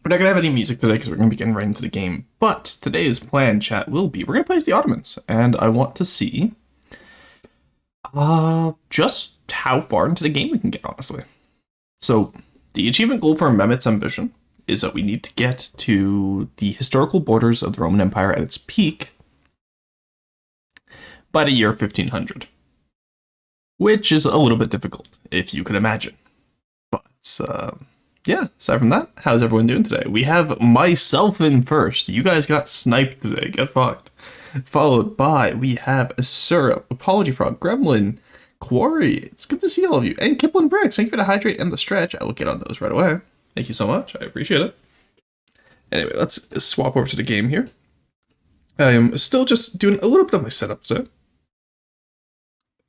We're not going to have any music today because we're going to be getting right into the game. But today's plan, chat, will be we're going to play as the Ottomans. And I want to see just how far into the game we can get, honestly. So the achievement goal for Mehmet's ambition is that we need to get to the historical borders of the Roman Empire at its peak by the year 1500. Which is a little bit difficult, if you can imagine. But, yeah, aside from that, how's everyone doing today? We have myself in first. You guys got sniped today. Get fucked. Followed by, we have a Syrup, Apology Frog, Gremlin, Quarry. It's good to see all of you. And Kipling Bricks. Thank you for the hydrate and the stretch. I will get on those right away. Thank you so much. I appreciate it. Anyway, let's swap over to the game here. I am still just doing a little bit of my setup today.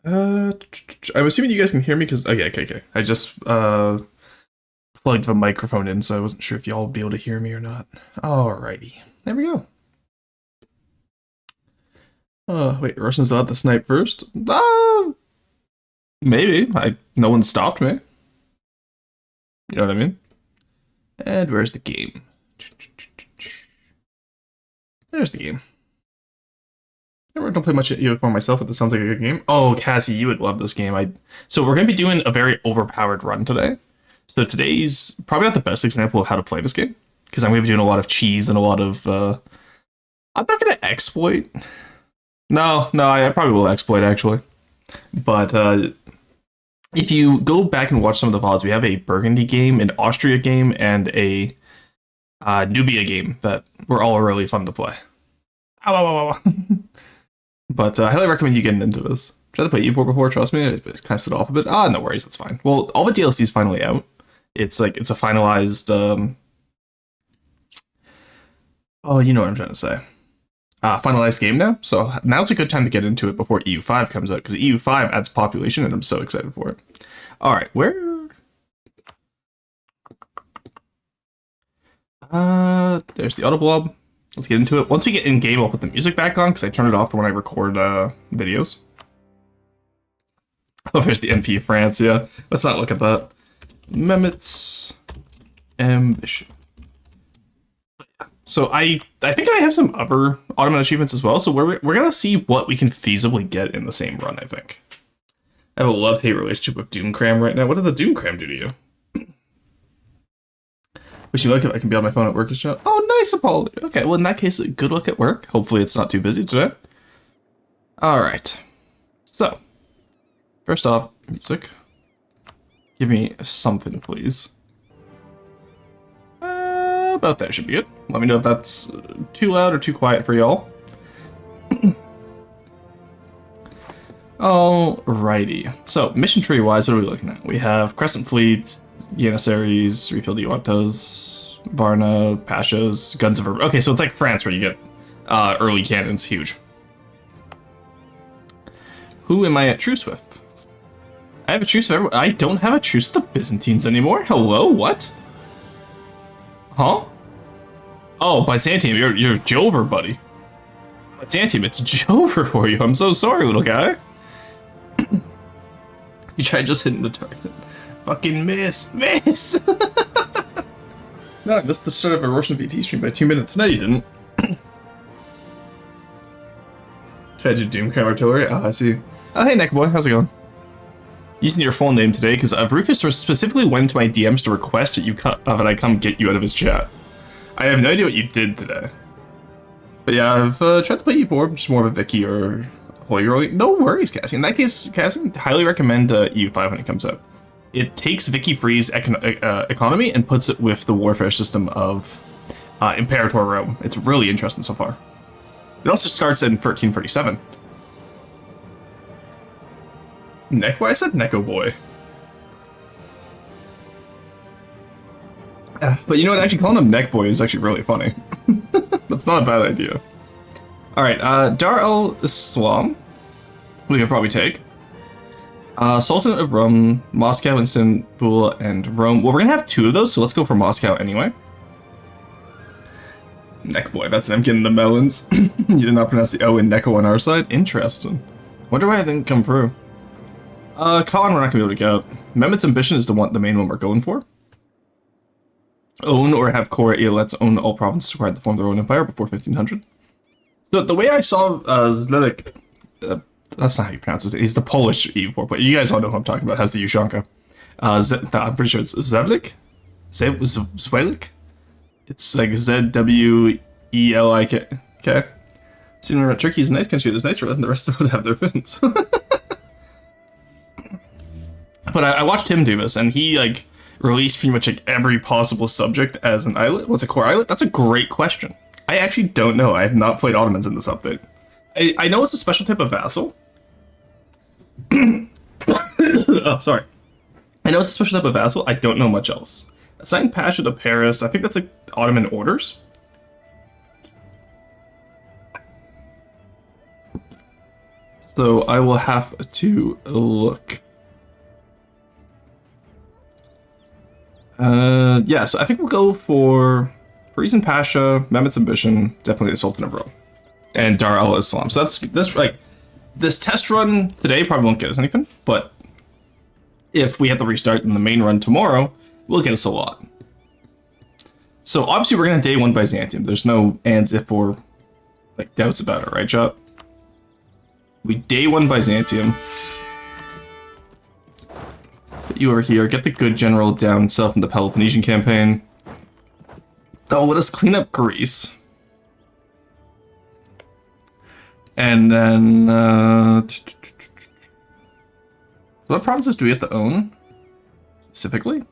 I'm assuming you guys can hear me because okay. I just plugged the microphone in, so I wasn't sure if y'all would be able to hear me or not. Alrighty, there we go. Wait, Russians allowed the snipe first? Maybe. No one stopped me. You know what I mean? And where's the game? There's the game. I don't play much EO4 myself, but this sounds like a good game. Oh, Cassie, you would love this game. So we're going to be doing a very overpowered run today. So today's probably not the best example of how to play this game, because I'm going to be doing a lot of cheese and a lot of... I'm not going to exploit. No, I probably will exploit, actually. But if you go back and watch some of the VODs, we have a Burgundy game, an Austria game, and a Nubia game that were all really fun to play. Ow. But I highly recommend you getting into this. Tried to play E4 before, trust me, it kind of stood off a bit. No worries, that's fine. Well, all the DLC is finally out. It's a finalized, oh, you know what I'm trying to say. Finalized game now, so now's a good time to get into it before EU5 comes out, because EU5 adds population, and I'm so excited for it. Alright, where... there's the Autoblob. Let's get into it. Once we get in game, I'll put the music back on, because I turn it off for when I record videos. Oh, there's the MP France, yeah. Let's not look at that. Mehmet's ambition. So I think I have some other Ottoman achievements as well, so we're going to see what we can feasibly get in the same run, I think. I have a love-hate relationship with Doomcram right now. What did the Doomcram do to you? Wish you luck if I can be on my phone at work. Oh, nice, Apollo. Okay, well, in that case, good luck at work. Hopefully it's not too busy today. Alright. So, first off, music. Give me something, please. About there should be good. Let me know if that's too loud or too quiet for y'all. Alrighty. So, mission tree-wise, what are we looking at? We have Crescent Fleet, Janissaries, Refill Diotos, Varna, Pashas, Guns of... Okay, so it's like France where you get early cannons, huge. Who am I at truce with? I have a truce with everyone. I don't have a truce with the Byzantines anymore? Hello? What? Huh? Oh, Byzantium, you're Jover, buddy. Byzantium, it's Jover for you. I'm so sorry, little guy. You tried just hitting the target. Fucking miss! No, I missed the start of a Russian VT stream by 2 minutes. No, you didn't. Tried to do Doomcram artillery? Oh, I see. Oh, hey, Neckboy, how's it going? Using your full name today, because Rufus specifically went into my DMs to request that that I come get you out of his chat. I have no idea what you did today. But yeah, I've tried to play EU4, just more of a Vicky or Holy Girl. No worries, Cassie. In that case, Cassie, highly recommend EU5 when it comes out. It takes Vicky Free's economy and puts it with the warfare system of Imperator Rome. It's really interesting so far. It also starts in 1337. I said Neko Boy. But you know what, actually calling him Neck Boy is actually really funny. That's not a bad idea. Alright, Dar el-Islam, we could probably take. Sultan of Rome, Moscow, Istanbul, and Rome. Well, we're gonna have two of those, so let's go for Moscow anyway. Neck Boy, that's them getting the melons. You did not pronounce the O in Neko on our side? Interesting. Wonder why I didn't come through. Colin, we're not gonna be able to get. Mehmet's ambition is the main one we're going for. own or have core eolets own all provinces required to form their own empire before 1500. So the way I saw Zdenek, that's not how you pronounce it. He's the Polish EU4, but you guys all know who I'm talking about. Has the Ushanka. I'm pretty sure it's Zvlik. Zvlik. It's like Zwellik. Okay. So you remember, Turkey is a nice country. It's nicer than the rest of the world have their fins. But I watched him do this, and he like released pretty much like every possible subject as an islet. What's a core islet? That's a great question. I actually don't know. I have not played Ottomans in this update. I know it's a special type of vassal. Oh, sorry. I know it's a special type of vassal. I don't know much else. Assign Pasha to Paris. I think that's like Ottoman orders. So I will have to look. Yeah, so I think we'll go for Parisian Pasha, Mehmet's Ambition, definitely the Sultan of Rome, and Dar al-Islam. So that's like this test run today probably won't get us anything, but if we have to restart in the main run tomorrow, will get us a lot. So obviously we're gonna day one Byzantium. There's no ands, if, or like doubts about it, right, chat? We day one Byzantium. Put you over here. Get the good general down south in the Peloponnesian campaign. Oh, let us clean up Greece. And then what provinces do we have to own specifically?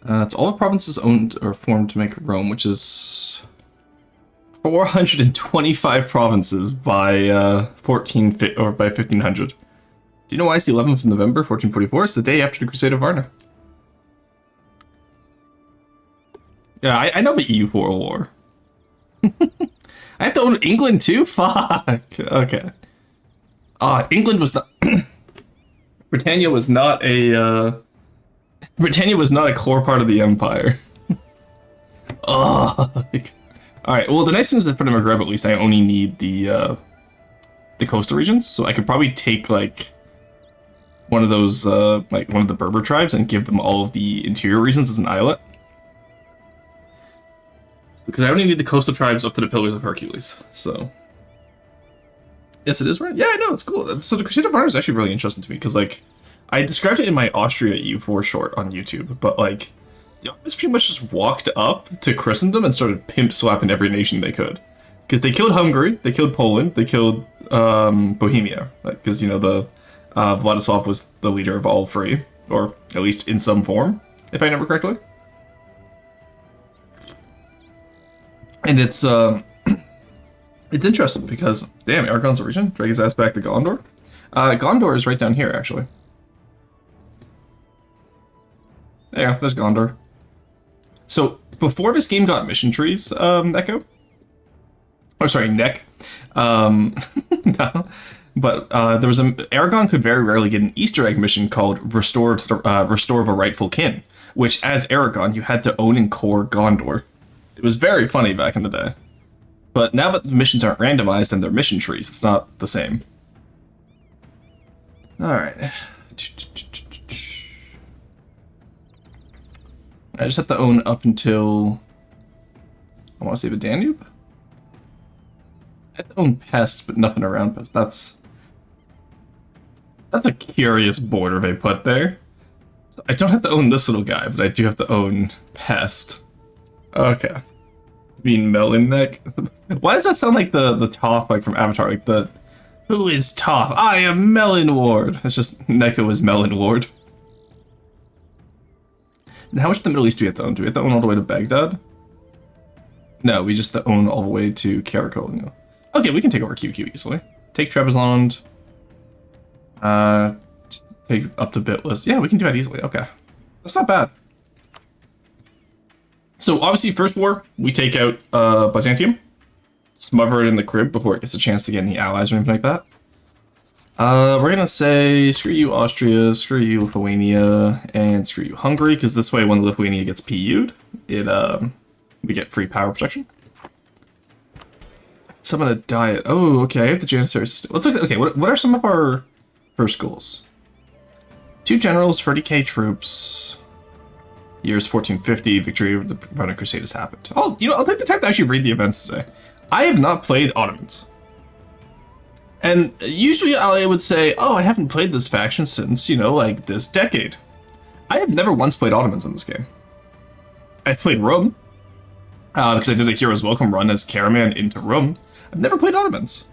It's all the provinces owned or formed to make Rome, which is 425 provinces by by 1500. Do you know why it's the 11th of November, 1444? It's the day after the Crusade of Varna. Yeah, I know the EU4 war. I have to own England too? Fuck. Okay. England was not... Britannia was not a... Britannia was not a core part of the empire. Alright, well the nice thing is that for the Maghreb at least I only need the coastal regions, so I could probably take like one of those, like one of the Berber tribes and give them all of the interior regions as an islet. Because I only need the coastal tribes up to the Pillars of Hercules, so... Yes, it is right. Yeah, I know, it's cool. So the Crusade of Varna is actually really interesting to me, because, like, I described it in my Austria EU4 short on YouTube, but, like, the Ottomans pretty much just walked up to Christendom and started pimp-slapping every nation they could. Because they killed Hungary, they killed Poland, they killed Bohemia, because, you know, the Vladislav was the leader of all three, or at least in some form, if I remember correctly. And it's interesting because, damn, Aragon's a region. Drag his ass back to Gondor. Gondor is right down here, actually. Yeah, there's Gondor. So, before this game got mission trees, Echo? Oh, sorry, Neck. No. But there was Aragon could very rarely get an Easter egg mission called Restore of a Rightful Kin, which, as Aragon, you had to own and core Gondor. It was very funny back in the day. But now that the missions aren't randomized and they're mission trees, it's not the same. Alright. I just have to own up until... I want to say the Danube? I have to own Pest, but nothing around Pest. That's a curious border they put there. So I don't have to own this little guy, but I do have to own Pest. Okay. Being Melon Neck. Why does that sound like the Toph, like from Avatar? Like the... Who is Toph? I am Melon Ward. It's just Neko is Melon Ward. And how much of the Middle East do we have to own? Do we have to own all the way to Baghdad? No, we just have to own all the way to Karakol. Okay, we can take over QQ easily. Take Trebizond. Take up to Bitless. Yeah, we can do that easily. Okay. That's not bad. So obviously, first war, we take out Byzantium, smother it in the crib before it gets a chance to get any allies or anything like that. We're gonna say screw you Austria, screw you Lithuania, and screw you Hungary, because this way when Lithuania gets PU'd, we get free power protection. Summon a diet. Oh, okay, I have the Janissary system. Let's look. Okay, what are some of our first goals? 2 generals, 30k troops. Years 1450, victory of the Roman Crusaders happened. Oh, you know, I'll take the time to actually read the events today. I have not played Ottomans. And usually I would say, oh, I haven't played this faction since, you know, like this decade. I have never once played Ottomans in this game. I played Rome, because I did a Hero's Welcome run as Caraman into Rome. I've never played Ottomans.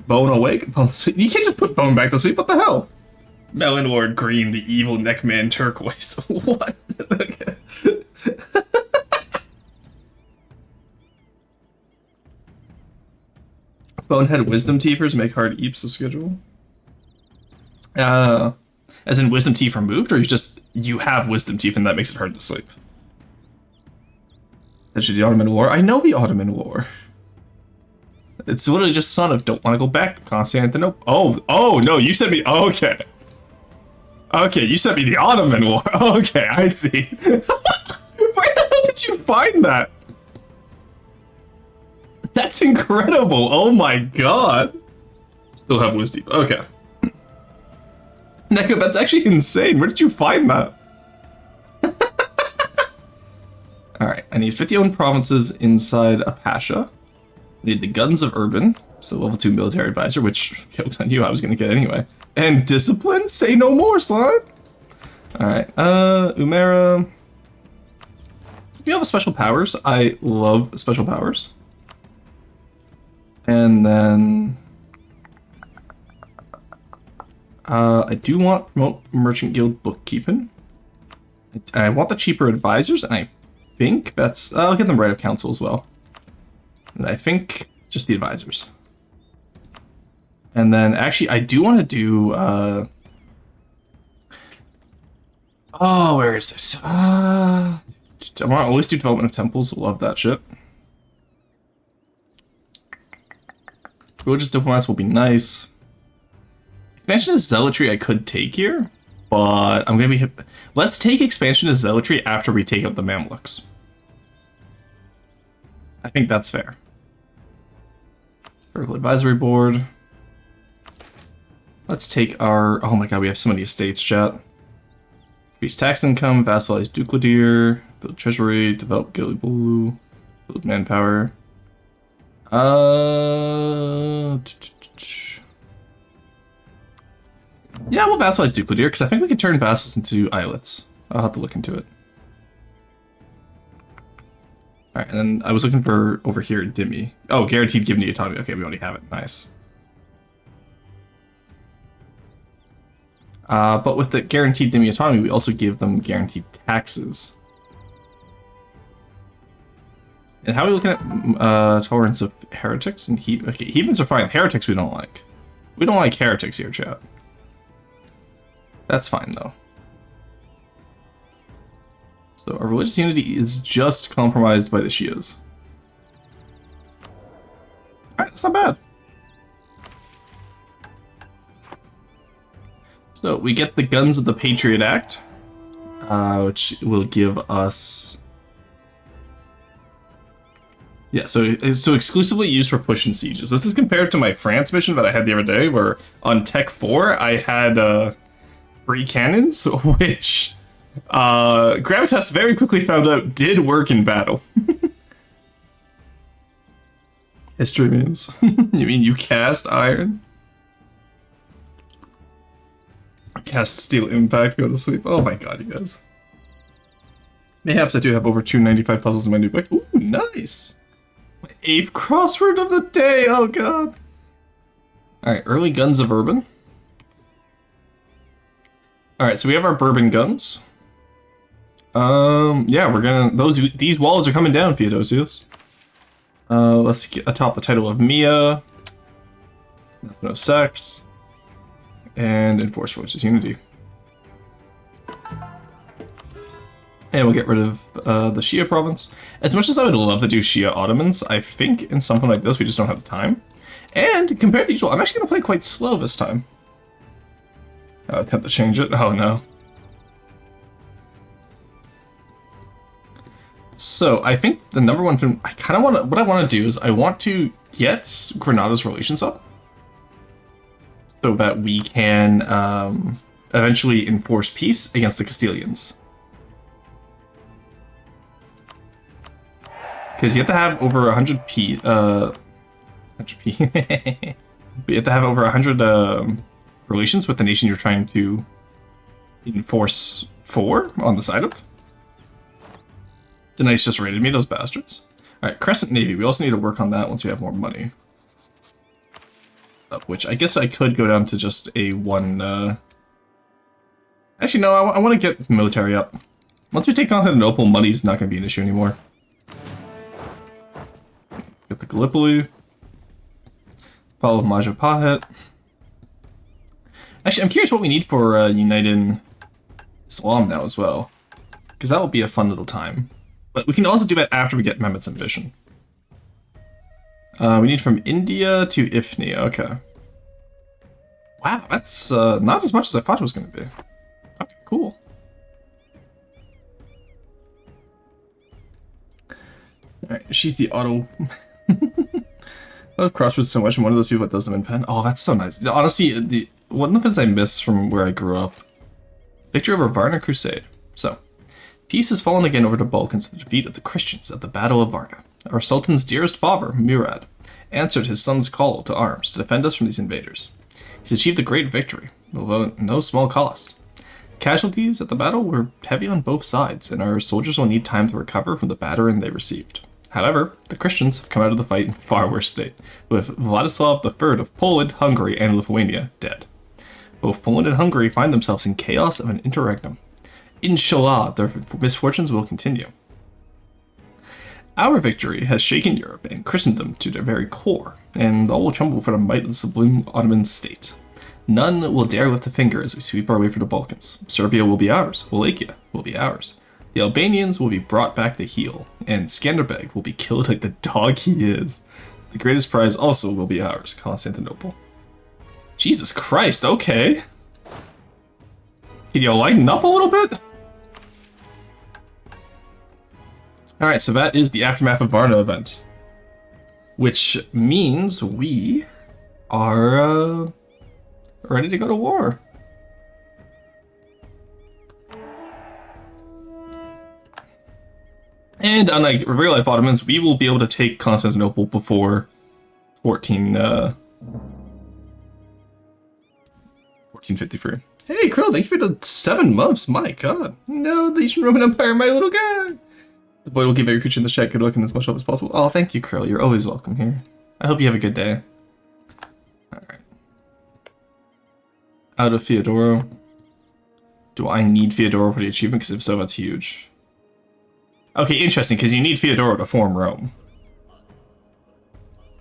Bone awake? Bone sleep. You can't just put Bone back to sleep, what the hell? Melon Lord Green, the evil neckman turquoise. What? Okay. Bonehead wisdom teethers make hard eeps of schedule. As in wisdom teeth removed, or you have wisdom teeth and that makes it hard to sleep? That's the Ottoman War. I know the Ottoman War. It's literally just son of don't want to go back to Constantinople. Oh no, you sent me. Okay. Okay, you sent me the Ottoman War. Okay, I see. Where the hell did you find that? That's incredible. Oh my god. Still have wisdom. Okay. Neko, that's actually insane. Where did you find that? Alright, I need 50 owned provinces inside a Pasha. I need the Guns of Urban, so level 2 military advisor, which jokes on you, I was gonna get anyway. And discipline? Say no more, slime! Alright, Umera. Do you have special powers? I love special powers. And then I do want promote merchant guild bookkeeping. I want the cheaper advisors, and I think that's I'll get them right of council as well. And I think just the advisors. And then actually I do want to do oh, where is this? I want to always do development of temples. Love that shit. Religious diplomats will be nice. Expansion of zealotry I could take here, but I'm gonna be. Let's take expansion of zealotry after we take out the Mamluks. I think that's fair. Vertical advisory board. Let's take our. Oh my god, we have so many estates, chat. Increase tax income, vassalize Ducladier, build treasury, develop Gilibulu, build manpower. Yeah, we'll vassalize Ducladier, because I think we can turn vassals into islets. I'll have to look into it. Alright, and then I was looking for, over here, Dimmy. Oh, guaranteed given autonomy. Okay, we already have it. Nice. But with the guaranteed Dimmy autonomy, we also give them guaranteed taxes. And how are we looking at tolerance of heretics and okay, heathens are fine. Heretics we don't like. We don't like heretics here, chat. That's fine though. So our religious unity is just compromised by the Shias. Alright, that's not bad. So we get the Guns of the Patriot Act, which will give us. Yeah, so exclusively used for push and sieges. This is compared to my France mission that I had the other day, where on Tech 4 I had free cannons, which Gravitas very quickly found out did work in battle. History memes. You mean you cast iron? Cast steel impact, go to sleep. Oh my god, you guys. Mayhaps I do have over 295 puzzles in my new book. Ooh, nice! My 8th crossword of the day, oh god. Alright, early Guns of Urban. Alright, so we have our bourbon guns. Yeah, we're gonna these walls are coming down, Theodosius. Let's get atop the title of Mia. No sects. And enforce religious unity. And we'll get rid of the Shia province. As much as I would love to do Shia Ottomans, I think in something like this we just don't have the time. And compared to usual, I'm actually going to play quite slow this time. I'll attempt to change it. Oh no. So I think the number one thing I kind of want to, what I want to do is I want to get Granada's relations up, so that we can eventually enforce peace against the Castilians. Because you have to have over 100 P, 100 P. But you have to have over 100 relations with the nation you're trying to enforce for on the side of. The Knights just raided me, those bastards. Alright, Crescent Navy. We also need to work on that once we have more money. Which I guess I could go down to just a one... Actually, no, I want to get military up. Once we take Constantinople, money's not going to be an issue anymore. Get the Gallipoli. Follow Majapahit. Actually, I'm curious what we need for uniting Islam now as well. Because that will be a fun little time. But we can also do that after we get Mehmet's ambition. We need from India to Ifni, okay. Wow, that's not as much as I thought it was going to be. Okay, cool. Alright, she's the auto... I love Crossroads so much. I'm one of those people that does them in pen. Oh, that's so nice. Honestly, one of the things I miss from where I grew up. Victory over Varna Crusade. So, peace has fallen again over the Balkans with the defeat of the Christians at the Battle of Varna. Our Sultan's dearest father, Murad, answered his son's call to arms to defend us from these invaders. He's achieved a great victory, although at no small cost. Casualties at the battle were heavy on both sides, and our soldiers will need time to recover from the battering they received. However, the Christians have come out of the fight in far worse state, with Vladislav III of Poland, Hungary, and Lithuania dead. Both Poland and Hungary find themselves in chaos of an interregnum. Inshallah, their misfortunes will continue. Our victory has shaken Europe and Christendom to their very core, and all will tremble for the might of the sublime Ottoman state. None will dare lift a finger as we sweep our way through the Balkans. Serbia will be ours. Wallachia will be ours. The Albanians will be brought back to heel, and Skanderbeg will be killed like the dog he is. The greatest prize also will be ours, Constantinople. Jesus Christ, okay. Can you lighten up a little bit? Alright, so that is the Aftermath of Varna event. Which means we are ready to go to war. And unlike real-life Ottomans, we will be able to take Constantinople before 1453. Hey, Krill, thank you for the 7 months. My god. No, the Eastern Roman Empire, my little guy. The boy will give every creature in the chat good luck and as much help as possible. Oh, thank you, Krill. You're always welcome here. I hope you have a good day. Alright. Out of Theodoro. Do I need Theodoro for the achievement? Because if so, that's huge. Okay, interesting, because you need Theodoro to form Rome.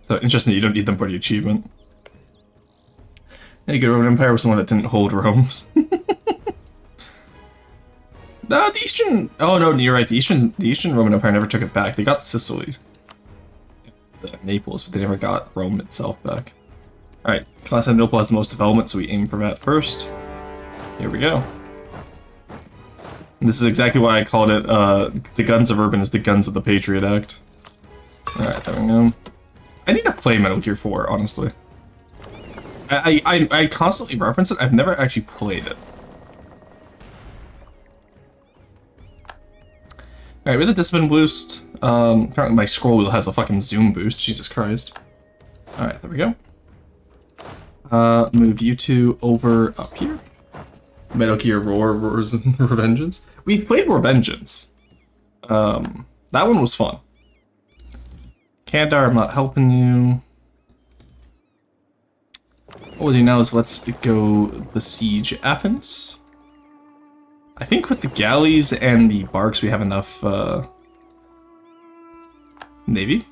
So interesting that you don't need them for the achievement. The Roman Empire was someone that didn't hold Rome. No, the Eastern... Oh no, you're right. The Eastern Roman Empire never took it back. They got Sicily. Naples, but they never got Rome itself back. Alright, Constantinople has the most development, so we aim for that first. Here we go. And this is exactly why I called it, the guns of Urban is the guns of the Patriot Act. Alright, there we go. I need to play Metal Gear 4, honestly. I constantly reference it, I've never actually played it. Alright, with the discipline boost, apparently my scroll wheel has a fucking zoom boost, Jesus Christ. Alright, there we go. Move you two over up here. Metal Gear Roars and Revengeance. We've played Revengeance. That one was fun. Kandar, I'm not helping you. What we'll do now is let's go besiege Athens. I think with the galleys and the barks we have enough navy.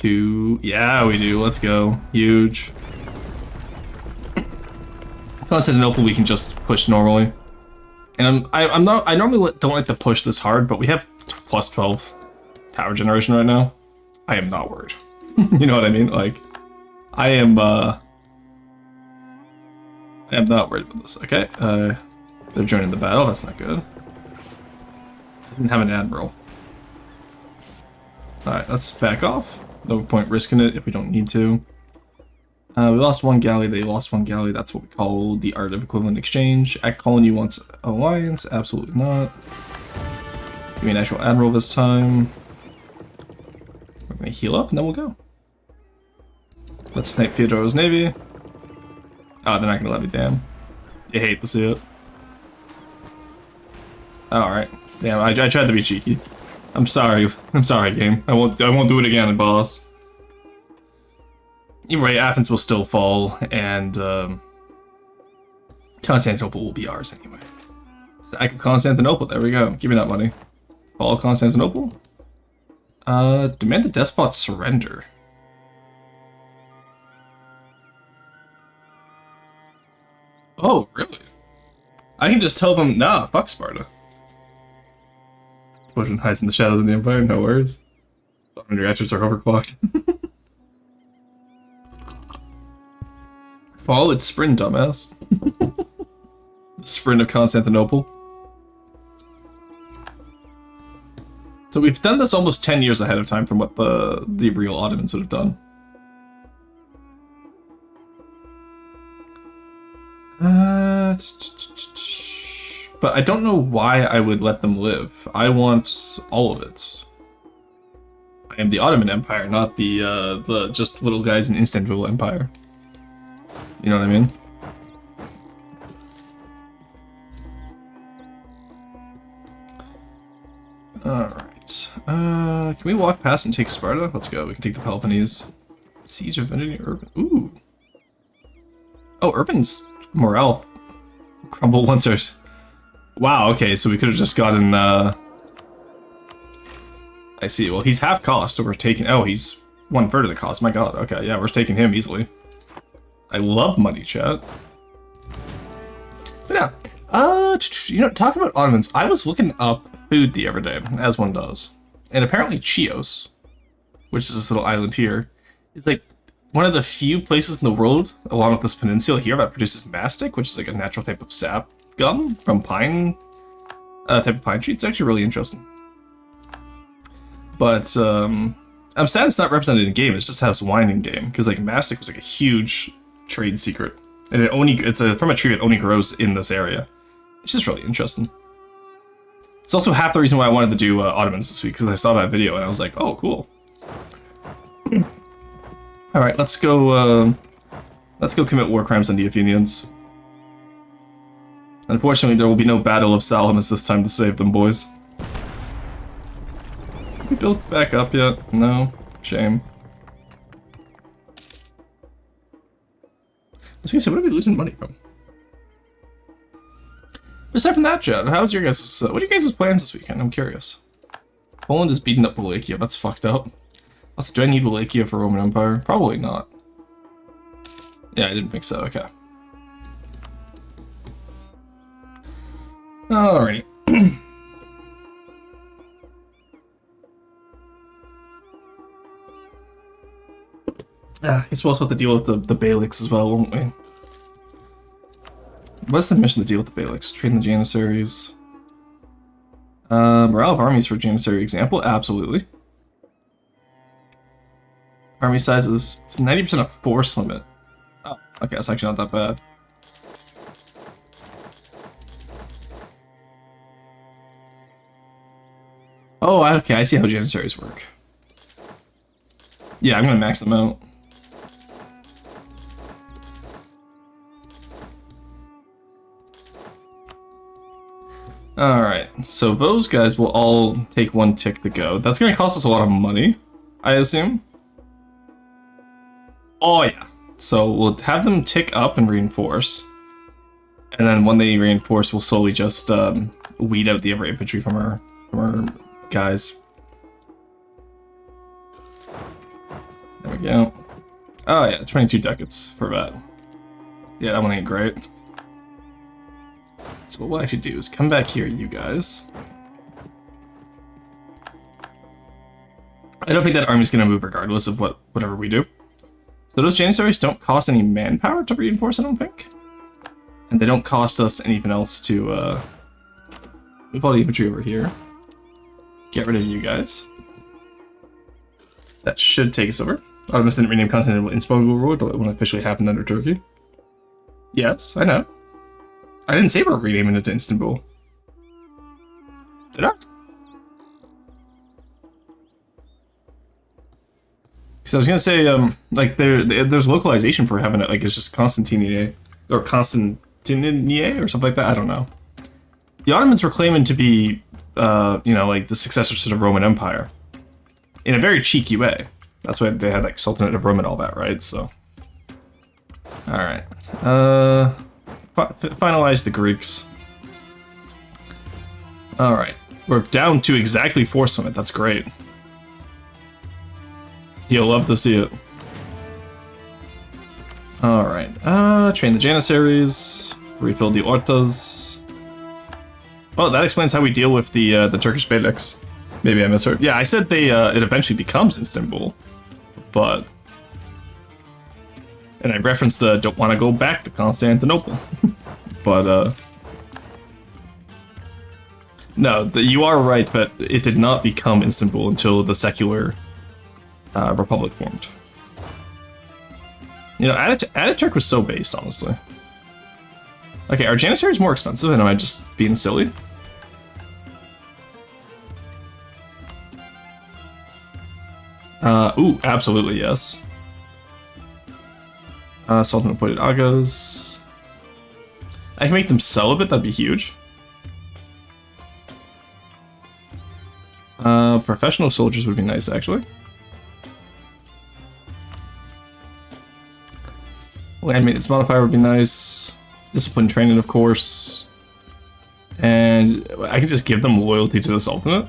Yeah, we do. Let's go. Huge. Constantinople we can just push normally. And I normally don't like to push this hard, but we have plus 12 power generation right now. I am not worried. You know what I mean? Like, I am not worried about this. Okay, they're joining the battle. That's not good. I didn't have an admiral. All right, let's back off. No point risking it if we don't need to. We lost one galley. They lost one galley. That's what we call the art of equivalent exchange. Act colony wants alliance. Absolutely not. Give me an actual admiral this time. We're gonna heal up and then we'll go. Let's snipe Fyodor's navy. Oh, they're not gonna let me, damn. You hate to see it. Alright. Damn, I tried to be cheeky. I'm sorry. I'm sorry, game. I won't do it again, boss. Either way, Athens will still fall, and Constantinople will be ours anyway. Sack of Constantinople, there we go. Give me that money. Fall of Constantinople? Demand the despot surrender. Oh, really? I can just tell them, nah, fuck Sparta. Wasn't hides in the shadows of the Empire, no worries. Your actions are overclocked. Follow its sprint, dumbass. The sprint of Constantinople. So we've done this almost 10 years ahead of time from what the real Ottomans would have done. But I don't know why I would let them live. I want all of it. I am the Ottoman Empire, not the just little guys in Istanbul Empire. You know what I mean? Alright. Can we walk past and take Sparta? Let's go. We can take the Peloponnese. Siege of Urban. Ooh. Oh, Urban's morale crumble once or... Wow, okay, so we could have just gotten, I see. Well, he's half cost, so we're taking... Oh, he's 1/3 of the cost. My god. Okay, yeah, we're taking him easily. I love money, chat. But yeah. You know, talking about Ottomans, I was looking up food the other day, as one does. And apparently Chios, which is this little island here, is like one of the few places in the world, along with this peninsula here, that produces mastic, which is like a natural type of sap gum from pine, type of pine tree. It's actually really interesting. But, I'm sad it's not represented in game, it just has wine in game, because like mastic was like a huge trade secret. And it's from a tree that only grows in this area. It's just really interesting. It's also half the reason why I wanted to do Ottomans this week, because I saw that video and I was like, oh, cool. Alright, let's go commit war crimes on the Athenians. Unfortunately, there will be no Battle of Salamis this time to save them, boys. Have we built back up yet? No? Shame. I was gonna say, what are we losing money from? But aside from that, Jed, how's your guys', what are you guys' plans this weekend? I'm curious. Poland is beating up Wallachia, that's fucked up. Also, do I need Wallachia for Roman Empire? Probably not. Yeah, I didn't think so, okay. Alrighty. I guess we'll also have to deal with the Beyliks as well, won't we? What's the mission to deal with the Beyliks? Train the Janissaries. Morale of armies for Janissary example? Absolutely. Army sizes 90% of force limit. Oh, okay, that's actually not that bad. Oh, okay, I see how Janissaries work. Yeah, I'm gonna max them out. Alright, so those guys will all take 1 tick to go. That's gonna cost us a lot of money, I assume. Oh yeah. So we'll have them tick up and reinforce. And then when they reinforce, we'll slowly just weed out the other infantry from our guys. There we go. Oh yeah, 22 ducats for that. Yeah, that one ain't great. So what we'll actually do is come back here, you guys. I don't think that army's gonna move regardless of whatever we do. So those Janissaries don't cost any manpower to reinforce, I don't think. And they don't cost us anything else to move all the infantry over here. Get rid of you guys. That should take us over. Ottomans didn't rename Constantinople Istanbul ruled, but it won't officially happen under Turkey. Yes, I know. I didn't say we're renaming it to Istanbul. Did I? So I was gonna say, like there's localization for having it. Like it's just Constantinier or Constantinier or something like that. I don't know. The Ottomans were claiming to be, like the successors to the Roman Empire, in a very cheeky way. That's why they had like Sultanate of Rome and all that, right? So, all right. Finalize the Greeks. All right, we're down to exactly 4 summit. That's great. You'll love to see it. All right. Train the Janissaries. Refill the Ortas. Oh, that explains how we deal with the Turkish Beyliks. Maybe I misheard. Yeah, I said it eventually becomes Istanbul, but and I referenced the don't want to go back to Constantinople, but no, you are right, but it did not become Istanbul until the secular republic formed. You know, Ataturk was so based, honestly. Okay, are Janissaries more expensive, and am I just being silly? Ooh, absolutely yes. Sultan appointed Agas. I can make them celibate, that'd be huge. Professional soldiers would be nice, actually. Land maintenance modifier would be nice. Discipline training, of course. And I can just give them loyalty to the Sultanate.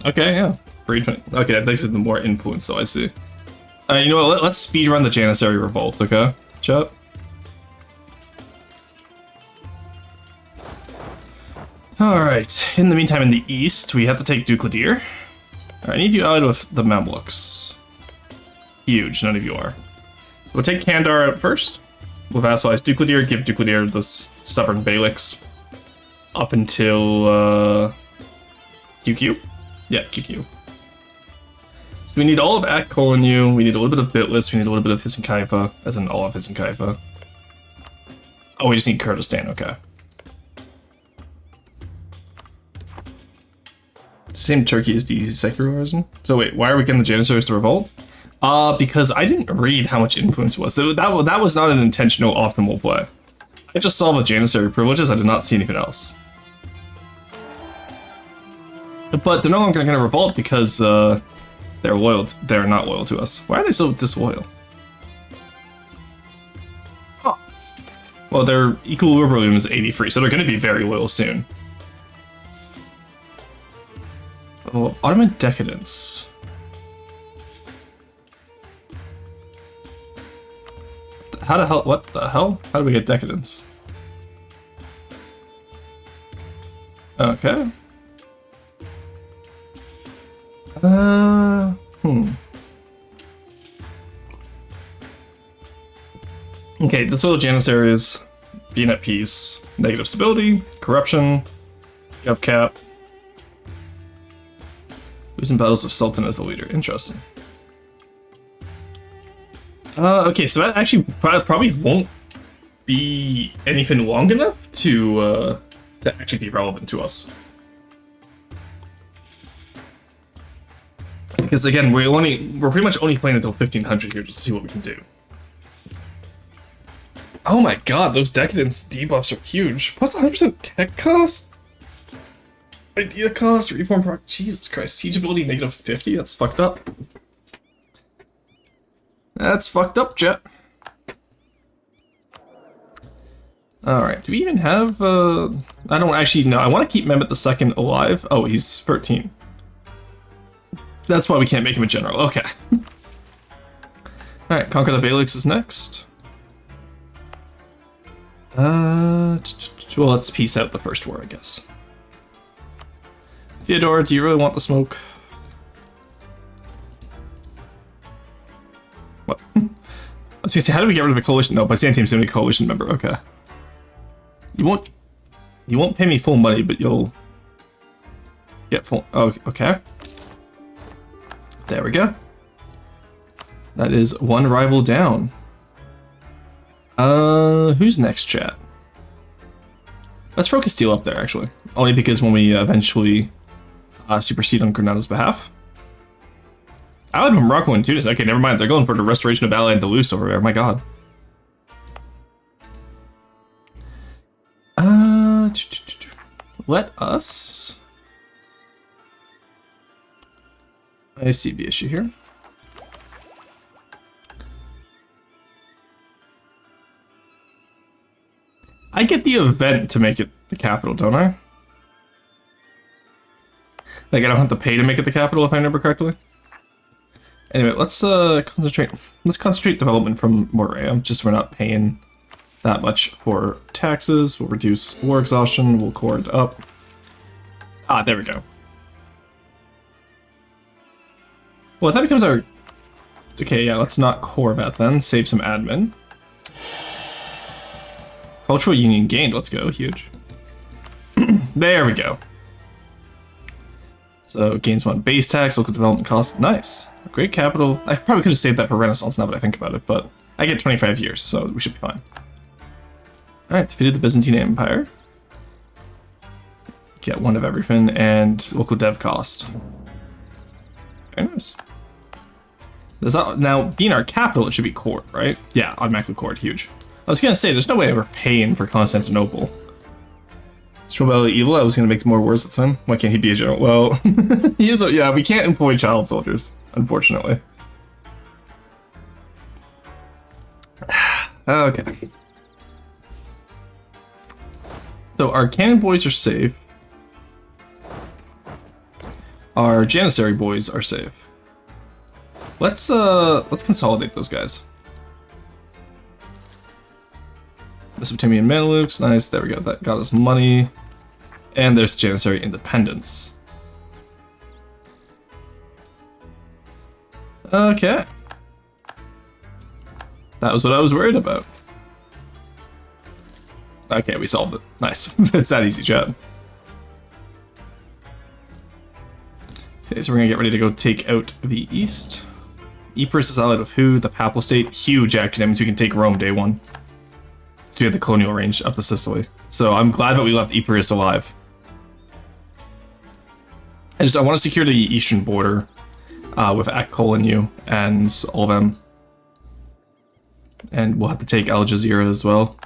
Okay, yeah. Okay, that makes it the more influence, though, I see. You know what, let's speedrun the Janissary Revolt, okay? Chat? Alright, in the meantime, in the east, we have to take Dukladir. Alright, I need you allied with the Mamluks. Huge, none of you are. So we'll take Kandar out first. We'll vassalize Dukladir, give Dukladir the stubborn Beyliks up until QQ? Yeah, QQ. So we need all of Ak-Kolinu, we need a little bit of Bitlis, we need a little bit of Hisankaifa, as in all of Hisankaifa. Oh, we just need Kurdistan, okay. Same Turkey as the secularism. So wait, why are we getting the Janissaries to revolt? Because I didn't read how much influence was. That was not an intentional optimal play. I just saw the Janissary privileges, I did not see anything else. But they're no longer going to revolt because they're not loyal to us. Why are they so disloyal? Oh. Well, their equilibrium is 83, so they're going to be very loyal soon. Oh, Ottoman decadence. How the hell? What the hell? How do we get decadence? Okay. Okay, the soil Janissaries being at peace. Negative stability, corruption, gov cap. Losing battles with Sultan as a leader. Interesting. Okay, so that actually probably won't be anything long enough to actually be relevant to us. Because again, we're pretty much only playing until 1500 here just to see what we can do. Oh my god, those decadence debuffs are huge. Plus 100% tech cost? Idea cost, reform proc. Jesus Christ, siege ability negative 50? That's fucked up. That's fucked up, Jet. Alright, do we even have, I don't actually know. I want to keep Mehmet II alive. Oh, he's 13. That's why we can't make him a general. Okay. Alright, Conquer the Beyliks is next. Well, let's peace out the first war, I guess. Theodore, do you really want the smoke? What? I was gonna say, how do we get rid of a coalition? No, Byzantium's the only coalition member. Okay. You won't pay me full money, but you'll get full. Oh, okay. There we go. That is one rival down. Who's next, chat? Let's throw Castile up there, actually. Only because when we eventually supersede on Granada's behalf. I would have Morocco and Tunis. Okay, never mind. They're going for the restoration of Al Andalus over there. My god. Let us... I see the issue here. I get the event to make it the capital, don't I? Like, I don't have to pay to make it the capital if I remember correctly. Anyway, let's concentrate. Let's concentrate development from Morea, just so we're not paying that much for taxes. We'll reduce war exhaustion. We'll core it up. Ah, there we go. Well, that becomes our... Okay, yeah, let's not core that then. Save some admin. Cultural union gained. Let's go. Huge. There we go. So, gains 1 base tax, local development cost. Nice. Great capital. I probably could have saved that for Renaissance now that I think about it, but I get 25 years, so we should be fine. Alright, defeated the Byzantine Empire. Get 1 of everything, and local dev cost. Very nice. Does that, now, being our capital, it should be court, right? Yeah, automatically court, huge. I was gonna say, there's no way we're paying for Constantinople. Strobel evil, I was gonna make more wars this time. Why can't he be a general? Well, he is a, yeah, we can't employ child soldiers, unfortunately. Okay. So our cannon boys are safe. Our Janissary boys are safe. Let's consolidate those guys. Mesopotamian Mamelukes, nice, there we go, that got us money. And there's Janissary independence. Okay. That was what I was worried about. Okay, we solved it. Nice. It's that easy, chat. Okay, so we're gonna get ready to go take out the East. Ypres is allied with who? The Papal State. Huge, actually. That means we can take Rome day 1. So we have the colonial range up to Sicily. So I'm glad that we left Ypres alive. I want to secure the eastern border with Akkol and you and all of them. And we'll have to take Al Jazeera as well.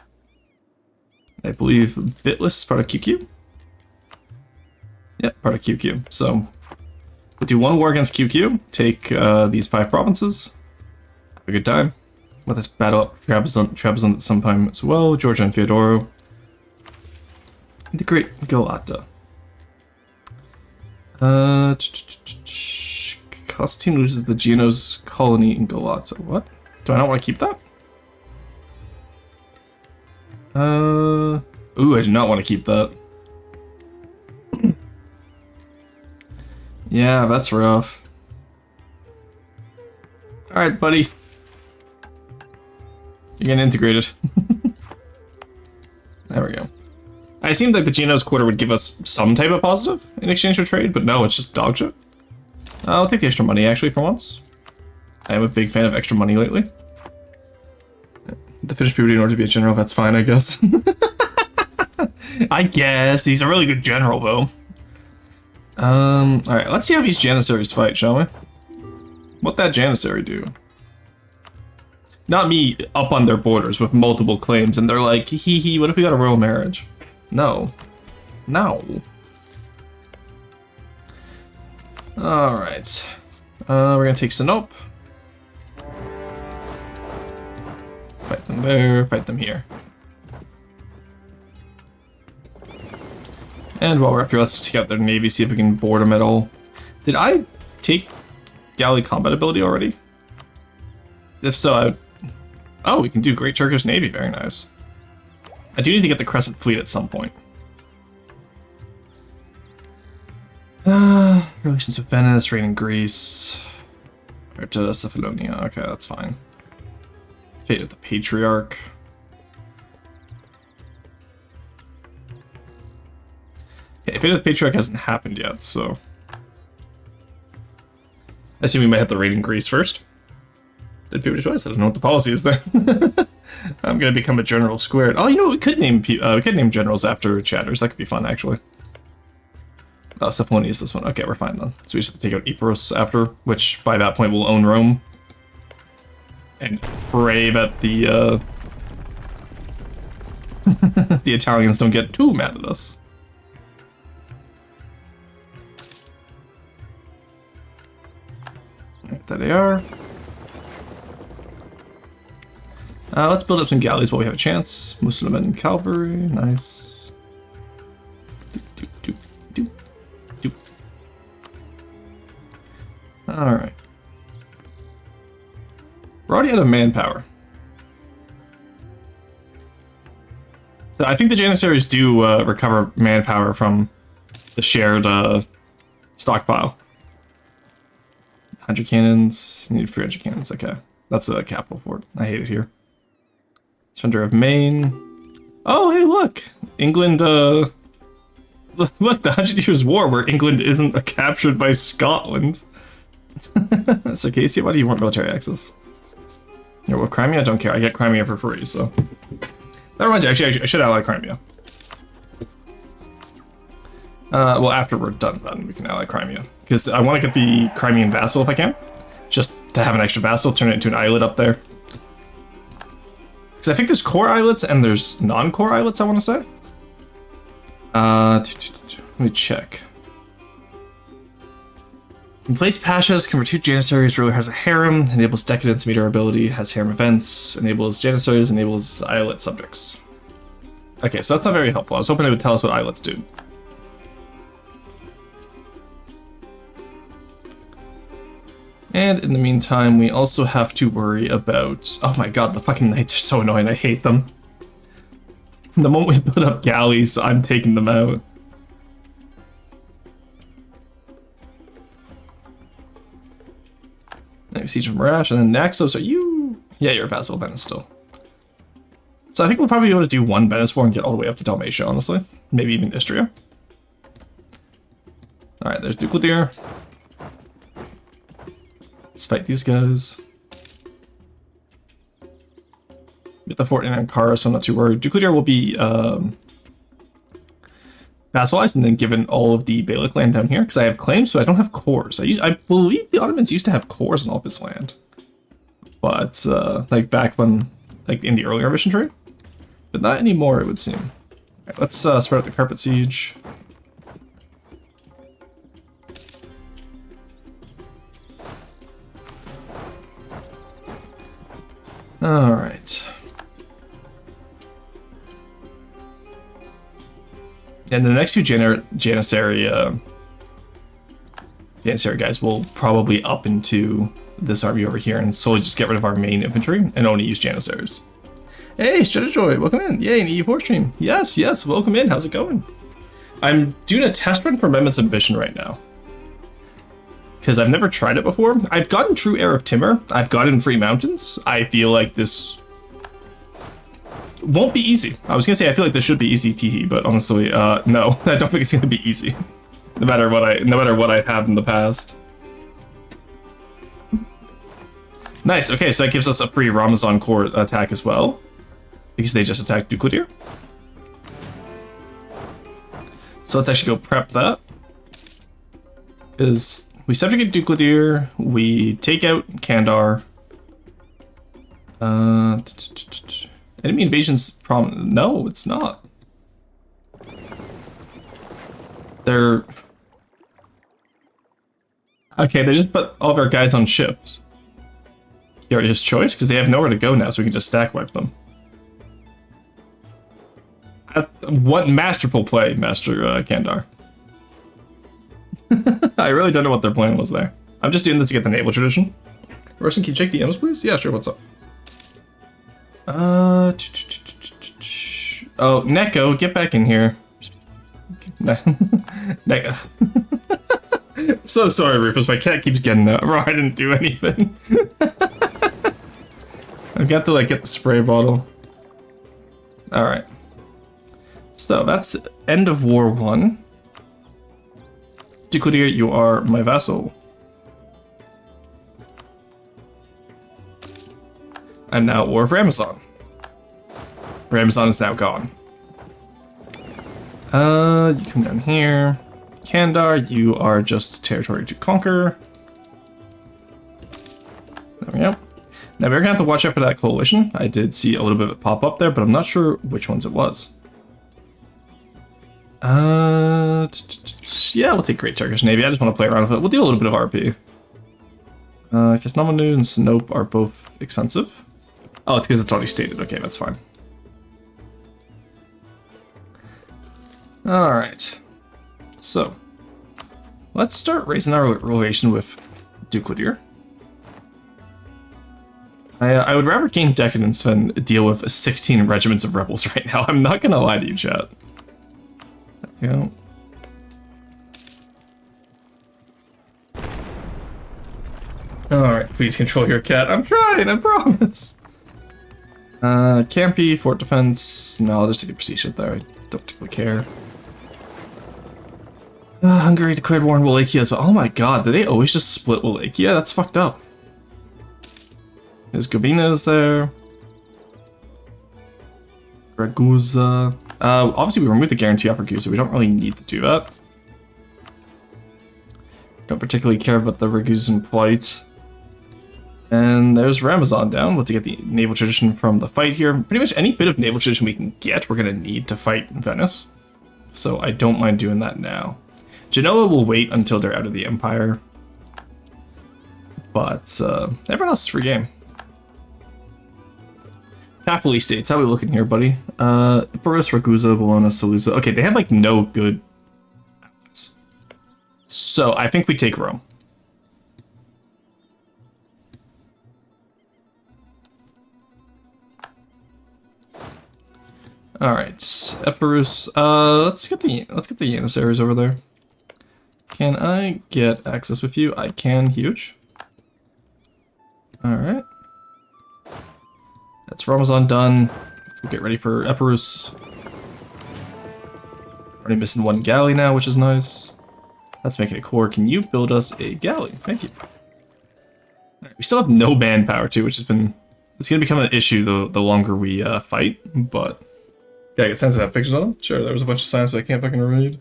I believe Bitlis is part of QQ. Yep, part of QQ. So we'll do 1 war against QQ, take these 5 provinces, have a good time. Let us battle up Trebizond at some time as well, Georgia and Feodoro. The Great Galata. Constantine loses the Geno's colony in Galata. What? Do I not want to keep that? Ooh, I do not want to keep that. Yeah, that's rough. Alright, buddy. You're getting integrated. There we go. I seemed like the Geno's quarter would give us some type of positive in exchange for trade, but no, it's just dog shit. I'll take the extra money, actually, for once. I am a big fan of extra money lately. The Finnish puberty in order to be a general, that's fine, I guess. I guess. He's a really good general, though. Alright, let's see how these Janissaries fight, shall we? What'd that Janissary do? Not me up on their borders with multiple claims, and they're like, hee hee, what if we got a royal marriage? No. No. Alright. We're gonna take Sinope. Fight them there, fight them here. And while we're up here, let's take out their navy, see if we can board them at all. Did I take galley combat ability already? If so, I would... Oh, we can do Great Turkish Navy, very nice. I do need to get the Crescent Fleet at some point. Relations with Venice, raid in Greece. Or to Cephalonia, okay, that's fine. Fate of the Patriarch. Okay, Fate of the Patriarch hasn't happened yet, so... I assume we might have to raid in Greece first. Did puberty twice? I don't know what the policy is there. I'm gonna become a general squared. Oh, you know, we could name generals after chatters. That could be fun, actually. Oh, Cephalonia is this one. Okay, we're fine then. So we just have to take out Ypres after, which by that point will own Rome. And pray that the the Italians don't get too mad at us. Right, there they are. Let's build up some galleys while we have a chance. Muslim cavalry, nice. Alright. We're already out of manpower. So I think the Janissaries do recover manpower from the shared stockpile. 100 cannons, you need 300 cannons, okay. That's a capital fort. I hate it here. Surrender of Maine. Oh, hey, look! England, look, the 100 Years' War, where England isn't captured by Scotland. So, Casey, why do you want military access? You know, with Crimea, I don't care. I get Crimea for free, so. That reminds me, actually, I should ally Crimea. Well, after we're done, then we can ally Crimea. Because I want to get the Crimean vassal if I can. Just to have an extra vassal, turn it into an islet up there. Because I think there's core islets and there's non-core islets, I want to say. Let me check. In place Pashas, convert 2 Janissaries, ruler has a harem, enables decadence, meter ability, has harem events, enables Janissaries, enables islet subjects. Okay, so that's not very helpful. I was hoping it would tell us what islets do. And in the meantime, we also have to worry about... Oh my god, the fucking knights are so annoying, I hate them. The moment we put up galleys, I'm taking them out. Next, Siege of Marash, and then Naxos, are you... Yeah, you're a vassal of Venice still. So I think we'll probably be able to do one Venice war and get all the way up to Dalmatia, honestly. Maybe even Istria. Alright, there's Ducladir. Let's fight these guys. Get the fort in Ankara, so I'm not too worried. Ducladir will be vassalized and then given all of the Beylik land down here, because I have claims, but I don't have cores. I believe the Ottomans used to have cores in all this land. But, like, back when, like, in the earlier mission trade. But not anymore, it would seem. Right, let's spread out the carpet siege. Alright. And the next few Janissary guys will probably up into this army over here and slowly just get rid of our main infantry and only use Janissaries. Hey, Stratejoy, welcome in. Yay, an EU4 stream. Yes, yes, welcome in. How's it going? I'm doing a test run for Amendment's Ambition right now. Because I've never tried it before. I've gotten True Heir of Timur. I've gotten Free Mountains. I feel like this won't be easy. I was gonna say I feel like this should be easy, Teehee, but honestly, no, I don't think it's gonna be easy. No matter what I have in the past. Nice. Okay, so that gives us a free Ramazan Corps attack as well, because they just attacked Ducladir. So let's actually go prep that, because we subjugate Ducladir, we take out Kandar. Enemy invasion's problem. No, it's not. They're... Okay, they just put all of our guys on ships. He already has choice, because they have nowhere to go now, so we can just stack wipe them. What masterful play, Master Kandar. I really don't know what their plan was there. I'm just doing this to get the naval tradition. Russian, can you check DMs, please? Yeah, sure, what's up? Oh, Neko, get back in here. Neko. I'm so sorry, Rufus, my cat keeps getting out. Bro, I didn't do anything. I've got to, like, get the spray bottle. Alright. So, that's end of War 1. Ducladir, you are my vassal. And now War of Ramazan. Ramazan is now gone. You come down here. Kandar, you are just territory to conquer. There we go. Now we're gonna have to watch out for that coalition. I did see a little bit of it pop up there, but I'm not sure which ones it was. Yeah, we'll take Great Turkish Navy. I just want to play around with it. We'll do a little bit of RP. Because Namanu and Sinope are both expensive. Oh, it's because it's already stated. Okay, that's fine. Alright. So, let's start raising our relation with Ducladier. I would rather gain Decadence than deal with 16 regiments of rebels right now. I'm not gonna lie to you, chat. There we go. Alright, please control your cat. I'm trying, I promise. Campy, Fort Defense. No, I'll just take the prestige there. I don't particularly care. Hungary declared war on Wallachia as well. Oh my god, did they always just split Wallachia? That's fucked up. There's Gobina's there. Ragusa. Obviously we removed the guarantee off Ragusa, so we don't really need to do that. Don't particularly care about the Ragusan plight. And there's Ramazan down. We'll have to get the naval tradition from the fight here. Pretty much any bit of naval tradition we can get, we're going to need to fight Venice. So I don't mind doing that now. Genoa will wait until they're out of the Empire. But everyone else is free game. Happily states, how are we looking here, buddy? Epirus, Ragusa, Bologna, Salusa. Okay, they have like no good allies. So I think we take Rome. All right, Epirus. Let's get the Janissaries over there. Can I get access with you? I can. Huge. All right. That's Ramazan done. Let's go get ready for Epirus. Already missing one galley now, which is nice. Let's make it a core. Can you build us a galley? Thank you. All right, we still have no manpower too, which has been... It's going to become an issue the longer we fight, but... Yeah, I get signs that have pictures on them? Sure, there was a bunch of signs, but I can't fucking read.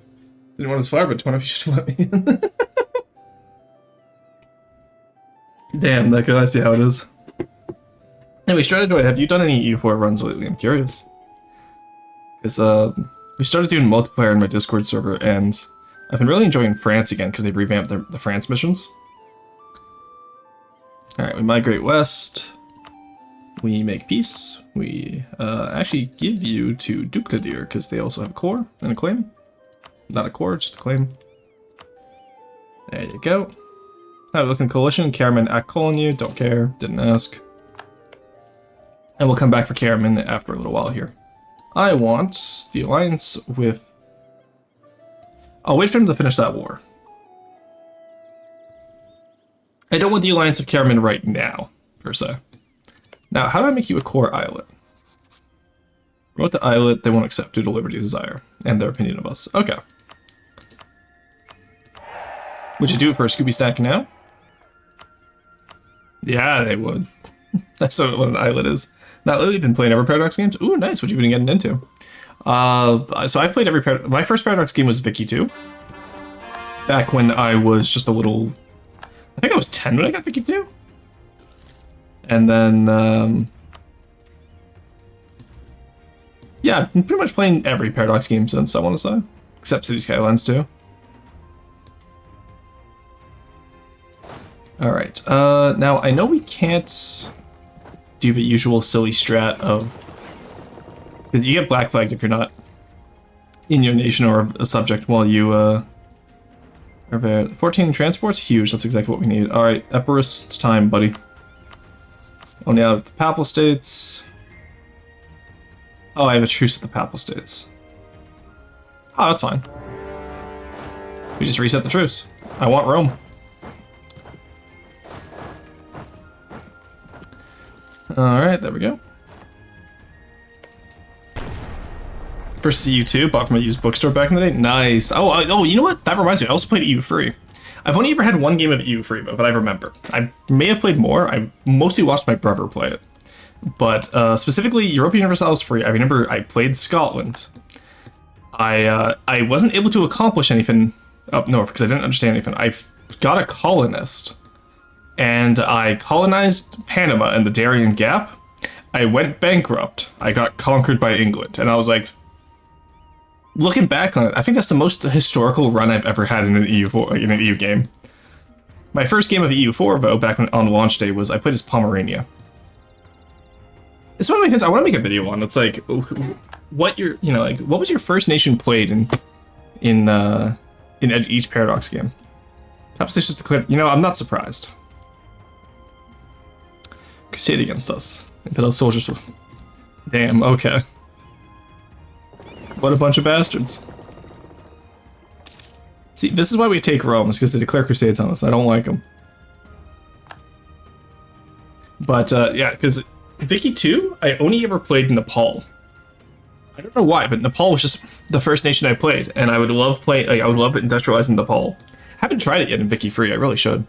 Didn't want his fire, but 20 you should let me in. Damn, that guy, I see how it is. Anyway, Strategoid, have you done any EU4 runs lately? I'm curious. Because we started doing multiplayer in my Discord server, and I've been really enjoying France again because they've revamped the France missions. Alright, we migrate west. We make peace. We actually give you to Ducladier because they also have a core and a claim. Not a core, just a claim. There you go. Have a look in coalition. Karaman at calling you. Don't care. Didn't ask. And we'll come back for Karaman after a little while here. I want the alliance with... I'll wait for him to finish that war. I don't want the alliance with Karaman right now, per se. Now, how do I make you a core islet? Wrote the islet, they won't accept due to liberty desire, and their opinion of us. Okay. Would you do it for a Scooby Stack now? Yeah, they would. That's what an islet is. Now, Lily, you've been playing every Paradox games? Ooh, nice. What you been getting into? So I've played every Paradox. My first Paradox game was Vicky 2. Back when I was just a little... I think I was 10 when I got Vicky 2. And then, yeah, I've been pretty much playing every Paradox game since, I want to say. Except City Skylines 2. Alright, now I know we can't do the usual silly strat of... Because you get black flagged if you're not in your nation or a subject while you, are there. 14 transports? Huge, that's exactly what we need. Alright, Epirus, it's time, buddy. Only out of the Papal States. Oh, I have a truce with the Papal States. Oh, that's fine. We just reset the truce. I want Rome. Alright, there we go. First EU2, bought from a used bookstore back in the day. Nice. Oh, you know what? That reminds me, I also played EU3. I've only ever had one game of EU3, but I remember. I may have played more. I mostly watched my brother play it. But specifically, European Universalis free. I remember I played Scotland. I wasn't able to accomplish anything up north because I didn't understand anything. I got a colonist, and I colonized Panama and the Darien Gap. I went bankrupt. I got conquered by England, and I was like, looking back on it, I think that's the most historical run I've ever had in an EU game. My first game of EU4, though, back on launch day, was I played as Pomerania. It's one of my things I want to make a video on. It's like, what was your first nation played in each Paradox game? Perhaps they just declared. I'm not surprised. Crusade against us. Imperial soldiers. Damn. Okay. What a bunch of bastards. See, this is why we take Rome, is because they declare crusades on us. I don't like them. But, yeah, because Vicky 2, I only ever played Nepal. I don't know why, but Nepal was just the first nation I played, and I would love I would love industrializing Nepal. Haven't tried it yet in Vicky 3, I really should.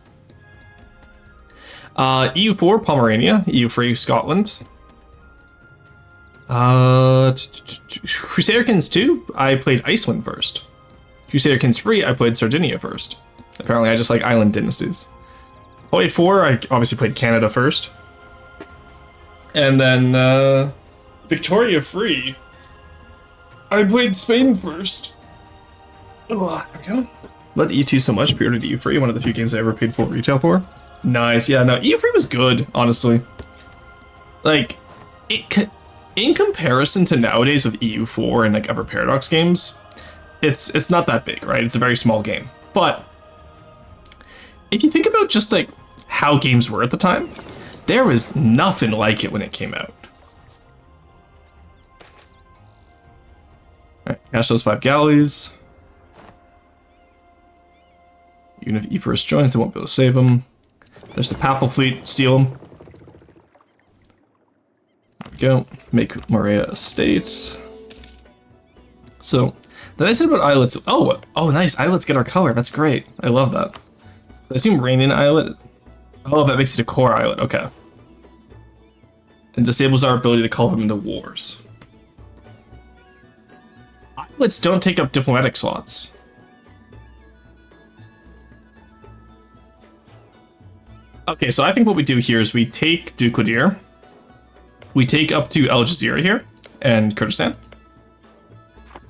EU4, Pomerania. EU3, Scotland. Crusader Kings 2, I played Iceland first. Crusader Kings 3, I played Sardinia first. Apparently I just like island dynasties. Hawaii 4, I obviously played Canada first. And then, Victoria 3, I played Spain first. Oh, there we go. Love EU2 so much, pre-ordered EU3, one of the few games I ever paid full retail for. Nice, yeah, no, EU3 was good, honestly. Like, in comparison to nowadays with EU4 and like other Paradox games, it's not that big, right? It's a very small game. But if you think about just like how games were at the time, there was nothing like it when it came out. Alright, cash those 5 galleys. Even if Epirus joins, they won't be able to save them. There's the Papal fleet, steal them. There we go. Make Morea estates. So, then I said about islets. Oh, nice. Islets get our color. That's great. I love that. So I assume Rainin islet. Oh, that makes it a core islet. Okay. And disables our ability to call them into wars. Islets don't take up diplomatic slots. Okay, so I think what we do here is we take Dukladir. We take up to Al Jazeera here and Kurdistan.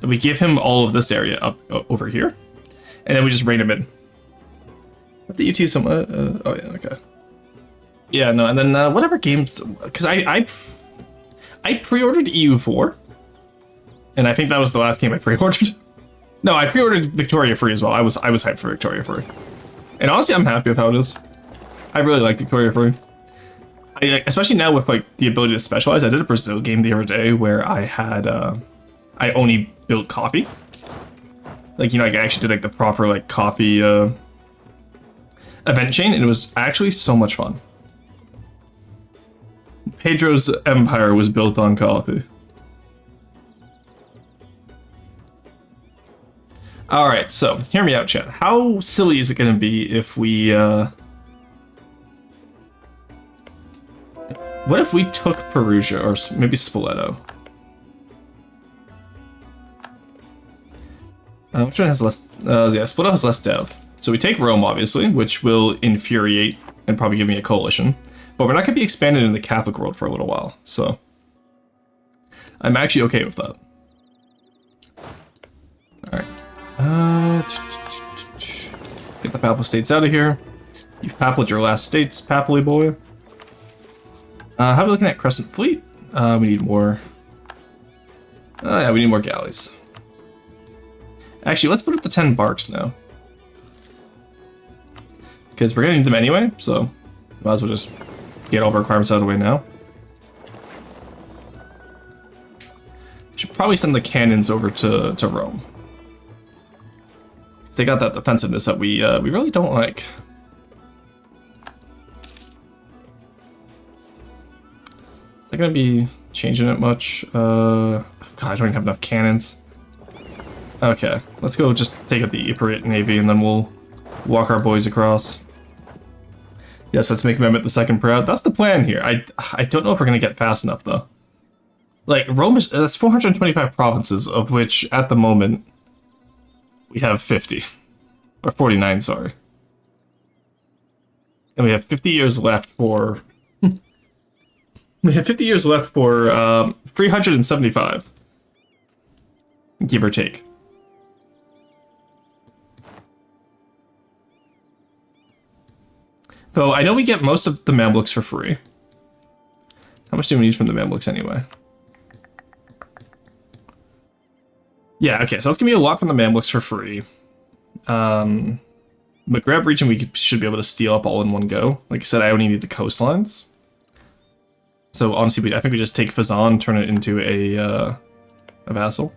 And we give him all of this area up over here. And then we just rein him in. What the U2 some oh yeah, okay. Yeah, no, and then whatever games, because I pre-ordered EU4. And I think that was the last game I pre-ordered. No, I pre-ordered Victoria Free as well. I was hyped for Victoria Free. And honestly, I'm happy with how it is. I really like Victoria Free. Especially now with like the ability to specialize. I did a Brazil game the other day where I had I only built coffee. Like, I actually did like the proper like coffee event chain, and it was actually so much fun. Pedro's empire was built on coffee. Alright, so hear me out, chat. How silly is it gonna be if we what if we took Perugia, or maybe Spoleto? Which one has less? Yeah, Spoleto has less dev. So we take Rome, obviously, which will infuriate and probably give me a coalition. But we're not going to be expanded in the Catholic world for a little while, so I'm actually okay with that. Alright. Get the Papal States out of here. You've papaled your last states, papally boy. How are we looking at Crescent Fleet? We need more. Yeah, we need more galleys. Actually, let's put up the 10 barks now. Because we're getting them anyway, so might as well just get all of our requirements out of the way now. Should probably send the cannons over to Rome. They got that defensiveness that we really don't like. Is that gonna be changing it much? God, I don't even have enough cannons. Okay, let's go just take out the Ypres Navy and then we'll walk our boys across. Yes, let's make Mehmet II proud. That's the plan here. I don't know if we're gonna get fast enough though. Like, Rome is, that's 425 provinces, of which, at the moment, we have 50. Or 49, sorry. And we have 50 years left for... we have 50 years left for 375. Give or take. Though I know we get most of the Mamluks for free. How much do we need from the Mamluks anyway? Yeah, okay, so that's gonna be a lot from the Mamluks for free. Maghreb region we should be able to steal up all in one go. Like I said, I only need the coastlines. So honestly, I think we just take Fazan, turn it into a vassal.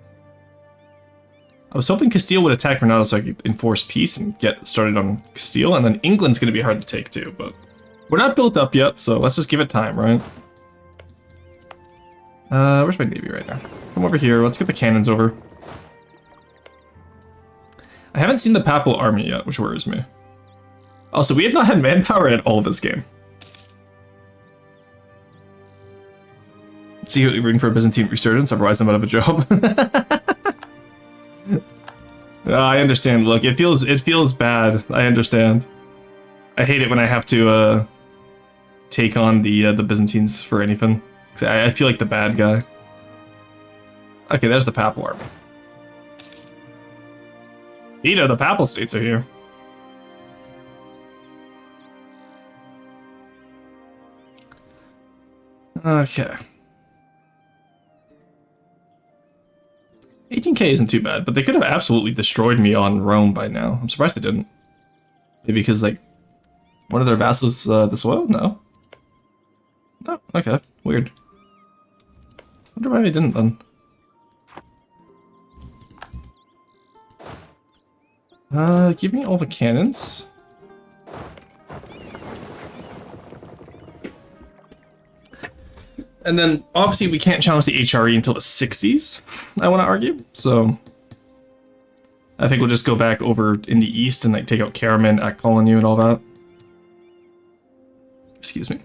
I was hoping Castile would attack Granada so I could enforce peace and get started on Castile, and then England's gonna be hard to take too, but we're not built up yet, so let's just give it time, right? Where's my navy right now? Come over here, let's get the cannons over. I haven't seen the Papal army yet, which worries me. Also, we have not had manpower at all this game. Secretly rooting for a Byzantine resurgence, otherwise I'm out of a job. I understand. Look, it feels bad. I understand. I hate it when I have to take on the Byzantines for anything. I feel like the bad guy. Okay, there's the Papal army. Either the Papal States are here. Okay. 18k isn't too bad, but they could have absolutely destroyed me on Rome by now. I'm surprised they didn't. Maybe because, like, one of their vassals disloyal? No. No, okay. Weird. Wonder why they didn't then. Give me all the cannons. And then, obviously, we can't challenge the HRE until the 60s, I want to argue. So, I think we'll just go back over in the east and like take out Karaman, Ak-Kolonu, and all that. Excuse me.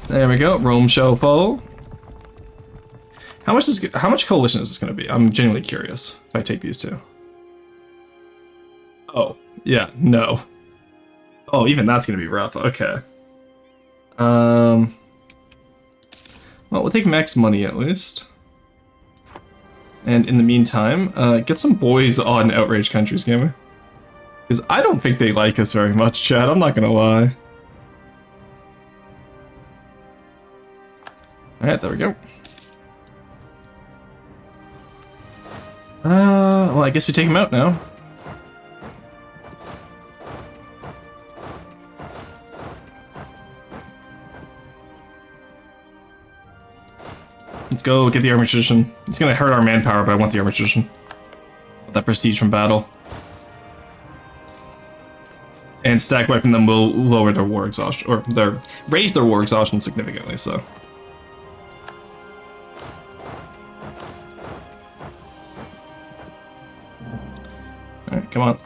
There we go. Rome shall fall. How much coalition is this going to be? I'm genuinely curious if I take these two. Oh, yeah, no. Oh, even that's going to be rough. Okay. Well, we'll take max money at least. And in the meantime, get some boys on Outrage Countries, gamer. Because I don't think they like us very much, Chad. I'm not going to lie. Alright, there we go. Well, I guess we take him out now. Let's go get the armor tradition. It's gonna hurt our manpower, but I want the armor tradition. That prestige from battle. And stack wiping them will lower their war exhaustion, or raise their war exhaustion significantly, so. Alright, come on.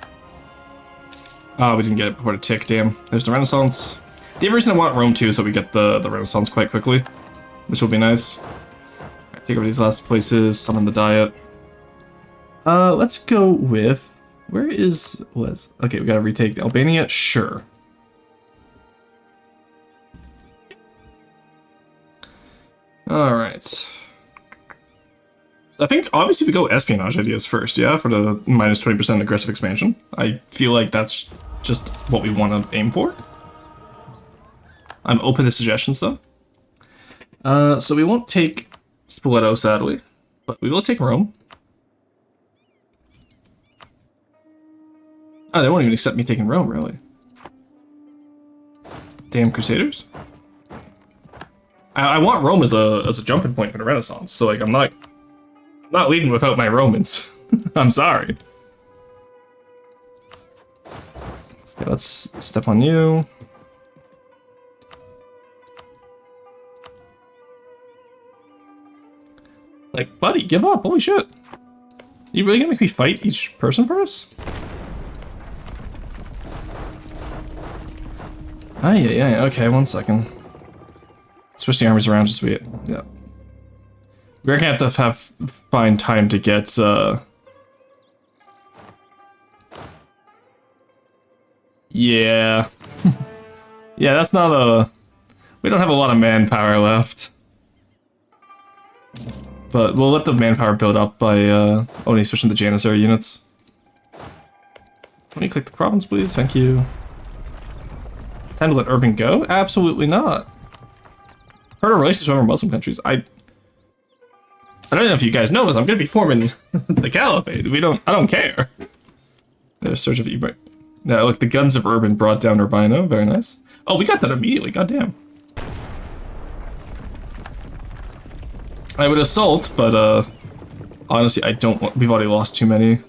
Oh, we didn't get it before the tick, damn. There's the Renaissance. The other reason I want Rome too is so we get the Renaissance quite quickly, which will be nice. Right, take over these last places, summon the Diet. Let's go with... Where is Les? Okay, we gotta retake Albania, sure. Alright. I think, obviously, we go espionage ideas first, yeah? For the minus 20% aggressive expansion. I feel like that's just what we want to aim for. I'm open to suggestions, though. So we won't take Spoleto, sadly. But we will take Rome. Oh, they won't even accept me taking Rome, really. Damn Crusaders. I want Rome as a jumping point for the Renaissance, so like I'm not leaving without my Romans. I'm sorry. Okay, let's step on you. Like, buddy, give up. Holy shit. You really gonna make me fight each person for us? Yeah. Okay, 1 second. Switch the armies around just wait. Yeah. We're gonna have to find time to get, yeah. Yeah, that's not a... We don't have a lot of manpower left. But we'll let the manpower build up by, only switching the Janissary units. Can you click the province, please? Thank you. Time to let urban go? Absolutely not. Heard of relations with other Muslim countries. I don't know if you guys know this. I'm gonna be forming the Caliphate. I don't care. There's search of Ebert. No, look, the guns of urban brought down Urbino. Very nice. Oh, we got that immediately. Goddamn. I would assault, but honestly, I don't want. We've already lost too many.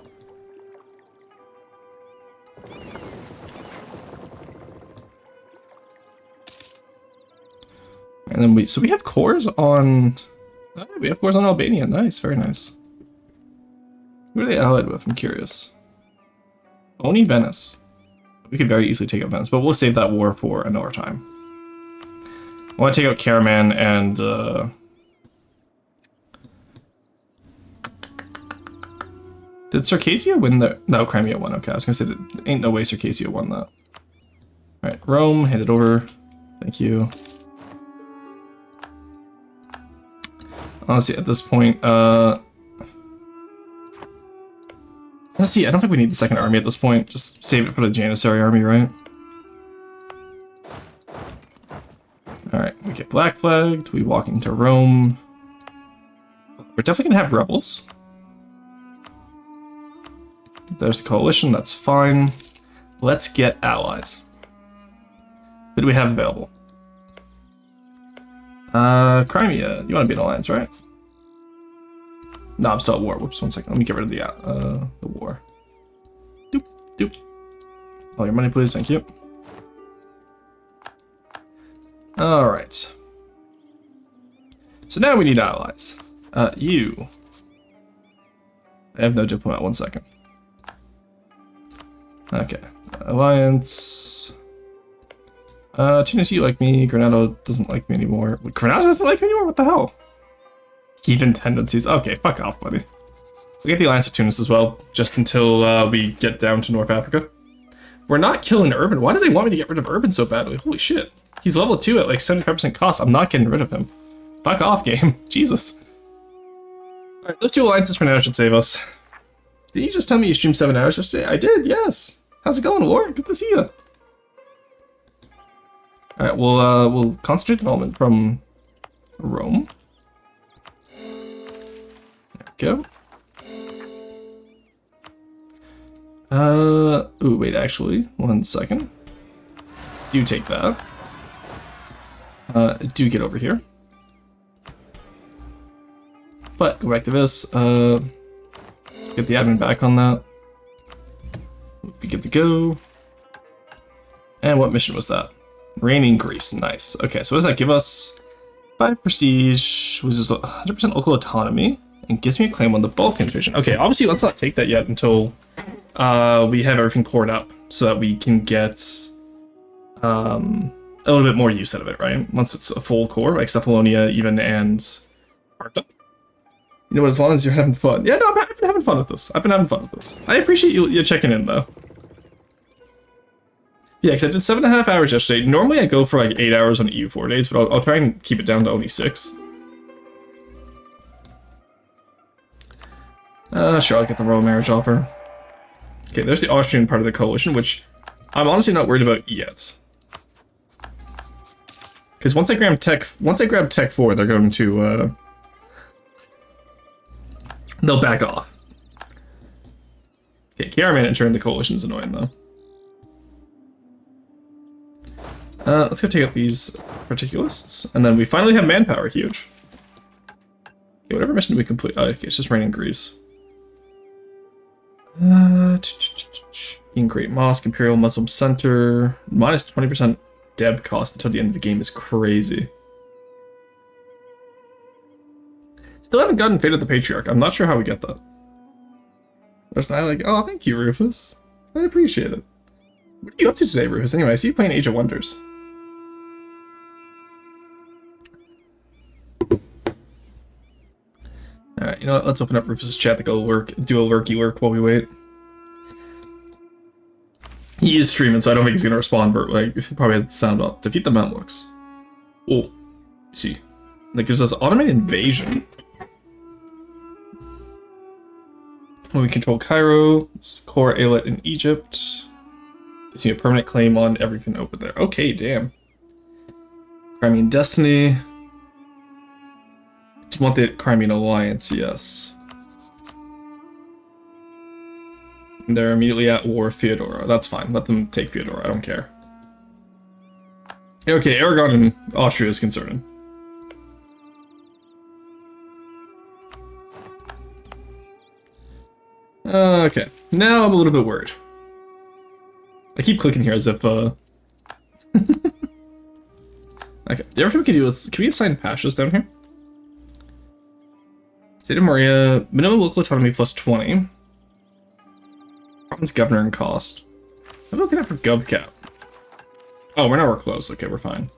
And then we have cores on. Oh, we have cores on Albania. Nice, very nice. Who are they allied with? I'm curious. Only Venice. We could very easily take out Venice, but we'll save that war for another time. I want to take out Caraman and. Did Circassia win the? No, Crimea won. Okay, I was gonna say that ain't no way Circassia won that. All right, Rome, hand it over. Thank you. Honestly, at this point, let's see. I don't think we need the second army at this point. Just save it for the Janissary army, right? All right, we get black flagged. We walk into Rome. We're definitely gonna have rebels. There's the coalition. That's fine. Let's get allies. Who do we have available? Crimea. You want to be an alliance, right? No, I'm still at war. Whoops, 1 second. Let me get rid of the war. Doop, doop. All your money, please. Thank you. All right. So now we need allies. You. I have no diplomat. 1 second. Okay. Alliance. Tunis, you like me. Granada doesn't like me anymore. Wait, Granada doesn't like me anymore? What the hell? Heathen tendencies. Okay, fuck off, buddy. We'll get the alliance with Tunis as well, just until we get down to North Africa. We're not killing Urban. Why do they want me to get rid of Urban so badly? Holy shit. He's level 2 at like 75% cost. I'm not getting rid of him. Fuck off, game. Jesus. Alright, those 2 alliances for now should save us. Did you just tell me you streamed 7 hours yesterday? I did, yes. How's it going, Lore? Good to see you. Alright, we'll concentrate development from Rome. There we go. Ooh, wait, actually, 1 second. Do take that. Do get over here. But, go back to this, get the admin back on that. Be good to go. And what mission was that? Reigning Greece, nice. Okay, so what does that give us? 5 prestige, which is 100% local autonomy, and gives me a claim on the Balkans region. Okay, obviously let's not take that yet until we have everything cored up, so that we can get a little bit more use out of it, right? Once it's a full core, like Cephalonia even, and Arta. You know what, as long as you're having fun. Yeah, no, I've been having fun with this. I've been having fun with this. I appreciate you checking in, though. Yeah, because I did 7.5 hours yesterday. Normally I go for like 8 hours on EU4 days, but I'll try and keep it down to only 6. Sure, I'll get the royal marriage offer. Okay, there's the Austrian part of the coalition, which I'm honestly not worried about yet. Because once I grab Tech 4, they're going to they'll back off. Okay, Caraman entering the coalition is annoying though. Let's go take out these particularists, and then we finally have manpower, huge. Okay, whatever mission do we complete? Okay, it's just reigning Greece. In Great Mosque, Imperial Muslim Center, minus 20% dev cost until the end of the game is crazy. Still haven't gotten Fate of the Patriarch. I'm not sure how we get that. There's not like, oh, thank you, Rufus. I appreciate it. What are you up to today, Rufus? Anyway, I see you playing Age of Wonders. Alright, you know what? Let's open up Rufus's chat to go do a lurky lurk while we wait. He is streaming, so I don't think he's gonna respond, but like, he probably has the sound up. Defeat the Mamluks. Oh, see. That gives us automated invasion. When we control Cairo, core Alet in Egypt. Gives me a permanent claim on everything over there. Okay, damn. Crimean Destiny. Do you want the Crimean Alliance? Yes. And they're immediately at war with Theodora. That's fine. Let them take Theodora. I don't care. Okay, Aragon and Austria is concerning. Okay, now I'm a little bit worried. I keep clicking here as if, Okay, the other thing we can do is, can we assign pashas down here? State of Morea, minimum local autonomy plus 20. Province governor and cost. I'm looking at for gov cap. Oh, we're close. Okay, we're fine.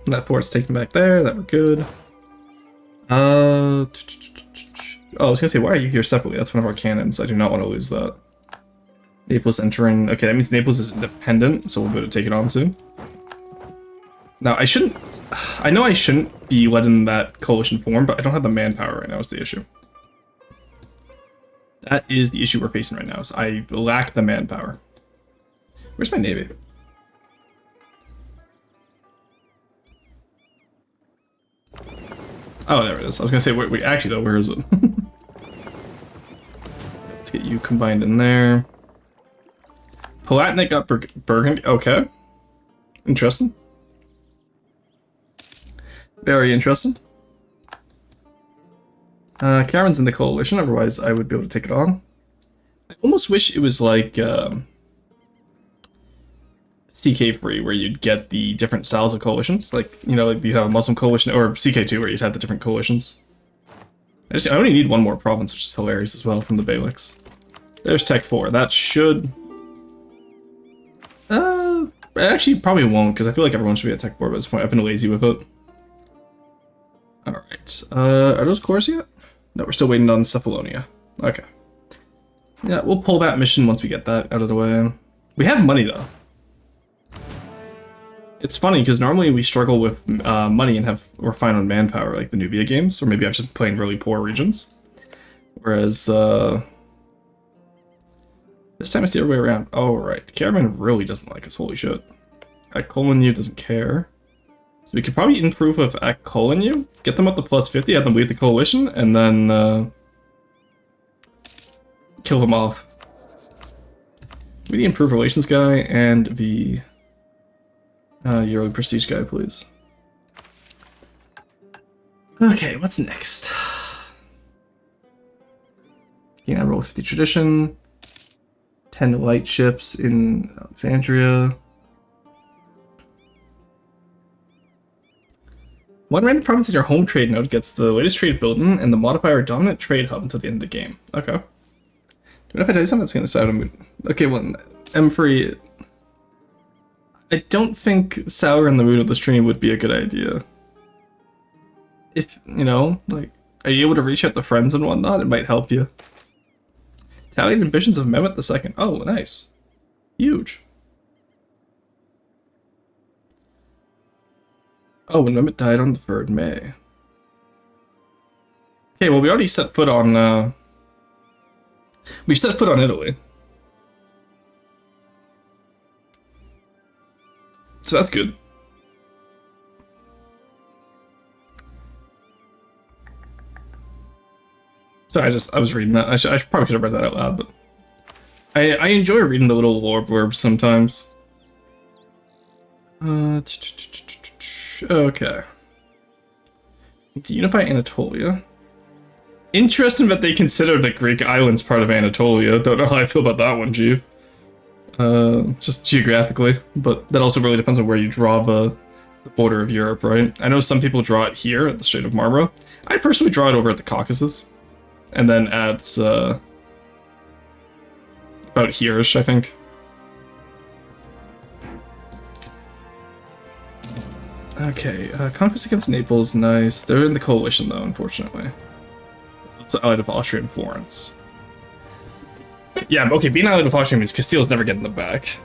That fort's taken back there. That we're good. Oh, I was gonna say, why are you here separately? That's one of our cannons. I do not want to lose that. Naples entering. Okay, that means Naples is independent, so we'll be able to take it on soon. Now, I know I shouldn't be letting that coalition form, but I don't have the manpower right now is the issue. That is the issue we're facing right now, is I lack the manpower. Where's my navy? Oh, there it is. I was gonna say, wait, actually though, where is it? Let's get you combined in there. Palatinate got Burgundy. Okay. Interesting. Very interesting. Cameron's in the coalition, otherwise I would be able to take it on. I almost wish it was like CK3, where you'd get the different styles of coalitions. Like, you know, like you'd have a Muslim coalition, or CK2, where you'd have the different coalitions. I only need one more province, which is hilarious as well, from the Beyliks. There's Tech 4. That should... actually, probably won't, because I feel like everyone should be at Tech 4 by this point. I've been lazy with it. Alright, are those cores yet? No, we're still waiting on Cephalonia. Okay. Yeah, we'll pull that mission once we get that out of the way. We have money, though. It's funny, because normally we struggle with money and we're fine on manpower, like the Nubia games, or maybe I've just been playing really poor regions. Whereas, this time it's the other way around. Oh, right. The Caravan really doesn't like us, holy shit. Akkolinu doesn't care. So we could probably improve with Akkolinu, get them up to plus 50, have them leave the coalition, and then kill them off. We need the improved relations guy and the yearly prestige guy, please. Okay, what's next? Yeah, roll 50 tradition. 10 light ships in Alexandria. One random province in your home trade node gets the latest trade building and the modifier dominant trade hub until the end of the game. Okay. Do you know if I tell you something that's going to sound... Okay, well, M3... I don't think sour in the mood of the stream would be a good idea. If, you know, like, are you able to reach out to friends and whatnot? It might help you. Tallied ambitions of Mehmet II. Oh, nice. Huge. Oh, when Mehmet died on the 3rd May. Okay, well, we already set foot on, we set foot on Italy. So that's good. So I was reading that. I probably could have read that out loud, but I enjoy reading the little lore blurbs sometimes. Okay. To unify Anatolia. Interesting that they consider the Greek islands part of Anatolia. Don't know how I feel about that one, Jeeve. Just geographically, but that also really depends on where you draw the border of Europe, right? I know some people draw it here at the Strait of Marmara. I personally draw it over at the Caucasus, and then at about here-ish, I think. Okay, conquest against Naples, nice. They're in the coalition though, unfortunately. It's allied of Austria and Florence. Yeah, okay, being allied of Austria means Castile's never getting them back.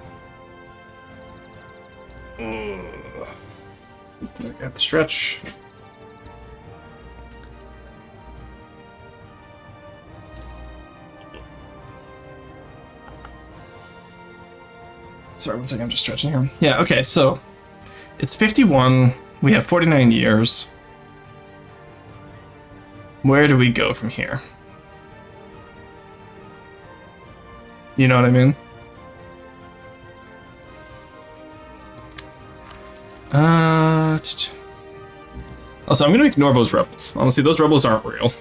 I got the stretch. Sorry, 1 second, I'm just stretching here. Yeah, okay, so it's 51. We have 49 years. Where do we go from here? You know what I mean? Also, I'm gonna ignore those rebels. Honestly, those rebels aren't real.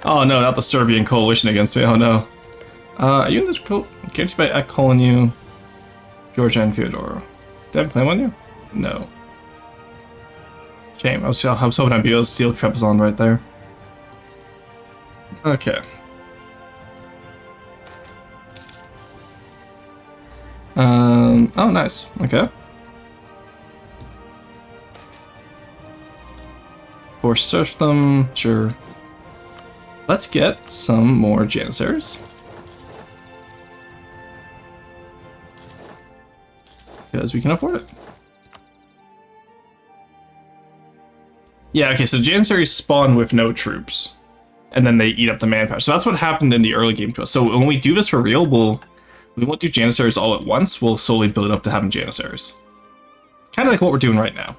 Oh no, not the Serbian coalition against me. Oh no. Are you in this coat? Can't you by calling you Georgia and Fyodoro? Did I have a claim on you? No. Shame. I was hoping I'd be able to steal Trebizond right there. Okay. Oh, nice. Okay. Force serfdom, sure. Let's get some more Janissaries. Because we can afford it. Yeah, okay, so Janissaries spawn with no troops. And then they eat up the manpower. So that's what happened in the early game to us. So when we do this for real, we won't do Janissaries all at once. We'll slowly build it up to having Janissaries. Kind of like what we're doing right now.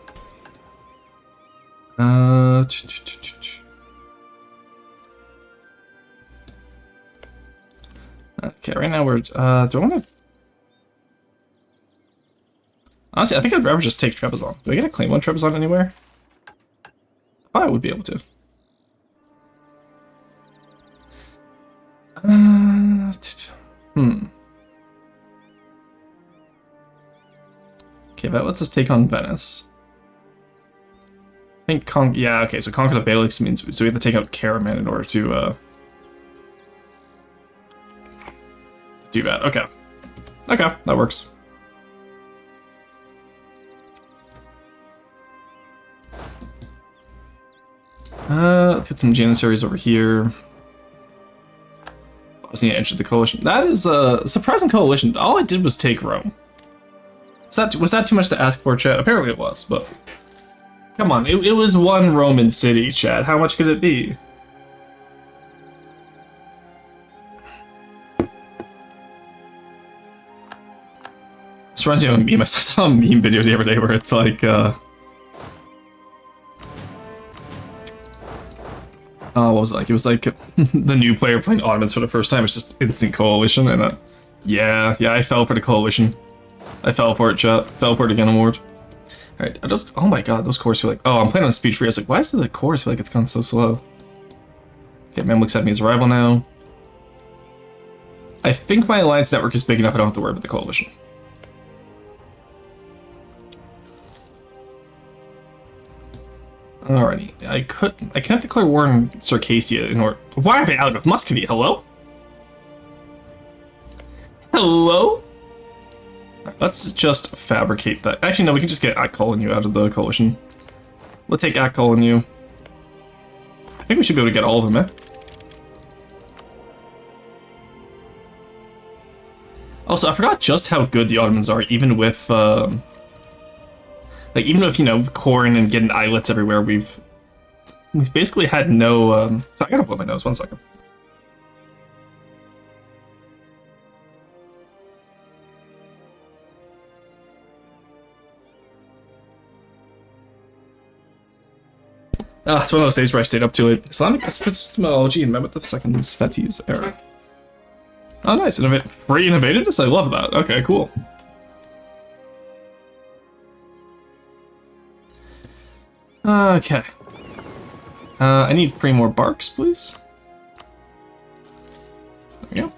Okay, right now we're, do I want to... Honestly, I think I'd rather just take Trebizond. Do I get a claim on Trebizond anywhere? I would be able to. Okay, that lets us take on Venice. I think yeah, okay, so conquer the Balearics means so we have to take out Karaman in order to do that. Okay. Okay, that works. Let's get some Janissaries over here. Bosnia entered the coalition. That is a surprising coalition. All I did was take Rome. Was that too much to ask for, chat? Apparently it was, but... Come on, it was one Roman city, chat. How much could it be? This reminds me of a meme. I saw a meme video the other day where it's like, what was it like? It was like the new player playing Ottomans for the first time. It's just instant coalition, and yeah, I fell for the coalition. I fell for it, chat. Fell for it again, award. Alright, oh my god, those cores feel like... Oh, I'm playing on speed free. I was like, why does the cores feel like it's gone so slow? Okay, Mamluks have me as a rival now. I think my alliance network is big enough I don't have to worry about the coalition. Alrighty, I can't declare war on Circassia in order... Why am I out of Muscovy? Hello? Hello? Let's just fabricate that. Actually, no, we can just get Akol and you out of the coalition. We'll take Akol and you. I think we should be able to get all of them, eh? Also, I forgot just how good the Ottomans are, even with, like, even with, you know, corn and getting islets everywhere, we've basically had no, so I gotta blow my nose, 1 second. It's one of those days where I stayed up too late. Islamic epistemology and Mehmet II's Fethi's era. Oh, nice. Free innovatedness? I love that. Okay, cool. Okay. I need 3 more barks, please. There we go.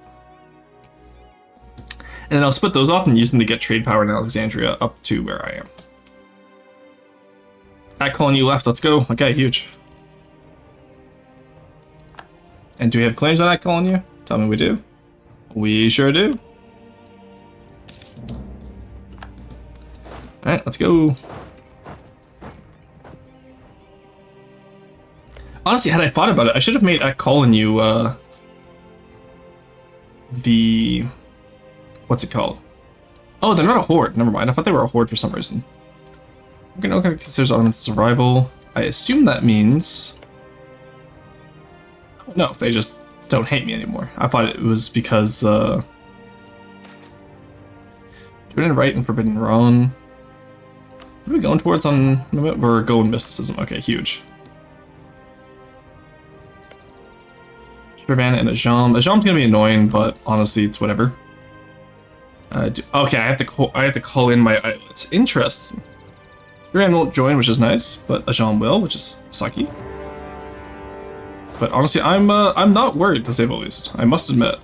And then I'll split those off and use them to get trade power in Alexandria up to where I am. That calling you left, let's go. Okay, huge. And do we have claims on that calling you? Tell me we do. We sure do. Alright, let's go. Honestly, had I thought about it, I should have made a call in you, the... What's it called? Oh, they're not a horde. Never mind. I thought they were a horde for some reason. Okay, considers Ottoman survival. I assume that means... No, they just don't hate me anymore. I thought it was because, Forbidden Right and Forbidden Wrong. What are we going towards on... We're going mysticism. Okay, huge. Shrivan and Ajam. Ajam's gonna be annoying, but honestly, it's whatever. Okay, I have to call in my islets. Interesting. Shrivan won't join, which is nice, but Ajam will, which is sucky. But honestly, I'm not worried, to say the least. I must admit.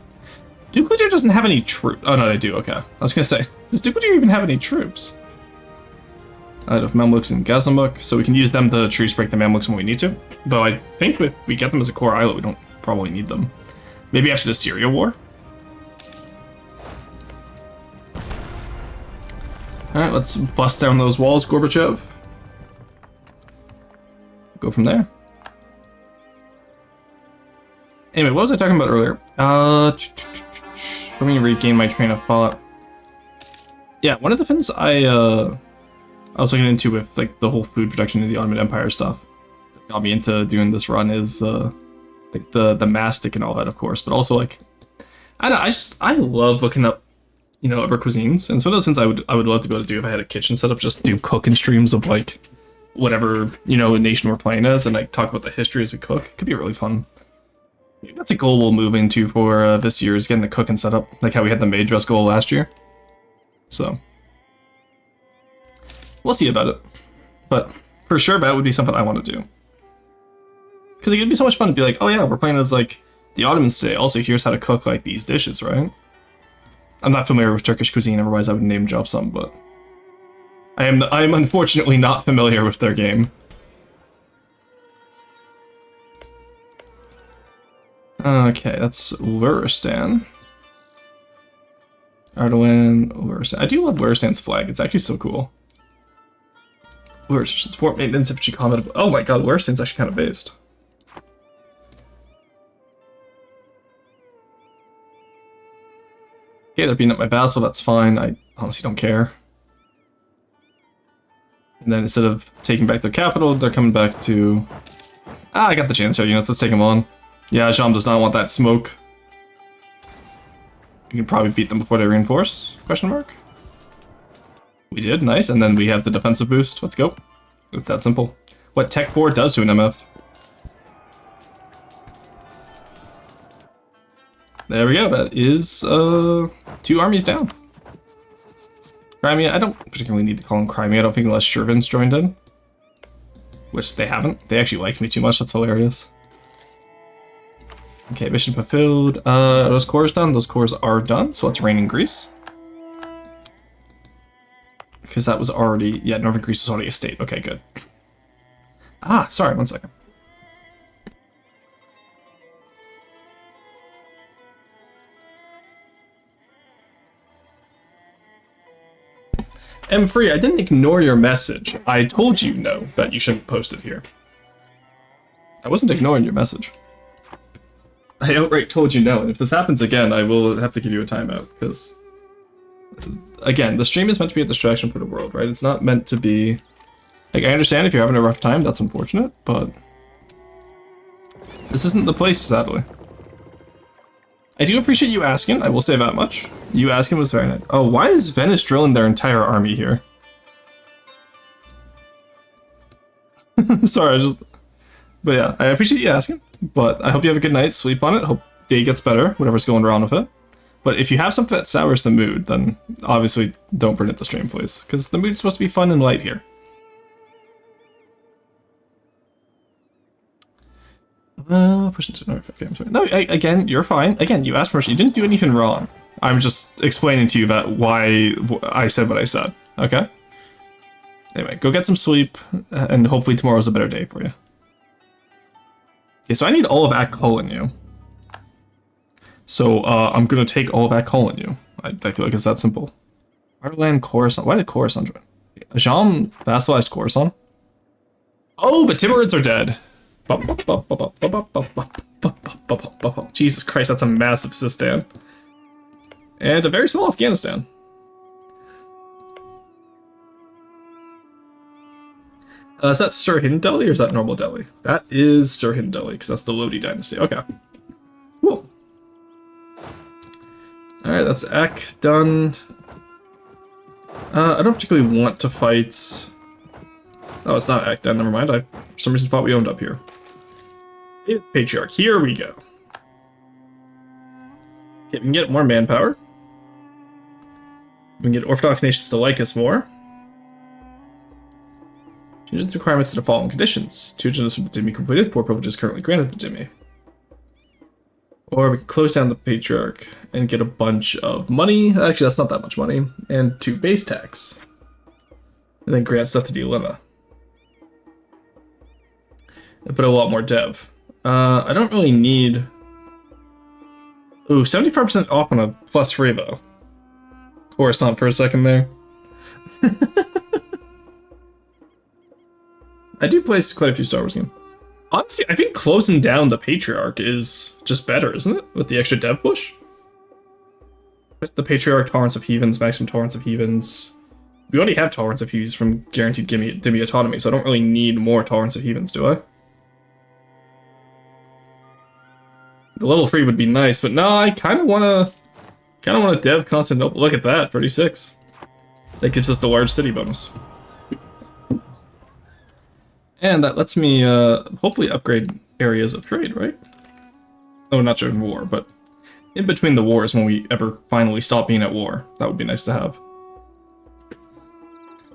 Duke doesn't have any troops. Oh no, they do. Okay, I was gonna say, does Duke even have any troops? Out of Mamluks and Gazamuk, so we can use them to truce break the Mamluks when we need to. Though I think if we get them as a core islet, we don't probably need them. Maybe after the Syria war. All right, let's bust down those walls, Gorbachev. Go from there. Anyway, what was I talking about earlier? Let me regain my train of thought. Yeah, one of the things I was looking into with like the whole food production of the Ottoman Empire stuff that got me into doing this run is like the mastic and all that, of course, but also like I don't know, I love looking up, you know, other cuisines, and so those things I would love to be able to do if I had a kitchen set up, just do cooking streams of like whatever, you know, nation we're playing as, and like talk about the history as we cook. It could be really fun. That's a goal we'll move into for this year, is getting the cooking set up, like how we had the maid dress goal last year. So we'll see about it, but for sure that would be something I want to do, because it would be so much fun to be like, oh yeah, we're playing as like the Ottomans today, also here's how to cook like these dishes, right? I'm not familiar with Turkish cuisine, otherwise I would name drop some, but I am unfortunately not familiar with their game. Okay, that's Luristan. Ardalan, Luristan. I do love Luristan's flag, it's actually so cool. Luristan's fort maintenance if she commented. Oh my god, Luristan's actually kind of based. Okay, they're beating up my vassal, that's fine. I honestly don't care. And then instead of taking back their capital, they're coming back to... I got the Janissary units, let's take them on. Yeah, Ajam does not want that smoke. We can probably beat them before they reinforce? Question mark? We did, nice, and then we have the defensive boost. Let's go. It's that simple. What Tech 4 does to an MF. There we go, that is 2 armies down. Crimea, I don't particularly need to call them Crimea, I don't think, unless Shervin's joined in. Which they haven't. They actually like me too much, that's hilarious. Okay, mission fulfilled. Are those cores done? Those cores are done, so let's rain in Greece. Because that was already... Yeah, Northern Greece was already a state. Okay, good. Ah, sorry, 1 second. M3, I didn't ignore your message. I told you no, that you shouldn't post it here. I wasn't ignoring your message. I outright told you no, and if this happens again, I will have to give you a timeout, because... Again, the stream is meant to be a distraction for the world, right? It's not meant to be... Like, I understand if you're having a rough time, that's unfortunate, but... This isn't the place, sadly. I do appreciate you asking, I will say that much. You asking was very nice. Oh, why is Venice drilling their entire army here? Sorry, I just... But yeah, I appreciate you asking, but I hope you have a good night, sleep on it, hope day gets better, whatever's going wrong with it. But if you have something that sours the mood, then obviously don't burn it the stream, please, because the mood's supposed to be fun and light here. Push into north. Okay, I'm sorry. No, again, you're fine. Again, you asked permission. You didn't do anything wrong. I'm just explaining to you that why I said what I said. Okay? Anyway, go get some sleep, and hopefully tomorrow's a better day for you. Okay, so I need all of Akol in you. So, I'm gonna take all of Akol in you. I feel like it's that simple. Ardalan, Khorasan. Why did Khorasan join? Ajam vassalized Khorasan? Oh, the Timurids are dead. Jesus Christ, that's a massive Sistan. And a very small Afghanistan. Is that Sirhind Delhi or is that normal Delhi? That is Sirhind Delhi, because that's the Lodi dynasty. Okay. Cool. Alright, that's Ek done. I don't particularly want to fight... Oh, it's not Ek done, never mind. I, for some reason, thought we owned up here. Patriarch, here we go. Okay, we can get more manpower. We can get Orthodox nations to like us more. Changes the requirements to the following conditions. 2 agendas for the Dhimmi completed, 4 privileges currently granted to Dhimmi. Or we can close down the Patriarch and get a bunch of money. Actually, that's not that much money. And 2 base tax. And then grant stuff to Dilemma. And put a lot more dev. I don't really need... Ooh, 75% off on a plus Frevo. Coruscant for a second there. I do play quite a few Star Wars games. Honestly, I think closing down the Patriarch is just better, isn't it? With the extra dev push? With the Patriarch, Tolerance of Heathens, Maximum Tolerance of Heathens. We already have Tolerance of Heathens from Guaranteed Dhimmi Autonomy, so I don't really need more Tolerance of Heathens, do I? The level 3 would be nice, but no, I kind of want to dev Constantinople. Look at that, 36. That gives us the large city bonus. And that lets me hopefully upgrade areas of trade, right? Oh, not during war, but in between the wars when we ever finally stop being at war. That would be nice to have.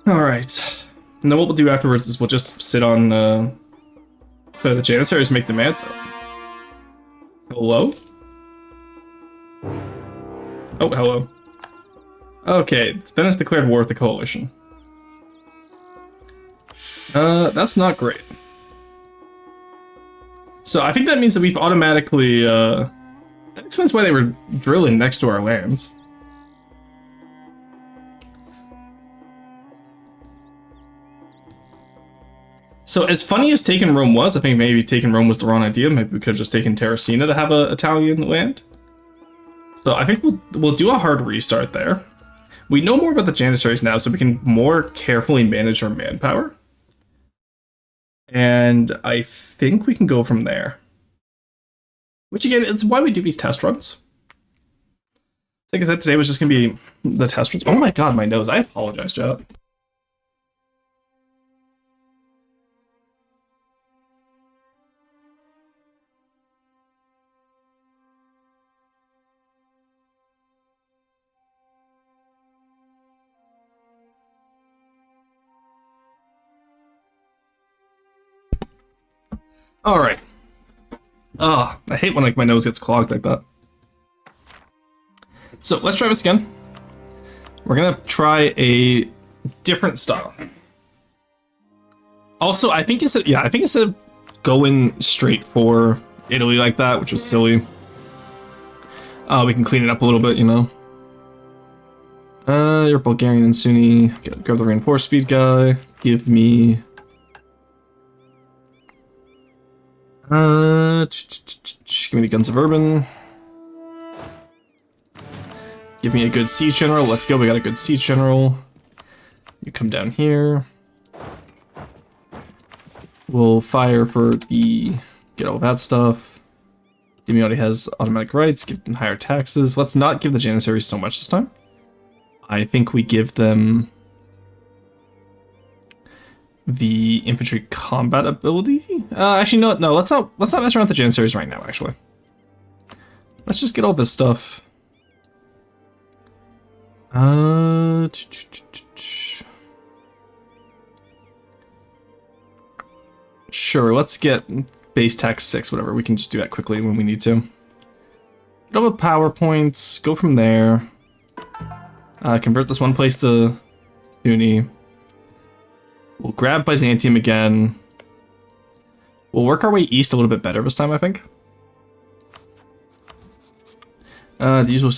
Alright. And then what we'll do afterwards is we'll just sit on the Janissaries, make demands. Hello? Oh, hello. Okay, Venice declared war with the coalition. That's not great. So I think that means that we've automatically, that explains why they were drilling next to our lands. So as funny as taking Rome was, I think maybe taking Rome was the wrong idea. Maybe we could have just taken Terracina to have an Italian land. So I think we'll do a hard restart there. We know more about the Janissaries now, so we can more carefully manage our manpower. And I think we can go from there. Which again, it's why we do these test runs. Like I said, today was just going to be the test runs. Oh my god, my nose. I apologize, chat. Alright. Ah, I hate when like my nose gets clogged like that. So let's try this again. We're gonna try a different style. Also, I think instead of going straight for Italy like that, which was silly, we can clean it up a little bit, you know. You're Bulgarian and Sunni. Grab the reinforced speed guy. Give me. Give me the Guns of Urban. Give me a good siege general. Let's go. We got a good siege general. You come down here. We'll fire for the get all that stuff. Dhimmi already has automatic rights. Give them higher taxes. Let's not give the Janissaries so much this time. I think we give them the infantry combat ability. Actually, no. Let's not mess around with the Janissaries right now. Actually, let's just get all this stuff. Sure. Let's get base tax 6. Whatever. We can just do that quickly when we need to. Get all the power points. Go from there. Convert this one place to Sunni. We'll grab Byzantium again. We'll work our way east a little bit better this time, I think. The usual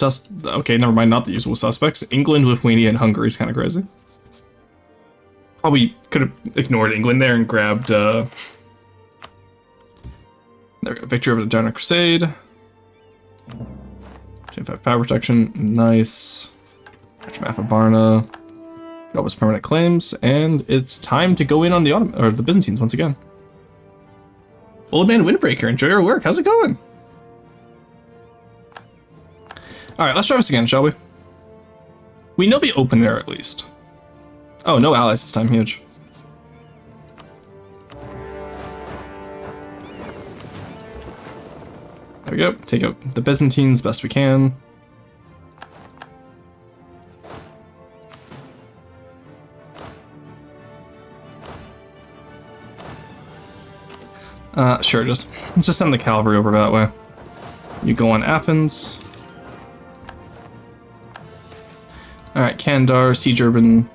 okay, never mind, not the usual suspects. England, Lithuania, and Hungary is kind of crazy. Probably could have ignored England there and grabbed There we go. Victory over the Giant Crusade. 25 power protection. Nice. Map of Varna. Get all his permanent claims, and it's time to go in on the the Byzantines once again. Old Man Windbreaker, enjoy your work. How's it going? Alright, let's try this again, shall we? We know the open air at least. Oh, no allies this time, huge. There we go, take out the Byzantines best we can. Sure, just send the cavalry over that way. You go on Athens. Alright, Kandar, Siege Urban.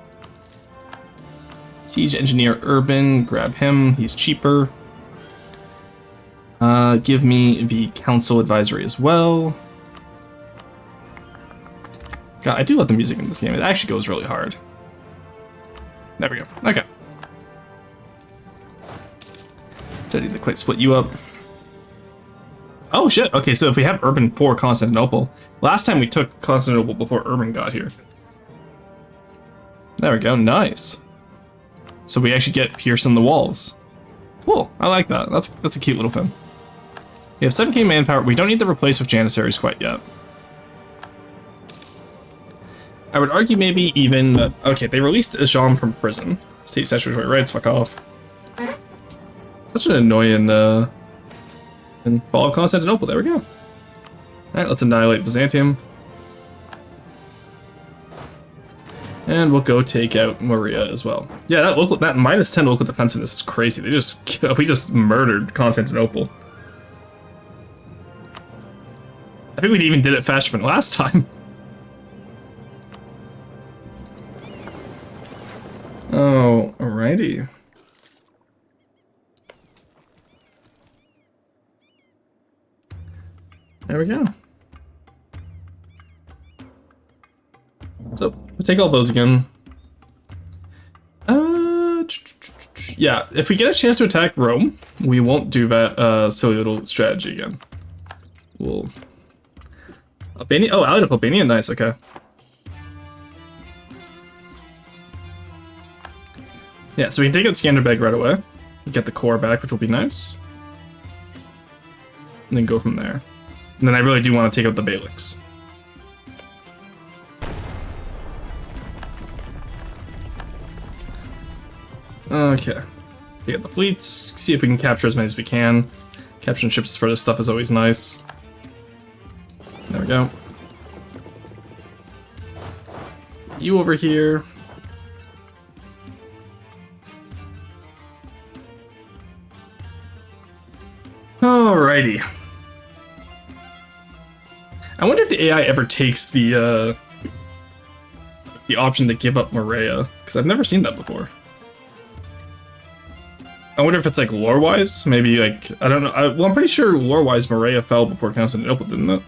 Siege Engineer Urban, grab him, he's cheaper. Give me the Council Advisory as well. God, I do love the music in this game, it actually goes really hard. There we go, okay. Did I need to quite split you up? Oh shit, okay, so if we have Urban for Constantinople, last time we took Constantinople before Urban got here. There we go, nice. So we actually get piercing the walls. Cool, I like that, that's a cute little thing. We have 7k manpower, we don't need to replace with Janissaries quite yet. I would argue maybe even that, okay, they released Ajam from prison. State statutory rights, fuck off. Such an annoying, and fall of Constantinople, there we go. Alright, let's annihilate Byzantium. And we'll go take out Morea as well. Yeah, that -10 local defensiveness is crazy. We just murdered Constantinople. I think we even did it faster than last time. Oh, alrighty. There we go. So, we'll take all those again. Yeah, if we get a chance to attack Rome, we won't do that silly little strategy again. We'll... Albania? Oh, allied of Albania? Nice, okay. Yeah, so we can take out Skanderbeg right away. Get the core back, which will be nice. And then go from there. And then I really do want to take out the Beyliks. Okay. Take out the fleets, see if we can capture as many as we can. Capturing ships for this stuff is always nice. There we go. You over here. Alrighty. I wonder if the AI ever takes the option to give up Morea, because I've never seen that before. I wonder if it's like lore-wise, maybe like, I don't know, well I'm pretty sure lore-wise Morea fell before Constantinople, didn't it?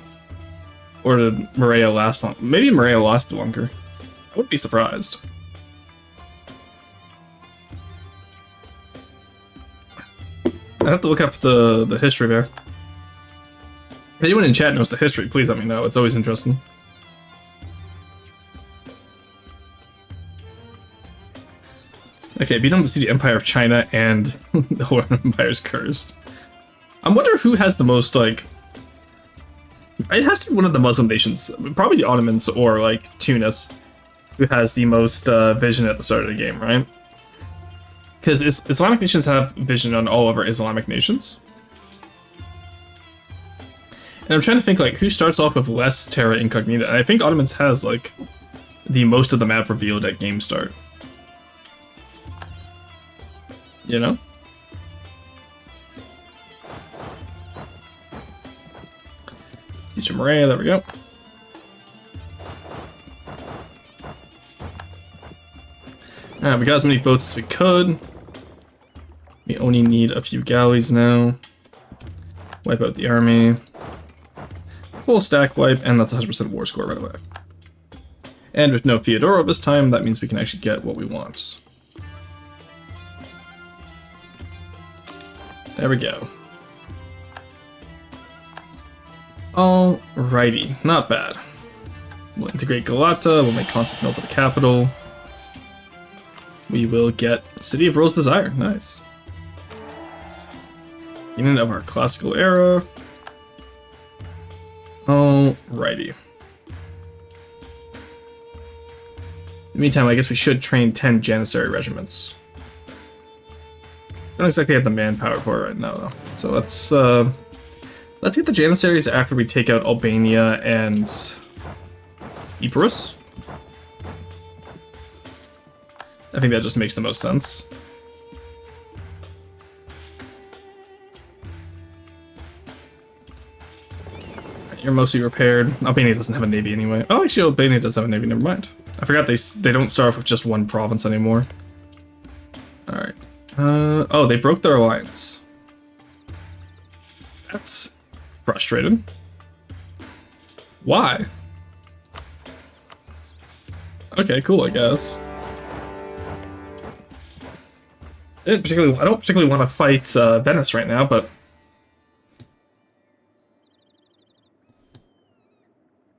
Or did Morea last long? Maybe Morea lasted longer. I wouldn't be surprised. I'd have to look up the history there. If anyone in chat knows the history, please let me know. It's always interesting. Okay, beat them to see the Empire of China and the Ottoman Empire is cursed. I wonder who has the most, like... It has to be one of the Muslim nations. Probably the Ottomans or, like, Tunis. Who has the most vision at the start of the game, right? Because Islamic nations have vision on all other Islamic nations. And I'm trying to think, like, who starts off with less Terra Incognita? And I think Ottomans has, like, the most of the map revealed at game start. You know? Teach Morea, there we go. Alright, we got as many boats as we could. We only need a few galleys now. Wipe out the army. Full stack wipe, and that's 100% war score right away. And with no Theodoro this time, that means we can actually get what we want. There we go. Alrighty, not bad. We'll integrate Galata, we'll make Constantinople the capital. We will get City of Rose Desire, nice. Beginning of our classical era. Alrighty. In the meantime, I guess we should train 10 Janissary regiments. Don't exactly have the manpower for it right now, though. So let's get the Janissaries after we take out Albania and Epirus. I think that just makes the most sense. You're mostly repaired. Albania doesn't have a navy anyway. Oh, actually, Albania does have a navy. Never mind. I forgot they don't start off with just one province anymore. All right. Oh, they broke their alliance. That's frustrating. Why? Okay, cool, I guess. I don't particularly want to fight Venice right now, but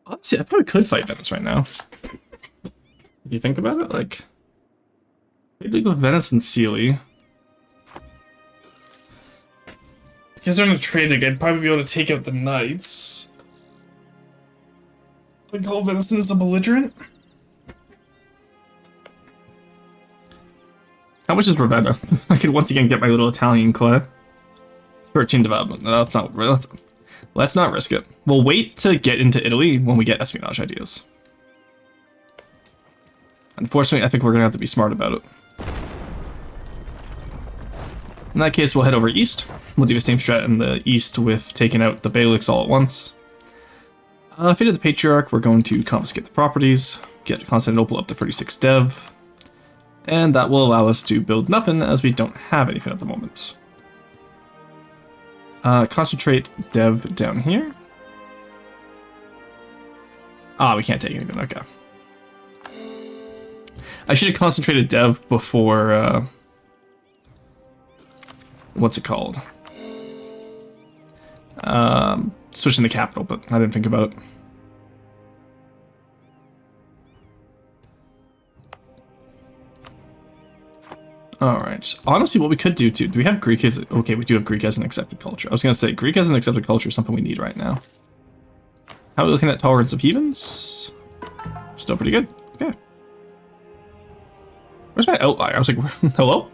honestly, I probably could fight Venice right now. If you think about it, like, maybe go with Venice and Sealy. Because they're gonna trade again, probably be able to take out the Knights. Like, call Venice as a belligerent. How much is Ravenna? I could once again get my little Italian clay. It's 13 development. No, that's not. Let's not risk it. We'll wait to get into Italy when we get espionage ideas. Unfortunately, I think we're gonna have to be smart about it. In that case, we'll head over east. We'll do the same strat in the east with taking out the Beyliks all at once. Fate of the Patriarch, we're going to confiscate the properties, get Constantinople up to 36 dev, and that will allow us to build nothing as we don't have anything at the moment. Concentrate dev down here. Ah, we can't take anything, okay. I should have concentrated dev before, what's it called? Switching the capital, but I didn't think about it. Alright. Honestly, what we could do too, do we have Greek as... Okay, we do have Greek as an accepted culture. I was going to say, Greek as an accepted culture is something we need right now. How are we looking at tolerance of heathens? Still pretty good. Okay. Where's my outlier? I was like, hello?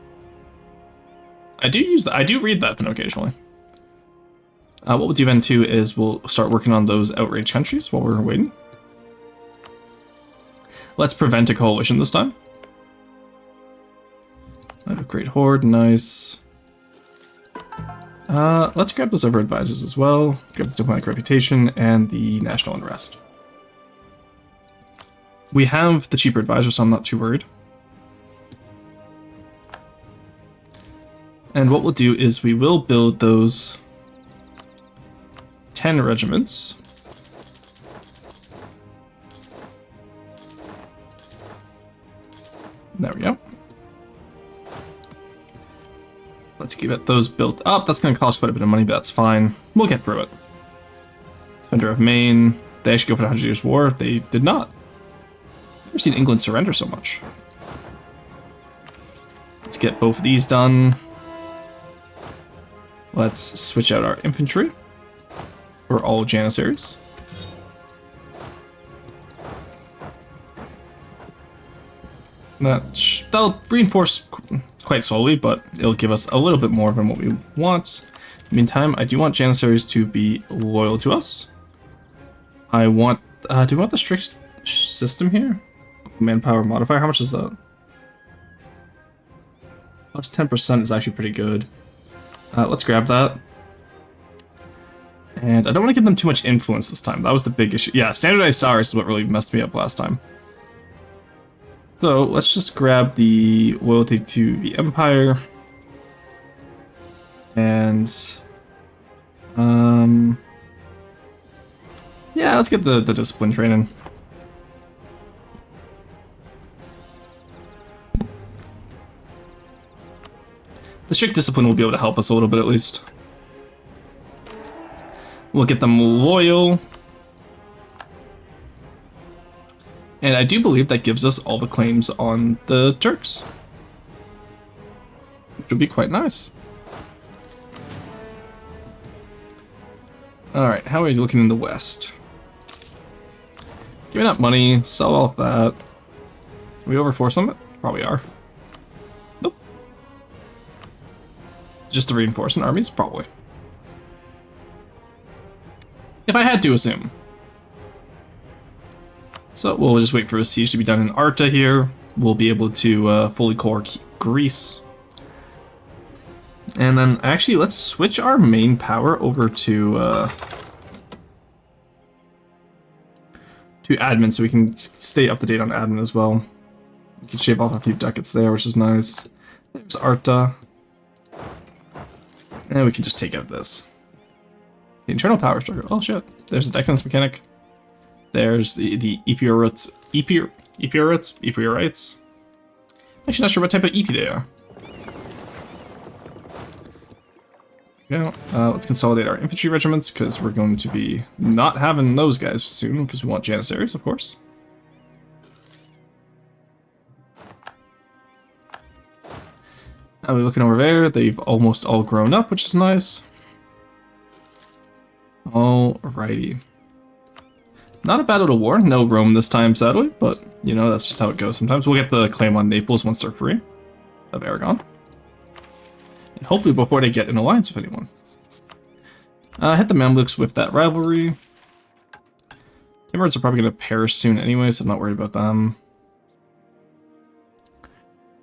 I do use that. I do read that thing occasionally. What we'll do then too is we'll start working on those outraged countries while we're waiting. Let's prevent a coalition this time. I have a great horde, nice. Let's grab those over advisors as well. Grab the diplomatic reputation and the national unrest. We have the cheaper advisors, so I'm not too worried. And what we'll do is we will build those 10 regiments. There we go. Let's get those built up. That's going to cost quite a bit of money, but that's fine. We'll get through it. Defender of Maine. They actually go for the 100 Years' War. They did not. I've never seen England surrender so much. Let's get both of these done. Let's switch out our infantry for all Janissaries. That'll reinforce quite slowly, but it'll give us a little bit more than what we want. In the meantime, I do want Janissaries to be loyal to us. I want... do we want the strict system here? Manpower modifier, how much is that? Plus 10% is actually pretty good. Let's grab that. And I don't want to give them too much influence this time. That was the big issue. Yeah, standardized salaries is what really messed me up last time. So let's just grab the loyalty to the Empire. And yeah, let's get the discipline training. The strict discipline will be able to help us a little bit at least. We'll get them loyal. And I do believe that gives us all the claims on the Turks, which would be quite nice. Alright, how are you looking in the west? Giving up money, sell all of that. Can we overforce them? Probably are. Nope. Just to reinforce an armies? Probably. If I had to assume. So we'll just wait for a siege to be done in Arta here. We'll be able to fully core Greece. And then actually let's switch our main power over to admin so we can stay up to date on admin as well. We can shave off a few ducats there, which is nice. There's Arta. And we can just take out this. The internal power struggle. Oh shit. There's the decadence mechanic. There's the Epiorites. Epiorites? Actually not sure what type of EP they are. Yeah, let's consolidate our infantry regiments, because we're going to be not having those guys soon, because we want Janissaries, of course. We're looking over there, they've almost all grown up, which is nice. Alrighty. Not a bad little war, no Rome this time, sadly, but, you know, that's just how it goes sometimes. We'll get the claim on Naples once they're free of Aragon. And hopefully before they get in alliance with anyone. Hit the Mamluks with that rivalry. Timurids are probably going to perish soon anyway, so I'm not worried about them.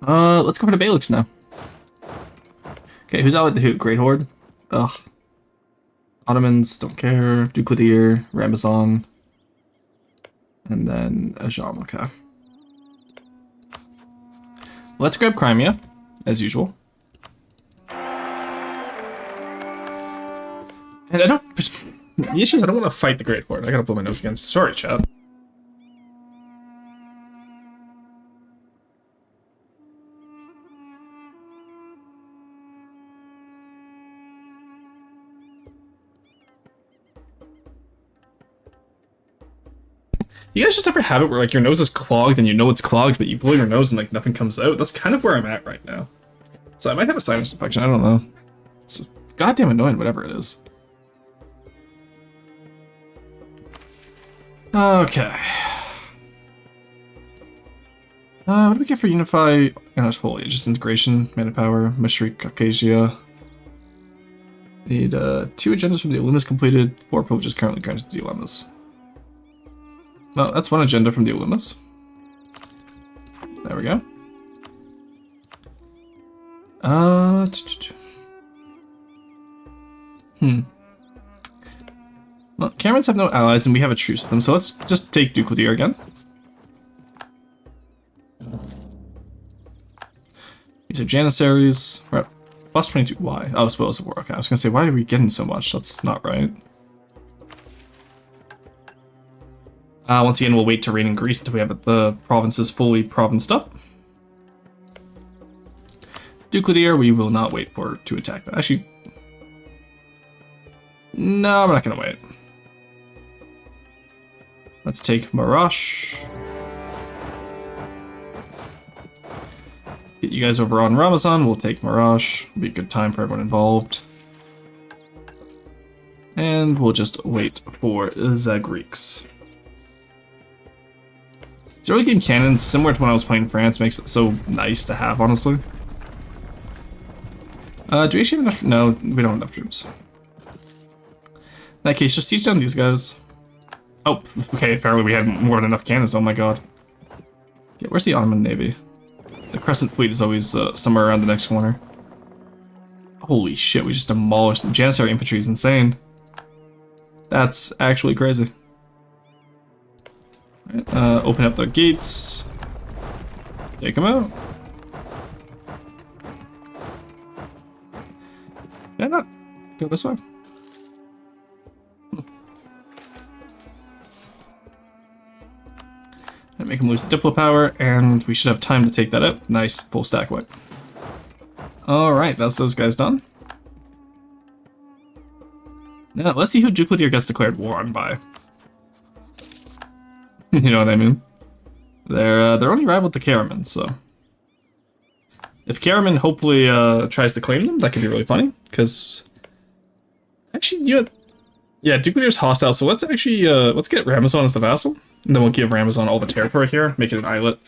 Let's go for the Beyliks now. Okay, who's out with the who? Great Horde? Ugh. Ottomans, don't care. Duclidir, Ramazan. And then Ajam, okay. Let's grab Crimea, as usual. And I don't... The issue is I don't want to fight the Great Horde. I gotta blow my nose again. Sorry, chat. You guys just ever have it where like your nose is clogged and you know it's clogged, but you blow your nose and like nothing comes out? That's kind of where I'm at right now. So I might have a sinus infection, I don't know. It's goddamn annoying, whatever it is. Okay. What do we get for Unify Anatolia? Just integration, mana power, Mashriq, Caucasia. Need 2 agendas from the Illumas completed, 4 privileges currently granted to the Illumas. No, that's 1 agenda from the Illumas. There we go. Well, Camerons have no allies and we have a truce with them, so let's just take Duclidir again. These are Janissaries. We're at plus 22. Why? Oh, spoils of war. Okay, I was gonna say, why are we getting so much? That's not right. Once again, we'll wait to reign in Greece until we have the provinces fully provinced up. Duclidir, we will not wait for to attack that. Actually, no, we're not gonna wait. Let's take Marash. Get you guys over on Ramazan. We'll take Marash. It'll be a good time for everyone involved. And we'll just wait for the Greeks. These early game cannons, similar to when I was playing France, makes it so nice to have, honestly. Do we actually have enough? No, we don't have enough troops. In that case, just siege down these guys. Oh, okay, apparently we had more than enough cannons, oh my god. Yeah, where's the Ottoman Navy? The Crescent Fleet is always somewhere around the next corner. Holy shit, we just demolished them. Janissary infantry is insane. That's actually crazy. Right, open up the gates. Take them out. Yeah, not go this way. And make him lose the Diplo power, and we should have time to take that out. Nice, full stack wipe. Alright, that's those guys done. Now, let's see who Ducladier gets declared war on by. You know what I mean? They're only rival to Karaman, so... If Karaman hopefully tries to claim them, that could be really funny, because... Actually, yeah, Ducladier's hostile, so let's actually, let's get Ramazan as the vassal, and then we'll give Ramazan all the territory here, make it an islet.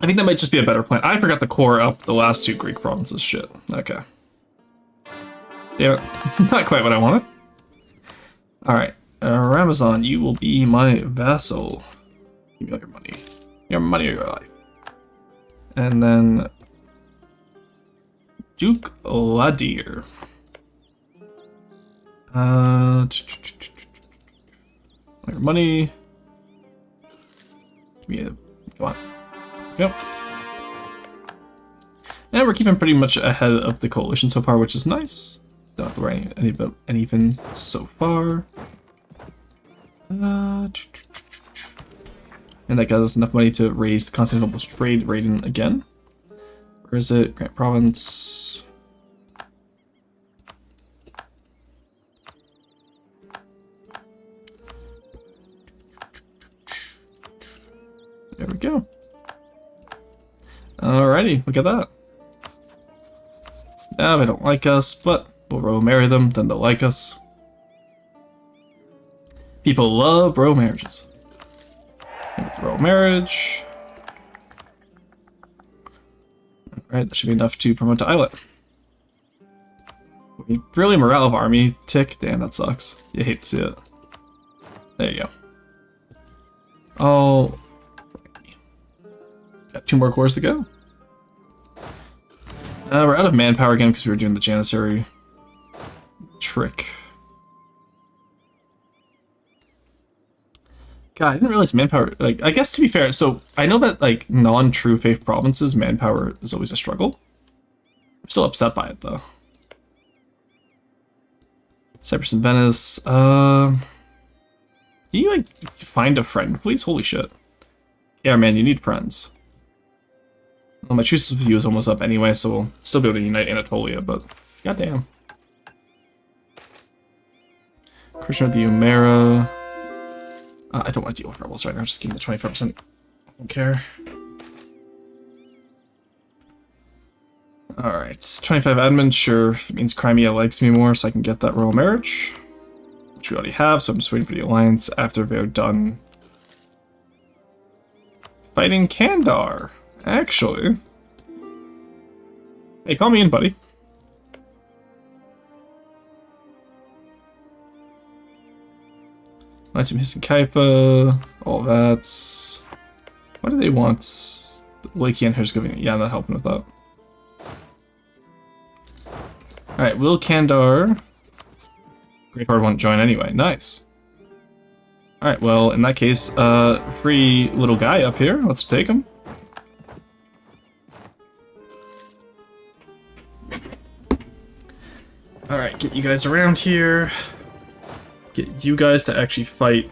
I think that might just be a better plan. I forgot to core up the last 2 Greek provinces. Shit. Okay. Damn it. Not quite what I wanted. Alright. Ramazan, you will be my vassal. Give me all your money. Your money or your life. And then... Ducladier. Your money. Give me a... Come on. Yep. And we're keeping pretty much ahead of the coalition so far, which is nice. Don't have to worry about anything so far. And that gives us enough money to raise the Constantinople's trade rating again. Where is it? Grant Province. There we go. Alrighty, look at that. Now they don't like us, but we'll royal marry them, then they'll like us. People love royal marriages. Royal marriage. Alright, that should be enough to promote to islet. Really, morale of army tick? Damn, that sucks. You hate to see it. There you go. Oh. Got 2 more cores to go. We're out of manpower again because we were doing the Janissary trick. God, I didn't realize manpower, like, I guess to be fair, so I know that, like, non-true faith provinces, manpower is always a struggle. I'm still upset by it, though. Cyprus and Venice, can you, like, find a friend, please? Holy shit. Yeah, man, you need friends. Well, my truce with you is almost up anyway, so we'll still be able to unite Anatolia, but goddamn. Christian with the Umera. I don't want to deal with rebels right now, just give me the 25%. I don't care. Alright, 25 admin, sure. If it means Crimea likes me more, so I can get that royal marriage. Which we already have, so I'm just waiting for the alliance after they're done fighting Kandar. Actually. Hey, call me in, buddy. Nice from Hiss and Kaipa. All that's. What do they want? Lakey and Herzegovina. Yeah, not helping with that. Alright, will Kandar. Great Card won't join anyway. Nice. Alright, well, in that case, free little guy up here. Let's take him. Alright, get you guys around here. Get you guys to actually fight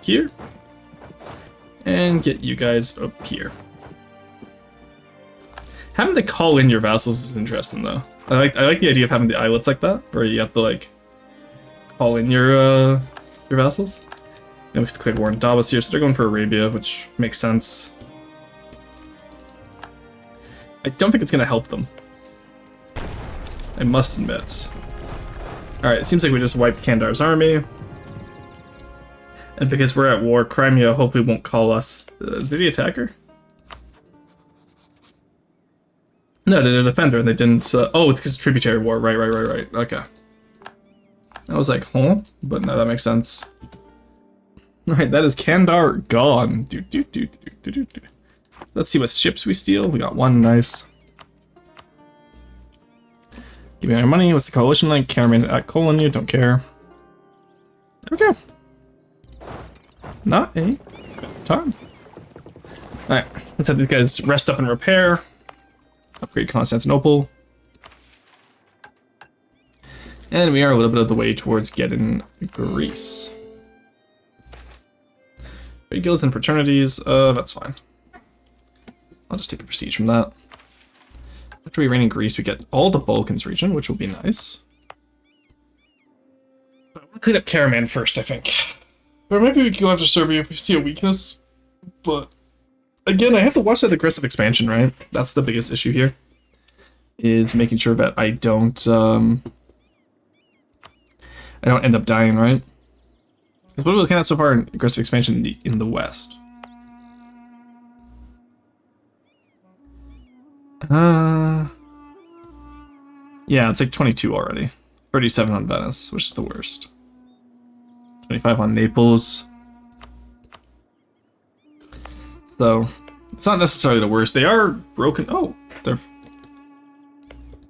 here. And get you guys up here. Having to call in your vassals is interesting, though. I like the idea of having the islets like that, where you have to, like, call in your vassals. You know, we declared war on Davos here, so they're going for Arabia, which makes sense. I don't think it's going to help them. I must admit. Alright, it seems like we just wiped Kandar's army. And because we're at war, Crimea hopefully won't call us the attacker. No, they did a defender and they didn't. Oh, it's because tributary war. Right. Okay. I was like, huh? But no, that makes sense. Alright, that is Kandar gone. Let's see what ships we steal. We got 1, nice. Give me our money. What's the coalition like? Karaman at Kolonia, don't care. There we go. Not a time. Alright, let's have these guys rest up and repair. Upgrade Constantinople. And we are a little bit of the way towards getting Greece. Trade guilds and fraternities, that's fine. I'll just take the prestige from that. After we reign in Greece, we get all the Balkans region, which will be nice. But I want to clean up Karaman first, I think. Or maybe we can go after Serbia if we see a weakness. But again, I have to watch that aggressive expansion, right? That's the biggest issue here. Is making sure that I don't end up dying, right? Because what are we looking at so far in aggressive expansion in the West? Yeah, it's like 22 already. 37 on Venice, which is the worst. 25 on Naples. So, it's not necessarily the worst. They are broken. Oh, they're...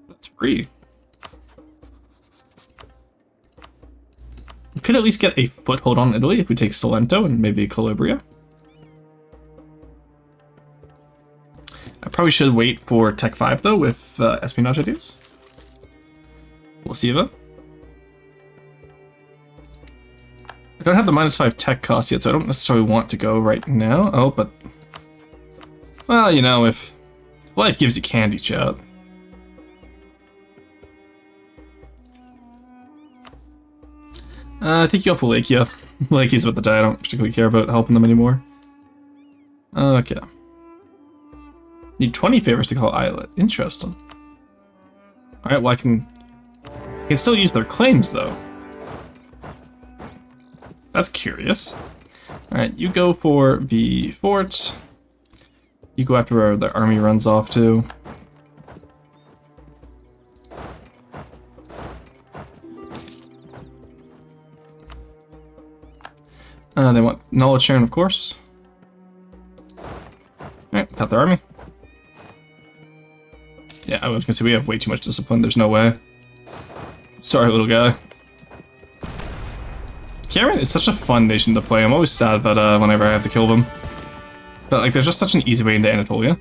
That's free. We could at least get a foothold on Italy if we take Salento and maybe Calabria. I probably should wait for Tech 5 though with espionage ideas. We'll see though. I don't have the -5 tech cost yet, so I don't necessarily want to go right now. Oh, but... Well, you know, if life gives you candy, chat. I think you off Wallachia. Wallachia's about to die, I don't particularly care about helping them anymore. Okay. Need 20 favors to call Islet. Interesting. Alright, well I can still use their claims though. That's curious. Alright, you go for the fort. You go after where the army runs off to. They want knowledge sharing, of course. Alright, got their army. Yeah, I was gonna say we have way too much discipline, there's no way. Sorry, little guy. Karaman is such a fun nation to play. I'm always sad that whenever I have to kill them. But like, there's just such an easy way into Anatolia.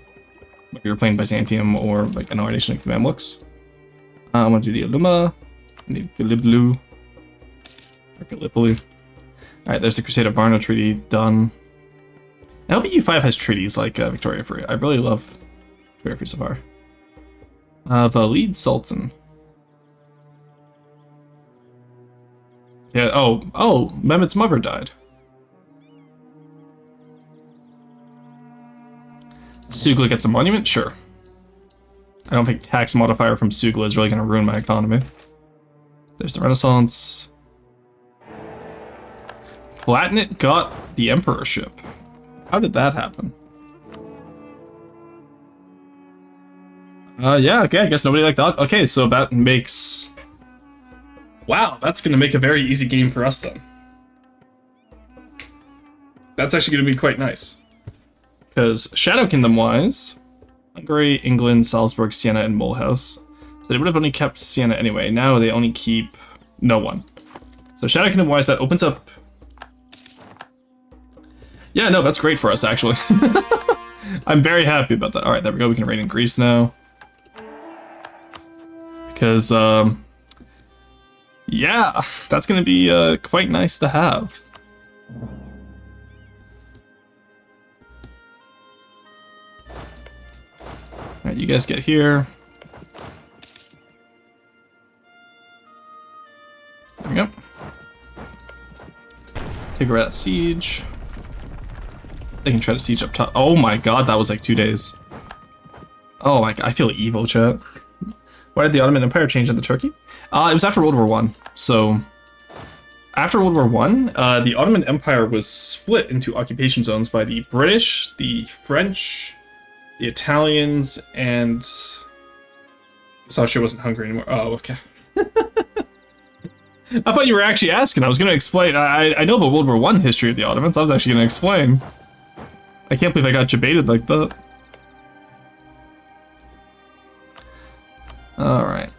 If you're playing Byzantium or like another nation like the Mamluks. I want to do the Aluma. I need Galiblu. Or Gallipoli. Alright, there's the Crusade of Varna treaty done. I hope EU5 has treaties like Victoria Free. I really love Victoria Free so far. The lead Sultan. Yeah, oh, Mehmet's mother died. Sugla gets a monument? Sure. I don't think tax modifier from Sugla is really going to ruin my economy. There's the Renaissance. Palatinate got the emperorship. How did that happen? Yeah, okay, I guess nobody liked that. Okay, so that makes... Wow, that's going to make a very easy game for us then. That's actually going to be quite nice. Because Shadow Kingdom-wise, Hungary, England, Salzburg, Siena, and Mulhouse. So they would have only kept Siena anyway. Now they only keep no one. So Shadow Kingdom-wise, that opens up... Yeah, no, that's great for us, actually. I'm very happy about that. Alright, there we go. We can reign in Greece now. Because, yeah, that's going to be quite nice to have. Alright, you guys get here. There we go. Take over that siege. They can try to siege up top. Oh my god, that was like 2 days. Oh my god, I feel evil, chat. Why did the Ottoman Empire change into Turkey? It was after World War I. So, after World War I, the Ottoman Empire was split into occupation zones by the British, the French, the Italians, and... Austria wasn't Hungary anymore. Oh, okay. I thought you were actually asking. I was going to explain. I know the World War I history of the Ottomans. I was actually going to explain. I can't believe I got debated like that. Alright.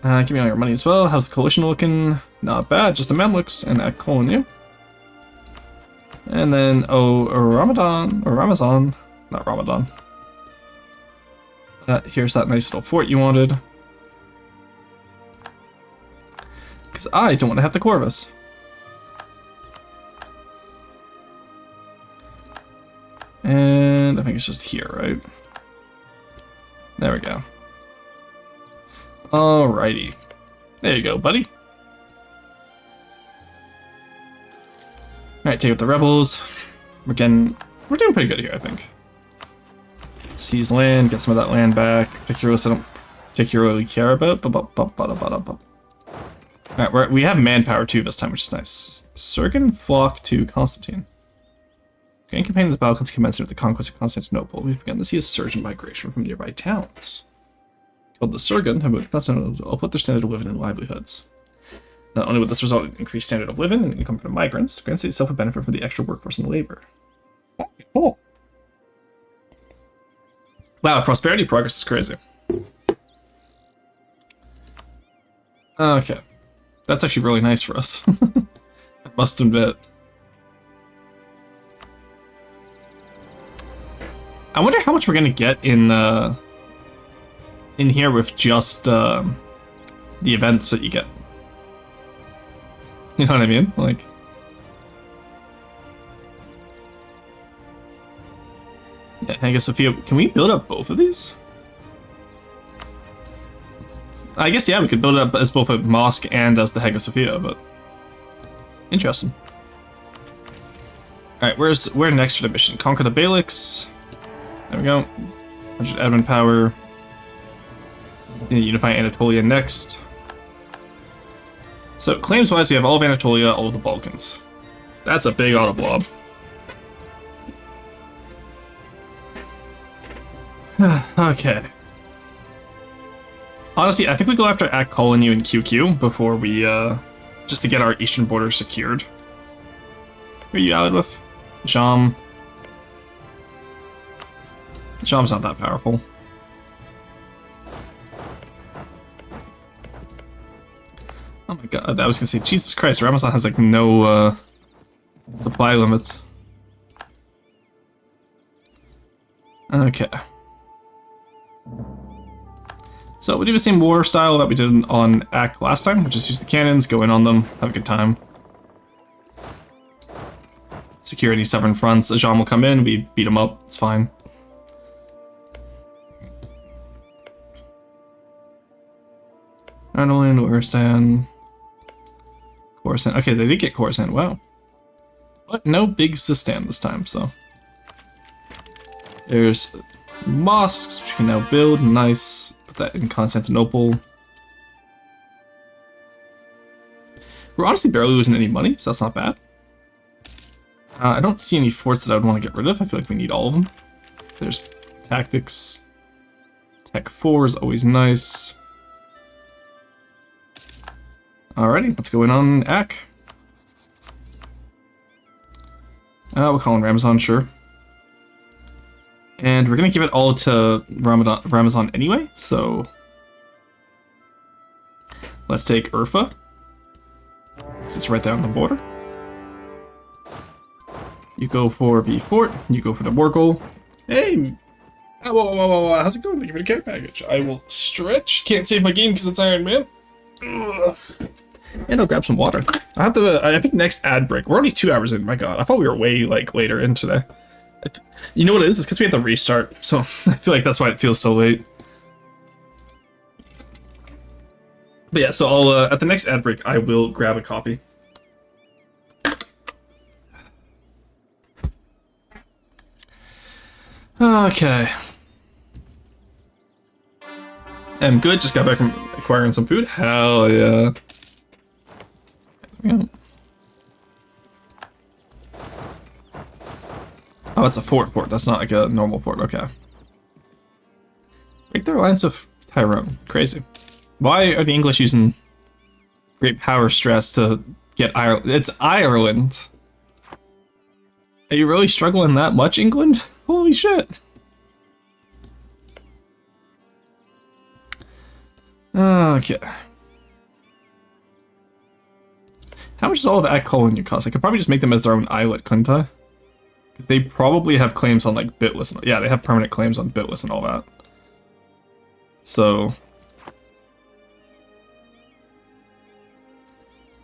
Give me all your money as well. How's the coalition looking? Not bad. Just the Mamluks and a colony. And then, Ramadan, or Ramazan. Not Ramadan. Here's that nice little fort you wanted. Because I don't want to have the Corvus. And I think it's just here, right? There we go. Alrighty. There you go, buddy. Alright, take out the rebels. We're doing pretty good here, I think. Seize land, get some of that land back. Particularly, I don't particularly care about. Alright, we have manpower too this time, which is nice. Surgan flock to Constantine. Grand campaign of the Balkans commenced with the conquest of Constantinople. We've begun to see a surge in migration from nearby towns. Called the Surgan have moved to Constantinople to uphold their standard of living and livelihoods. Not only would this result in increased standard of living and income for the migrants, the Grand City itself would benefit from the extra workforce and labor. Cool. Wow, prosperity progress is crazy. Okay. That's actually really nice for us. I must admit. I wonder how much we're gonna get in here with just the events that you get. You know what I mean? Like, yeah, Hagia Sophia. Can we build up both of these? I guess, yeah, we could build it up as both a mosque and as the Hagia Sophia, but interesting. Alright, where next for the mission? Conquer the Beyliks. There we go. 100 admin power. Unify Anatolia next. So, claims-wise, we have all of Anatolia, all of the Balkans. That's a big auto blob. Okay. Honestly, I think we go after Kolinu and QQ before we, just to get our eastern border secured. Who are you allied with? Jam. Jam's not that powerful. Oh my god, I was gonna say, Jesus Christ, Ramazan has like no, supply limits. Okay. So we do the same war style that we did on Act last time, which is use the cannons, go in on them, have a good time. Secure any stubborn fronts. Ajam will come in, we beat him up, it's fine. Arnold, Oristan, Khorasan. Okay, they did get Khorasan, wow. But no big Sistan this time, so. There's mosques, which we can now build, nice. Put that in Constantinople. We're honestly barely losing any money, so that's not bad. I don't see any forts that I would want to get rid of. I feel like we need all of them. There's tactics. Tech 4 is always nice. Alrighty, let's go in on Ak. We'll call in Ramazan, sure. And we're gonna give it all to Ramazan anyway, so let's take Urfa. It's right there on the border. You go for the fort, you go for the war goal. Hey! Whoa, how's it going? Thank you for the care package. I will stretch. Can't save my game because it's Iron Man. Ugh. And I'll grab some water. I think next ad break. We're only 2 hours in, my god. I thought we were way, like, later in today. You know what it is? It's because we had to restart, so I feel like that's why it feels so late. But yeah, so I'll, at the next ad break, I will grab a coffee. Okay. I'm good, just got back from acquiring some food. Hell yeah. Oh, it's a fort. That's not like a normal fort. Okay. Break their alliance with Tyrone. Crazy. Why are the English using great power stress to get Ireland? It's Ireland. Are you really struggling that much, England? Holy shit. Okay. How much does all of that colony cost? I could probably just make them as their own islet, couldn't I? Because they probably have claims on, like, Bitless. And, yeah, they have permanent claims on Bitless and all that. So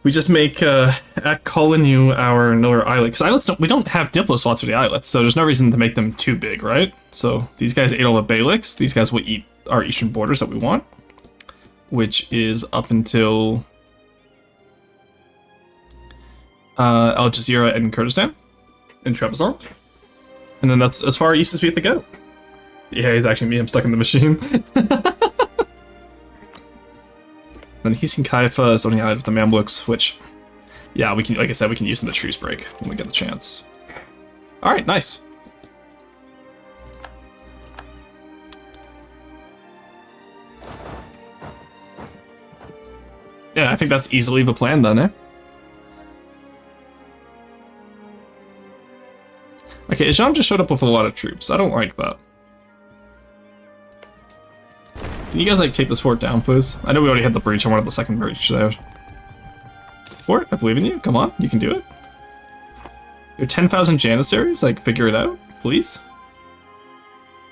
we just make at Kolinu our another islet. Because islets we don't have Diplo slots for the islets, so there's no reason to make them too big, right? So these guys ate all the Beyliks. These guys will eat our eastern borders that we want, which is up until Al Jazeera and Kurdistan in Trebizond. And then that's as far east as we have to go. Yeah, he's actually me. I'm stuck in the machine. Then Hisin Kaifa is only allied with the Mamluks, which, yeah, we can, like I said, we can use in the truce break when we get the chance. All right, nice. Yeah, I think that's easily the plan then, eh? Okay, Ijam just showed up with a lot of troops. I don't like that. Can you guys, like, take this fort down, please? I know we already had the breach. I wanted the second breach there. Fort, I believe in you. Come on, you can do it. Your 10,000 Janissaries, like, figure it out, please.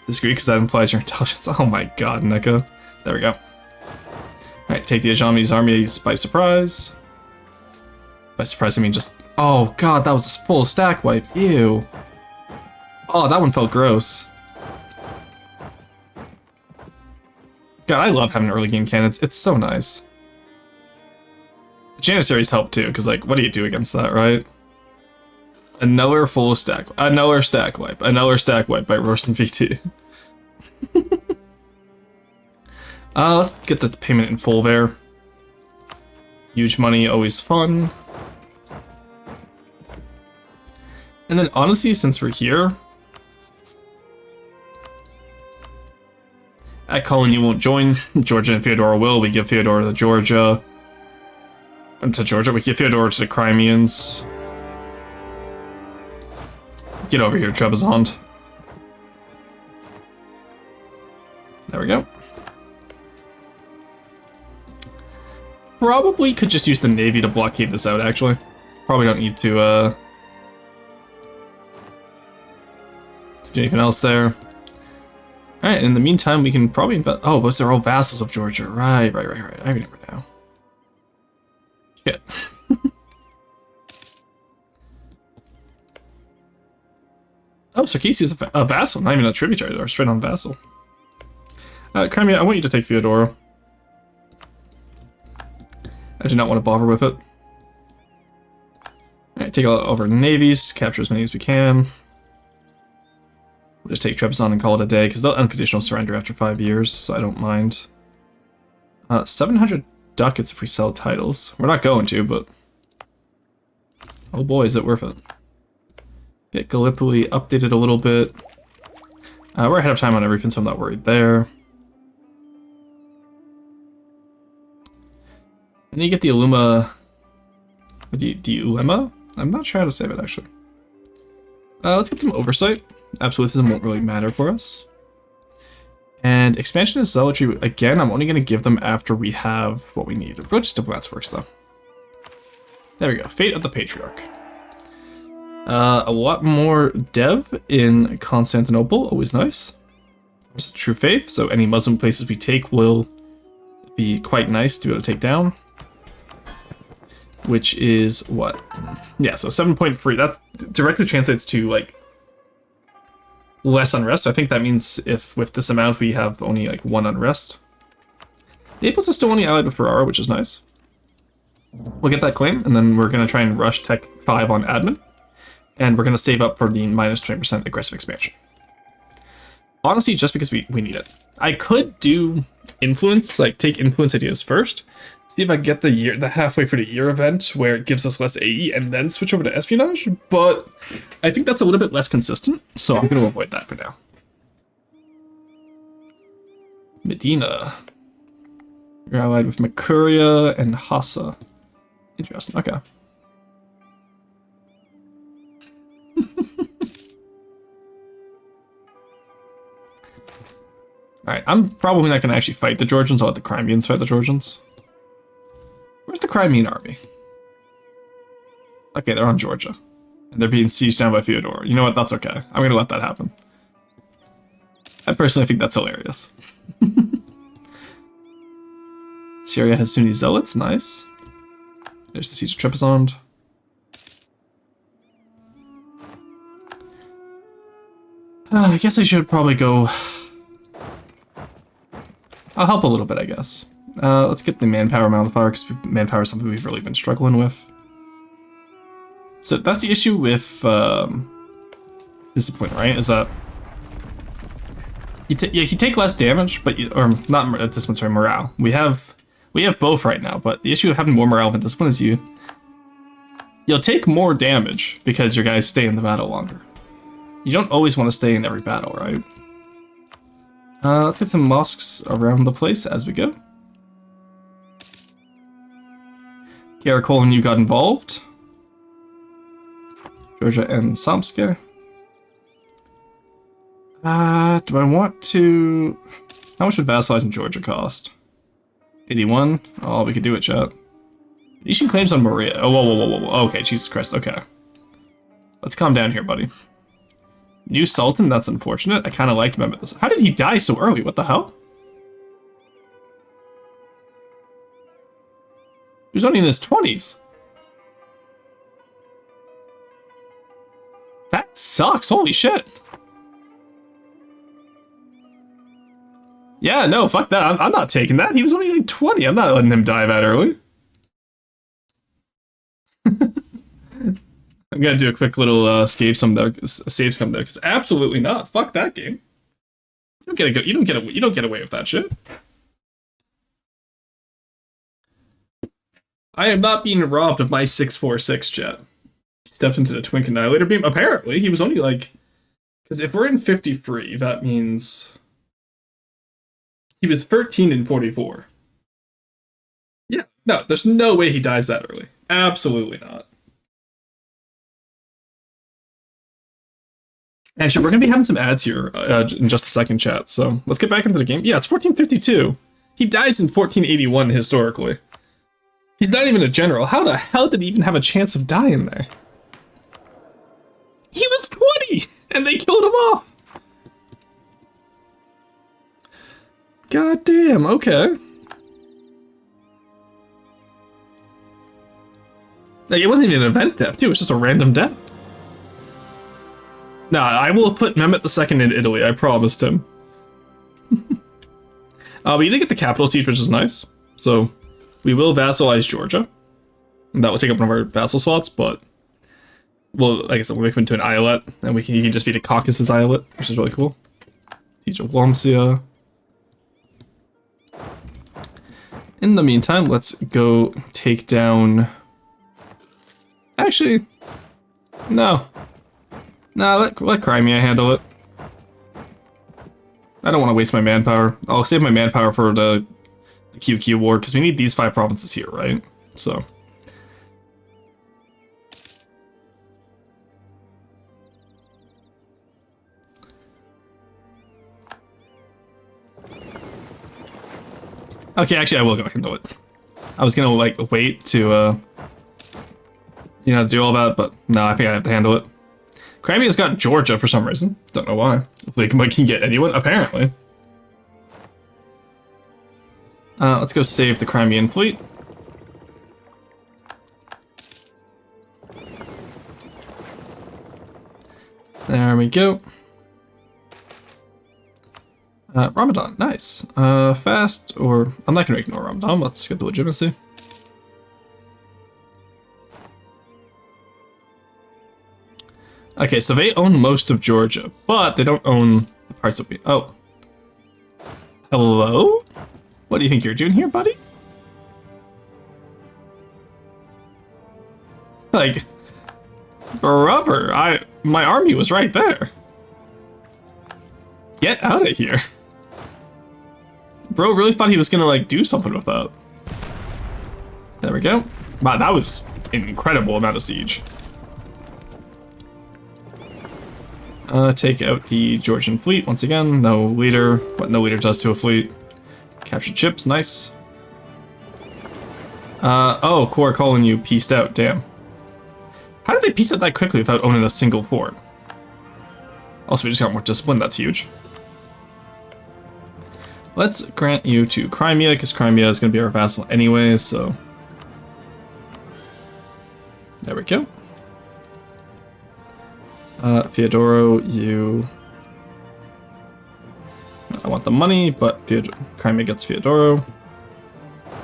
Disagree, because that implies your intelligence. Oh my god, Neko. There we go. Alright, take the Ajami's armies by surprise. By surprise, I mean just... Oh god, that was a full stack wipe. Ew. Oh, that one felt gross. God, I love having early game cannons. It's so nice. The Janissaries help too, because, like, what do you do against that, right? Another full stack. Another stack wipe. Another stack wipe by Rosen VT. Let's get the payment in full there. Huge money, always fun. And then, honestly, since we're here... At Colin, you won't join. Georgia and Fyodor will. We give Fyodor to Georgia. To Georgia. We give Fyodor to the Crimeans. Get over here, Trebizond. There we go. Probably could just use the Navy to blockade this out, actually. Probably don't need to, do anything else there. Alright, in the meantime, we can probably invest... Oh, those are all vassals of Georgia. Right. I remember now. Shit. Oh, Sarkisi is a vassal, not even a tributary, or straight on vassal. Crimea, I want you to take Fyodor. I do not want to bother with it. Alright, take all over navies, capture as many as we can. We'll just take Trebizond and call it a day, because they'll unconditional surrender after 5 years, so I don't mind. 700 ducats if we sell titles. We're not going to, but... Oh boy, is it worth it. Get Gallipoli updated a little bit. We're ahead of time on everything, so I'm not worried there. And then you get the Ulema... The Ulema? I'm not sure how to say that, actually. Let's get them Oversight. Absolutism won't really matter for us. And Expansion is Zealotry. Again, I'm only going to give them after we have what we need. Religious Diplomats works, though. There we go. Fate of the Patriarch. A lot more Dev in Constantinople. Always nice. There's a True Faith, so any Muslim places we take will be quite nice to be able to take down. Which is what? Yeah, so 7.3. That directly translates to, like, less unrest. So I think that means if with this amount we have only like 1 unrest. Naples is still only allied with Ferrara, which is nice. We'll get that claim, and then we're going to try and rush Tech 5 on admin. And we're going to save up for the minus 20% aggressive expansion. Honestly, just because we need it. I could do influence, like take influence ideas first. See if I can get the halfway through the year event where it gives us less AE and then switch over to espionage, but I think that's a little bit less consistent, so I'm going to avoid that for now. Medina. You're allied with Mercuria and Hassa. Interesting, okay. Alright, I'm probably not going to actually fight the Georgians. I'll let the Crimeans fight the Georgians. Where's the Crimean army? Okay, they're on Georgia. And they're being sieged down by Fyodor. You know what? That's okay. I'm going to let that happen. I personally think that's hilarious. Syria has Sunni zealots. Nice. There's the siege of Trebizond. I guess I should probably go I'll help a little bit, I guess. Let's get the manpower modifier, because manpower is something we've really been struggling with. So that's the issue with discipline, right? Is that you take less damage, but or not at this one. Sorry, morale. We have both right now, but the issue of having more morale than discipline is you'll take more damage because your guys stay in the battle longer. You don't always want to stay in every battle, right? Let's get some mosques around the place as we go. Karakol and you got involved. Georgia and Samska. Do I want to... How much would vassalizing Georgia cost? 81? Oh, we could do it, chat. Venetian claims on Maria. Oh, whoa. Okay, Jesus Christ, okay. Let's calm down here, buddy. New Sultan, that's unfortunate. I kind of liked him at this. How did he die so early? What the hell? He was only in his 20s. That sucks, holy shit. Yeah, no, fuck that. I'm not taking that. He was only like 20. I'm not letting him die that early. I'm gonna do a quick little save some there, because absolutely not. Fuck that game. You don't get away with that shit. I am not being robbed of my 646 jet. He stepped into the Twink Annihilator beam. Apparently, he was only like, because if we're in 53, that means he was 13 and 44. Yeah, no, there's no way he dies that early. Absolutely not. Actually, we're going to be having some ads here in just a second, chat, so let's get back into the game. Yeah, it's 1452. He dies in 1481 historically. He's not even a general. How the hell did he even have a chance of dying there? He was 20, and they killed him off. God damn, okay. Like, it wasn't even an event death, too. It was just a random death. Nah, I will put Mehmet II in Italy, I promised him. We did get the capital siege, which is nice. So, we will vassalize Georgia. And that will take up one of our vassal slots, but... Well, like I said, we'll make him into an eyalet, and he can just be the Caucasus eyalet, which is really cool. Teach a Wamsia. In the meantime, let's go take down... Actually, no. Nah, let Crimea handle it. I don't want to waste my manpower. I'll save my manpower for the QQ war, because we need these 5 provinces here, right? So... Okay, actually, I will go handle it. I was gonna, like, wait to, you know, do all that, but no, I think I have to handle it. Crimea's got Georgia for some reason. Don't know why. If we can get anyone, apparently. Let's go save the Crimean fleet. There we go. Ramadan, nice. Fast, or... I'm not gonna ignore Ramadan, let's get the legitimacy. Okay, so they own most of Georgia, but they don't own the parts of me. Oh. Hello? What do you think you're doing here, buddy? Like, brother, my army was right there. Get out of here. Bro really thought he was gonna, like, do something with that. There we go. Wow, that was an incredible amount of siege. Take out the Georgian fleet once again. No leader. What no leader does to a fleet. Capture chips, nice. Oh, Core calling you pieced out, damn. How did they piece out that quickly without owning a single fort? Also, we just got more discipline, that's huge. Let's grant you to Crimea, because Crimea is going to be our vassal anyways, so... There we go. Fyodoro, you I want the money, but Crimea gets Fyodoro.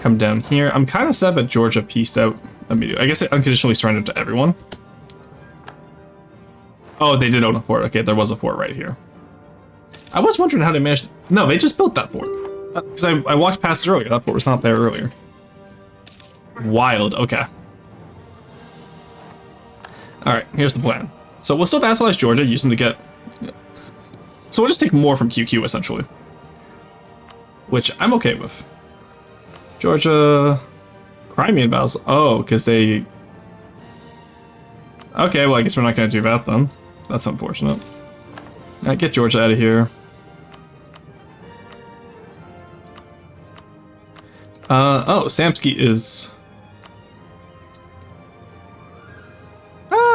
Come down here. I'm kind of sad that Georgia pieced out immediately. I guess they unconditionally surrendered to everyone. Oh, they did own a fort. Okay, there was a fort right here. I was wondering how they managed. No, they just built that fort. Because I walked past it earlier. That fort was not there earlier. Wild. Okay. Alright, here's the plan. So we'll still vassalize Georgia, use them to get... So we'll just take more from QQ, essentially. Which I'm okay with. Georgia... Crimean vassal... Oh, because they... Okay, well, I guess we're not going to do that, then. That's unfortunate. Alright, get Georgia out of here. Oh, Samsky is...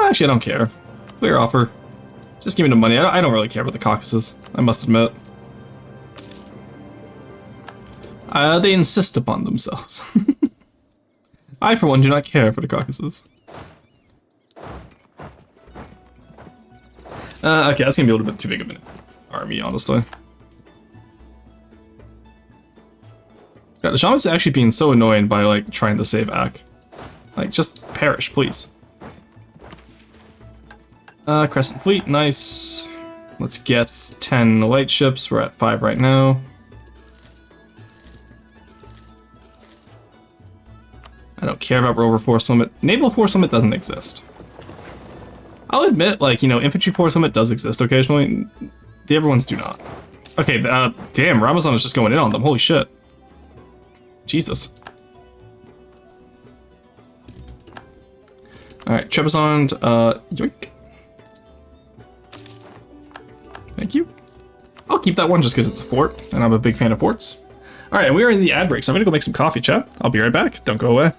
Actually, I don't care. Clear offer. Just give me the money. I don't really care about the Caucasus, I must admit. They insist upon themselves. I, for one, do not care for the Caucasus. Okay, that's gonna be a little bit too big of an army, honestly. God, the Shaman's actually being so annoying by, like, trying to save Ak. Like, just perish, please. Crescent Fleet, nice. Let's get 10 light ships. We're at 5 right now. I don't care about rover force limit. Naval force limit doesn't exist. I'll admit, like, you know, infantry force limit does exist occasionally. The other ones do not. Okay, damn, Ramazan is just going in on them. Holy shit. Jesus. Alright, Trebizond, yoink. Thank you. I'll keep that one just because it's a fort, and I'm a big fan of forts. Alright, we are in the ad break, so I'm gonna go make some coffee, chat. I'll be right back. Don't go away.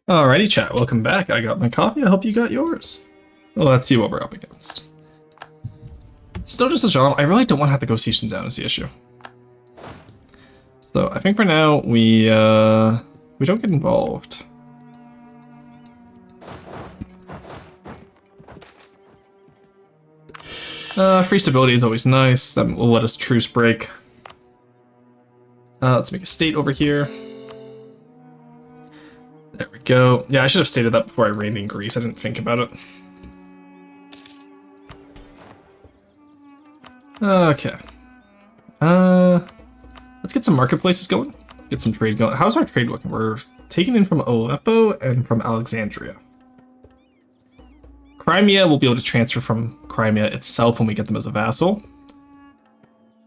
Alrighty, chat. Welcome back. I got my coffee. I hope you got yours. Well, let's see what we're up against. Still just a job. I really don't want to have to go siege them down is the issue. So I think for now we don't get involved. Free stability is always nice. That will let us truce break. Let's make a state over here. There we go. Yeah, I should have stated that before I reigned in Greece. I didn't think about it. Okay. Let's get some marketplaces going. Get some trade going. How's our trade looking? We're taking in from Aleppo and from Alexandria. Crimea we'll be able to transfer from Crimea itself when we get them as a vassal.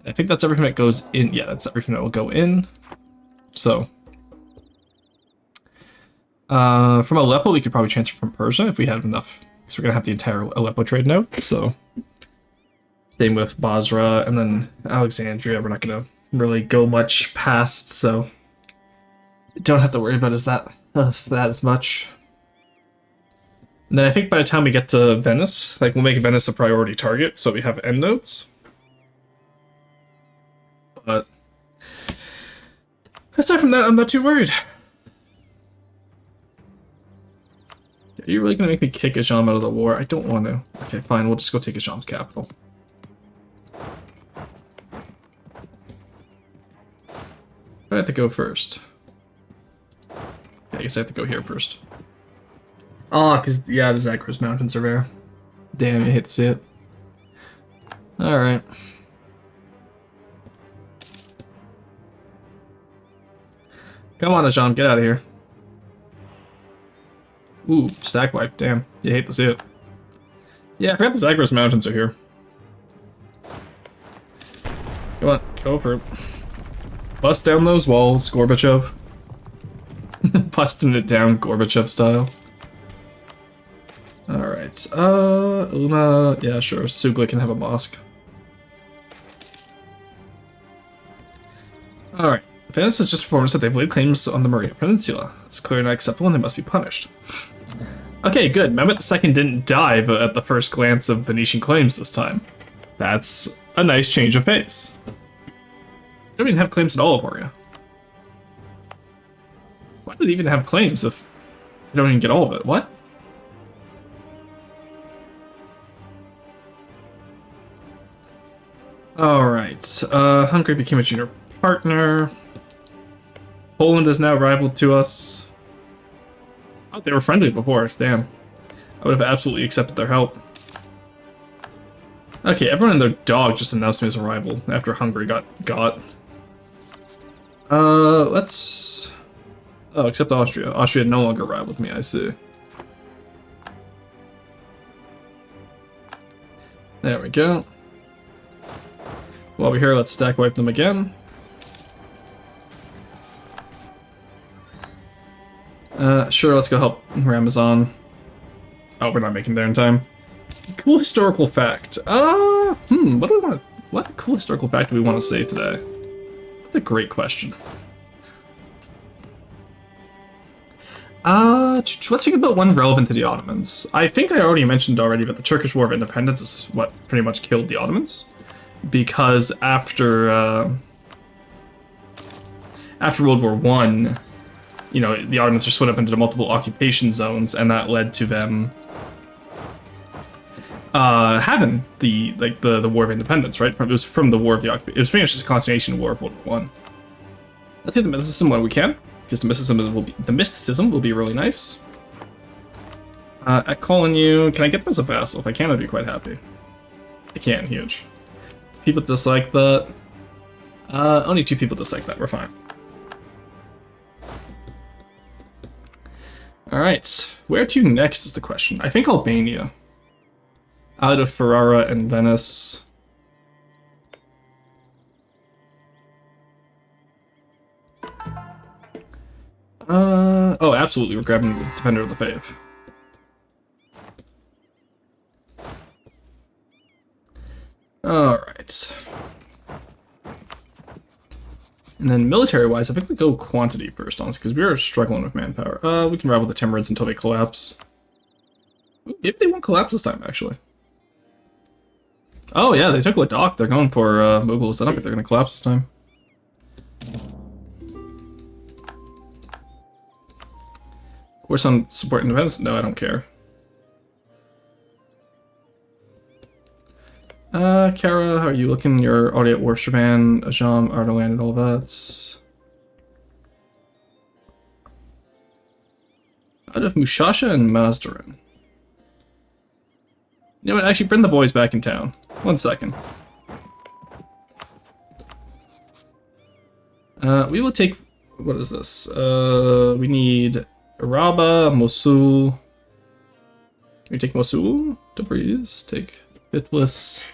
I think that's everything that goes in. Yeah, that's everything that will go in. So, from Aleppo, we could probably transfer from Persia if we had enough. Because we're going to have the entire Aleppo trade node. So, same with Basra and then Alexandria. We're not going to really go much past, so don't have to worry about that as much. And then I think by the time we get to Venice, like we'll make Venice a priority target, so we have end nodes. But aside from that, I'm not too worried. Are you really gonna make me kick Ajam out of the war? I don't want to. Okay, fine, we'll just go take Ajam's capital. I have to go first. Yeah, I guess I have to go here first. Oh, because, yeah, the Zagros Mountains are there. Damn, I hate to see it. Alright. Come on, Ajam, get out of here. Ooh, stack wipe, damn. You hate to see it. Yeah, I forgot the Zagros Mountains are here. Come on, go for it. Bust down those walls, Gorbachev. Busting it down, Gorbachev style. Alright, Uma, yeah, sure, Sugla can have a mosque. Alright, Venice has just informed us that they've laid claims on the Maria Peninsula. It's clearly not acceptable and they must be punished. Okay, good. Mehmet II didn't dive at the first glance of Venetian claims this time. That's a nice change of pace. They don't even have claims at all of Moria. Why do they even have claims if they don't even get all of it? What? Alright, Hungary became a junior partner. Poland is now rival to us. Oh, they were friendly before, damn. I would have absolutely accepted their help. Okay, everyone and their dog just announced me as a rival after Hungary got. Let's... Oh, except Austria. Austria no longer rivaled me, I see. There we go. While we're here, let's stack wipe them again. Sure, let's go help Ramazan. Oh, we're not making there in time. Cool historical fact. What do we want to... What cool historical fact do we want to say today? That's a great question. Let's think about one relevant to the Ottomans. I think I already mentioned already that the Turkish War of Independence is what pretty much killed the Ottomans. Because after World War I, you know, the Ottomans are split up into multiple occupation zones, and that led to them having the War of Independence, right? It was from the War of the Occupation. It was pretty much just a continuation War of World War I. Let's hit the mysticism when we can, because the mysticism will be really nice. At calling you, can I get them as a vassal? If I can, I'd be quite happy. I can, huge. People dislike that. Only 2 people dislike that. We're fine. Alright, where to next is the question. I think Albania. Out of Ferrara and Venice. Oh, absolutely, we're grabbing the Defender of the Faith. Alright. And then military-wise, I think we go quantity first, honestly, because we are struggling with manpower. We can rival the Timurids until they collapse. Maybe they won't collapse this time, actually. Oh yeah, they took Ladakh. They're going for Mughals. I don't think they're going to collapse this time. We're some support independence? No, I don't care. Kara, how are you looking? You're already at War Japan, Ajam, Ardolan, and all that. Out of Mushasha and Mazdaran. You know what, actually bring the boys back in town. 1 second. We will take, what is this? We need Araba, Mosul. Can we take Mosul? Tabriz, take Bitlis.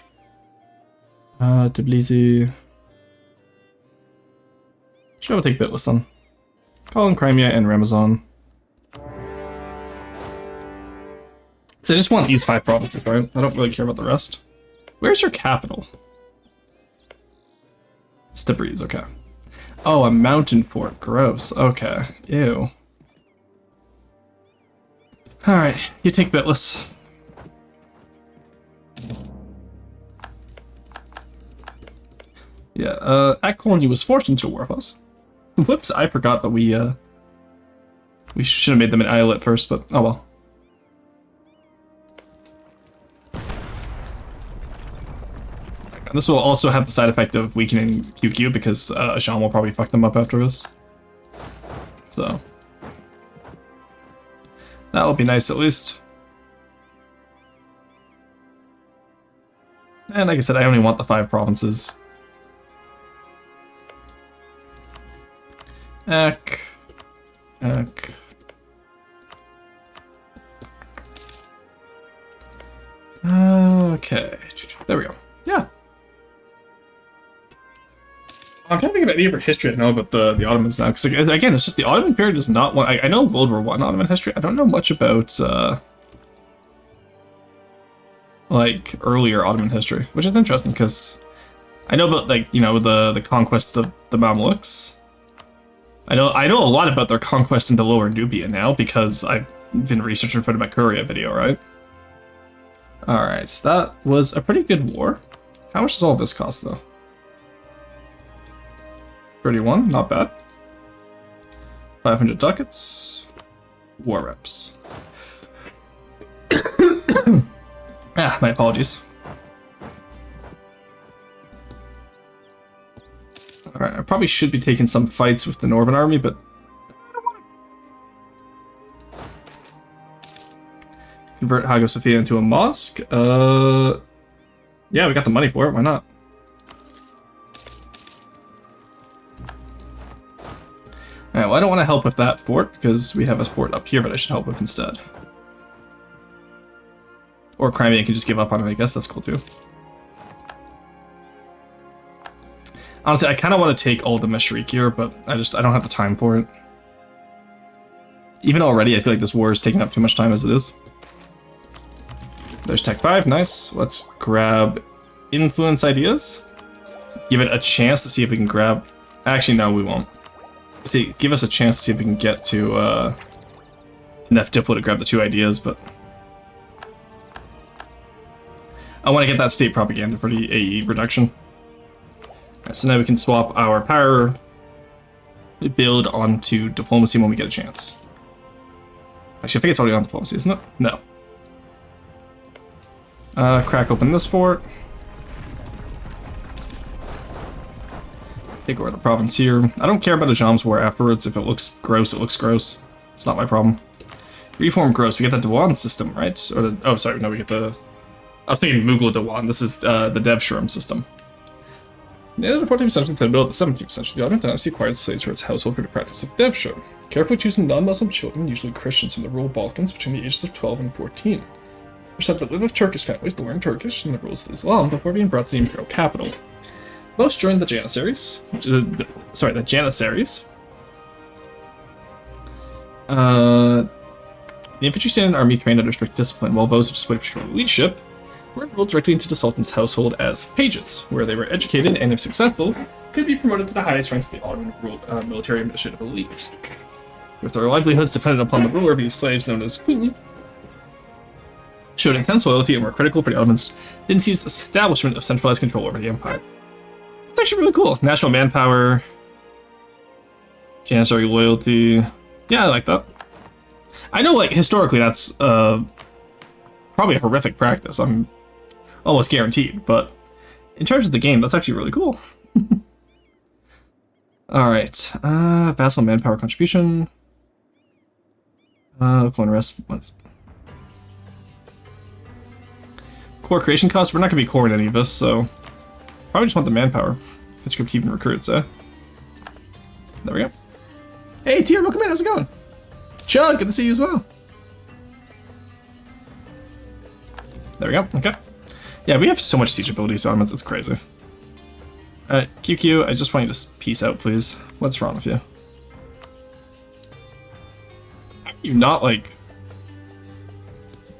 Tbilisi. Should I take Bitlis then? Call in Crimea and Ramazan. So I just want these 5 provinces, right? I don't really care about the rest. Where's your capital? It's Tabriz, okay. Oh, a mountain fort. Gross. Okay. Ew. Alright, you take Bitlis. Yeah, Akkolny was fortunate to war with us. Whoops, I forgot that we should have made them an islet first, but oh well. This will also have the side effect of weakening QQ because Jean will probably fuck them up after this. So that will be nice at least. And like I said, I only want the 5 provinces. Okay. There we go. Yeah. I'm trying to think of any other history I know about the Ottomans now, because again, it's just the Ottoman period is not one. I know World War I Ottoman history. I don't know much about like earlier Ottoman history, which is interesting because I know about like the conquest of the Mamluks. I know a lot about their conquest into Lower Nubia now because I've been researching for the Makuria video, right? All right, so that was a pretty good war. How much does all this cost though? 31, not bad. 500 ducats. War reps. My apologies. Alright, I probably should be taking some fights with the Northern Army, but I don't want to. Convert Hagia Sophia into a mosque? Yeah, we got the money for it, why not? Alright, well I don't want to help with that fort, because we have a fort up here that I should help with instead. Or Crimea can just give up on it, I guess that's cool too. Honestly, I kind of want to take all the Meshrik here, but I don't have the time for it. Even already, I feel like this war is taking up too much time as it is. There's Tech 5, nice. Let's grab Influence Ideas. Give it a chance to see if we can grab... Actually, no, we won't. See, give us a chance to see if we can get to enough Diplo to grab the 2 ideas, but... I want to get that state propaganda for the AE reduction. Alright, so now we can swap our power build onto diplomacy when we get a chance. Actually, I think it's already on diplomacy, isn't it? No. Crack open this fort. Take over the province here. I don't care about Ajam's war afterwards. If it looks gross, it looks gross. It's not my problem. Reform gross. We get the Dewan system, right? Or the... Oh, sorry. No, we get the... I was thinking Mughal Dewan. This is the Devshirim system. In the end of the 14th century to the middle of the 17th century, the Ottoman dynasty acquired slaves for its household for the practice of devshir, carefully choosing non-Muslim children, usually Christians from the rural Balkans, between the ages of 12 and 14. They were said to live with Turkish families to learn Turkish and the rules of Islam before being brought to the imperial capital. Most joined the Janissaries. The infantry stand and army trained under strict discipline, while those who displayed particular leadership were enrolled directly into the Sultan's household as pages, where they were educated and, if successful, could be promoted to the highest ranks of the Ottoman military administrative elites. With their livelihoods dependent upon the ruler of these slaves known as Kul, showed intense loyalty and were critical for the Ottomans' dynasty's establishment of centralized control over the empire. It's actually really cool. National manpower, Janissary loyalty. Yeah, I like that. I know, like, historically that's probably a horrific practice. I'm almost guaranteed, but in terms of the game, that's actually really cool. Alright, vassal manpower contribution. Clone rest. Core creation costs. We're not going to be coring any of this, so probably just want the manpower. Conscript even recruits, eh? There we go. Hey, Tier, welcome in. How's it going? Chug, good to see you as well. There we go. Okay. Yeah, we have so much siege abilities, Ottomans. It's crazy. Alright, QQ, I just want you to peace out, please. What's wrong with you? How are you not, like,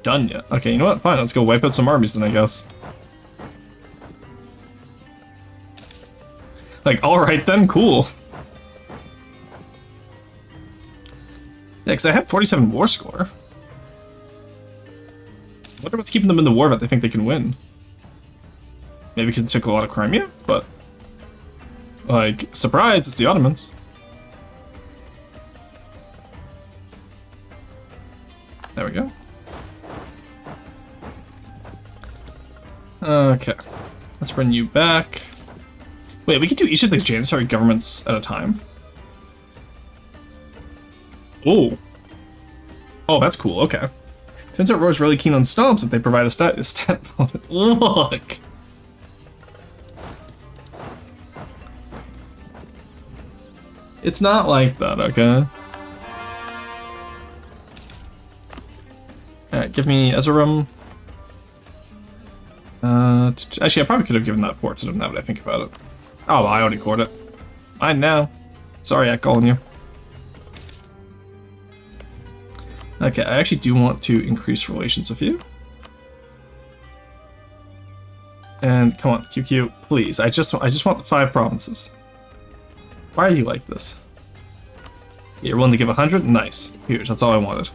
done yet? Okay, you know what? Fine, let's go wipe out some armies then, I guess. Like, alright then, cool. Yeah, because I have 47 war score. I wonder what's keeping them in the war that they think they can win. Maybe because they took a lot of Crimea, but... like, surprise, it's the Ottomans. There we go. Okay. Let's bring you back. Wait, we can do each of these Janissary governments at a time? Oh. Oh, that's cool, okay. Turns out Roar's really keen on snobs that they provide a stat bonus. Look! It's not like that, okay? Alright, give me Ezerum. Actually, I probably could have given that fort to them now that I think about it. Oh, well, I already cored it. Mine now. Sorry, I'm calling you. Okay, I actually do want to increase relations with you. And come on, QQ, please. I just want the 5 provinces. Why are you like this? You're willing to give 100? Nice. Here, that's all I wanted.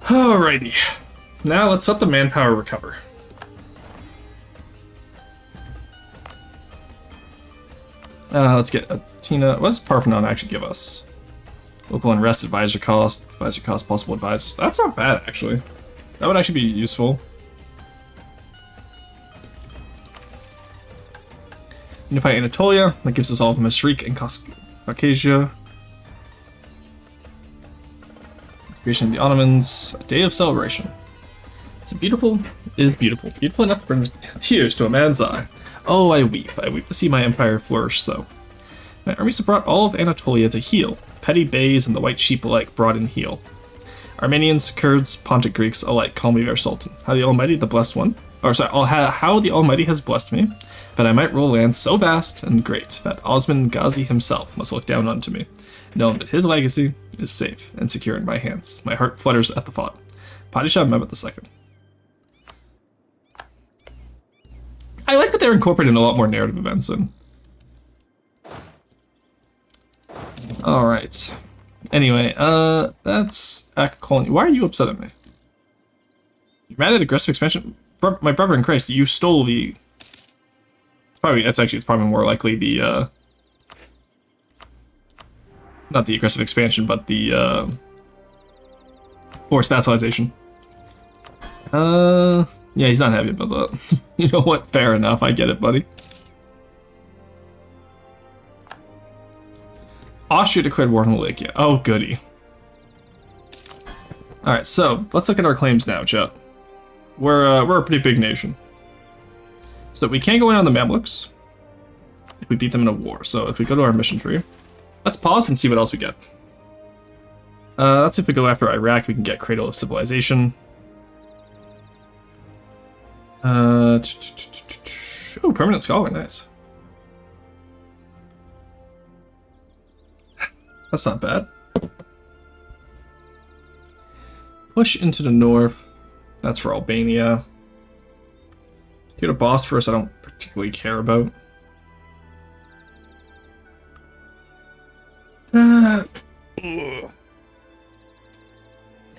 Alrighty. Now let's let the manpower recover. Let's get Atina. What does Parthenon actually give us? Local unrest, advisor cost, possible advisors. That's not bad, actually. That would actually be useful. Unify Anatolia. That gives us all of Masrik and Caucasia. Creation of the Ottomans. A day of celebration. It's beautiful. It is beautiful. Beautiful enough to bring tears to a man's eye. Oh, I weep. I weep to see my empire flourish so. My armies have brought all of Anatolia to heel. Petty beys and the white sheep alike brought in heel. Armenians, Kurds, Pontic Greeks alike call me their sultan. How the Almighty, the blessed one, or sorry, how the Almighty has blessed me, that I might rule lands so vast and great that Osman Ghazi himself must look down unto me, knowing that his legacy is safe and secure in my hands. My heart flutters at the thought. Padishah Mehmet II. I like that they're incorporating a lot more narrative events in. Alright. Anyway, that's calling. Why are you upset at me? You're mad at aggressive expansion? My brother in Christ, you stole the... It's probably more likely the, not the aggressive expansion, but the, forced vassalization. Yeah, he's not happy about that. You know what? Fair enough, I get it, buddy. Austria declared war on Wallachia. Oh, goody. Alright, so, let's look at our claims now, chat. We're a pretty big nation. So we can go in on the Mamluks if we beat them in a war. So if we go to our mission tree, let's pause and see what else we get. Let's see if we go after Iraq, we can get Cradle of Civilization. Oh, Permanent Scholar, nice. That's not bad. push into the north. That's for Albania. Get a boss first, I don't particularly care about.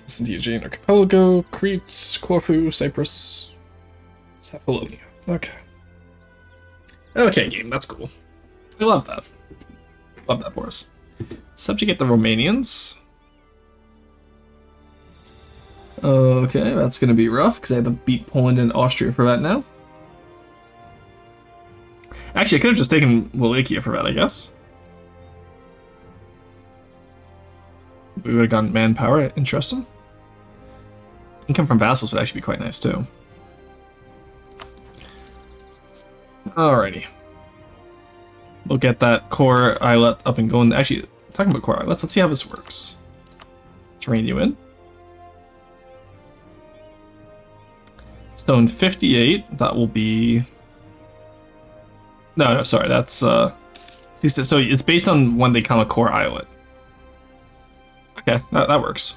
Sintiajan Archipelago, Crete, Corfu, Cyprus, Sapolonia. Okay. Okay, game, that's cool. I love that. Love that for us. Subjugate the Romanians. Okay, that's gonna be rough, because I have to beat Poland and Austria for that now. Actually, I could have just taken Wallachia for that, I guess. We would have gotten manpower, interesting. Income from vassals would actually be quite nice, too. Alrighty. We'll get that core islet up and going. Actually, talking about core islets, let's see how this works. Let's rein you in. So in 58, that will be... No, sorry, that's... So it's based on when they become a core islet. Okay, that works.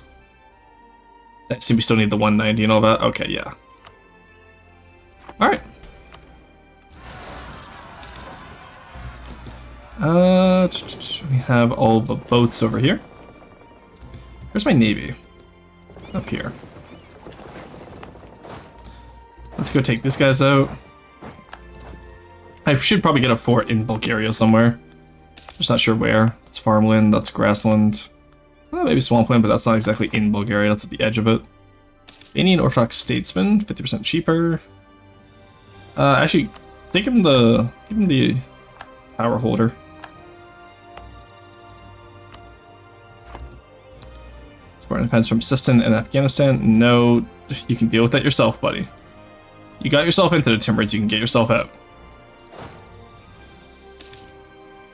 I see we still need the 190 and all that. Okay, yeah. Alright. We have all the boats over here. Where's my navy? Up here. Let's go take these guys out. I should probably get a fort in Bulgaria somewhere. Just not sure where. It's farmland, that's grassland. Maybe swampland, but that's not exactly in Bulgaria, that's at the edge of it. Albanian Orthodox Statesman, 50% cheaper. Actually, give him the power holder. Support independence from Sistan and Afghanistan. No, you can deal with that yourself, buddy. You got yourself into the Timbers, you can get yourself out.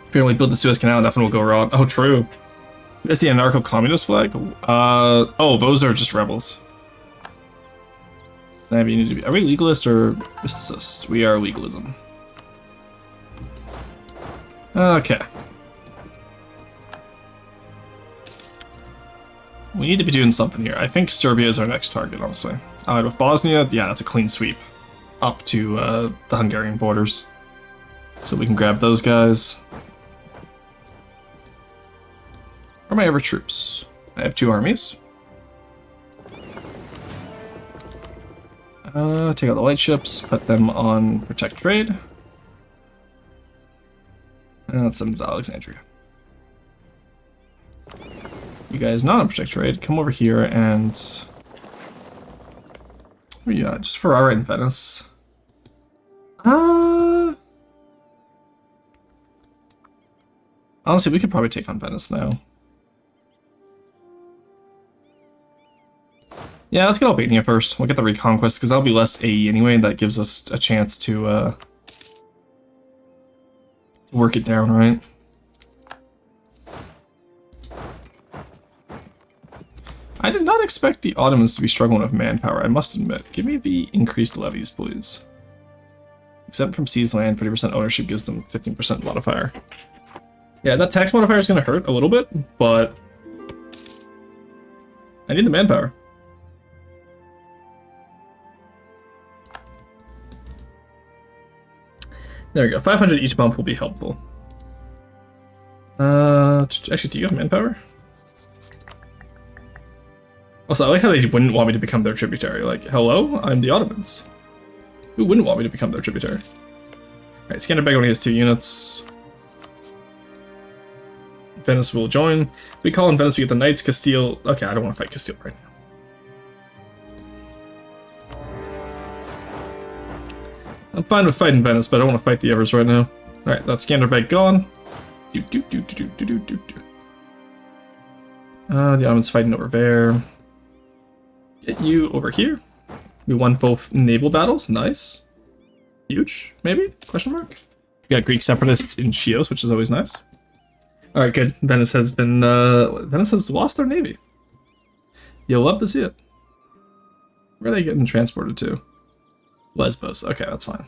If you only build the Suez Canal, nothing will go wrong. Oh, true. Is the anarcho-communist flag? Oh, those are just rebels. Are we legalist or mysticist? We are legalism. Okay. We need to be doing something here. I think Serbia is our next target, honestly. Allied with Bosnia, yeah, that's a clean sweep. Up to the Hungarian borders. So we can grab those guys. Where are my ever troops? I have 2 armies. Take out the light ships, put them on protect trade. And let's send them to Alexandria. You guys not on protect trade, come over here and... Yeah, just Ferrara and Venice. Honestly, we could probably take on Venice now. Yeah, let's get Albania first. We'll get the Reconquest, because that'll be less AE anyway, and that gives us a chance to work it down, right? I did not expect the Ottomans to be struggling with manpower, I must admit. Give me the increased levies, please. Exempt from seized land, 50% ownership gives them 15% modifier. Yeah, that tax modifier is going to hurt a little bit, but I need the manpower. There we go. 500 each bump will be helpful. Actually, do you have manpower? Also, I like how they wouldn't want me to become their tributary. Like, hello? I'm the Ottomans. Who wouldn't want me to become their tributary? Alright, Skanderbeg only has 2 units. Venice will join. We call in Venice, we get the Knights, Castile. Okay, I don't want to fight Castile right now. I'm fine with fighting Venice, but I don't want to fight the Evers right now. Alright, that's Skanderbeg gone. The Ottomans fighting over there. Get you over here. We won both naval battles. Nice. Huge, maybe? Question mark? We got Greek separatists in Chios, which is always nice. Alright, good. Venice has been, Venice has lost their navy. You'll love to see it. Where are they getting transported to? Lesbos. Okay, that's fine.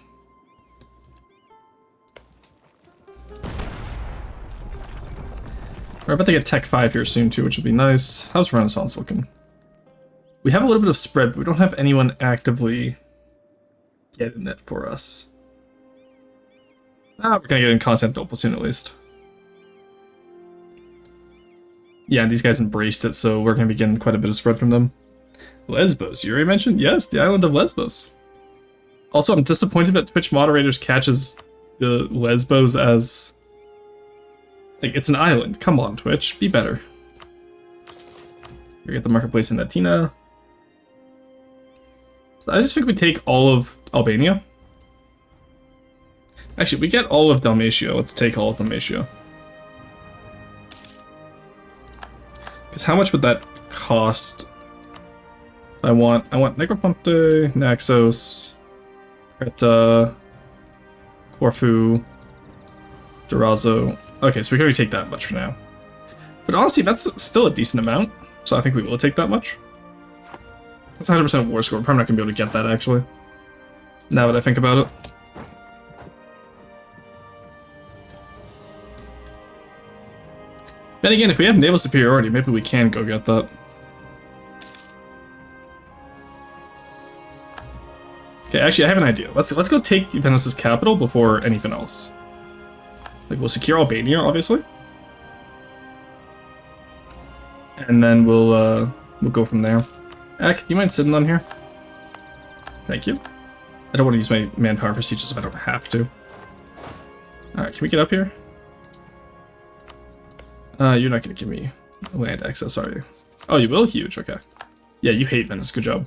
We're about to get Tech 5 here soon, too, which will be nice. How's Renaissance looking? We have a little bit of spread, but we don't have anyone actively getting it for us. We're gonna get in Constantinople soon at least. Yeah, these guys embraced it, so we're gonna be getting quite a bit of spread from them. Lesbos, you already mentioned? Yes, the island of Lesbos. Also, I'm disappointed that Twitch moderators catches the Lesbos as... like, it's an island. Come on, Twitch. Be better. We get the marketplace in Atina. So I just think we take all of Albania. Actually, we get all of Dalmatia. Let's take all of Dalmatia. Because how much would that cost? I want Negroponte, Naxos, Creta, Corfu, Durazzo. Okay, so we can already take that much for now. But honestly, that's still a decent amount, so I think we will take that much. That's 100% war score. We're probably not going to be able to get that, actually. Now that I think about it. Then again, if we have naval superiority, maybe we can go get that. Okay, actually, I have an idea. Let's go take Venice's capital before anything else. Like, we'll secure Albania, obviously, and then we'll go from there. Ak, do you mind sitting on here? Thank you. I don't want to use my manpower for sieges if I don't have to. All right, can we get up here? You're not gonna give me land access, are you? Oh, you will? Huge. Okay. Yeah, you hate Venice. Good job.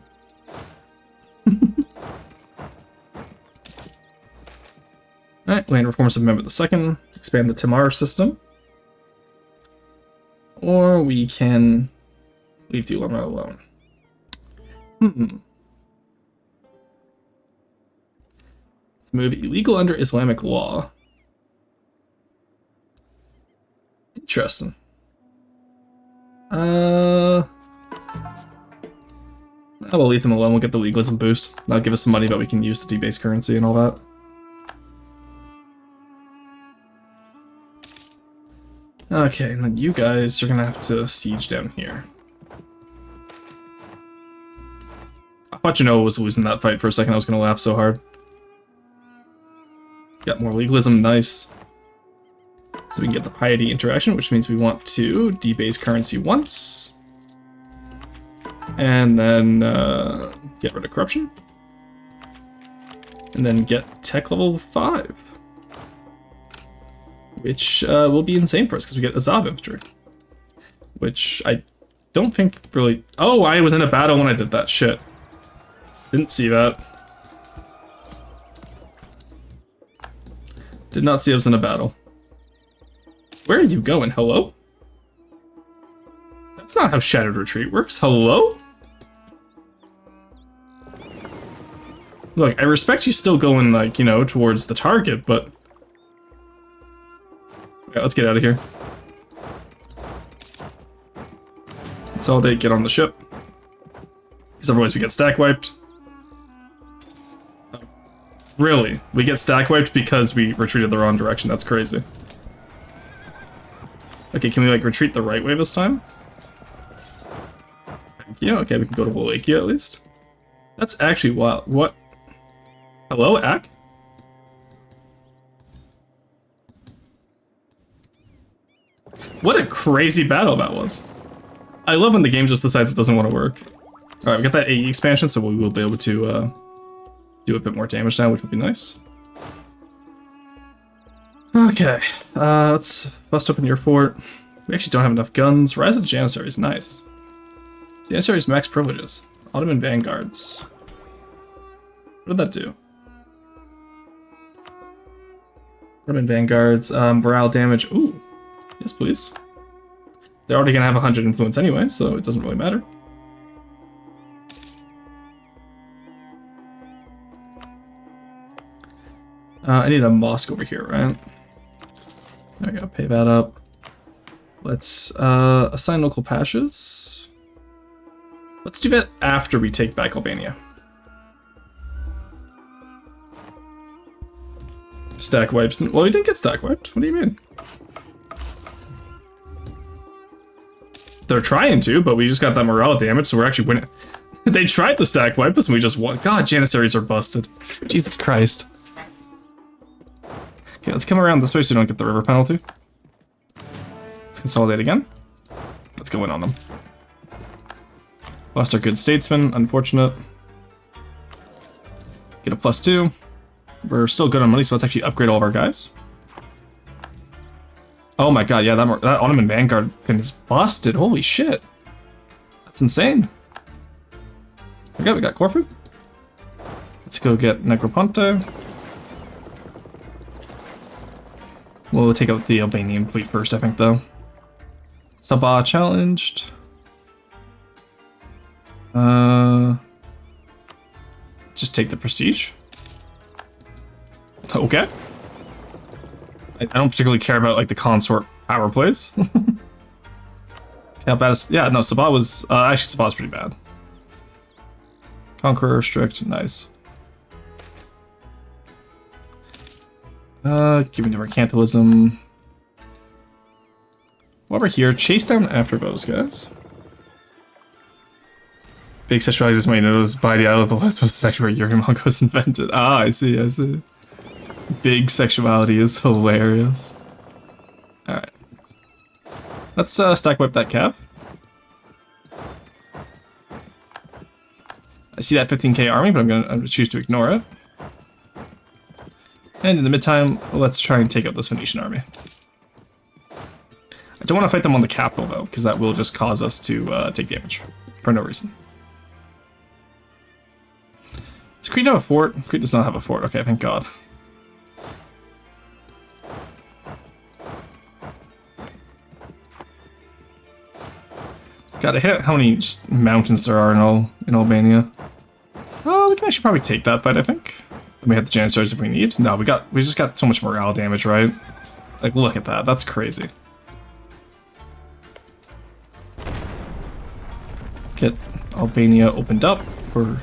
Alright, land reforms of Mehmet II. Expand the Tamar system. Or we can leave the Ulama alone. Let's move illegal under Islamic law. Interesting. I will leave them alone. We'll get the legalism boost. That'll give us some money, but we can use the debased currency and all that. Okay, and then you guys are gonna have to siege down here. I thought Genoa was losing that fight for a second. I was gonna laugh so hard. Got more legalism, nice. So we can get the piety interaction, which means we want to debase currency once. And then get rid of corruption. And then get tech level 5. Which will be insane for us, because we get Azov infantry. Which I don't think really... Oh, I was in a battle when I did that, shit. Didn't see that. Did not see I was in a battle. Where are you going? Hello? That's not how Shattered Retreat works. Hello? Look, I respect you still going, like, you know, towards the target, but... Okay, let's get out of here. Consolidate, get on the ship. Because otherwise we get stack wiped. Oh, really? We get stack wiped because we retreated the wrong direction? That's crazy. Okay, can we, like, retreat the right way this time? Thank you. Okay, we can go to Wallachia at least. That's actually wild. What? Hello, Ak? What a crazy battle that was. I love when the game just decides it doesn't want to work. Alright, we got that AE expansion, so we will be able to do a bit more damage now, which would be nice. Okay, let's bust open your fort. We actually don't have enough guns. Rise of the Janissaries, nice. Janissaries max privileges. Ottoman Vanguards. What did that do? Ottoman Vanguards, morale damage. Ooh, yes please. They're already gonna have 100 influence anyway, so it doesn't really matter. I need a mosque over here, right? I gotta pay that up. Let's assign local pashas. Let's do that after we take back Albania. Stack wipes. Well, we didn't get stack wiped. What do you mean? They're trying to, but we just got that morale damage, so we're actually winning. They tried the stack wipe us and we just won. God, Janissaries are busted. Jesus Christ. Okay, let's come around this way so we don't get the river penalty. Let's consolidate again. Let's go in on them. Lost our good statesman, unfortunate. Get a +2. We're still good on money, so let's actually upgrade all of our guys. Oh my god, yeah, that Ottoman Vanguard pin is busted. Holy shit. That's insane. Okay, we got Corfu. Let's go get Negroponte. We'll take out the Albanian fleet first, I think, though. Sabah challenged. Just take the prestige. Okay. I don't particularly care about like the consort power plays. How bad is, yeah, no, Sabah was actually Sabah's pretty bad. Conqueror strict, nice. Giving to mercantilism. While we're here, chase down after those guys. Big sexuality is my nose by the isle of the West was the section where Yuri was invented. Ah, I see, I see. Big sexuality is hilarious. Alright. Let's stack wipe that cap. I see that 15k army, but I'm gonna choose to ignore it. And in the meantime, let's try and take out this Venetian army. I don't want to fight them on the capital though, because that will just cause us to take damage for no reason. Does Crete have a fort? Crete does not have a fort. Okay, thank God. God, I hate how many just mountains there are in Albania. Oh, we can actually probably take that fight, I think. We have the Janissaries if we need. No, we just got so much morale damage, right? Like, look at that. That's crazy. Get Albania opened up for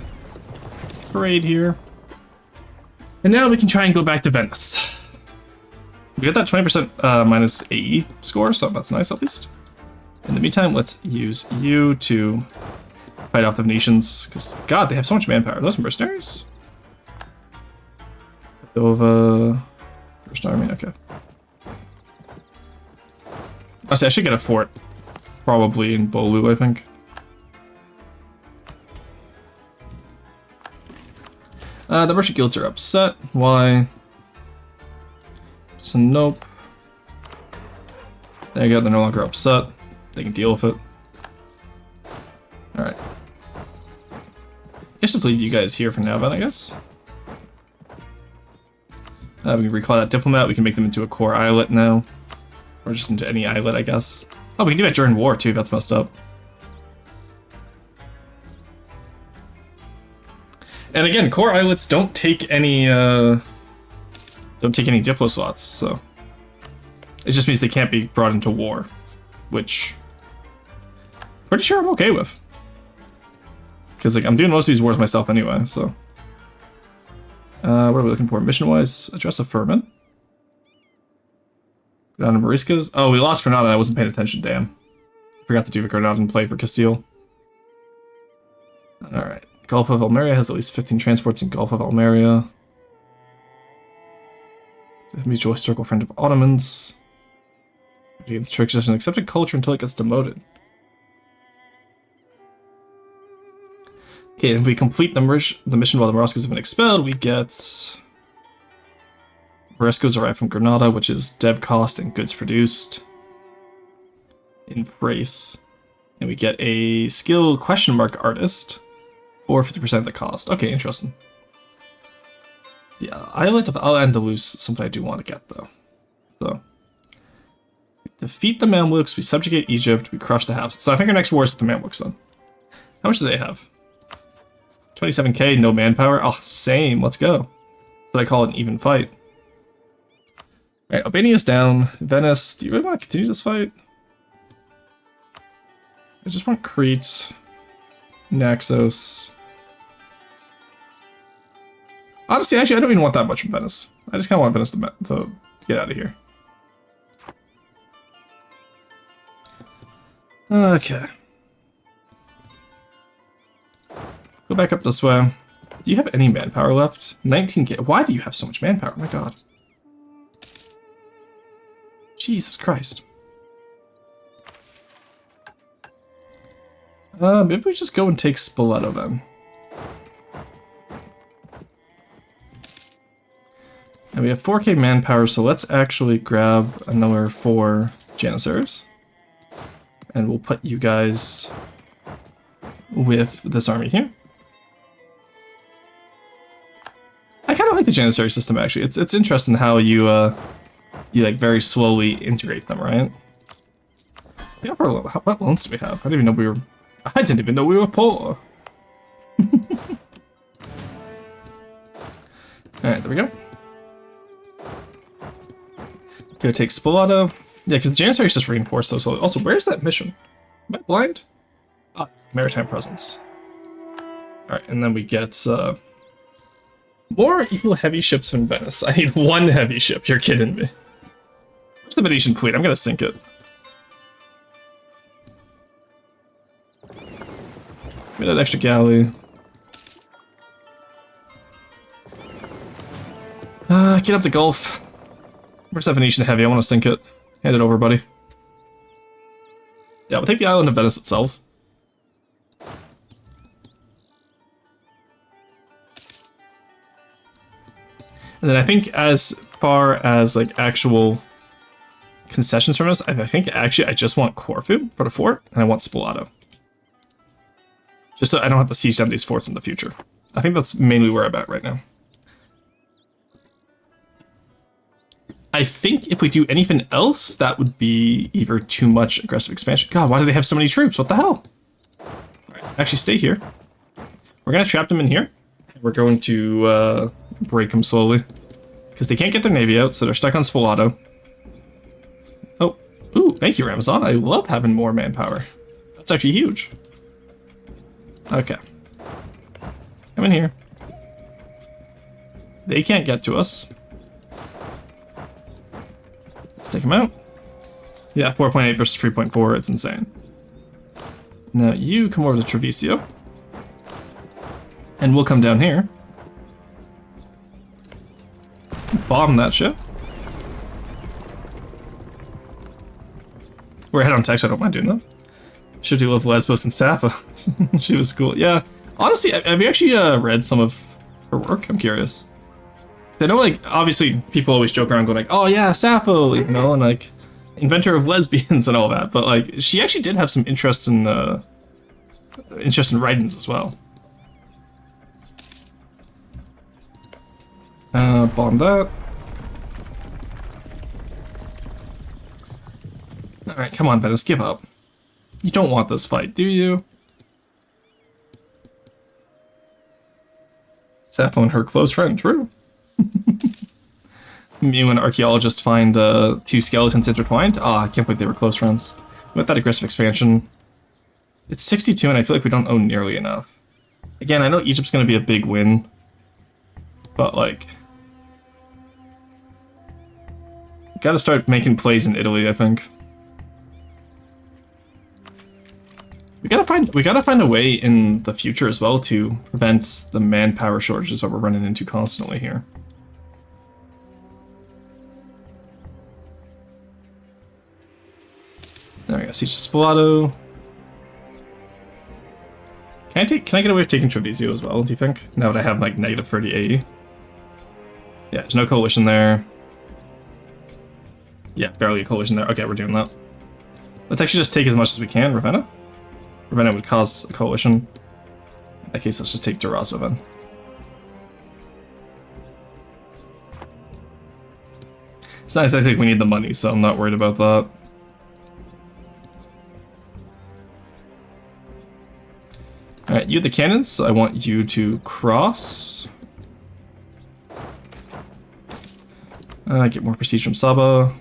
parade here. And now we can try and go back to Venice. We got that 20% minus AE score, so that's nice at least. In the meantime, let's use you to fight off the Venetians, because, God, they have so much manpower. Are those mercenaries? Dova... First army, okay. Honestly, I should get a fort. Probably in Bolu, I think. The merchant guilds are upset. Why? So, nope. There you go, they're no longer upset. They can deal with it. Alright. Let's just leave you guys here for now, then, I guess. We can recall that diplomat. We can make them into a core islet now. Or just into any islet, I guess. Oh, we can do that during war, too. That's messed up. And again, core islets don't take any, diplo slots, so... It just means they can't be brought into war. Which... Pretty sure I'm okay with. Because, like, I'm doing most of these wars myself anyway, so... what are we looking for? Mission-wise, address a Furman. Go down to Moriscos. Oh, we lost Granada. I wasn't paying attention. Damn. Forgot to do the Granadan play for Castile. Alright. Gulf of Almeria has at least 15 transports in Gulf of Almeria. Mutual historical friend of Ottomans. Against Turkish as an accepted culture until it gets demoted. Okay, if we complete the mission while the Moriscos have been expelled, we get... Moriscos arrive from Granada, which is dev cost and goods produced. In Thrace. And we get a skill question mark artist for 50% of the cost. Okay, interesting. The islet of Al-Andalus is something I do want to get, though. So... Defeat the Mamluks, we subjugate Egypt, we crush the Hafs. So I think our next war is with the Mamluks, then. How much do they have? 27k, no manpower. Oh, same. Let's go. That's what I call an even fight. Alright, Albania's down. Venice, do you really want to continue this fight? I just want Crete. Naxos. Honestly, actually, I don't even want that much from Venice. I just kind of want Venice to get out of here. Okay. Go back up this way. Do you have any manpower left? 19k. Why do you have so much manpower? Oh my god. Jesus Christ. Maybe we just go and take Spoleto then. And we have 4k manpower, so let's actually grab another 4 Janissaries. And we'll put you guys with this army here. I kind of like the Janissary system, actually. It's interesting how you like very slowly integrate them, right? Yeah, what loans do we have? I didn't even know we were poor. Alright, there we go. Go take Spoleto. Yeah, because the Janissary is just reinforced so slowly. Also, where's that mission? Am I blind? Ah, maritime presence. Alright, and then we get more equal heavy ships from Venice. I need 1 heavy ship, you're kidding me. Where's the Venetian fleet? I'm gonna sink it. Give me that extra galley. Get up the Gulf. Where's that Venetian heavy? I want to sink it. Hand it over, buddy. Yeah, we'll take the island of Venice itself. And then I think as far as like actual concessions from us, I think actually I just want Corfu for the fort, and I want Spoleto. Just so I don't have to siege down these forts in the future. I think that's mainly where I'm at right now. I think if we do anything else, that would be either too much aggressive expansion. God, why do they have so many troops? What the hell? Alright, actually stay here. We're gonna trap them in here. We're going to break them slowly. Because they can't get their navy out, so they're stuck on Spoleto. Oh, ooh, thank you, Ramazan. I love having more manpower. That's actually huge. Okay. Come in here. They can't get to us. Let's take them out. Yeah, 4.8 versus 3.4, it's insane. Now you come over to Treviso. And we'll come down here. Bomb that ship. We're ahead on tech, so I don't mind doing that. Should do love Lesbos and Sappho. She was cool. Yeah. Honestly, have you actually read some of her work? I'm curious. I know, like, obviously people always joke around going like, oh yeah, Sappho, you know, and like, inventor of lesbians and all that, but like, she actually did have some interest in writings as well. Bomb that. Alright, come on, Venice, give up. You don't want this fight, do you? Sappho and her close friend, true. Me and an archaeologist find 2 skeletons intertwined. Ah, I can't believe they were close friends. With that aggressive expansion, it's 62 and I feel like we don't own nearly enough. Again, I know Egypt's gonna be a big win, but like, gotta start making plays in Italy, I think. We gotta find a way in the future as well to prevent the manpower shortages that we're running into constantly here. There we go, Siege of Spoleto. Can I get away with taking Treviso as well, do you think? Now that I have like negative 30 AE. Yeah, there's no coalition there. Yeah, barely a coalition there. Okay, we're doing that. Let's actually just take as much as we can, Ravenna. Ravenna would cause a coalition. In that case, let's just take Durazzo then. It's not exactly like we need the money, so I'm not worried about that. Alright, you the cannons, so I want you to cross. Get more prestige from Saba.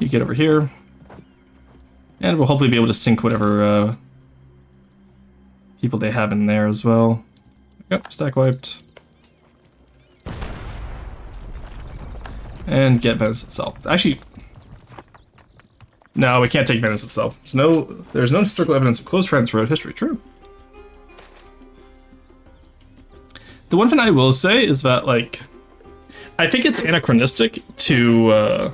You get over here. And we'll hopefully be able to sink whatever people they have in there as well. Yep, stack wiped. And get Venice itself. Actually, No, we can't take Venice itself. There's no historical evidence of close friends throughout history. True. The one thing I will say is that, like, I think it's anachronistic to,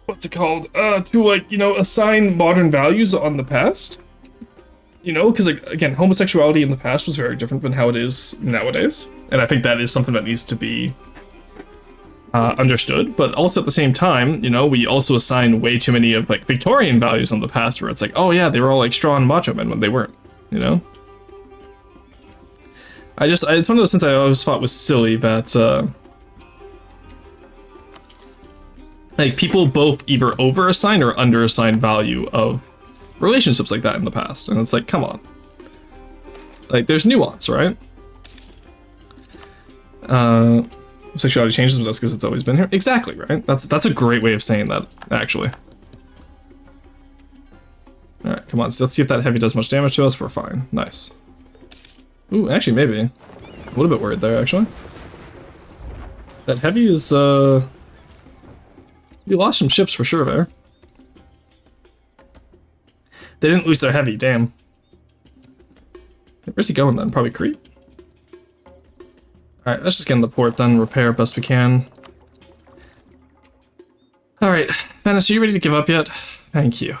what's it called? To, like, you know, assign modern values on the past. You know, because, like, again, homosexuality in the past was very different than how it is nowadays. And I think that is something that needs to be understood. But also at the same time, you know, we also assign way too many of, like, Victorian values on the past where it's like, oh yeah, they were all, like, strong macho men when they weren't, you know? It's one of those things I always thought was silly that, like, people both either over-assign or under-assign value of relationships like that in the past. And it's like, come on. Like, there's nuance, right? Sexuality changes, but that's because it's always been here. Exactly, right? That's a great way of saying that, actually. Alright, come on, so let's see if that heavy does much damage to us. We're fine. Nice. Ooh, actually, maybe. A little bit worried there, actually. That heavy is, you lost some ships for sure there. They didn't lose their heavy, damn. Where's he going then? Probably Crete? Alright, let's just get in the port then, repair best we can. Alright, Venice, are you ready to give up yet? Thank you.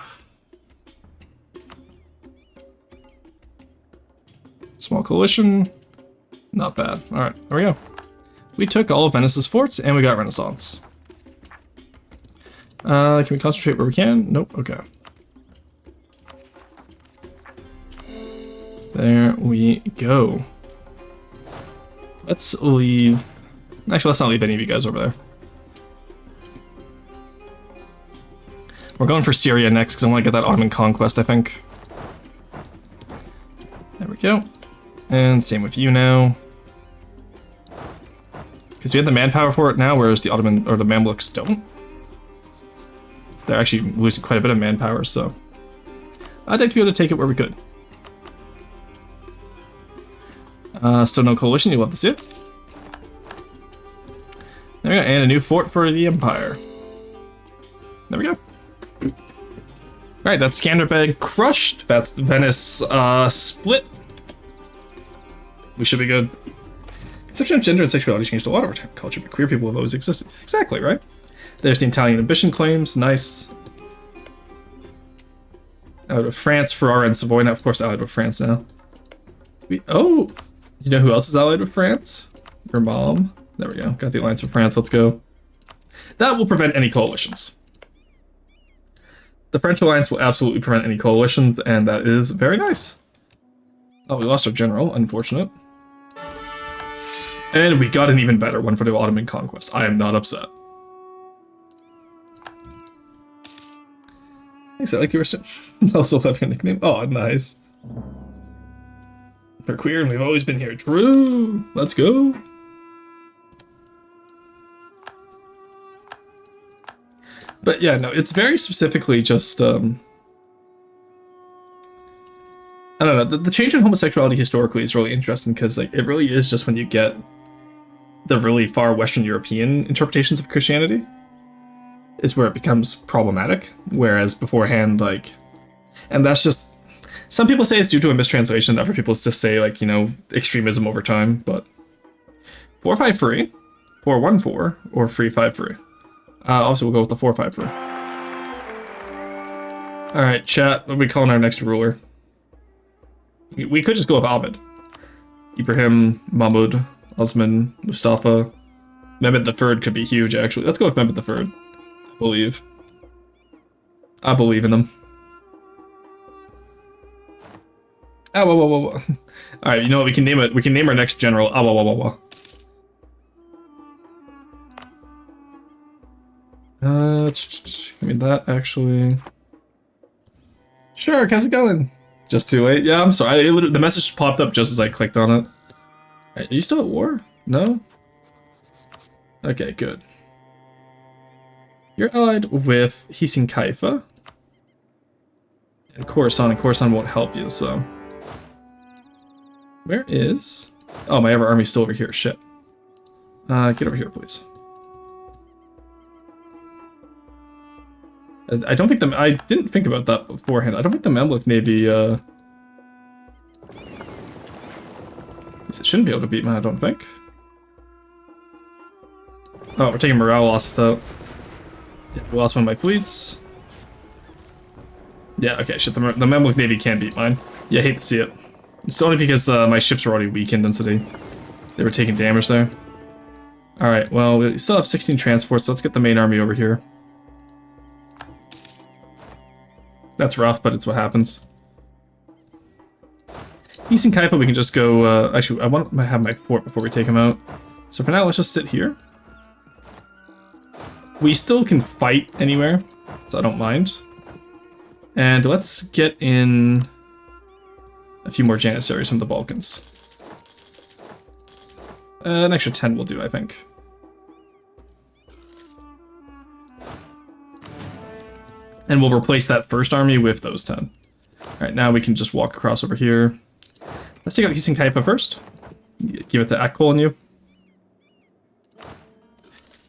Small coalition. Not bad. Alright, there we go. We took all of Venice's forts and we got Renaissance. Can we concentrate where we can? Nope, okay. There we go. Let's leave... Actually, let's not leave any of you guys over there. We're going for Syria next because I want to get that Ottoman conquest, I think. There we go. And same with you now. Because we have the manpower for it now, whereas the Ottoman or the Mamluks don't. They're actually losing quite a bit of manpower, so I'd like to be able to take it where we could. So no coalition, you love to see it. There we go, and a new fort for the Empire. There we go. Alright, that's Skanderbeg crushed. That's Venice split. We should be good. Conception of gender and sexuality changed a lot over time. Culture, but queer people have always existed. Exactly, right? There's the Italian ambition claims. Nice. Out of France, Ferrara and Savoy. Now, of course, allied with France now. Oh! You know who else is allied with France? Your mom. There we go. Got the alliance with France. Let's go. That will prevent any coalitions. The French alliance will absolutely prevent any coalitions, and that is very nice. Oh, we lost our general. Unfortunate. And we got an even better one for the Ottoman conquest. I am not upset. Thanks, I like your also have your nickname. Oh, nice. We're queer and we've always been here. True. Let's go. But yeah, no, it's very specifically just, I don't know, the change in homosexuality historically is really interesting because, like, it really is just when you get the really far Western European interpretations of Christianity is where it becomes problematic, whereas beforehand, like, and that's just, some people say it's due to a mistranslation, other people just say, like, you know, extremism over time, but 453, 414, or 353. Also, we'll go with the 453. Alright, chat, what are we calling our next ruler? We could just go with Ahmed. Ibrahim, Mahmud, Osman, Mustafa. Mehmed III could be huge, actually. Let's go with Mehmed III. I believe in them. Ah, whoa, whoa, whoa, whoa. Alright, you know what? We can name it. We can name our next general. Ah, whoa, whoa, whoa, whoa. Give me that, actually. Sure, how's it going? Just too late? Yeah, I'm sorry. The message popped up just as I clicked on it. Right, are you still at war? No? Okay, good. You're allied with Hisin Kaifa. And Khorasan won't help you, so... Where is... Oh, my other army's still over here. Shit. Get over here, please. I don't think I didn't think about that beforehand. I don't think the Mamluk Navy, it shouldn't be able to beat mine, I don't think. Oh, we're taking morale losses though. Yeah, we lost one of my fleets. Yeah, okay, shit, the Mamluk Navy can't beat mine. Yeah, I hate to see it. It's only because my ships were already weak in density. They were taking damage there. Alright, well, we still have 16 transports, so let's get the main army over here. That's rough, but it's what happens. East Kaifa, we can just go, actually, I want to have my fort before we take him out. So for now, let's just sit here. We still can fight anywhere, so I don't mind. And let's get in a few more Janissaries from the Balkans. An extra 10 will do, I think. And we'll replace that first army with those 10. Alright, now we can just walk across over here. Let's take out East Kaifa first. Give it the Akol on you.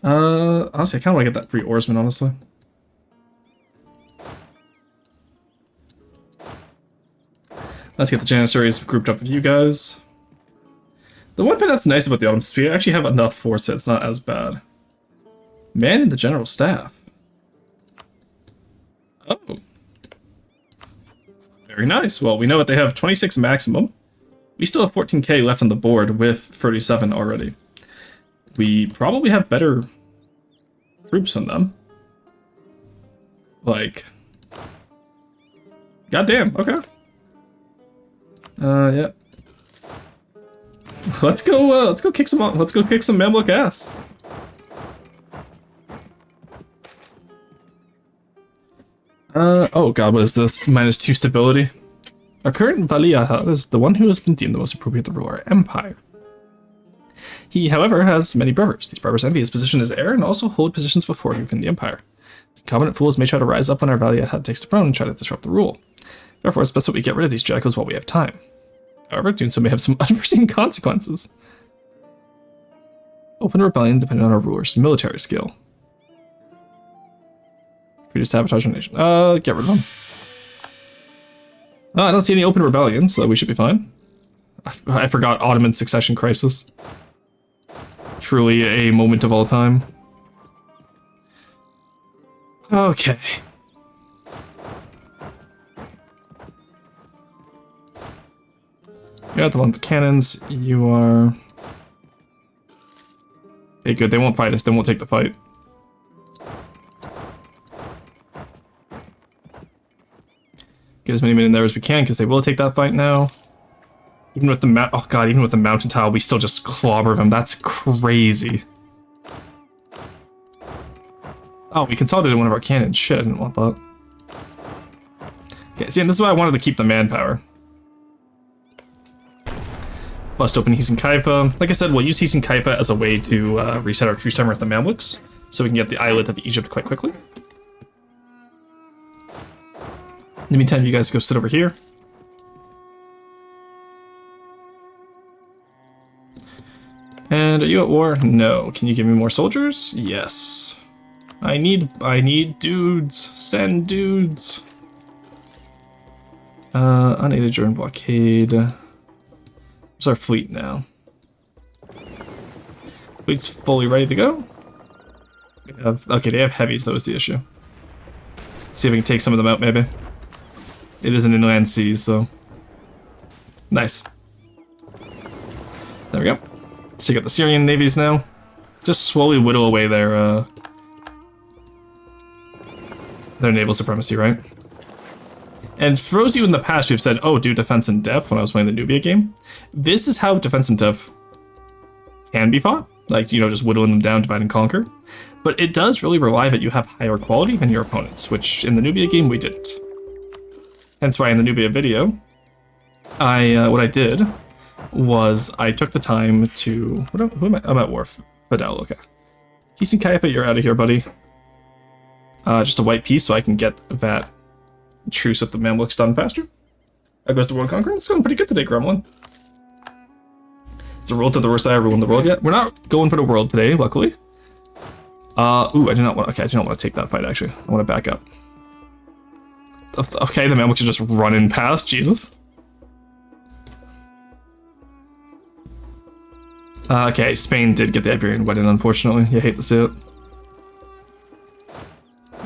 Honestly, I kind of want to get that 3 oarsmen, honestly. Let's get the Janissaries grouped up with you guys. The one thing that's nice about the Ottomans is we actually have enough force that it's not as bad. Man in the general staff. Oh. Very nice. Well, we know that they have 26 maximum. We still have 14k left on the board with 37 already. We probably have better troops than them. Like... Goddamn, okay. Yeah. Let's go kick some Mamluk ass. Oh god, what is this? -2 stability. Our current Valiaha is the one who has been deemed the most appropriate to rule our empire. He, however, has many brothers. These brothers envy his position as heir and also hold positions before him within the empire. Incompetent fools may try to rise up when our Valiaha takes the throne and try to disrupt the rule. Therefore, it's best that we get rid of these jackals while we have time. However, doing so may have some unforeseen consequences. Open rebellion depending on our ruler's military skill. Free to sabotage our nation. Get rid of them. I don't see any open rebellion, so we should be fine. I forgot Ottoman succession crisis. Truly a moment of all time. Okay. You're the one with the cannons. You are... Okay, good. They won't fight us. They won't take the fight. Get as many men in there as we can, because they will take that fight now. Even with the oh god, even with the mountain tile, we still just clobber them. That's crazy. Oh, we consolidated one of our cannons. Shit, I didn't want that. Okay, see, and this is why I wanted to keep the manpower. Bust open Kaifa. Like I said, we'll use Kaifa as a way to reset our truce timer with the Mamluks, so we can get the islet of Egypt quite quickly. In the meantime, you guys go sit over here. And are you at war? No. Can you give me more soldiers? Yes. I need dudes. Send dudes. Unaided during blockade. Where's our fleet now? Fleet's fully ready to go. Okay, they have heavies, that was the issue. Let's see if we can take some of them out, maybe. It is an inland sea, so... Nice. There we go. Let's take out the Syrian navies now. Just slowly whittle away their naval supremacy, right? And for those of you in the past who've said, oh, do defense in depth when I was playing the Nubia game, this is how defense in depth can be fought. Like, you know, just whittling them down, divide and conquer. But it does really rely that you have higher quality than your opponents, which in the Nubia game we didn't. Hence why in the Nubia video, what I did was I took the time to... who am I? I'm at war. Fidel, okay. Peace and Kaifa, you're out of here, buddy. Just a white piece so I can get that truce with the Mamluks done faster. I goes to World Conquering. It's going pretty good today, Gremlin. It's a roll to the worst I ever ruled in the world yet. We're not going for the world today, luckily. Ooh, I do not want... Okay, I do not want to take that fight, actually. I want to back up. Okay, the Mamluks are just running past. Jesus. Okay, Spain did get the Iberian wedding, unfortunately. You hate to see it.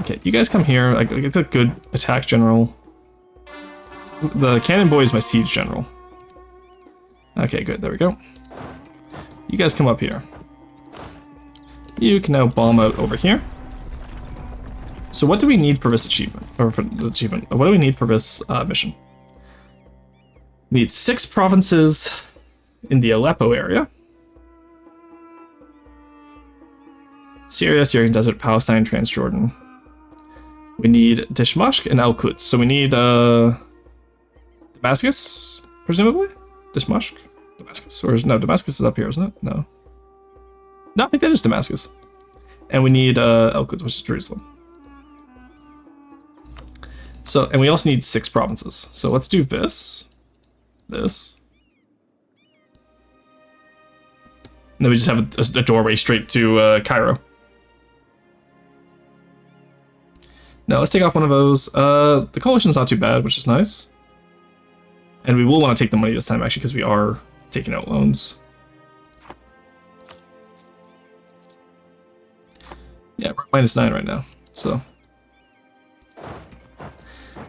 Okay, you guys come here. I get a good attack general. The cannon boy is my siege general. Okay, good. There we go. You guys come up here. You can now bomb out over here. So what do we need for this achievement? Or for the achievement? What do we need for this mission? We need 6 provinces in the Aleppo area. Syria, Syrian Desert, Palestine, Transjordan. We need Dishmashq and Al-Quds. So we need Damascus, presumably? Dishmashq? Damascus? Or no, Damascus is up here, isn't it? No. No, I think that is Damascus. And we need Al-Quds, which is Jerusalem. So, and we also need 6 provinces. So let's do this. This. And then we just have a doorway straight to Cairo. Now let's take off one of those. The coalition's not too bad, which is nice. And we will want to take the money this time, actually, because we are taking out loans. Yeah, we're at -9 right now, so.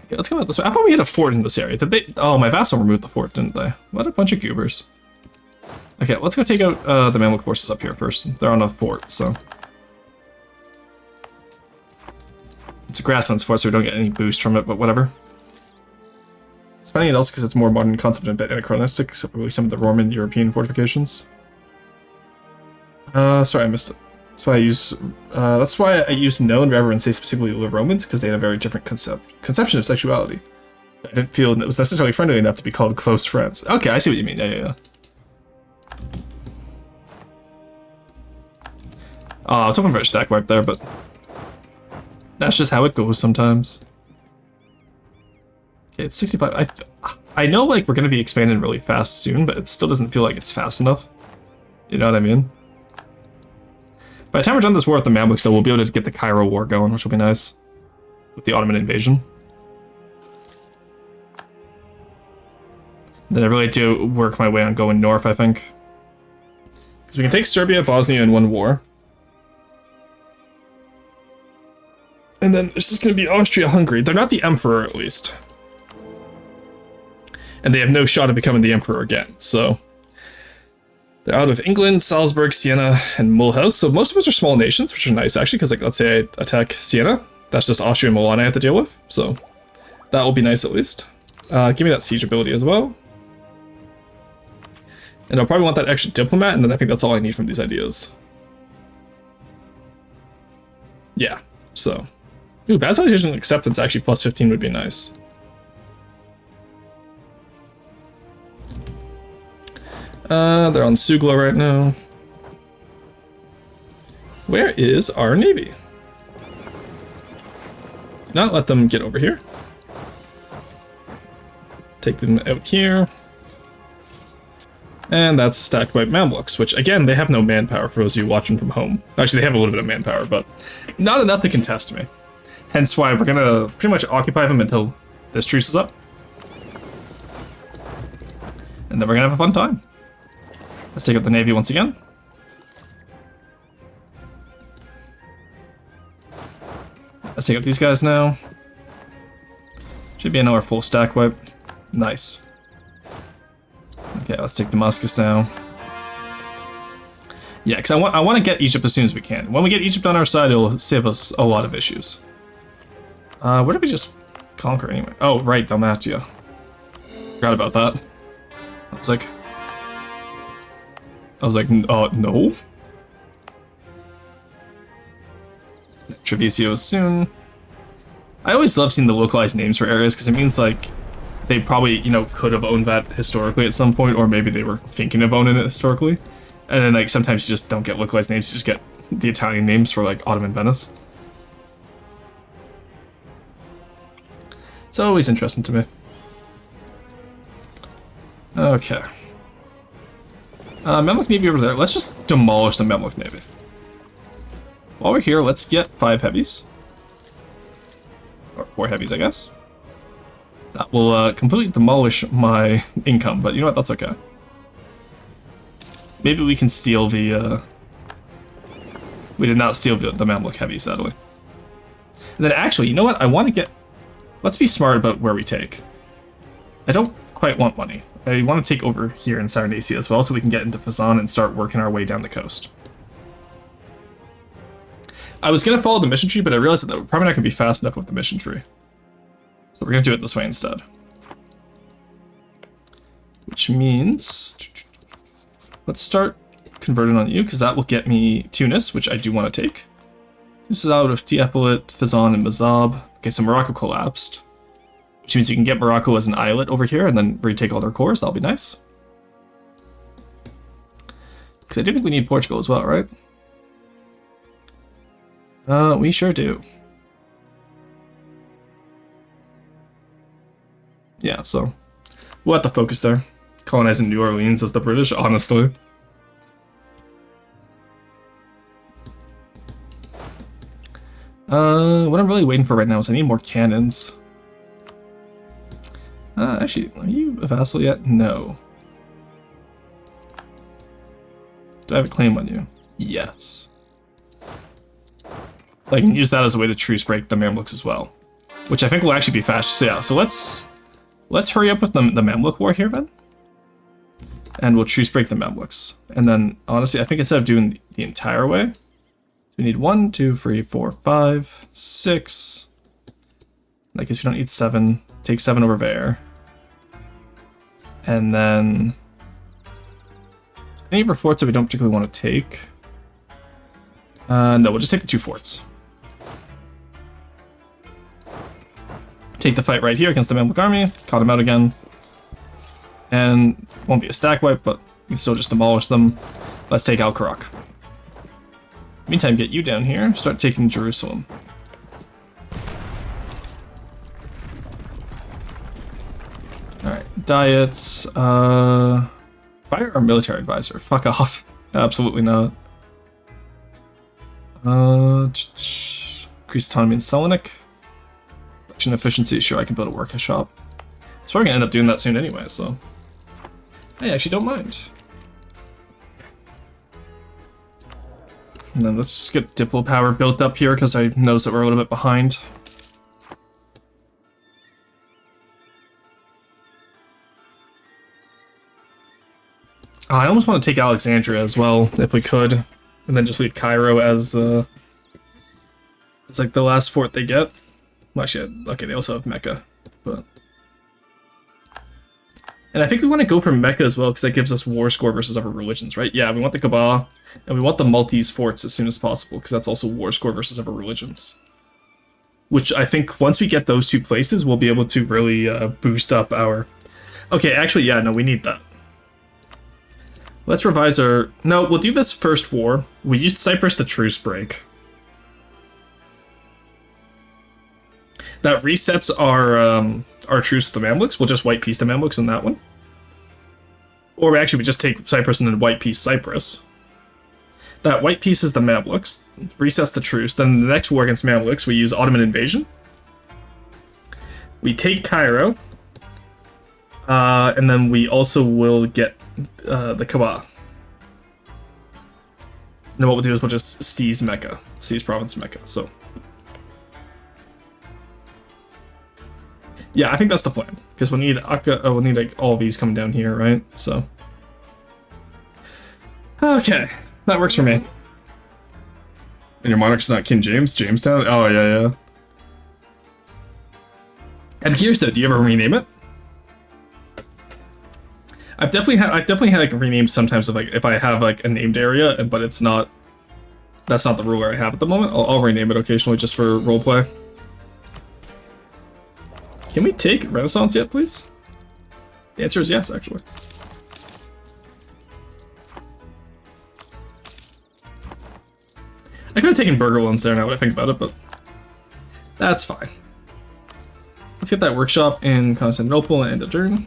Okay, let's come out this way. I thought we had a fort in this area. Did they? Oh, my vassal removed the fort, didn't they? What a bunch of goobers. Okay, let's go take out the Mamluk forces up here first. They're on a fort, so. It's a grasslands fort, so we don't get any boost from it, but whatever. It's funny also because it's more modern concept and a bit anachronistic, except really some of the Roman European fortifications. Sorry, I missed it. That's why I used known rather than say specifically the Romans, because they had a very different conception of sexuality. I didn't feel it was necessarily friendly enough to be called close friends. Okay, I see what you mean. Yeah. Oh, I was hoping for a stack wipe there, but that's just how it goes sometimes. Okay, it's 65. I know, like, we're going to be expanding really fast soon, but it still doesn't feel like it's fast enough. You know what I mean? By the time we're done this war with the Mamluks, though, we'll be able to get the Cairo war going, which will be nice. With the Ottoman invasion. Then I really do work my way on going north, I think. Because we can take Serbia, Bosnia in one war. And then it's just going to be Austria-Hungary. They're not the emperor, at least. And they have no shot at becoming the emperor again, so. They're out of England, Salzburg, Siena, and Mulhouse. So most of us are small nations, which are nice, actually, because, like, let's say I attack Siena. That's just Austria and Milan I have to deal with, so that will be nice, at least. Give me that siege ability as well. And I'll probably want that extra diplomat, and then I think that's all I need from these ideas. Yeah, so. Ooh, vassalization acceptance actually plus 15 would be nice. They're on Sugla right now. Where is our navy? Do not let them get over here. Take them out here. And that's stacked by Mamluks, which, again, they have no manpower for those of you watching from home. Actually, they have a little bit of manpower, but not enough to contest me. Hence why we're gonna pretty much occupy them until this truce is up. And then we're gonna have a fun time. Let's take out the navy once again. Let's take out these guys now. Should be another full stack wipe. Nice. Okay, let's take Damascus now. Yeah, because I want to get Egypt as soon as we can. When we get Egypt on our side, it'll save us a lot of issues. Where did we just conquer anyway? Oh, right, Dalmatia. Forgot about that. I was like, no. Treviso soon. I always love seeing the localized names for areas because it means like they probably, you know, could have owned that historically at some point, or maybe they were thinking of owning it historically. And then like sometimes you just don't get localized names, you just get the Italian names for like Ottoman Venice. It's always interesting to me. Okay. Mamluk Navy over there. Let's just demolish the Mamluk Navy. While we're here, let's get 5 heavies. Or 4 heavies, I guess. That will completely demolish my income, but you know what, that's okay. Maybe we can steal the, we did not steal the Mamluk Heavy, sadly. And then actually, you know what, I want to get, let's be smart about where we take. I don't quite want money. I want to take over here in Sarnasia as well, so we can get into Fazan and start working our way down the coast. I was going to follow the mission tree, but I realized that we're probably not going to be fast enough with the mission tree. So we're going to do it this way instead. Which means, let's start converting on you, because that will get me Tunis, which I do want to take. This is out of Tiephilet, Fazan, and Mazab. Okay, so Morocco collapsed. Which means we can get Morocco as an islet over here and then retake all their cores. That'll be nice. Because I do think we need Portugal as well, right? We sure do. Yeah, so we'll have to focus there. Colonizing New Orleans as the British, honestly. What I'm really waiting for right now is I need more cannons. Actually, are you a vassal yet? No. Do I have a claim on you? Yes. So I can use that as a way to truce break the Mamluks as well. Which I think will actually be fast. So yeah, so let's hurry up with the Mamluk war here then. And we'll truce break the Mamluks. And then, honestly, I think instead of doing the entire way, we need 1, 2, 3, 4, 5, 6. I guess we don't need 7. Take 7 over there. And then any of our forts that we don't particularly want to take. No, we'll just take the 2 forts. Take the fight right here against the Mamluk army. Caught him out again. And won't be a stack wipe, but we can still just demolish them. Let's take Al-Karak. Meantime, get you down here. Start taking Jerusalem. Alright, diets. Fire our military advisor. Fuck off. Absolutely not. Increase autonomy in Selenik. Production efficiency. Sure, I can build a workshop. So we're gonna end up doing that soon anyway, so. I actually don't mind. And then let's just get Diplo power built up here, because I noticed that we're a little bit behind. I almost want to take Alexandria as well, if we could. And then just leave Cairo as it's like the last fort they get. Well, actually, okay, they also have Mecca, but. And I think we want to go for Mecca as well, because that gives us war score versus other religions, right? Yeah, we want the Kaaba, and we want the Maltese forts as soon as possible, because that's also war score versus other religions. Which I think once we get those 2 places, we'll be able to really boost up our... Okay, actually, yeah, no, we need that. Let's revise our... No, we'll do this first war. We used Cyprus to truce break. That resets our truce with the Mamluks. We'll just white peace the Mamluks in that one. Or actually, we just take Cyprus and then white peace Cyprus. That white peace is the Mamluks. Resets the truce. Then the next war against Mamluks, we use Ottoman invasion. We take Cairo. And then we also will get the Kaaba. And what we'll do is we'll just seize Mecca. Seize province Mecca, so... Yeah, I think that's the plan. Because we'll need we'll need like all these coming down here, right? So. Okay. That works for me. And your monarch's not King James? Jamestown? Oh yeah, yeah. I'm curious though, do you ever rename it? I've definitely had like renames sometimes of like if I have like a named area, but it's not that's not the ruler I have at the moment. I'll rename it occasionally just for roleplay. Can we take Renaissance yet, please? The answer is yes, actually. I could have taken Burger loans there now when I think about it, but that's fine. Let's get that workshop in Constantinople and Adern.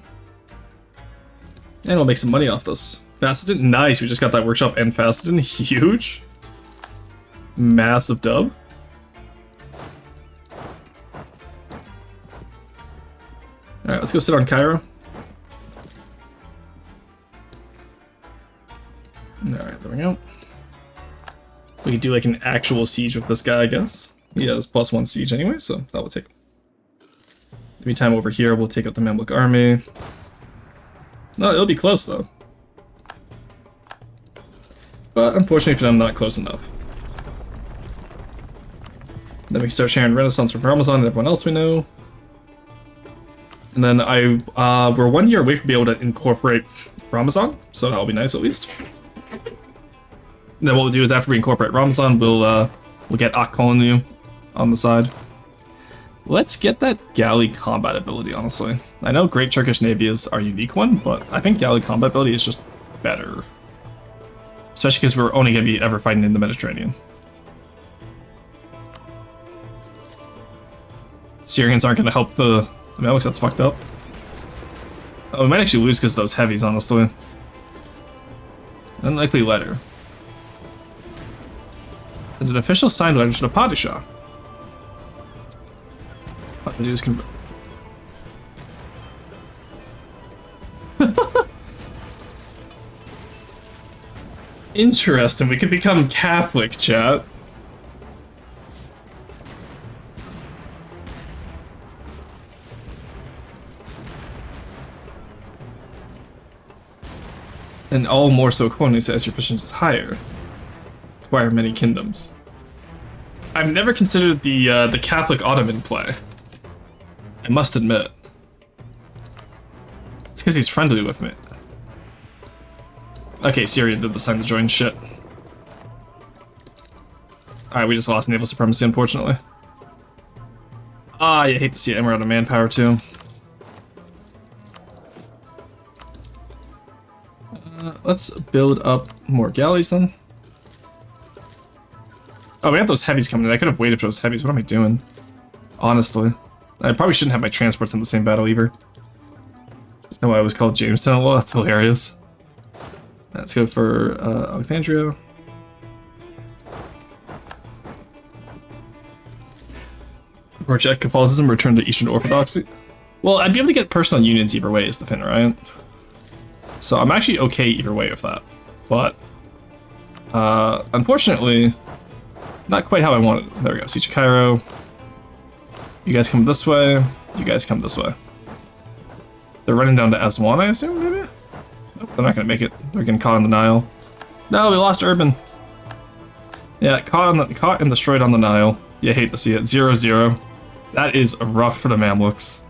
And we'll make some money off this. Facetin, nice, we just got that workshop and Facetin, huge. Massive dub. let's go sit on Cairo. Alright, there we go. We could do like an actual siege with this guy, I guess. He has +1 siege anyway, so that will take. In the meantime, over here, we'll take out the Mamluk army. No, it'll be close though. But unfortunately, I'm not close enough. Then we can start sharing Renaissance with Ramazan and everyone else we know. And then we're 1 year away from being able to incorporate Ramazan, so that'll be nice at least. And then what we'll do is after we incorporate Ramazan, we'll get Ak Colony on the side. Let's get that galley combat ability, honestly. I know Great Turkish Navy is our unique one, but I think galley combat ability is just better. Especially because we're only going to be ever fighting in the Mediterranean. Syrians aren't going to help the Mamluks, that's fucked up. Oh, we might actually lose because of those heavies, honestly. Unlikely letter. Is an official signed letter to the Padishah. What the news can. Interesting, we could become Catholic, chat. And all more so colonies as your position is higher. Acquire many kingdoms. I've never considered the Catholic Ottoman play. I must admit. It's because he's friendly with me. Okay, Syria did the sign to join shit. Alright, we just lost naval supremacy, unfortunately. Ah, I hate to see it, and we're out of manpower too. Let's build up more galleys then. Oh, we have those heavies coming in. I could have waited for those heavies. What am I doing? Honestly. I probably shouldn't have my transports in the same battle either. No, I was called Jamestown a lot. That's hilarious. Let's go for Alexandria. Reject Catholicism, return to Eastern Orthodoxy. Well, I'd be able to get personal unions either way is the thing, right? So I'm actually okay either way with that. But, unfortunately, not quite how I wanted. There we go, Siege of Cairo. You guys come this way, you guys come this way. They're running down to Aswan, I assume, maybe? Nope, they're not gonna make it. They're getting caught on the Nile. No, we lost Urban. Yeah, caught and destroyed on the Nile. You hate to see it. 0-0. That is rough for the Mamluks.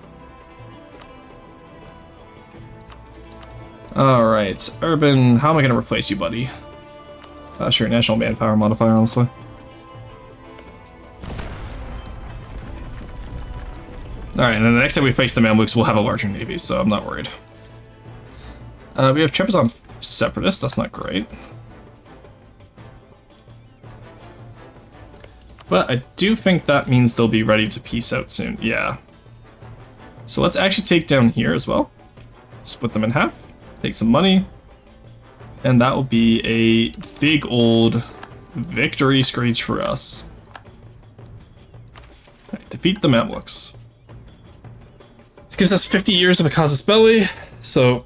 Alright, Urban, how am I gonna replace you, buddy? Sure, national manpower modifier, honestly. Alright, and then the next time we face the Mamluks, we'll have a larger navy, so I'm not worried. We have Trebizond Separatists, that's not great. But I do think that means they'll be ready to peace out soon, yeah. So let's actually take down here as well. Split them in half, take some money, and that will be a big old victory screech for us. Right, defeat the Mamluks. This gives us 50 years of a casus belli, so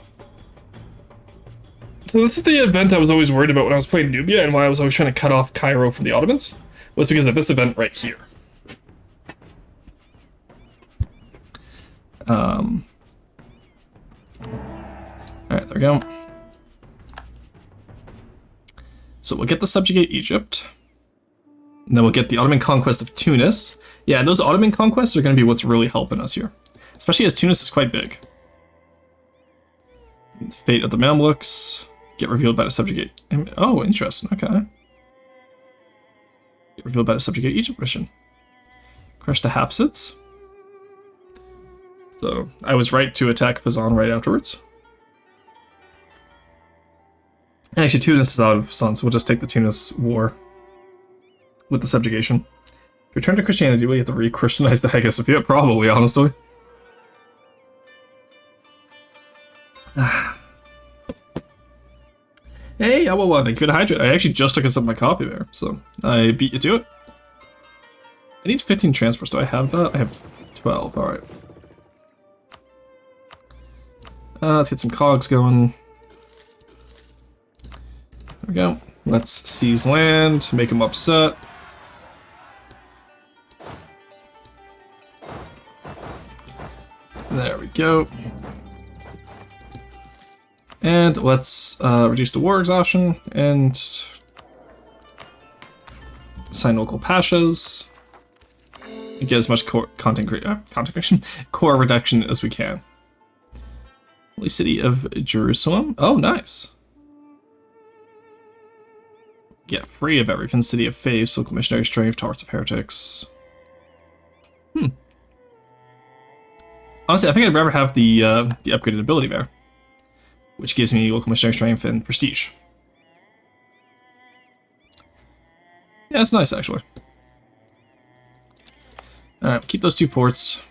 this is the event I was always worried about when I was playing Nubia, and why I was always trying to cut off Cairo from the Ottomans, was because of this event right here. Alright, there we go. So we'll get the subjugate Egypt, and then we'll get the Ottoman conquest of Tunis. Yeah, those Ottoman conquests are going to be what's really helping us here. Especially as Tunis is quite big. Fate of the Mamluks. Get revealed by the subjugate. Oh, interesting. Okay. Get revealed by the subjugate Egypt mission. Crush the Hafsids. So I was right to attack Fezzan right afterwards. Actually, Tunis is out of sun, so we'll just take the Tunis war with the subjugation. Return to Christianity. We have to re-Christianize the Hagia Sophia, probably, honestly. Hey, well, thank you for the hydrate. I actually just took a sip of my coffee there, so I beat you to it. I need 15 transports. Do I have that? I have 12. Alright. Let's get some cogs going. There we go. Let's seize land, make them upset. There we go. And let's reduce the war exhaustion and assign local pashas. And get as much core reduction as we can. Holy City of Jerusalem. Oh, nice. Get free of everything. City of Faith, local missionary strength, Towers of Heretics. Honestly, I think I'd rather have the upgraded ability there, which gives me local missionary strength and prestige. Yeah, it's nice actually. All right, keep those 2 ports.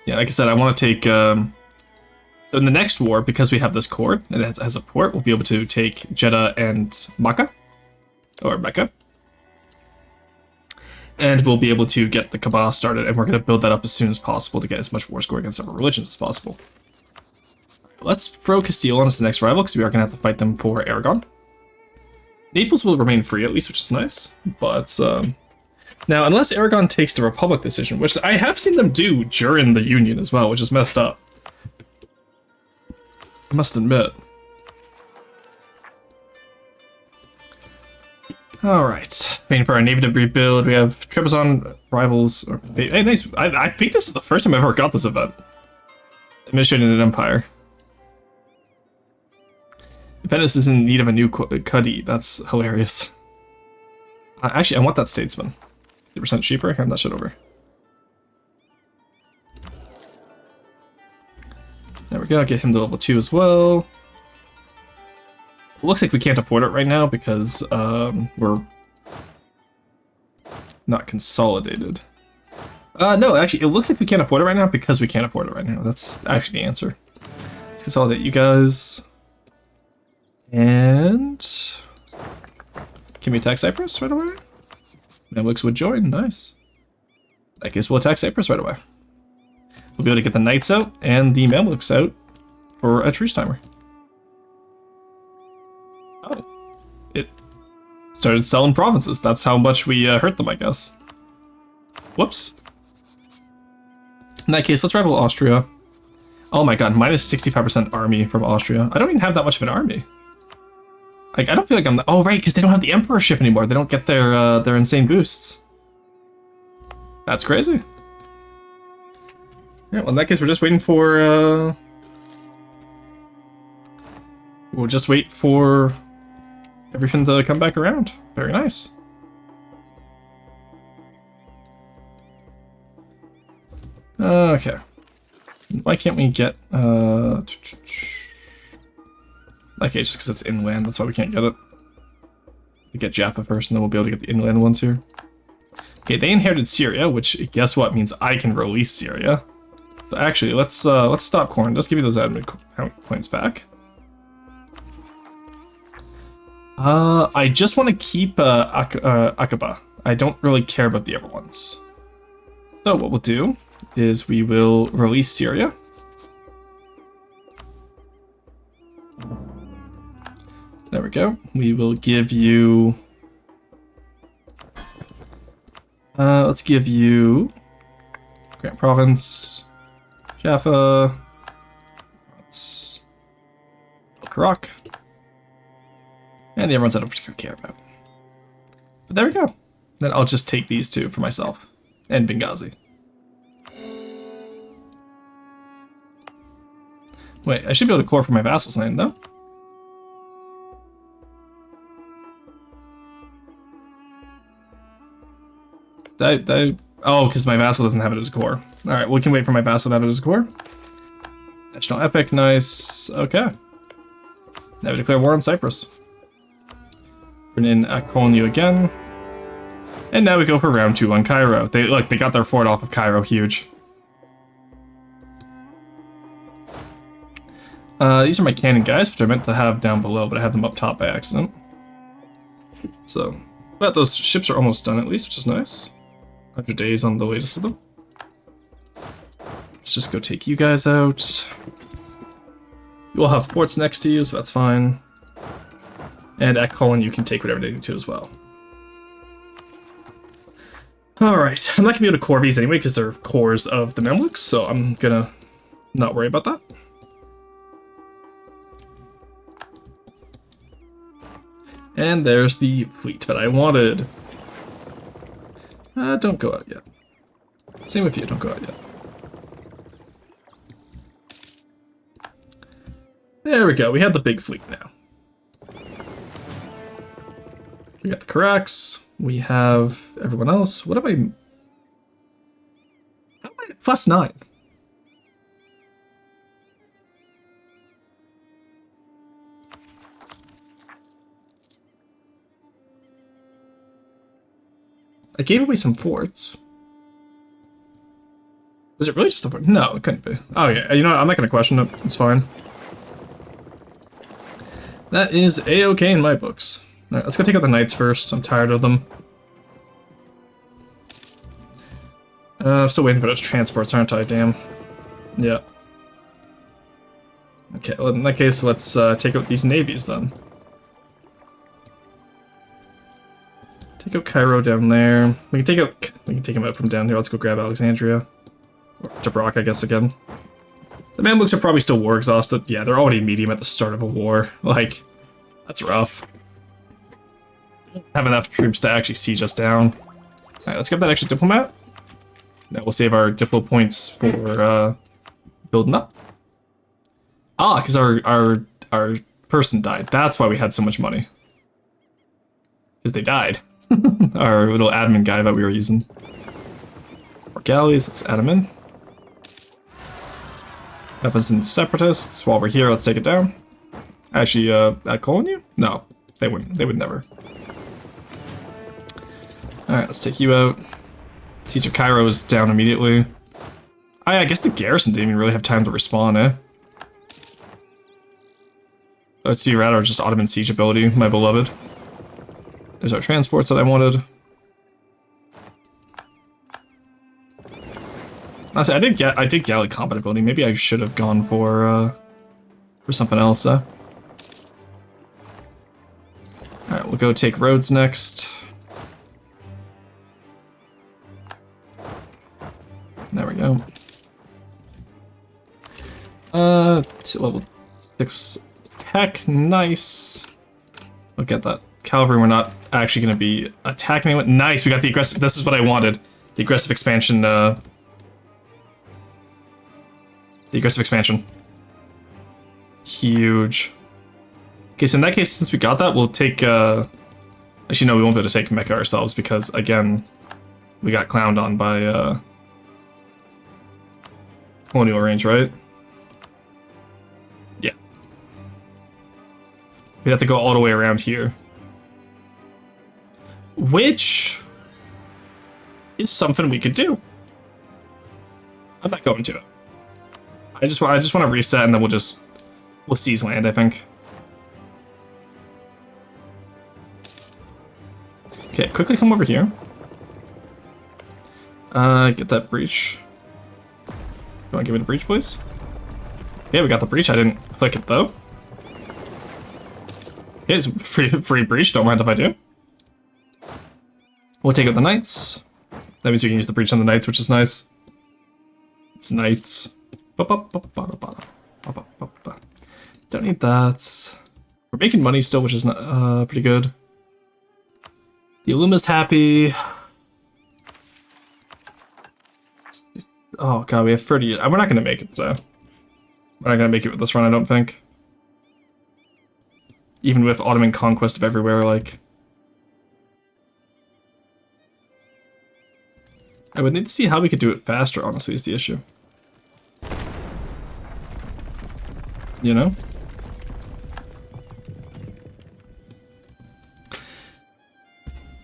Yeah, like I said, I want to take. So in the next war, because we have this cord and it has a port, we'll be able to take Jeddah and Mecca, or Mecca. And we'll be able to get the Kabbalah started, and we're going to build that up as soon as possible to get as much war score against other religions as possible. Let's throw Castile on as the next rival, because we are going to have to fight them for Aragon. Naples will remain free at least, which is nice. But, now, unless Aragon takes the Republic decision, which I have seen them do during the Union as well, which is messed up. I must admit. Alright, waiting for our navy to rebuild. We have Trebizond rivals. Hey, nice. I think this is the first time I've ever got this event. Administrating an empire. Venice is in need of a new Cudi. That's hilarious. Actually, I want that statesman. 50% cheaper. Hand that shit over. There we go. Get him to level 2 as well. It looks like we can't afford it right now because we're not consolidated. No, actually, it looks like we can't afford it right now because we can't afford it right now. That's actually the answer. Let's consolidate you guys. And can we attack Cyprus right away? Mamluks would join. Nice. I guess we'll attack Cyprus right away. We'll be able to get the knights out and the Mamluks out for a truce timer. Oh, it started selling provinces. That's how much we hurt them, I guess. Whoops. In that case, let's rival Austria. Oh my god, minus 65% army from Austria. I don't even have that much of an army. Like, I don't feel like I'm... Oh, right, because they don't have the emperorship anymore. They don't get their insane boosts. That's crazy. Yeah, well, in that case, we're just waiting for... We'll just wait for everything to come back around. Very nice. Okay. Why can't we get... Okay, just because it's inland, that's why we can't get it. We get Jaffa first, and then we'll be able to get the inland ones here. Okay, they inherited Syria, which, guess what, means I can release Syria. So actually, let's stop corn. Just give me those admin points back. I just want to keep Aqaba. I don't really care about the other ones. So what we'll do is we will release Syria. There we go. We will give you... let's give you... Grant Province, Jaffa, Iraq, and the other ones I don't particularly care about. But there we go. Then I'll just take these two for myself, and Benghazi. Wait, I should be able to core for my vassals land, no? Oh, because my vassal doesn't have it as a core. Alright, we can wait for my vassal to have it as a core. National Epic, nice. Okay. Now we declare war on Cyprus. Bring in Akolniu again. And now we go for round 2 on Cairo. They got their fort off of Cairo, huge. These are my cannon guys, which I meant to have down below, but I had them up top by accident. So, but those ships are almost done at least, which is nice. 100 days on the latest of them. Let's just go take you guys out. You will have forts next to you, so that's fine. And at Colin, you can take whatever they need to as well. Alright, I'm not gonna be able to core these anyway because they're cores of the Mamluks, so I'm gonna not worry about that. And there's the fleet that I wanted. Don't go out yet. Same with you, don't go out yet. There we go, we have the big fleet now. We got the Karax, we have everyone else. What am I? How am I at +9? I gave away some forts. Is it really just a fort? No, it couldn't be. Oh yeah, you know what? I'm not gonna question it. It's fine. That is A-okay in my books. Alright, let's go take out the knights first. I'm tired of them. I'm still waiting for those transports, aren't I? Damn. Yeah. Okay, well in that case, let's take out these navies then. Take out Cairo down there. We can take him out from down here. Let's go grab Alexandria. Or Tobruk, I guess, again. The Mamluks are probably still war exhausted. Yeah, they're already medium at the start of a war. Like, that's rough. Have enough troops to actually siege us down. Alright, let's get that extra diplomat. That will save our diplo points for building up. Ah, because our person died. That's why we had so much money. Because they died. Our little admin guy that we were using. Our galleys, let's add them in. Weapons and separatists. While we're here, let's take it down. Actually, at calling you? No, they wouldn't. They would never. Alright, let's take you out. Siege of Cairo is down immediately. I guess the garrison didn't even really have time to respawn, eh? Let's see, rather just Ottoman siege ability, my beloved. There's our transports that I wanted. Honestly, I did galley combat ability. Maybe I should have gone for something else, Alright, we'll go take roads next. There we go. Level 6 tech, nice. Look at that. Cavalry, we're not actually going to be attacking anyone. Nice, we got the aggressive, this is what I wanted. The aggressive expansion, The aggressive expansion. Huge. Okay, so in that case, since we got that, we'll take, actually no, we won't be able to take Mecca ourselves because, again, we got clowned on by, Colonial range, right? Yeah. We'd have to go all the way around here. Which is something we could do. I'm not going to. I just want to reset and then we'll seize land, I think. Okay, quickly come over here. Get that breach. You want to give me the breach, please? Yeah, we got the breach. I didn't click it, though. Yeah, it's free breach. Don't mind if I do. We'll take out the knights. That means we can use the breach on the knights, which is nice. It's knights. Don't need that. We're making money still, which is pretty good. The Illuma's happy. Oh god, we have 30. We're not gonna make it today. We're not gonna make it with this run, I don't think. Even with Ottoman conquest of everywhere, like. I would need to see how we could do it faster, honestly, is the issue. You know?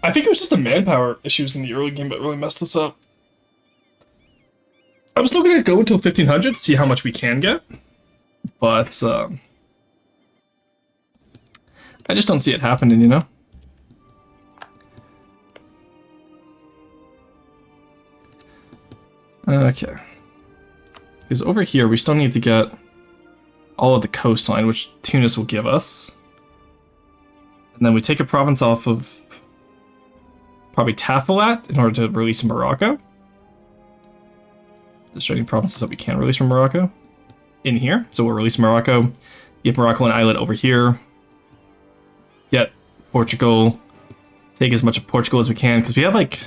I think it was just the manpower issues in the early game that really messed this up. I'm still gonna go until 1500, see how much we can get, but I just don't see it happening, you know? Okay. Because over here, we still need to get all of the coastline, which Tunis will give us. And then we take a province off of probably Tafilat in order to release Morocco. Destroying provinces that we can release from Morocco in here. So we'll release Morocco, give Morocco an islet over here, get Portugal, take as much of Portugal as we can, because we have like,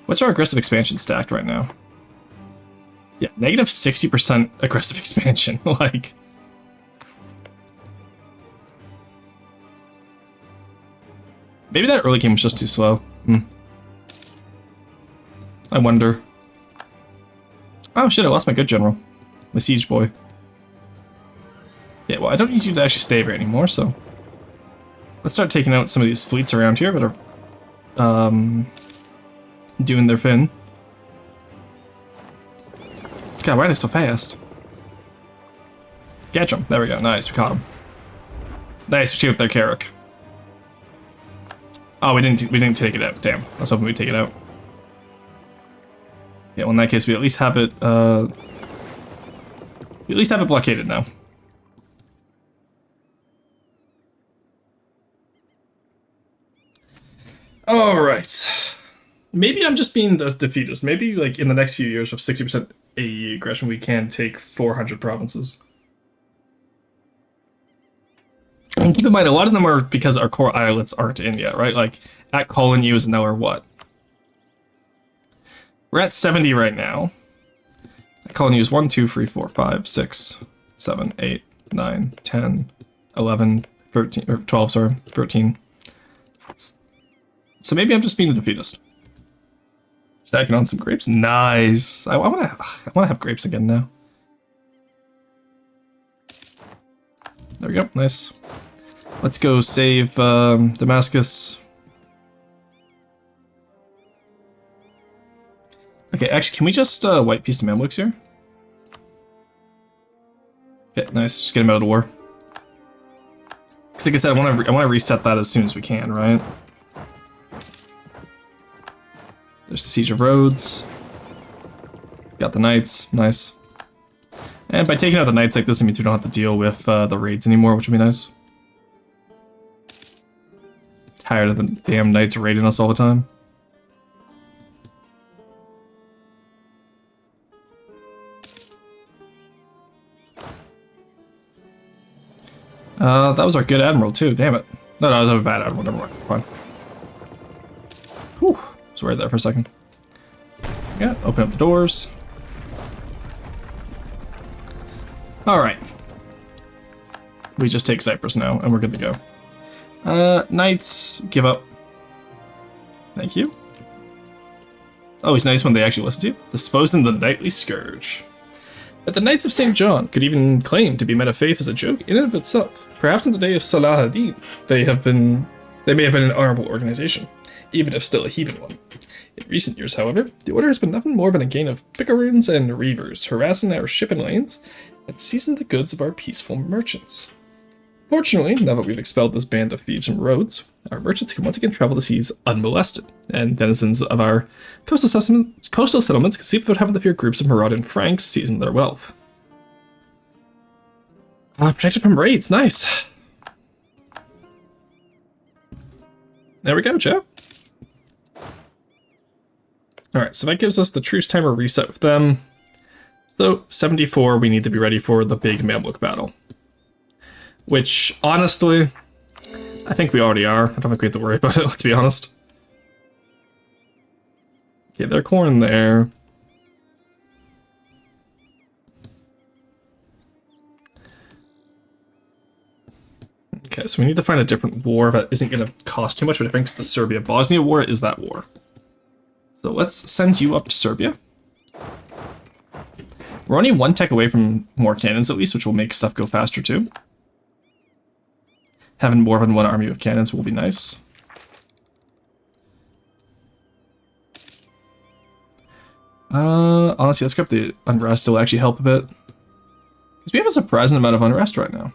what's our aggressive expansion stacked right now? Yeah, negative 60% aggressive expansion. Like, maybe that early game was just too slow. I wonder. Oh shit, I lost my good general. My siege boy. Yeah, well, I don't need you to actually stay here anymore, so... Let's start taking out some of these fleets around here that are... doing their thing. God, why are they so fast? Catch them. There we go. Nice, we caught them. Nice, we shoot their Carrick. Oh, we didn't take it out. Damn, I was hoping we'd take it out. Yeah, well, in that case, we at least have it, blockaded now. Alright. Maybe I'm just being the defeatist. Maybe, like, in the next few years with 60% AE aggression, we can take 400 provinces. And keep in mind, a lot of them are because our core islets aren't in yet, right? Like, at Colin is now our what? We're at 70 right now. Colony is 1, 2, 3, 4, 5, 6, 7, 8, 9, 10, 11, 13, or 12, sorry, 13. So maybe I'm just being a defeatist. Stacking on some grapes. Nice. I wanna have grapes again now. There we go. Nice. Let's go save Damascus. Okay, actually, can we just white piece the Mamluks here? Okay, nice. Just get him out of the war. Because like I said, I want to reset that as soon as we can, right? There's the Siege of Rhodes. Got the Knights. Nice. And by taking out the Knights like this, it means we don't have to deal with the raids anymore, which would be nice. Tired of the damn Knights raiding us all the time. That was our good admiral too, damn it. No, that was a bad admiral, never mind. Fine. Whew, I was worried there for a second. Yeah, open up the doors. Alright. We just take Cyprus now, and we're good to go. Knights, give up. Thank you. Oh, he's nice when they actually listen to you. Disposing the Knightly Scourge. But the Knights of St. John could even claim to be men of faith as a joke in and of itself. Perhaps in the day of Salah ad-Din, they may have been an honorable organization, even if still a heathen one. In recent years, however, the order has been nothing more than a gang of picaroons and reavers harassing our shipping lanes and seizing the goods of our peaceful merchants. Fortunately, now that we've expelled this band of thieves from roads, our merchants can once again travel the seas unmolested, and denizens of our coastal settlements can sleep without having to fear groups of marauding Franks seizing their wealth. Protected from raids, nice. There we go, Joe. Alright, so that gives us the truce timer reset with them. So, 74, we need to be ready for the big Mamluk battle. Which, honestly, I think we already are. I don't think we have to worry about it, let's be honest. Okay, their corn there. Okay, so we need to find a different war that isn't going to cost too much, but I think the Serbia-Bosnia war is that war. So let's send you up to Serbia. We're only one tech away from more cannons at least, which will make stuff go faster too. Having more than one army of cannons will be nice. Honestly, let's grab the unrest. It'll actually help a bit. Because we have a surprising amount of unrest right now.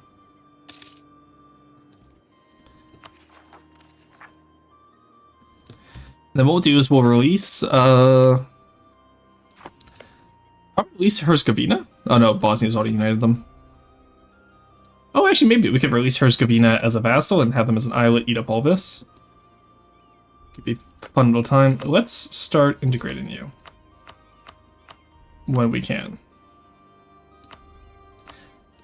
Then what we'll do is we'll release, probably release Herzegovina. Oh no, Bosnia's already united them. actually, maybe we could release Herzegovina as a vassal and have them as an islet eat up all this. Could be a fun little time. Let's start integrating you when we can.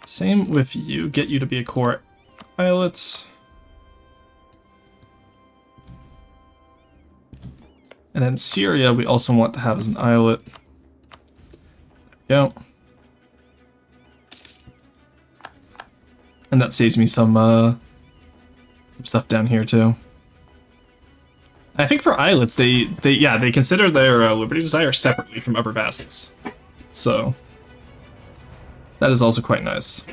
Same with you. Get you to be a core islet. And then Syria, we also want to have as an islet. There we go. And that saves me some stuff down here too. I think for islets, they consider their liberty desire separately from other vassals. So that is also quite nice.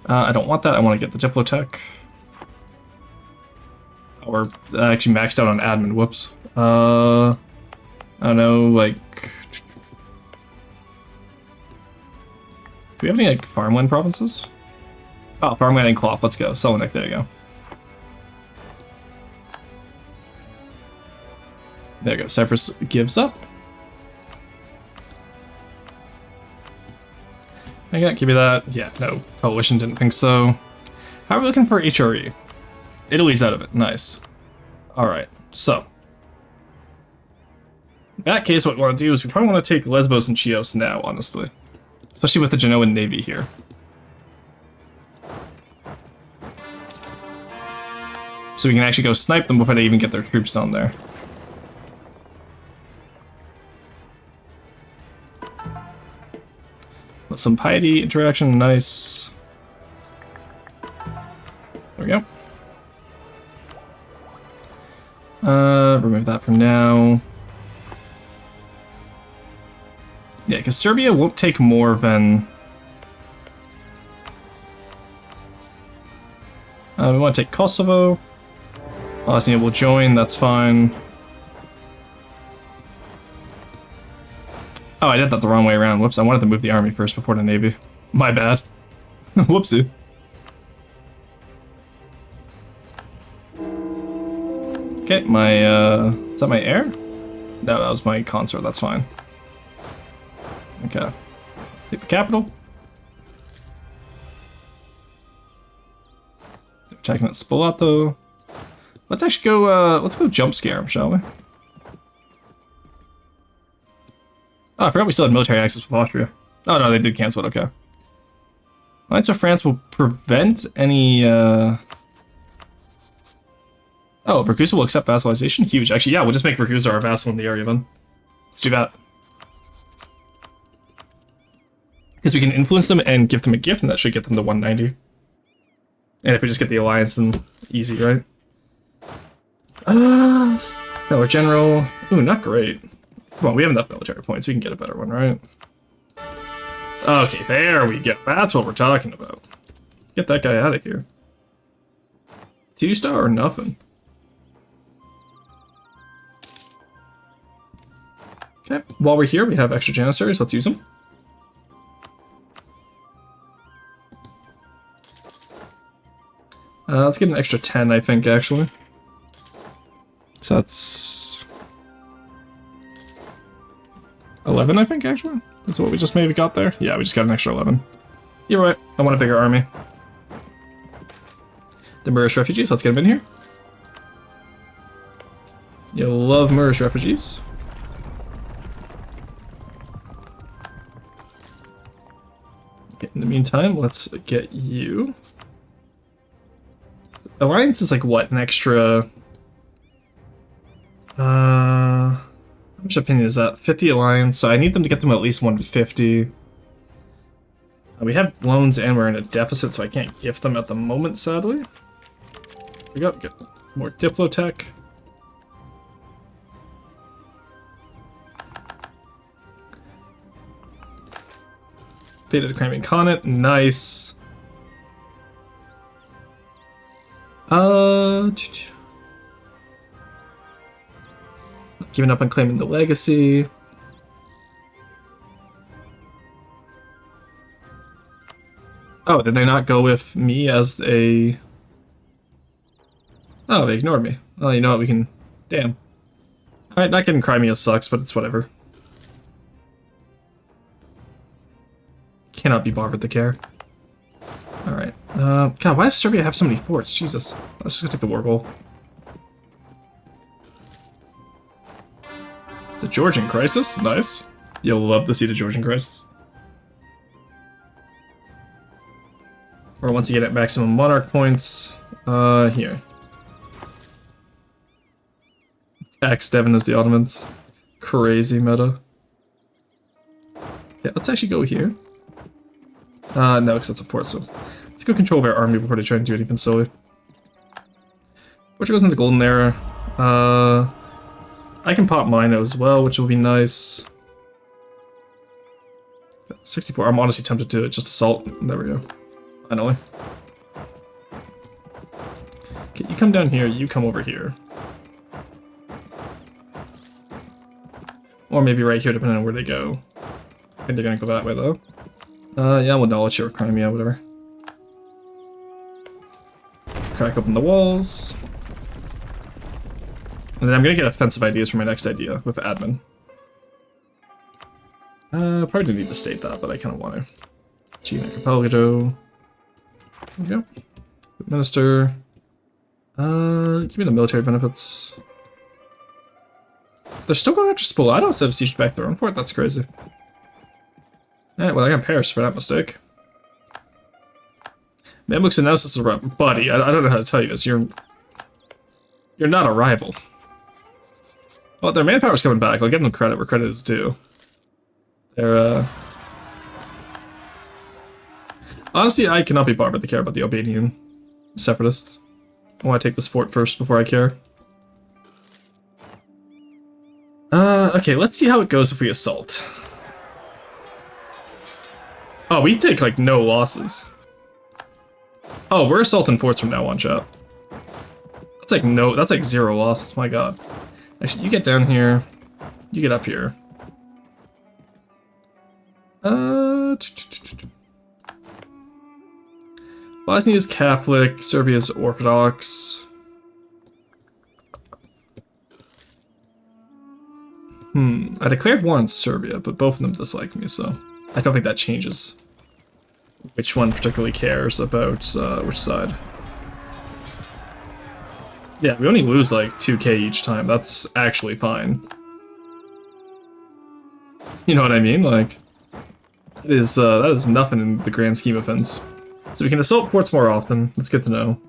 I don't want that. I want to get the Diplotech. Or actually maxed out on admin. Whoops. I don't know, like... Do we have any, like, farmland provinces? Oh, farmland and cloth. Let's go. Selenik, there you go. There you go. Cyprus gives up. I can't give you that. Yeah, no. Coalition didn't think so. How are we looking for HRE? Italy's out of it. Nice. Alright, so. In that case, what we want to do is we probably want to take Lesbos and Chios now, honestly. Especially with the Genoan Navy here. So we can actually go snipe them before they even get their troops down there. With some piety interaction, nice. There we go. Remove that for now. Yeah, because Serbia won't take more than... we want to take Kosovo. Bosnia will join, that's fine. Oh, I did that the wrong way around. Whoops, I wanted to move the army first before the navy. My bad. Whoopsie. Okay, my, is that my heir? No, that was my consort, that's fine. Okay. Take the capital. Attacking at Spalato. Let's actually go, let's go jump scare him, shall we? Oh, I forgot we still had military access with Austria. Oh no, they did cancel it, okay. Alliance with France will prevent any, Oh, Ragusa will accept vassalization? Huge. Actually, yeah, we'll just make Ragusa our vassal in the area then. Let's do that. Because we can influence them and give them a gift, and that should get them to 190. And if we just get the alliance, then easy, right? Our general. Ooh, not great. Come on, we have enough military points. We can get a better one, right? Okay, there we go. That's what we're talking about. Get that guy out of here. 2-star or nothing? Okay, while we're here, we have extra Janissaries. Let's use them. Let's get an extra 10, I think, actually. So that's 11, I think, actually. Is what we just maybe got there. Yeah, we just got an extra 11. You're right. I want a bigger army. The Moorish refugees. Let's get them in here. You'll love Moorish refugees. Okay, in the meantime, let's get you. Alliance is like what? An extra. How much opinion is that? 50 alliance, so I need them to get them at least 150. We have loans and we're in a deficit, so I can't gift them at the moment, sadly. Here we go, get more Diplotech. Beta the Crimean Khanate, nice. Giving up on claiming the legacy. Oh, did they not go with me as a... Oh, they ignored me. Oh, you know what, we can... Damn. Alright, not getting Crimea sucks, but it's whatever. Cannot be bothered to care. Alright. God, why does Serbia have so many forts? Jesus. Let's just go take the war goal. The Georgian crisis? Nice. You'll love to see the Georgian crisis. Or once you get at maximum monarch points, here. Tax Devon as the Ottomans. Crazy meta. Yeah, let's actually go here. No, because that's a fort, so let's go control their army before they try and do anything solely. Which goes into Golden Era. I can pop mine as well, which will be nice. 64, I'm honestly tempted to just assault. There we go. Finally. Okay, you come down here, you come over here. Or maybe right here, depending on where they go. I think they're gonna go that way, though. Yeah, we'll knowledge your Crimea, whatever. Crack open the walls. And then I'm gonna get offensive ideas for my next idea with admin. Probably didn't need to state that, but I kind of want to. Gene Archipelago. There we go. Minister. Give me the military benefits. They're still going after Spoleto instead of siege back their own fort? That's crazy. Alright, well I got Paris for that mistake. Mamluks announced this is a buddy. I don't know how to tell you this. You're not a rival. Well, their manpower's coming back. I'll give them credit where credit is due. They're, honestly, I cannot be bothered to care about the Albanian separatists. I want to take this fort first before I care. Okay, let's see how it goes if we assault. Oh, we take, like, no losses. Oh, we're assaulting forts from now on, chat. That's like 0 losses, my god. Actually, you get down here. You get up here. Bosnia is Catholic, Serbia is Orthodox. I declared war on Serbia, but both of them dislike me, so I don't think that changes which one particularly cares about which side. Yeah, we only lose like 2k each time. That's actually fine. You know what I mean? Like, that is nothing in the grand scheme of things. So we can assault ports more often. That's good to know.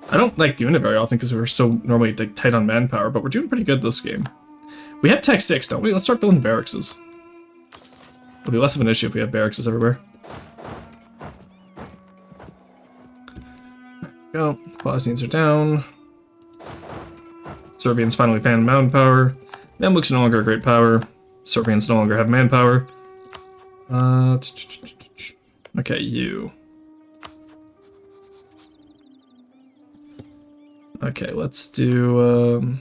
I don't like doing it very often because we're so normally tight on manpower, but we're doing pretty good this game. We have Tech 6, don't we? Let's start building barracks. It'll be less of an issue if we have barracks everywhere. There we go. Bosnians are down. Serbians finally found mountain power. Mamluks are no longer a great power. Serbians no longer have manpower. Okay, you. Okay, let's do,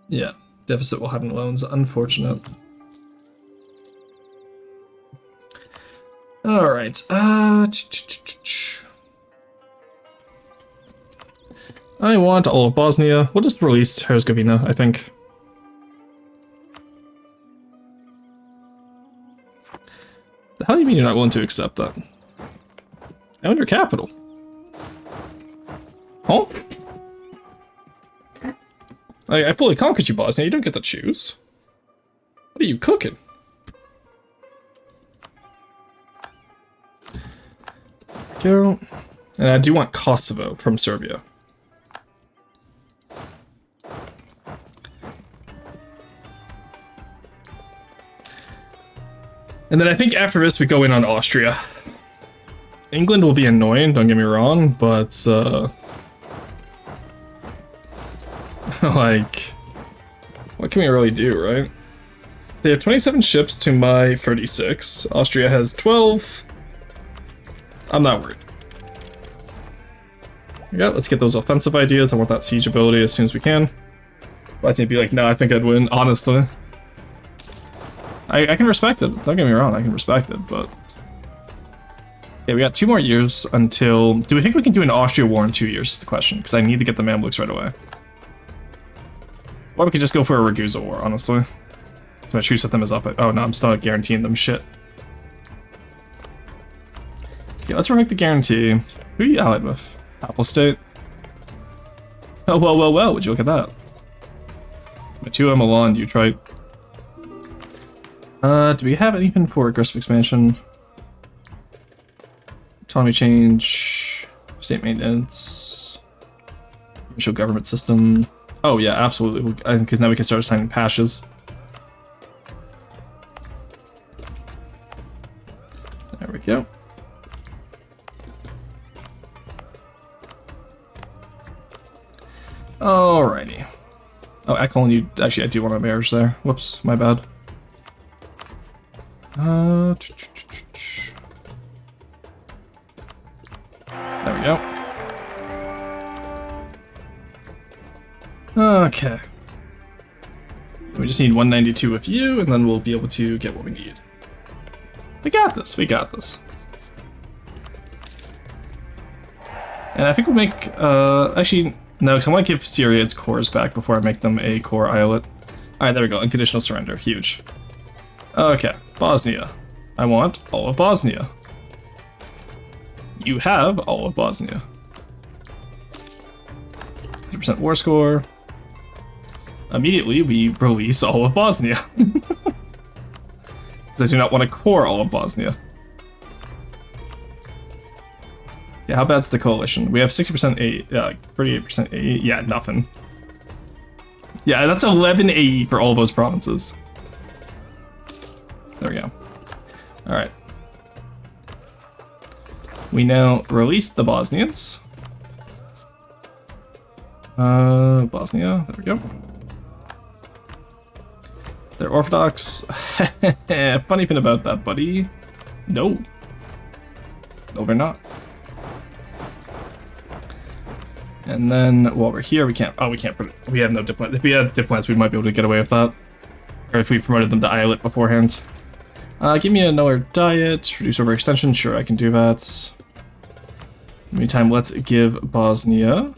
yeah, deficit will happen loans, unfortunate. Alright, I want all of Bosnia. We'll just release Herzegovina, I think. How do you mean you're not willing to accept that? I own your capital. Huh? I fully conquered you, Bosnia. You don't get to choose. What are you cooking? Go. And I do want Kosovo from Serbia. And then I think after this we go in on Austria. England will be annoying, don't get me wrong, but like, what can we really do, right? They have 27 ships to my 36. Austria has 12. I'm not worried. Yeah, let's get those offensive ideas. I want that siege ability as soon as we can. But I think be like, no, I think I'd win, honestly. I can respect it. Don't get me wrong, I can respect it, but... Yeah, we got 2 more years until... Do we think we can do an Austria war in 2 years is the question, because I need to get the Mamluks right away. Or we could just go for a Ragusa War, honestly. So my truce with them is up. Oh no, I'm still not guaranteeing them shit. Okay, let's revoke the guarantee. Who are you allied with? Apple State? Oh, well, would you look at that? Matua, Milan, Detroit. Do we have anything for aggressive expansion? Autonomy change, state maintenance, provincial government system. Oh yeah, absolutely, because now we can start assigning pashas. There we go. Alrighty. Oh, Eklund, you actually, I do want a marriage there. Whoops, my bad. There we go. Okay. We just need 192 with you, and then we'll be able to get what we need. We got this, we got this. And I think we'll make, actually, no, because I want to give Syria its cores back before I make them a core islet. Alright, there we go, unconditional surrender, huge. Okay, Bosnia. I want all of Bosnia. You have all of Bosnia. 100% war score. Immediately, we release all of Bosnia. Because I do not want to core all of Bosnia. Yeah, how bad's the coalition? We have 60% AE, 38% AE. Yeah, nothing. Yeah, that's 11 AE for all those provinces. There we go. Alright. We now release the Bosnians. Bosnia, there we go. They're Orthodox. Funny thing about that, buddy. No. No, they're not. And then while we're here, we can't. Oh, we can't. We have no diplomat. If we had diplomats, we might be able to get away with that. Or if we promoted them to islet beforehand. Give me another diet. Reduce overextension. Sure, I can do that. Meantime, let's give Bosnia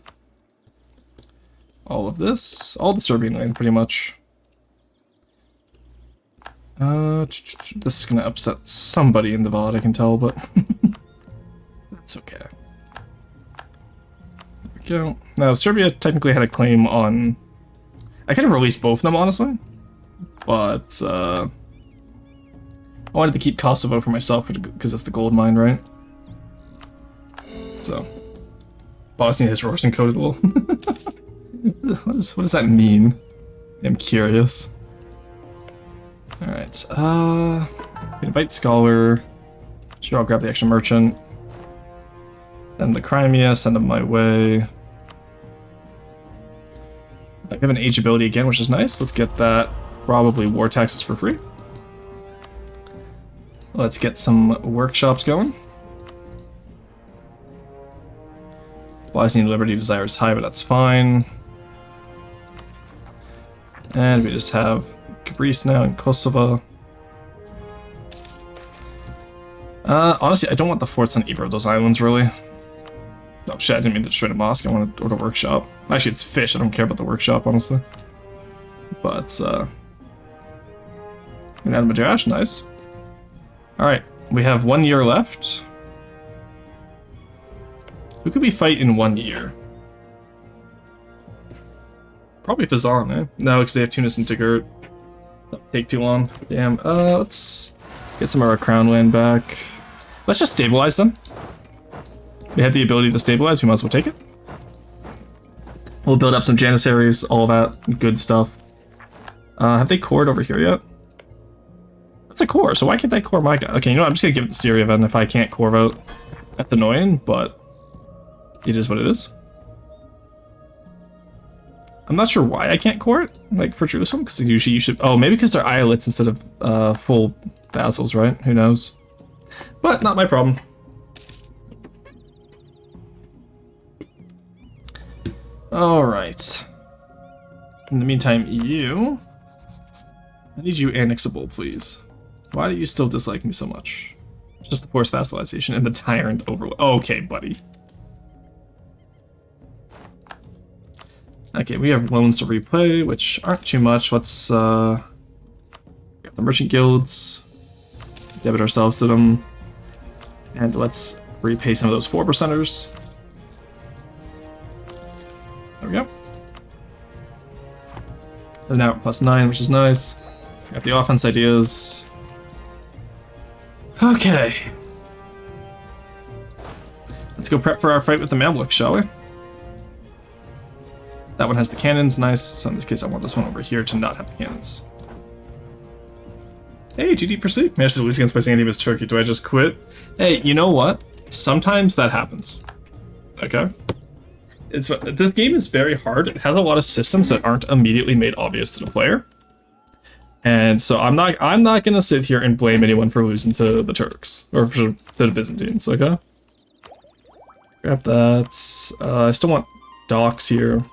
all of this. All the Serbian land, pretty much. This is gonna upset somebody in the VOD, I can tell, but that's okay. There we go. Now, Serbia technically had a claim on... I could have released both of them, honestly. But, I wanted to keep Kosovo for myself, because that's the gold mine, right? So, Bosnia has Rorson codable. What does that mean? I'm curious. Alright, invite Scholar. Sure, I'll grab the extra merchant. Send the Crimea, send them my way. I have an age ability again, which is nice. Let's get that. Probably war taxes for free. Let's get some workshops going. Bosnian Liberty Desire is high, but that's fine. And we just have Greece now and Kosovo. Honestly, I don't want the forts on either of those islands, really. Oh shit, I didn't mean to destroy the mosque, I want to order a workshop. Actually, it's fish, I don't care about the workshop, honestly. But, Madras, nice. Alright, we have 1 year left. Who could we fight in 1 year? Probably Fazan, eh? No, because they have Tunis and Tigurt. That'll take too long. Damn. Let's get some of our crown land back. Let's just stabilize them. We have the ability to stabilize, we might as well take it. We'll build up some Janissaries, all that good stuff. Have they cored over here yet? That's a core, so why can't they core my guy? Okay, you know what, I'm just gonna give it to Syria then if I can't core vote. That's annoying, but it is what it is. I'm not sure why I can't core it, like, for Jerusalem, because usually you should... Oh, maybe because they're islets instead of full vassals, right? Who knows? But not my problem. Alright. In the meantime, EU... I need you annexable, please. Why do you still dislike me so much? Just the forced vassalization and the tyrant overlord. Okay, buddy. Okay, we have loans to repay, which aren't too much. Let's get the merchant guilds, debit ourselves to them, and let's repay some of those 4%ers. There we go. And now we're +9, which is nice. Got the offense ideas. Okay. Let's go prep for our fight with the Mamluks, shall we? That one has the cannons, nice. So in this case, I want this one over here to not have the cannons. Hey, GD Pursuit. Managed to lose against my Sandy Miss Turkey. Do I just quit? Hey, you know what? Sometimes that happens. Okay? This game is very hard. It has a lot of systems that aren't immediately made obvious to the player. And so I'm not gonna sit here and blame anyone for losing to the Turks. Or to the Byzantines, okay? Grab that. I still want docks here.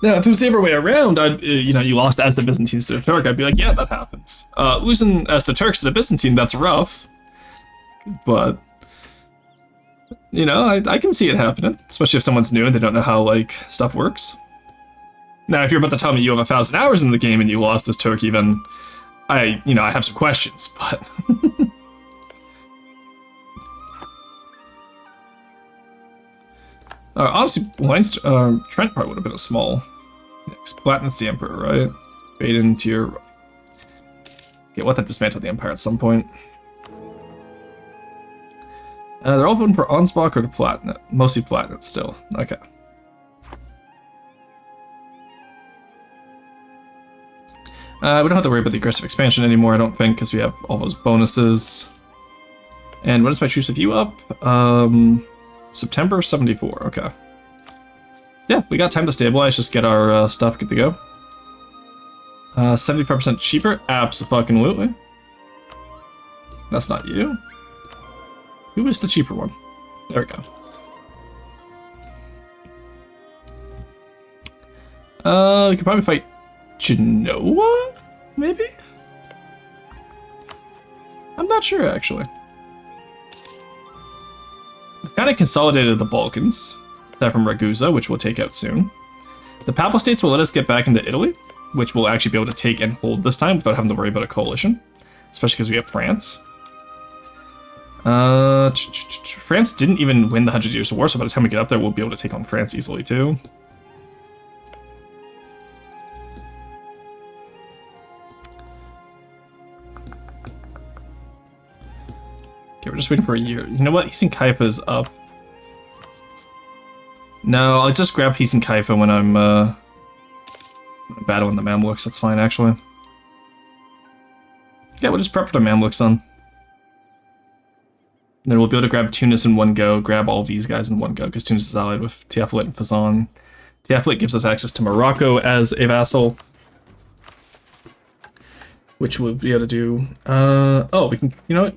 Now, if it was the other way around, you lost as the Byzantines to the Turk, I'd be like, yeah, that happens. Losing as the Turks to the Byzantine, that's rough. But, I can see it happening, especially if someone's new and they don't know how, stuff works. Now, if you're about to tell me you have 1,000 hours in the game and you lost this Turkey, then I have some questions, but... Honestly, Trent part would have been a small. Platinum's the Emperor, right? Fade into your... Okay, we'll have to dismantle the Empire at some point. They're open for Onsbach or the Platinum. Mostly Platinum still. Okay. We don't have to worry about the aggressive expansion anymore, I don't think, because we have all those bonuses. And when is my truce with you up? September 74, okay. Yeah, we got time to stabilize, just get our stuff good to go. 75% cheaper? Abso-fucking-lutely. That's not you. Who is the cheaper one? There we go. We could probably fight Genoa? Maybe? I'm not sure, actually. Kind of consolidated the Balkans, aside from Ragusa, which we'll take out soon. The Papal States will let us get back into Italy, which we'll actually be able to take and hold this time without having to worry about a coalition, especially because we have France. France didn't even win the 100 Years of War, so by the time we get up there, we'll be able to take on France easily too. Okay, we're just waiting for a year. You know what? Hisin Kaifa is up. No, I'll just grab Hisin Kaifa when I'm battling the Mamluks. That's fine, actually. Yeah, we'll just prep for the Mamluks on. Then we'll be able to grab Tunis in one go, grab all these guys in one go, because Tunis is allied with Tiaflit and Fezzan. Tiaflit gives us access to Morocco as a vassal, which we'll be able to do. Oh, we can,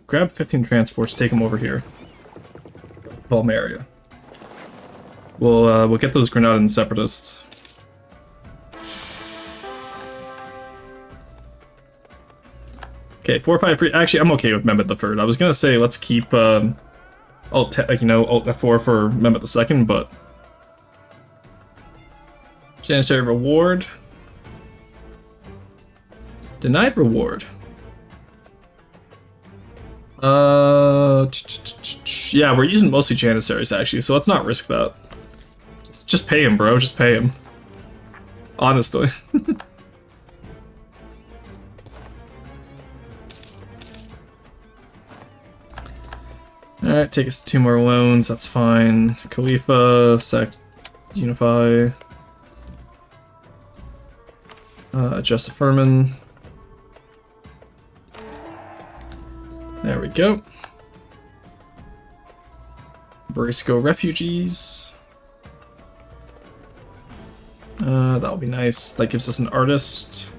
grab 15 transports, take them over here. Valmeria. We'll get those Granadan separatists. Okay, 453. Actually, I'm okay with Mehmet III. I was gonna say let's keep Alt F4 for Mehmet II, but Janissary reward. Denied reward. Yeah, we're using mostly Janissaries actually, so let's not risk that. Just pay him, bro. Just pay him. Honestly. Alright, take us 2 more loans, that's fine. Khalifa, Sect, Unify. Adjust the Furman. There we go. Briscoe refugees. That'll be nice. That gives us an artist,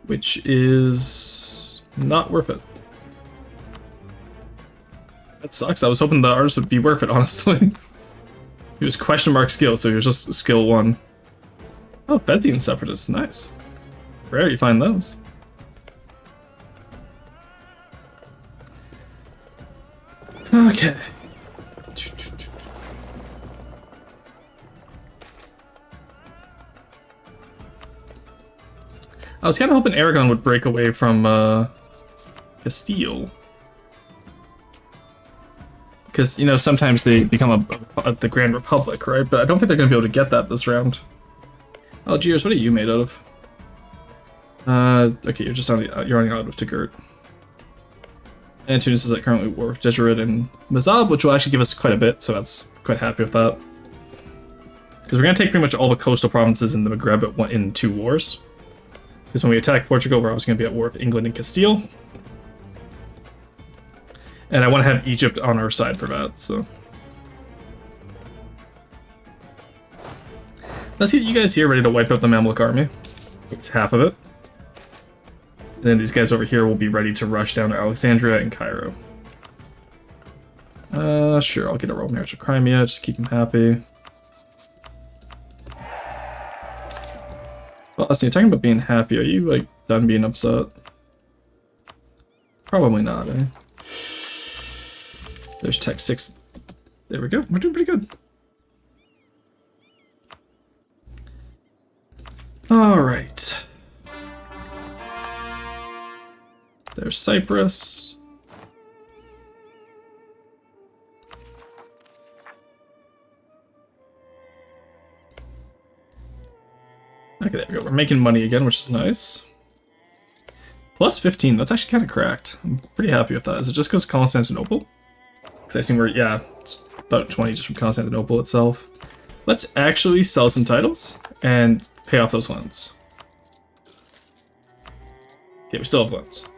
which is not worth it. That sucks. I was hoping the artist would be worth it, honestly. He was question mark skill, so he was just skill 1. Oh, Bezian Separatists, nice. Rare you find those. Okay. I was kind of hoping Aragon would break away from Castile. Because, you know, sometimes they become the Grand Republic, right? But I don't think they're going to be able to get that this round. Algiers, what are you made out of? Okay, you're running out of Tagurt. And Tunis is currently at war with Jejurit and Mazab, which will actually give us quite a bit, so that's quite happy with that. Because we're going to take pretty much all the coastal provinces in the Maghreb in 2 wars. Because when we attack Portugal, we're obviously going to be at war with England and Castile. And I want to have Egypt on our side for that, so. Let's get you guys here ready to wipe out the Mamluk army. It's half of it. And then these guys over here will be ready to rush down to Alexandria and Cairo. Sure, I'll get a Roman marriage with Crimea, just keep them happy. Well, listen, you're talking about being happy. Are you, like, done being upset? Probably not, eh? There's Tech 6. There we go. We're doing pretty good. Alright. There's Cyprus. Okay, there we go. We're making money again, which is nice. Plus 15. That's actually kind of cracked. I'm pretty happy with that. Is it just because Constantinople? Because I assume yeah, it's about 20 just from Constantinople itself. Let's actually sell some titles and pay off those loans. Okay, we still have loans.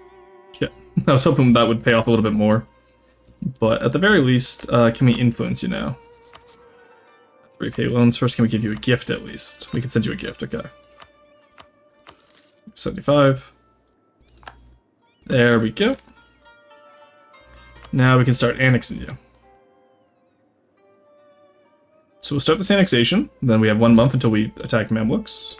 Shit. I was hoping that would pay off a little bit more. But at the very least, can we influence you now? Repay loans first. Can we give you a gift at least? We can send you a gift, okay. 75. There we go. Now we can start annexing you. So we'll start this annexation, then we have 1 month until we attack Mamluks.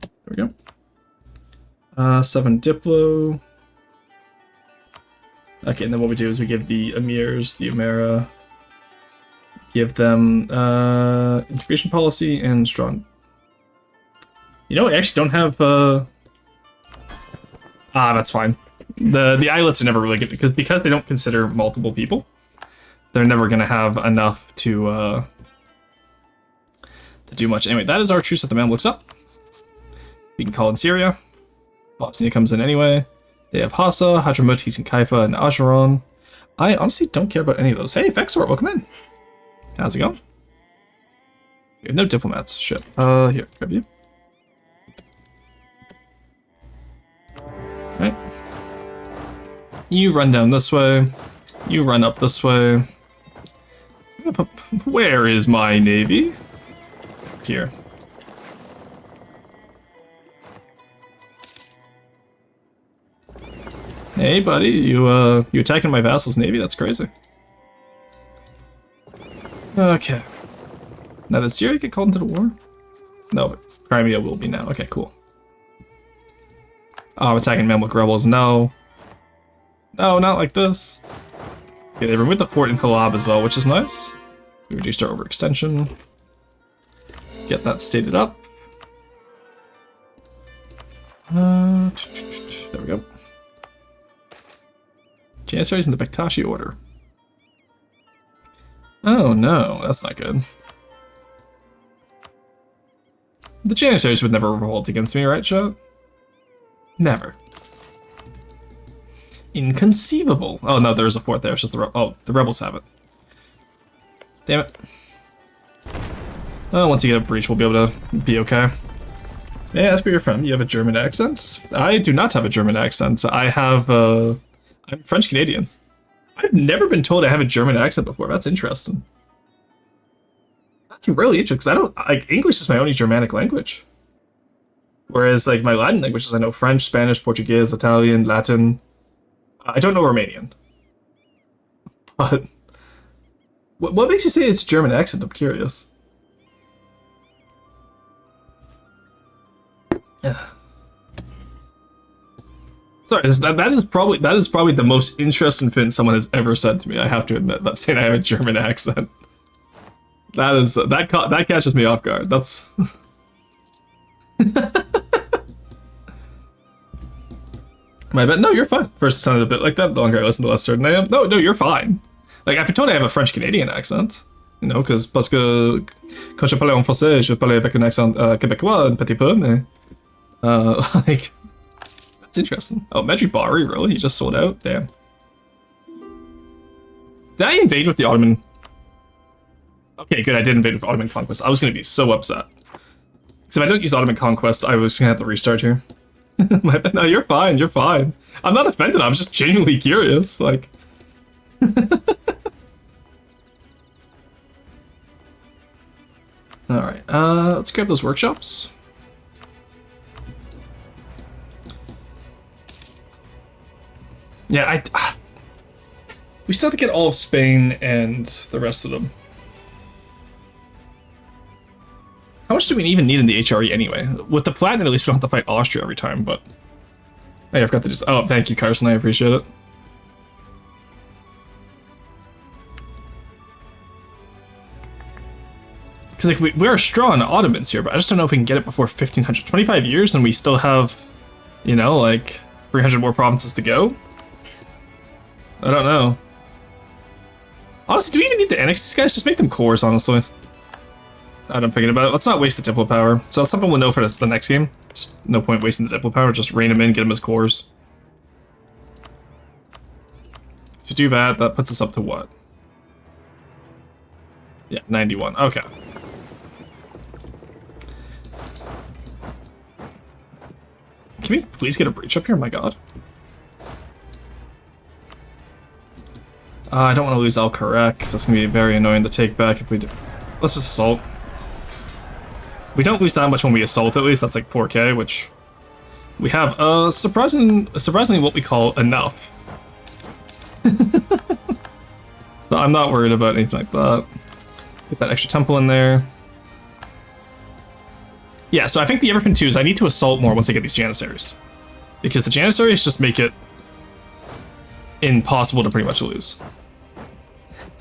There we go. 7 Diplo. Okay, and then what we do is we give the Emirs, the Emira, give them integration policy and strong. You know, we actually don't have that's fine. The islets are never really good because they don't consider multiple people. They're never gonna have enough to do much. Anyway, that is our truce at the Mamluks up. We can call in Syria. Bosnia comes in anyway. They have Hassa, Hadramut, Hisan Kaifa, and Ajaron. I honestly don't care about any of those. Hey, Vexor, welcome in. How's it going? We have no diplomats. Shit. Here, grab you. Alright. You run down this way. You run up this way. Where is my navy? Here. Hey, buddy, you attacking my vassal's navy? That's crazy. Okay. Now, did Syria get called into the war? No, but Crimea will be now. Okay, cool. Oh, I'm attacking Mamluk rebels. No. No, not like this. Okay, they removed the fort in Halab as well, which is nice. We reduced our overextension. Get that stated up. There we go. Janissaries in the Bektashi order. Oh no, that's not good. The Janissaries would never revolt against me, right, chat? Never. Inconceivable. Oh no, there's a fort there. It's just the rebels have it. Damn it. Oh, once you get a breach, we'll be able to be okay. May I ask where you're from? You have a German accent? I do not have a German accent. I have I'm French Canadian. I've never been told I have a German accent before. That's interesting. That's really interesting because I don't like English is my only Germanic language. Whereas like my Latin languages, I know French, Spanish, Portuguese, Italian, Latin. I don't know Romanian. But what makes you say it's German accent? I'm curious. Yeah. Sorry, that is probably the most interesting thing someone has ever said to me. I have to admit, that's saying I have a German accent. That catches me off guard. That's. My bad. No, you're fine. First it sounded a bit like that. The longer I listen, the less certain I am. No, you're fine. Like I could totally have a French Canadian accent. You know, parce que quand je parlais en français, je parlais avec un accent québécois un petit peu, mais like that's interesting. Oh, Medjugorje Bari, really? He just sold out? Damn. Did I invade with the Ottoman? Okay, good. I did invade with Ottoman Conquest. I was going to be so upset. Because if I don't use Ottoman Conquest, I was going to have to restart here. No, you're fine. You're fine. I'm not offended. I'm just genuinely curious. Like. All right. Let's grab those workshops. Yeah, we still have to get all of Spain and the rest of them. How much do we even need in the HRE anyway? With the Platinum, at least we don't have to fight Austria every time, but... Hey, I forgot to just... Oh, thank you, Carson, I appreciate it. Because, like, we're strong Ottomans here, but I just don't know if we can get it before 1500. 25 years, and we still have, you know, like, 300 more provinces to go? I don't know. Honestly, do we even need to annex these guys? Just make them cores, honestly. I'm thinking about it. Let's not waste the Diplo power. So that's something we'll know for the next game. Just no point wasting the Diplo power. Just rein them in, get them as cores. To do that, that puts us up to what? Yeah, 91. Okay. Can we please get a breach up here? My god. I don't want to lose Al-Karak, because that's going to be very annoying to take back if we do. Let's just assault. We don't lose that much when we assault, at least. That's like 4k, which we have surprisingly what we call enough. So I'm not worried about anything like that. Get that extra temple in there. Yeah, so I think the Everpin 2 is I need to assault more once I get these Janissaries. Because the Janissaries just make it impossible to pretty much lose.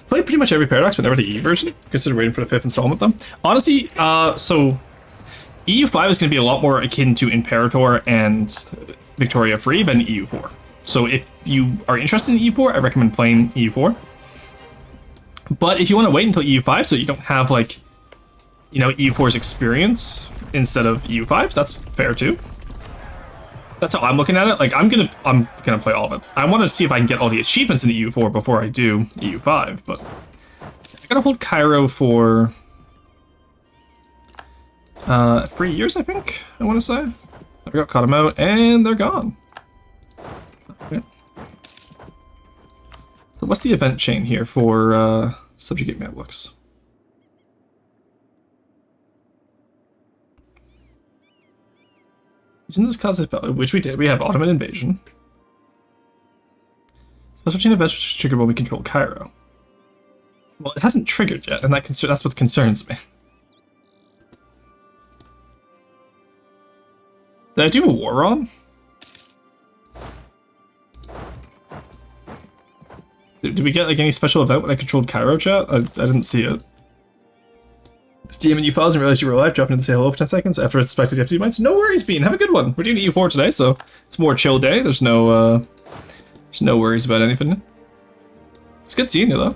Played pretty much every Paradox, but never the EU version. Consider waiting for the 5th installment, though. Honestly, so EU5 is going to be a lot more akin to Imperator and Victoria Free than EU4. So if you are interested in EU4, I recommend playing EU4. But if you want to wait until EU5 so you don't have, like, you know, EU4's experience instead of EU5's, that's fair too. That's how I'm looking at it. Like, I'm gonna play all of it. I want to see if I can get all the achievements in EU4 before I do EU5, but I gotta hold Cairo for 3 years, I think. I want to say. I forgot, caught them out, and they're gone. Okay. So what's the event chain here for subjugate Mamluks? Isn't this cause which we did? We have Ottoman invasion. Special chain events which triggered when we control Cairo. Well, it hasn't triggered yet, and that's what concerns me. Did I do a war on? Did we get like any special event when I controlled Cairo, chat? I didn't see it. Steam and you files and realized you were alive, dropping in to say hello for 10 seconds. After it's suspected you have to do mines. No worries, Bean. Have a good one. We're doing EU4 today, so it's a more chill day. There's no worries about anything. It's good seeing you, though.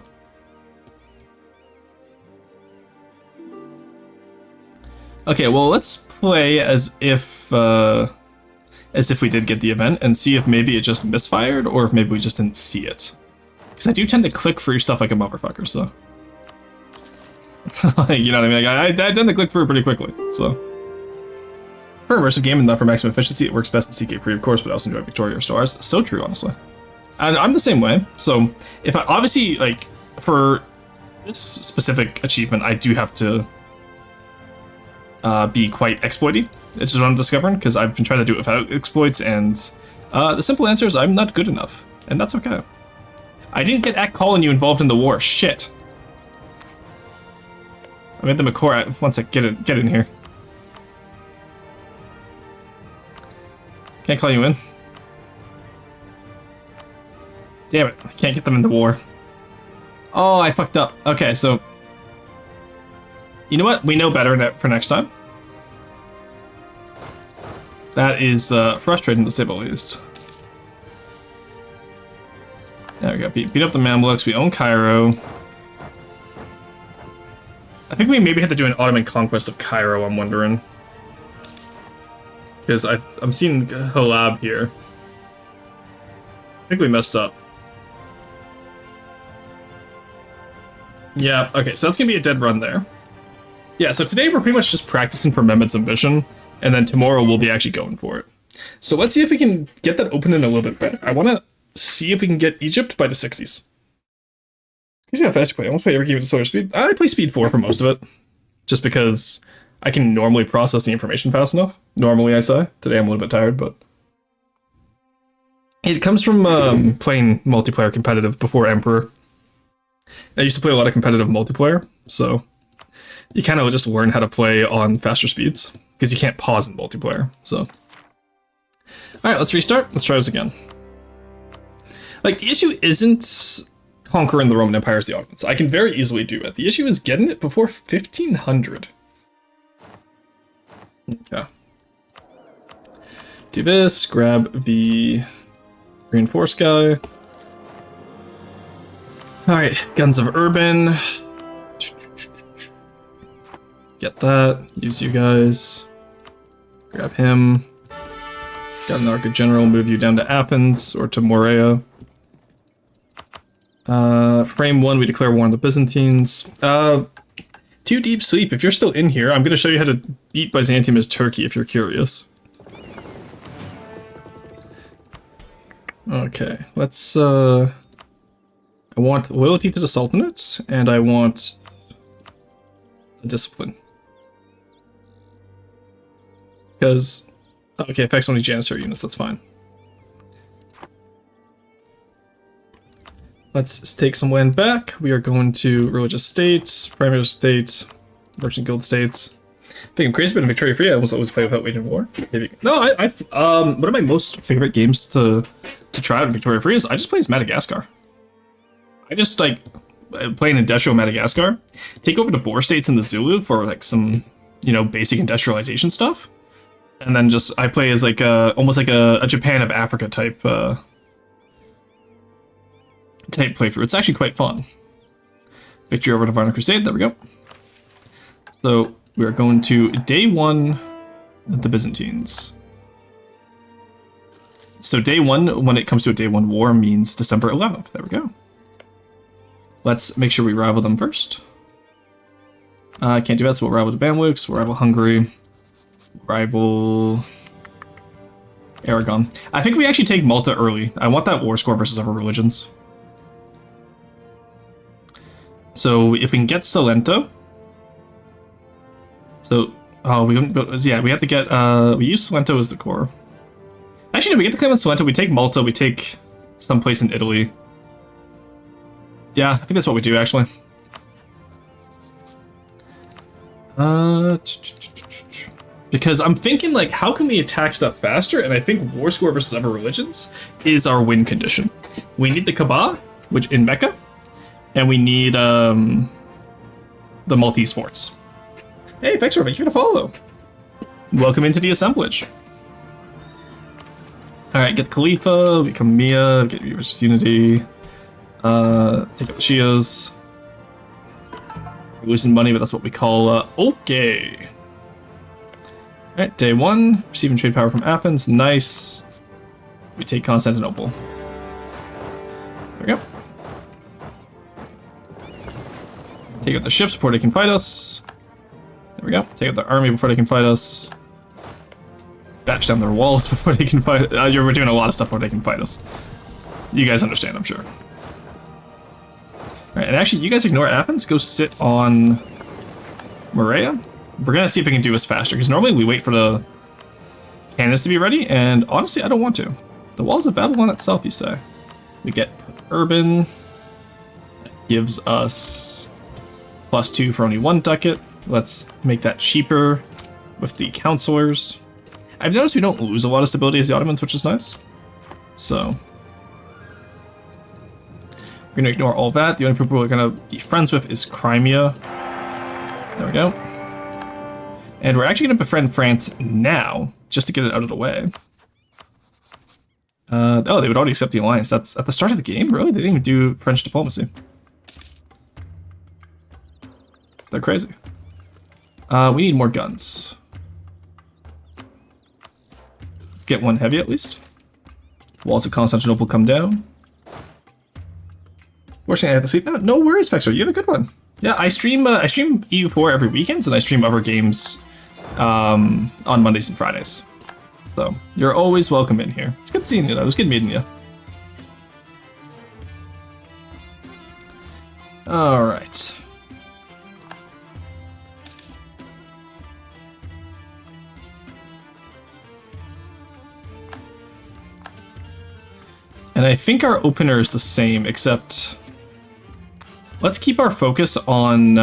Okay, well, let's play as if we did get the event and see if maybe it just misfired or if maybe we just didn't see it. Because I do tend to click through stuff like a motherfucker, so. Like, you know what I mean? Like, I tend to click through pretty quickly, so. For immersive game and not for maximum efficiency, it works best in CK3, of course, but I also enjoy Victoria or Stars. So true, honestly. And I'm the same way. So, if I obviously, like, for this specific achievement, I do have to be quite exploity. It's just what I'm discovering, because I've been trying to do it without exploits, and the simple answer is I'm not good enough, and that's okay. I didn't get Act calling you involved in the war. Shit. I made them a core once I get in here. Can't call you in. Damn it, I can't get them into war. Oh, I fucked up. Okay, so... You know what? We know better for next time. That is frustrating to say the least. There we go. Beat up the Mamluks. We own Cairo. I think we maybe have to do an Ottoman conquest of Cairo, I'm wondering. Because I'm seeing Halab here. I think we messed up. Yeah, okay, so that's gonna be a dead run there. Yeah, so today we're pretty much just practicing for Mehmed's ambition, and then tomorrow we'll be actually going for it. So let's see if we can get that open in a little bit better. I want to see if we can get Egypt by the 60s. He's got fast play. I almost play every game at slower speed. I play speed 4 for most of it, just because I can normally process the information fast enough. Normally, I say. Today I'm a little bit tired, but... It comes from playing multiplayer competitive before Emperor. I used to play a lot of competitive multiplayer, so you kind of just learn how to play on faster speeds, because you can't pause in multiplayer, so... Alright, let's restart. Let's try this again. Like, the issue isn't conquering the Roman Empire as the Ottomans. I can very easily do it. The issue is getting it before 1500. Okay. Do this, grab the reinforced guy. Alright, Guns of Urban. Get that. Use you guys. Grab him. Got an Arca General, move you down to Athens or to Morea. Frame 1, we declare war on the Byzantines. 2 Deep Sleep, if you're still in here, I'm going to show you how to beat Byzantium as Turkey if you're curious. Okay, let's, I want loyalty to the Sultanate, and I want discipline. Because, okay, affects only Janissary units, that's fine. Let's take some land back. We are going to religious states, primary states, merchant guild states. I think I'm crazy, but in Victoria Free, I almost always play without waging war. Maybe. No, one of my most favorite games to try out in Victoria Free is I just play as Madagascar. I just like play an industrial Madagascar, take over the Boer states in the Zulu for like some, you know, basic industrialization stuff, and then just I play as like almost like a Japan of Africa type playthrough. It's actually quite fun. Victory over the Varna Crusade. There we go. So we are going to day 1 of the Byzantines. So day 1, when it comes to a day 1 war, means December 11th. There we go. Let's make sure we rival them first. I can't do that, so we'll rival the Mamluks, we'll rival Hungary, rival Aragon. I think we actually take Malta early. I want that war score versus other religions. So if we can get Salento, so we have to get we use Salento as the core. Actually, no, we get the claim on Salento. We take Malta. We take someplace in Italy. Yeah, I think that's what we do actually. Because I'm thinking like, how can we attack stuff faster? And I think war score versus other religions is our win condition. We need the Kaaba, which in Mecca. And we need the Maltese forts. Hey, Vexor, thank you for the follow. Welcome into the assemblage. Alright, get the Khalifa, become Mia, get religious unity. Take out the Shias. We're losing money, but that's what we call okay. Alright, day 1, receiving trade power from Athens, nice. We take Constantinople. There we go. Take out the ships before they can fight us. There we go. Take out the army before they can fight us. Batch down their walls before they can fight. We're doing a lot of stuff before they can fight us. You guys understand, I'm sure. Alright, and actually, you guys ignore Athens. Go sit on Morea. We're gonna see if we can do this faster, because normally we wait for the cannons to be ready, and honestly, I don't want to. The walls of Babylon itself, you say. We get urban. That gives us +2 for only 1 ducat. Let's make that cheaper with the counselors. I've noticed we don't lose a lot of stability as the Ottomans, which is nice. So We're gonna ignore all that. The only people we're gonna be friends with is Crimea. There we go. And we're actually gonna befriend France now, just to get it out of the way. Oh, they would already accept the alliance. That's at the start of the game? Really? They didn't even do French diplomacy. They're crazy. We need more guns. Let's get one heavy at least. Walls of Constantinople come down. Fortunately, I have to sleep. No worries, Vexor. You have a good one. Yeah, I stream EU4 every weekend, and I stream other games on Mondays and Fridays. So you're always welcome in here. It's good seeing you, though. It was good meeting you. All right. And I think our opener is the same, except let's keep our focus on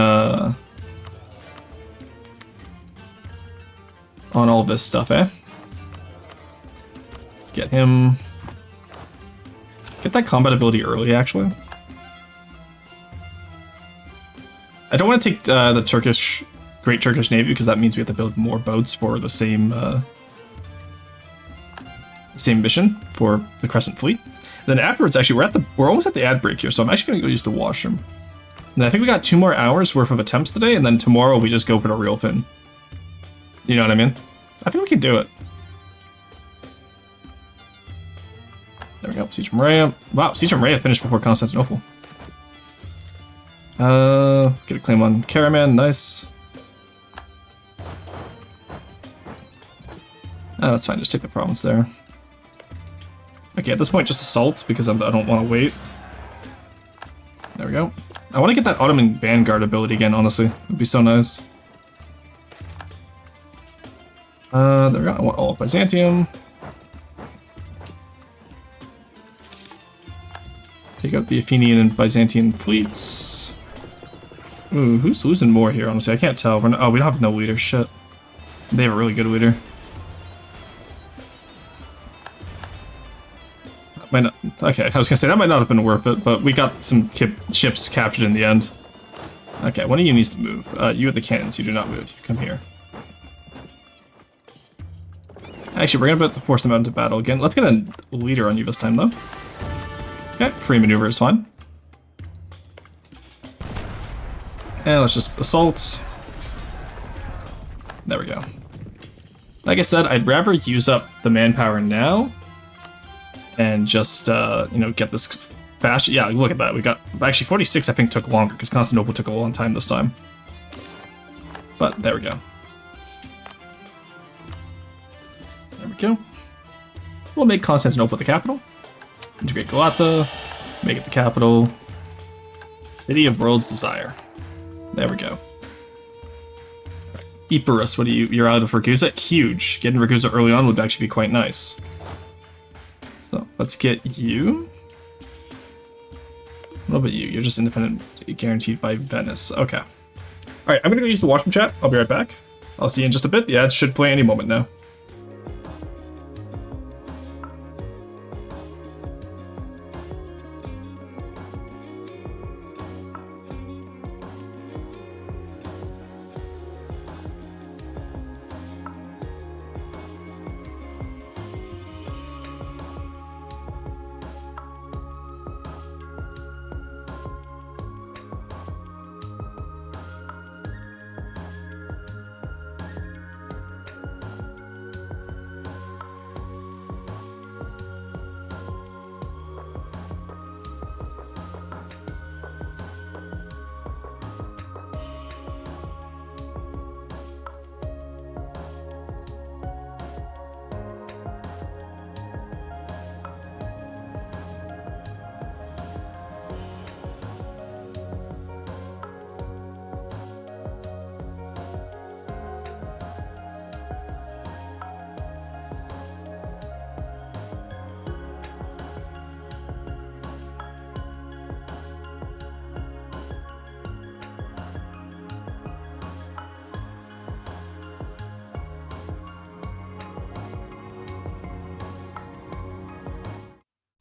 all this stuff, eh? Get him. Get that combat ability early, actually. I don't want to take the Great Turkish Navy because that means we have to build more boats for the same mission for the Crescent Fleet. Then afterwards, actually, we're almost at the ad break here, so I'm actually gonna go use the washroom. And I think we got 2 more hours worth of attempts today, and then tomorrow we just go for the real fin. You know what I mean? I think we can do it. There we go, Siege of Maria. Wow, Siege of Maria finished before Constantinople. Get a claim on Karaman, nice. Oh, that's fine, just take the province there. Okay, at this point, just assault, because I don't want to wait. There we go. I want to get that Ottoman Vanguard ability again, honestly. It would be so nice. There we go. I want all of Byzantium. Take out the Athenian and Byzantine fleets. Ooh, who's losing more here, honestly? I can't tell. We don't have no leader. Shit. They have a really good leader. Might not, okay, I was gonna say, that might not have been worth it, but we got some ships captured in the end. Okay, one of you needs to move. You at the cannons, you do not move. You come here. Actually, we're gonna have to force them out into battle again. Let's get a leader on you this time, though. Okay, free maneuver is fine. And let's just assault. There we go. Like I said, I'd rather use up the manpower now and just, you know, get this fast. Yeah, look at that. We got, actually 46 I think took longer because Constantinople took a long time this time. But there we go. There we go. We'll make Constantinople the capital. Integrate Galata. Make it the capital. City of World's Desire. There we go. Epirus, what do you're out of Ragusa? Huge. Getting Ragusa early on would actually be quite nice. So let's get you. What about you? You're just independent, guaranteed by Venice. Okay. All right, I'm gonna go use the washroom chat. I'll be right back. I'll see you in just a bit. The ads should play any moment now.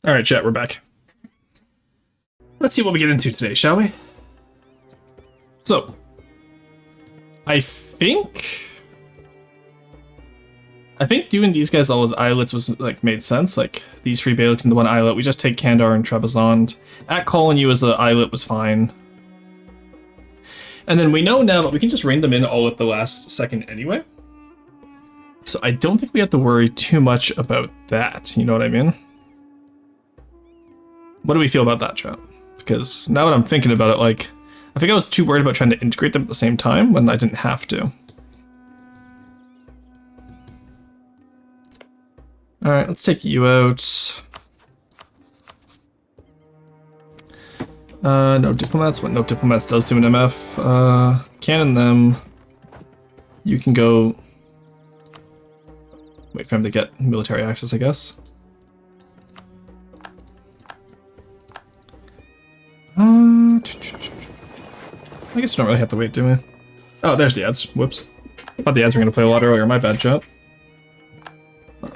All right, chat, we're back. Let's see what we get into today, shall we? So, I think doing these guys all as islets was like made sense. Like these 3 Beyliks into 1 islet. We just take Kandar and Trebizond. At calling you as an islet was fine. And then we know now that we can just rain them in all at the last second anyway. So I don't think we have to worry too much about that. You know what I mean? What do we feel about that, chat? Because now that I'm thinking about it, like, I think I was too worried about trying to integrate them at the same time when I didn't have to. Alright, let's take you out. No diplomats. What no diplomats does to an MF. Cannon them. You can go... Wait for him to get military access, I guess. I guess we don't really have to wait, do we? Oh, there's the ads. Whoops. I thought the ads were going to play a lot earlier. My bad, chat.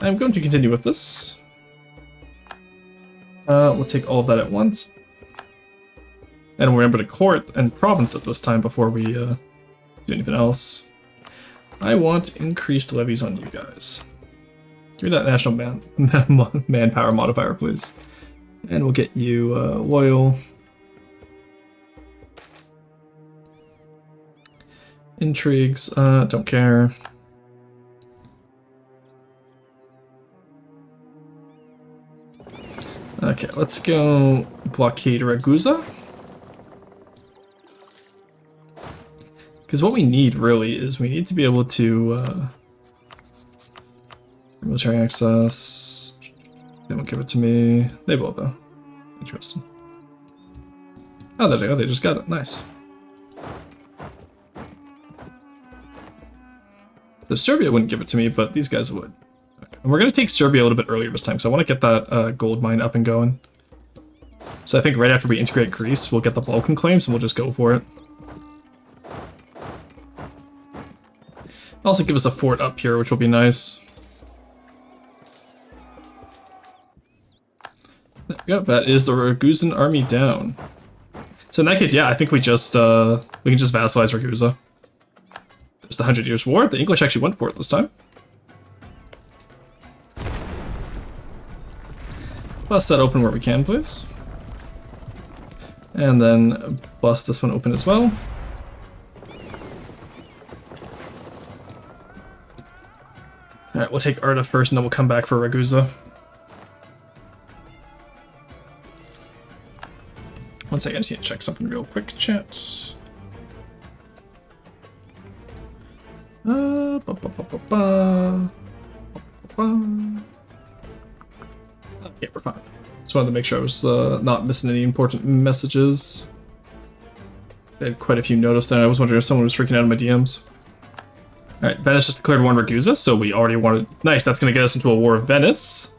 I'm going to continue with this. We'll take all of that at once. And we'll remember to court and province at this time before we do anything else. I want increased levies on you guys. Give me that national manpower modifier, please. And we'll get you loyal. Intrigues, don't care. Okay, let's go blockade Ragusa. Because what we need, really, is we need to be able to... military access... They won't give it to me. They will, though. Interesting. Oh, there they go. They just got it. Nice. So Serbia wouldn't give it to me, but these guys would. Okay. And we're going to take Serbia a little bit earlier this time, so I want to get that gold mine up and going. So I think right after we integrate Greece, we'll get the Balkan claims, and we'll just go for it. Also give us a fort up here, which will be nice. There we go. That is the Ragusan army down. So in that case, yeah, I think we can just vassalize Ragusa. It's the 100 Years' War. The English actually went for it this time. Bust that open where we can, please. And then bust this one open as well. Alright, we'll take Arda first and then we'll come back for Ragusa. One second, I just need to check something real quick, chat. Okay, we're fine. Just wanted to make sure I was not missing any important messages. I had quite a few noticed there. I was wondering if someone was freaking out in my DMs. Alright, Venice just declared war on Ragusa, so we already wanted... Nice, that's going to get us into a war of Venice.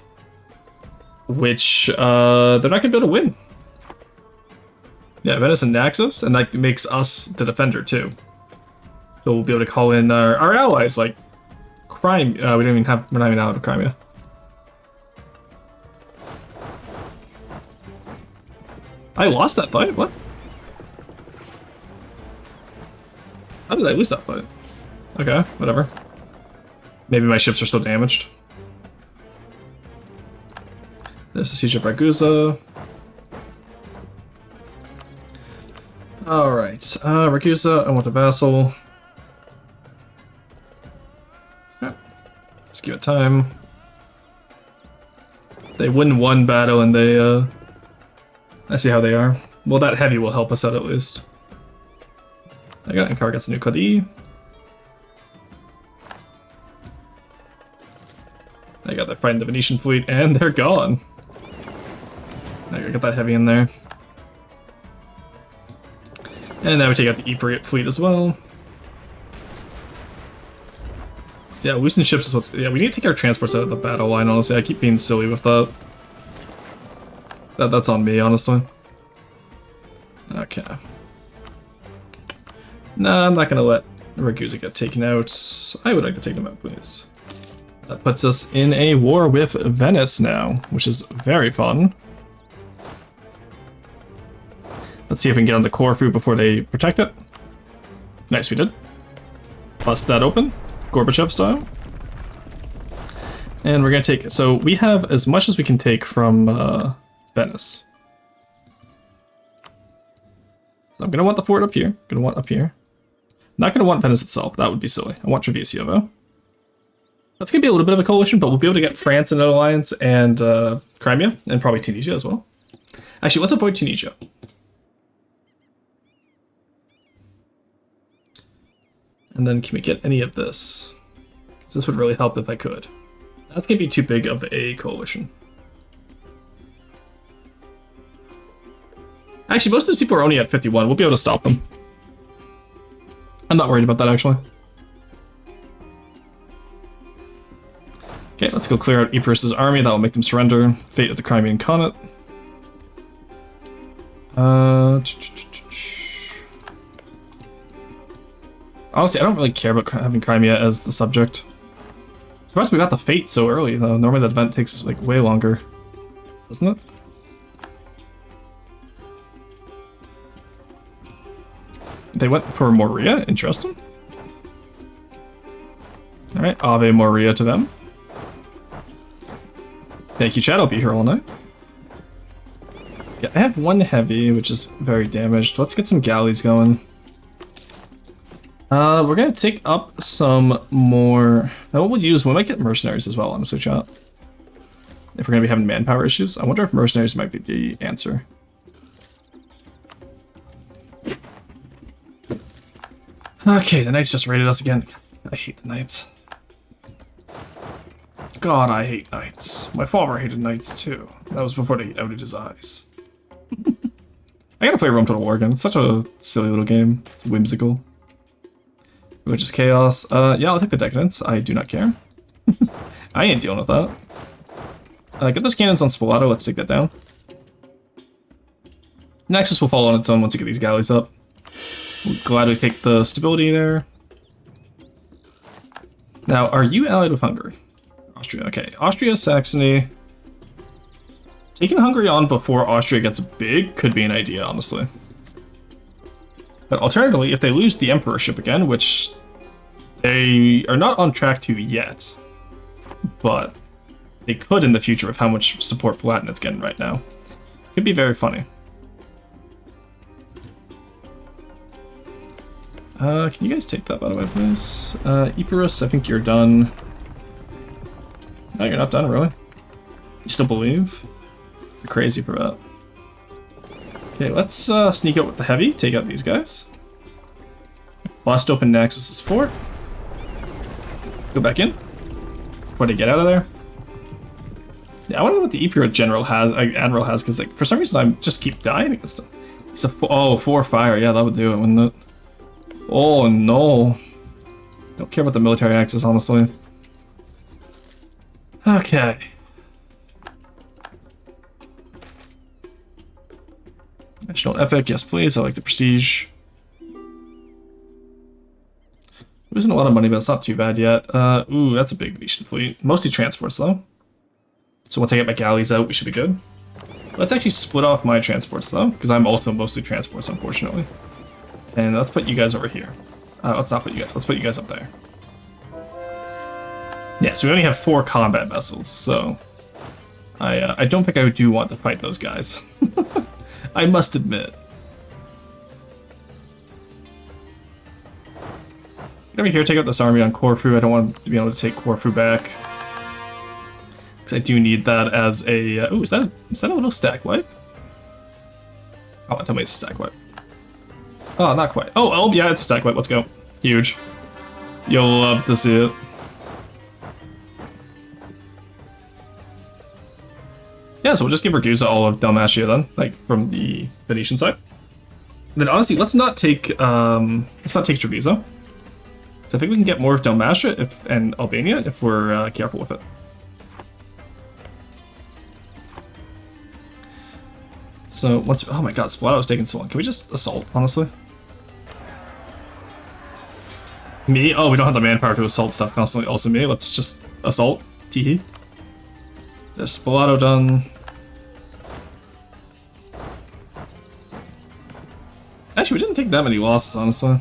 Which, they're not going to be able to win. Yeah, Venice and Naxos, and that makes us the defender, too. So we'll be able to call in our allies, like... Crime... we don't even have... We're not even out of Crimea. I lost that fight? What? How did I lose that fight? Okay, whatever. Maybe my ships are still damaged. There's the siege of Ragusa. Alright, Ragusa, I want a vassal. Okay. Let's give it time. They win one battle and they, I see how they are. Well, that heavy will help us out at least. I got Ankara gets a new Qadi. I got they're fighting the Venetian fleet and they're gone. I gotta get that heavy in there. And now we take out the Ypres fleet as well. Yeah, losing ships is what's... Yeah, we need to take our transports out of the battle line, honestly. I keep being silly with that. That's on me, honestly. Okay. Nah, I'm not gonna let Ragusa get taken out. I would like to take them out, please. That puts us in a war with Venice now, which is very fun. Let's see if we can get on the Corfu before they protect it. Nice, we did. Bust that open, Gorbachev style. And we're gonna take, so we have as much as we can take from Venice. So I'm gonna want the fort up here, Not gonna want Venice itself, that would be silly. I want Treviso though. That's gonna be a little bit of a coalition, but we'll be able to get France in an alliance and Crimea, and probably Tunisia as well. Actually, let's avoid Tunisia. And then can we get any of this? Because this would really help if I could. That's gonna be too big of a coalition. Actually, most of those people are only at 51. We'll be able to stop them. I'm not worried about that, actually. Okay, let's go clear out Ypres' army. That will make them surrender. Fate of the Crimean Khanate. Honestly, I don't really care about having Crimea as the subject. Surprised we got the fate so early, though. Normally that event takes, like, way longer. Doesn't it? They went for Moria? Interesting. Alright, Ave Moria to them. Thank you, chat. I'll be here all night. Yeah, I have one heavy, which is very damaged. Let's get some galleys going. We're gonna take up some more. What we'll use, we might get mercenaries as well, honestly, chat. If we're gonna be having manpower issues, I wonder if mercenaries might be the answer. Okay, the Knights just raided us again. I hate the Knights. God, I hate Knights. My father hated Knights too. That was before they outed his eyes. I gotta play Rome Total War again. It's such a silly little game. It's whimsical. Religious Chaos. Yeah, I'll take the Decadence. I do not care. I ain't dealing with that. Get those cannons on Spalato. Let's take that down. Nexus will fall on its own once you get these galleys up. We'll gladly take the stability there. Now, are you allied with Hungary? Austria, okay. Austria, Saxony. Taking Hungary on before Austria gets big could be an idea, honestly. But alternatively, if they lose the emperorship again, which they are not on track to yet, but they could in the future with how much support Palatinate getting right now. Could be very funny. Can you guys take that, by the way, please? Ypres, I think you're done. No, you're not done, really? You still believe? You're crazy for that. Okay, let's sneak out with the heavy, take out these guys. Bust open Naxos' fort. Go back in. Before they get out of there. Yeah, I wonder what the Ypres general has, admiral has, because like for some reason I just keep dying against him. He's a 4 fire. Yeah, that would do it, wouldn't it? Oh no. Don't care about the military axis, honestly. Okay. National Epic, yes please, I like the prestige. Losing a lot of money, but it's not too bad yet. Ooh, that's a big Venetian fleet. Mostly transports though. So once I get my galleys out, we should be good. Let's actually split off my transports though, because I'm also mostly transports, unfortunately. And let's put you guys over here. Let's not put you guys, let's put you guys up there. Yeah, so we only have 4 combat vessels, so I don't think I do want to fight those guys. I must admit. Get over here, take out this army on Corfu. I don't want to be able to take Corfu back. Because I do need that as a... ooh, is that a little stack wipe? Oh, tell me it's a stack wipe. Oh, not quite. Oh, yeah, it's a stack wipe. Let's go. Huge. You'll love to see it. Yeah, so we'll just give Ragusa all of Dalmatia then, like from the Venetian side. And then honestly, let's not take Treviso. So I think we can get more of Dalmatia and Albania if we're careful with it. So once, oh my god, Splato's taking so long. Can we just assault, honestly? Me? Oh, we don't have the manpower to assault stuff constantly. Also me, let's just assault. Teehee. There's Spalato done. Actually, we didn't take that many losses, honestly.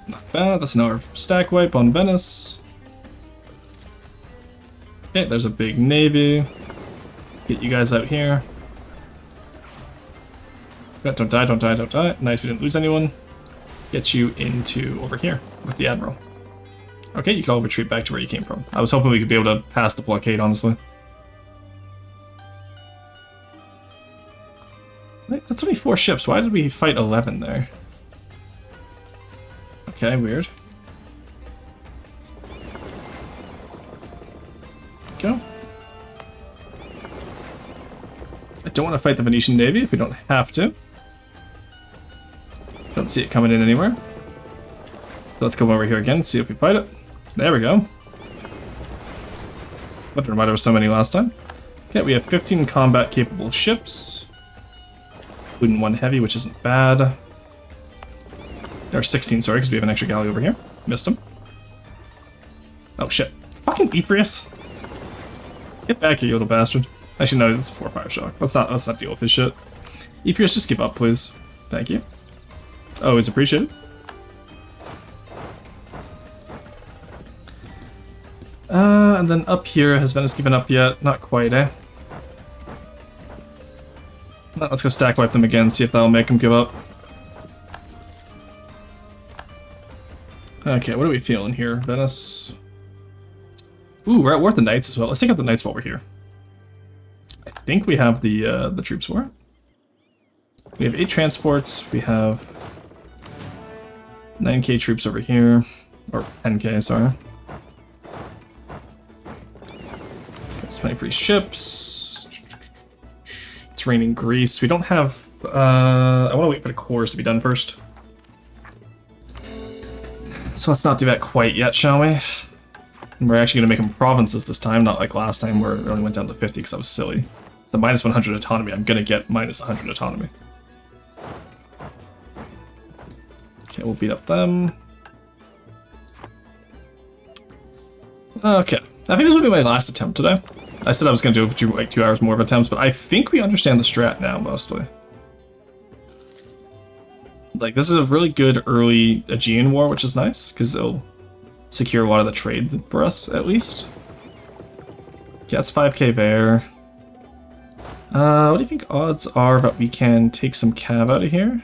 Not bad. That's another stack wipe on Venice. Okay, there's a big navy. Let's get you guys out here. Don't die, don't die, don't die. Nice, we didn't lose anyone. Get you into over here with the Admiral. Okay, you can all retreat back to where you came from. I was hoping we could be able to pass the blockade, honestly. Wait, that's only 4 ships. Why did we fight 11 there? Okay, weird. Go. I don't want to fight the Venetian Navy if we don't have to. Don't see it coming in anywhere. Let's go over here again, see if we fight it. There we go. Wonder why there were so many last time. Okay, we have 15 combat capable ships. Including 1 heavy, which isn't bad. There are 16, sorry, because we have an extra galley over here. Missed him. Oh shit. Fucking Eprius. Get back here, you little bastard. Actually, no, it's 4 fire shock. Let's not deal with his shit. Eprius, just give up, please. Thank you. Always appreciated. And then up here, has Venice given up yet? Not quite, eh? Let's go stack wipe them again, see if that'll make them give up. Okay, what are we feeling here, Venice? Ooh, we're at war with the Knights as well. Let's take out the Knights while we're here. I think we have the troops for it. We have 8 transports, we have 9k troops over here, or 10k, sorry. It's 23 ships. It's raining grease. We don't have, I want to wait for the cores to be done first. So let's not do that quite yet, shall we? And we're actually going to make them provinces this time, not like last time where it only went down to 50 because I was silly. It's a minus 100 autonomy. I'm going to get minus 100 autonomy. Okay, we'll beat up them. Okay, I think this will be my last attempt today. I said I was going to do like 2 hours more of attempts, but I think we understand the strat now, mostly. Like, this is a really good early Aegean war, which is nice, because it'll secure a lot of the trade for us, at least. Yeah, that's 5k there. What do you think odds are that we can take some cav out of here?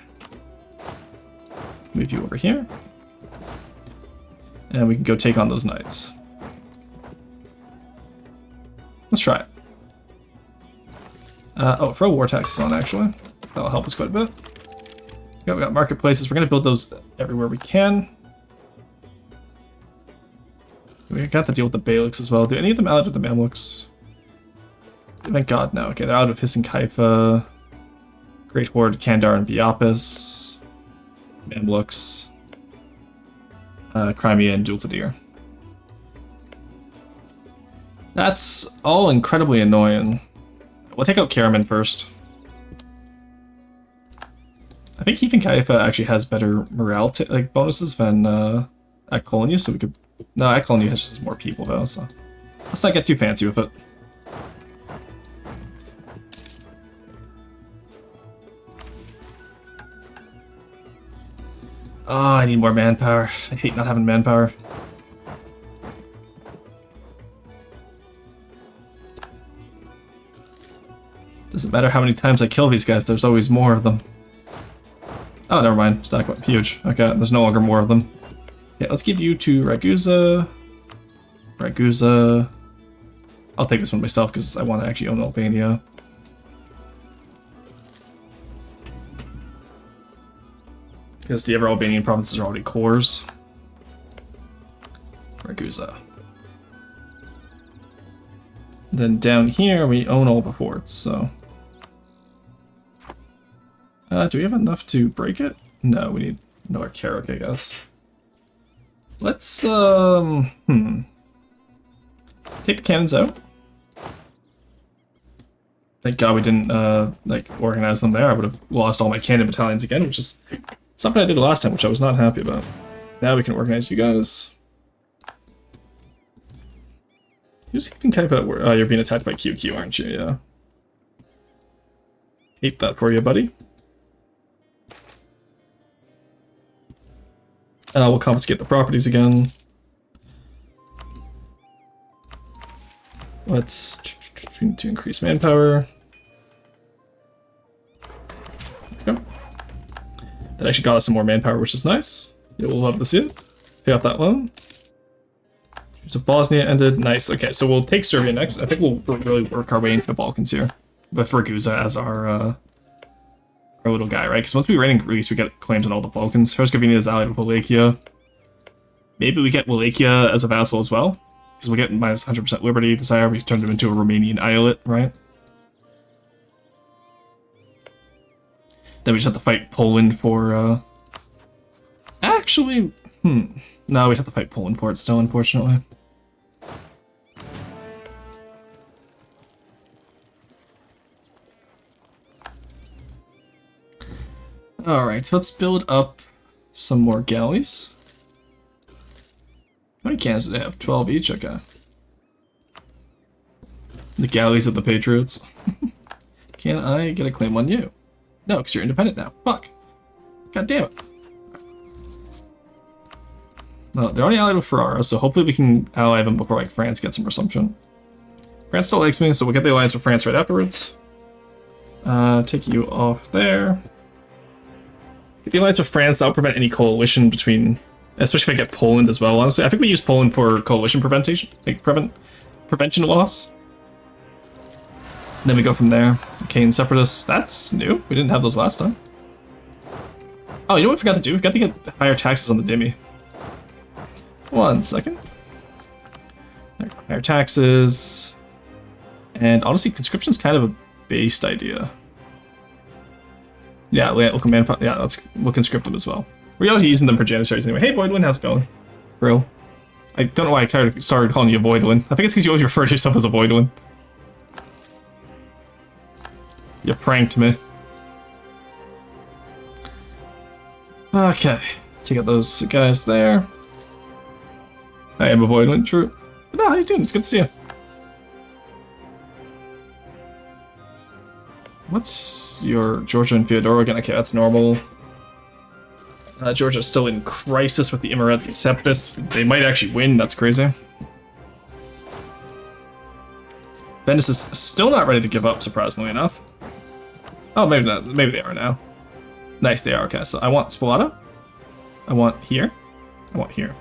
Move you over here. And we can go take on those knights. Let's try it. Oh, throw war taxes on, actually. That'll help us quite a bit. Yeah, we got marketplaces. We're going to build those everywhere we can. We got to deal with the Beyliks as well. Do any of them allied with the Mamluks? Thank God, no. Okay, they're out of Hiss and Kaifa. Great Horde, Kandar, and Biapis. Mamluks. Crimea, and Dulkadir. That's all incredibly annoying. We'll take out Karaman first. I think Heath and Kaifa actually has better morale like bonuses than Akolonu, so we could... No, Akolonu has just more people though, so... Let's not get too fancy with it. Oh, I need more manpower. I hate not having manpower. Doesn't matter how many times I kill these guys, there's always more of them. Oh, never mind. Stack up. Huge. Okay, there's no longer more of them. Yeah, let's give you to Ragusa. Ragusa. I'll take this one myself because I want to actually own Albania. Because the other Albanian provinces are already cores. Ragusa. Then down here we own all the forts, so... do we have enough to break it? No, we need another Karok, I guess. Let's, take the cannons out. Thank God we didn't, like, organize them there. I would have lost all my cannon battalions again, which is something I did last time, which I was not happy about. Now we can organize you guys. You're just keeping Kaifa, you're being attacked by QQ, aren't you? Yeah. Hate that for you, buddy. We'll confiscate the properties again. Let's to increase manpower. Okay. That actually got us some more manpower, which is nice. You'll love to see it. Pay off that loan. So Bosnia ended. Nice. Okay, so we'll take Serbia next. I think we'll really work our way into the Balkans here, with Ragusa as our little guy, right? Because once we reign in Greece, we get claims on all the Balkans. Herzegovina is allied with Wallachia. Maybe we get Wallachia as a vassal as well, because we'll get minus 100% liberty desire. We turn them into a Romanian eyalet, right? Then we just have to fight Poland for. Actually, no, we'd have to fight Poland for it still, unfortunately. Alright, so let's build up some more galleys. How many cannons do they have? 12 each? Okay. The galleys of the Patriots. Can I get a claim on you? No, because you're independent now. Fuck. God damn it. No, they're only allied with Ferrara, so hopefully we can ally them before like France gets some resumption. France still likes me, so we'll get the alliance with France right afterwards. Take you off there. Get the alliance with France, that'll prevent any coalition between, especially if I get Poland as well, honestly. I think we use Poland for coalition prevention, like prevention loss. And then we go from there. Okay, and separatists, that's new. We didn't have those last time. Oh, you know what we forgot to do? We forgot to get higher taxes on the Dhimmi. 1 second. Higher taxes. And honestly, conscription's kind of a based idea. Yeah, local manpower. Yeah, we'll conscript them as well. We're always using them for janissaries anyway. Hey, Voidwin, how's it going? Bro. I don't know why I started calling you a Voidwin. I think it's because you always refer to yourself as a Voidwin. You pranked me. Okay. Take out those guys there. I am a Voidwin, true. But no, how you doing? It's good to see you. What's your Georgia and Fyodor again? Okay, that's normal. Georgia's still in crisis with the Imereti Separatists. They might actually win, that's crazy. Venice is still not ready to give up, surprisingly enough. Oh, maybe not. Maybe they are now. Nice, they are. Okay, so I want Spolata. I want here. I want here.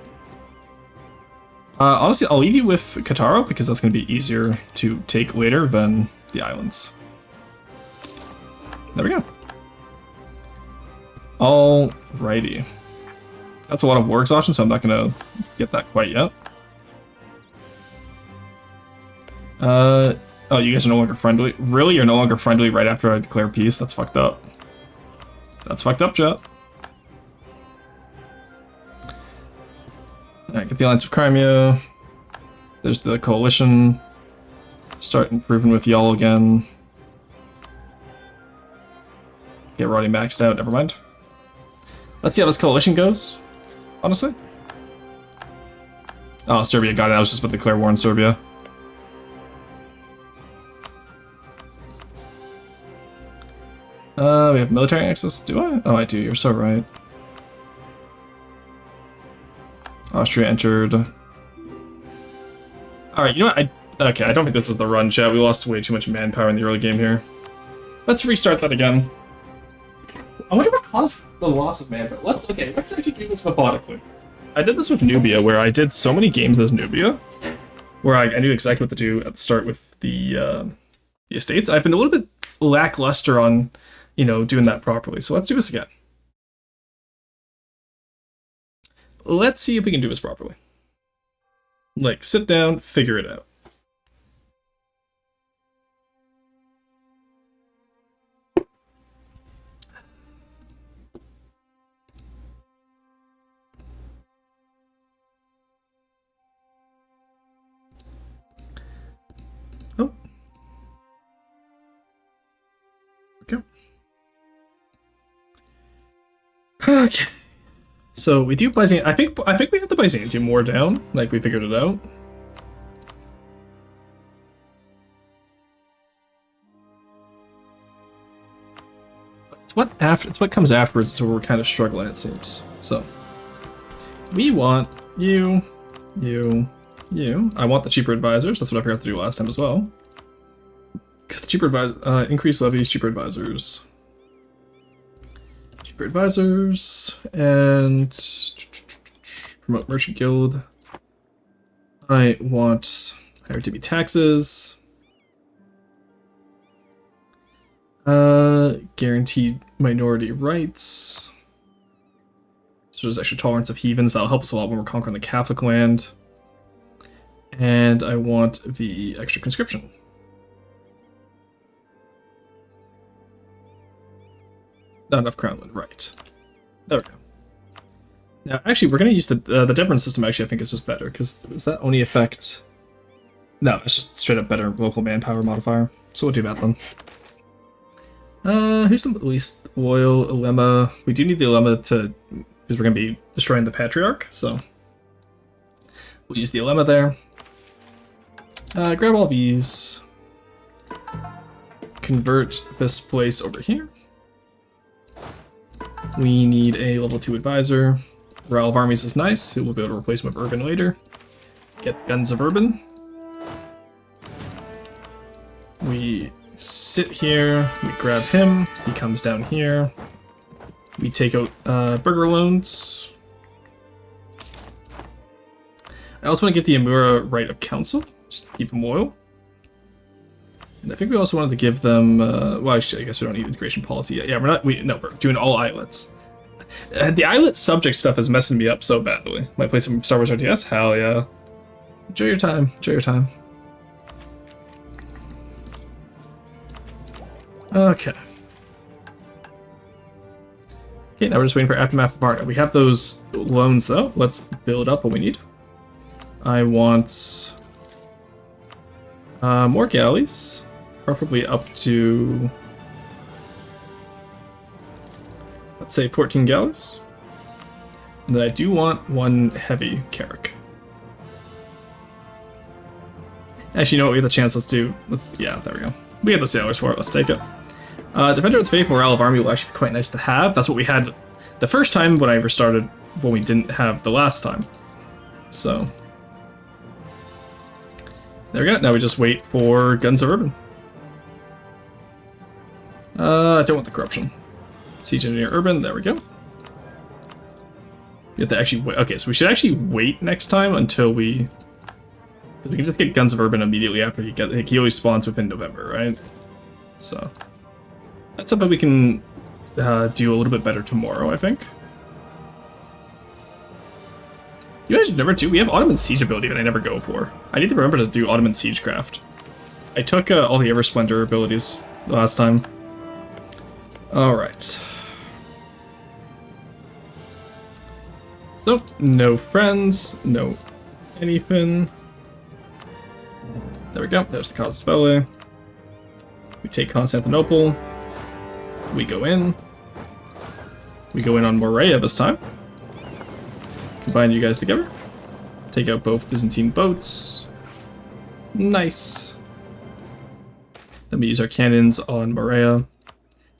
Honestly, I'll leave you with Kataro, because that's going to be easier to take later than the islands. There we go. Alrighty. That's a lot of war exhaustion, so I'm not going to get that quite yet. Oh, you guys are no longer friendly? Really? You're no longer friendly right after I declare peace? That's fucked up. That's fucked up, chat. Alright, get the alliance with Crimea. There's the coalition. Start improving with y'all again. Okay, we're already maxed out, never mind. Let's see how this coalition goes, honestly. Oh, Serbia got it. I was just about to declare war on Serbia. We have military access. Do I? Oh, I do. You're so right. Austria entered. Alright, you know what? Okay, I don't think this is the run, chat. We lost way too much manpower in the early game here. Let's restart that again. I wonder what caused the loss of manpower. Let's actually do this methodically. I did this with Nubia, where I did so many games as Nubia, where I knew exactly what to do at the start with the estates. I've been a little bit lackluster on, you know, doing that properly. So let's do this again. Let's see if we can do this properly. Like, sit down, figure it out. Oh. Okay. Okay. So we do Byzantium. I think we have the Byzantium War down. Like, we figured it out. after. It's what comes afterwards, so we're kind of struggling, it seems. So we want you, you, you. I want the cheaper advisors. That's what I forgot to do last time as well. Because the cheaper increased levies, cheaper advisors. Cheaper advisors, and promote merchant guild. I want higher DB taxes. Guaranteed minority rights. So there's extra tolerance of heathens. That'll help us a lot when we're conquering the Catholic land. And I want the extra conscription. Not enough crownland, right. There we go. Now, actually, we're going to use the difference system, actually, I think is just better, because does that only affect... No, it's just straight up better local manpower modifier. So we'll do that then. Who's the least loyal? Elema. We do need the Elema to... because we're going to be destroying the Patriarch, so... we'll use the Elema there. Grab all these. Convert this place over here. We need a level 2 advisor. Morale of armies is nice. We'll be able to replace him with Urban later. Get the Guns of Urban. We sit here. We grab him. He comes down here. We take out burger loans. I also want to get the Amura right of council. Just to keep them loyal. And I think we also wanted to give them, well, actually, I guess we don't need integration policy yet. Yeah, we're doing all islets. The islet subject stuff is messing me up so badly. Might play some Star Wars RTS? Hell yeah. Enjoy your time. Enjoy your time. Okay. Okay, now we're just waiting for Aftermath of Varna. We have those loans, though. Let's build up what we need. I want more galleys. Preferably up to, let's say, 14 galleys. And then I do want one heavy carrack. Actually, you know what? We have the chance. Yeah, there we go. We have the sailors for it. Let's take it. Defender of the Faith, morale of army will actually be quite nice to have. That's what we had the first time when I ever started, when we didn't have the last time. So, there we go. Now we just wait for Guns of Urban. I don't want the corruption. Siege Engineer Urban, there we go. We have to actually wait. Okay, so we should actually wait next time until we... because we can just get Guns of Urban immediately after he gets... like, he always spawns within November, right? So... that's something we can do a little bit better tomorrow, I think. You guys never do. We have Ottoman Siege ability that I never go for. I need to remember to do Ottoman Siegecraft. I took all the Ever Splendor abilities last time. Alright. So, no friends, no anything. There we go, there's the Casus Belli. We take Constantinople. We go in. We go in on Morea this time. Combine you guys together. Take out both Byzantine boats. Nice. Then we use our cannons on Morea.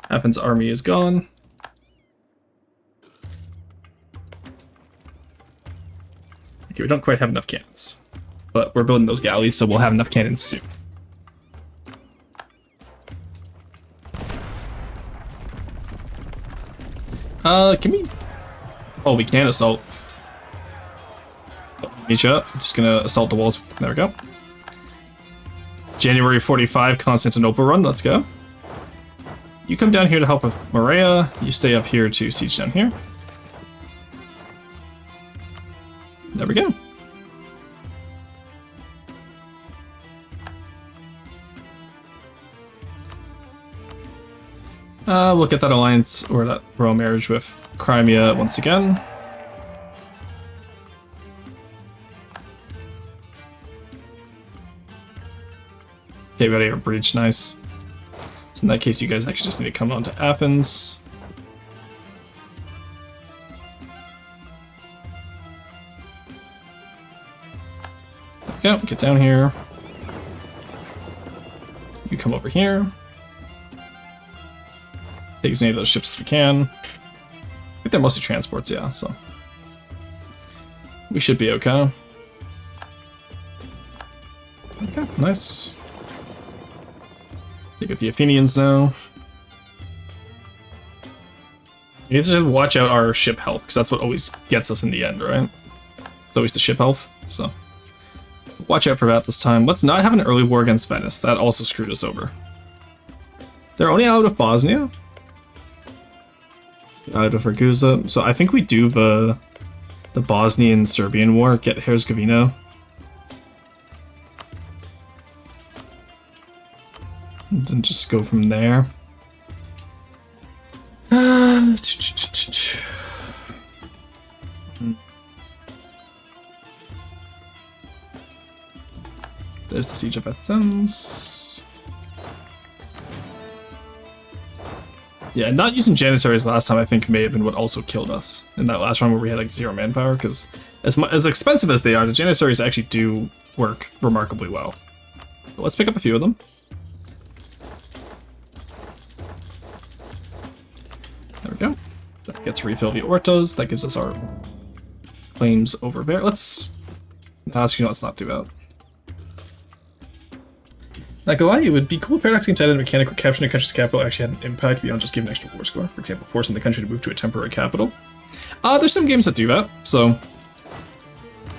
Athens' army is gone. Okay, we don't quite have enough cannons. But we're building those galleys, so we'll have enough cannons soon. Can we... oh, we can assault. Meet you up. I'm just gonna assault the walls. There we go. January 45 Constantinople run, let's go. You come down here to help with Morea. You stay up here to siege down here. There we go. We'll get that alliance, or that royal marriage with Crimea once again. Okay, we got a bridge, nice. So in that case, you guys actually just need to come on to Athens. There we go, get down here. You come over here. Take as many of those ships as we can. I think they're mostly transports, yeah, so we should be okay. Okay, nice. Take out the Athenians now. You need to watch out our ship health, because that's what always gets us in the end, right? It's always the ship health, so watch out for that this time. Let's not have an early war against Venice. That also screwed us over. They're only out of Bosnia. Out of Ragusa. So I think we do the Bosnian-Serbian war, get Herzegovina. And then just go from there. There's the Siege of Athens. Yeah, not using Janissaries last time I think may have been what also killed us in that last run where we had like 0 manpower, because as expensive as they are, the Janissaries actually do work remarkably well. So let's pick up a few of them. There we go. That gets refill the Ortas. That gives us our claims over there. Let's... Actually, no, let's not do that. Not gonna lie, it would be cool if Paradox Games added a mechanic where capturing a country's capital actually had an impact beyond just giving an extra war score. For example, forcing the country to move to a temporary capital. There's some games that do that, so...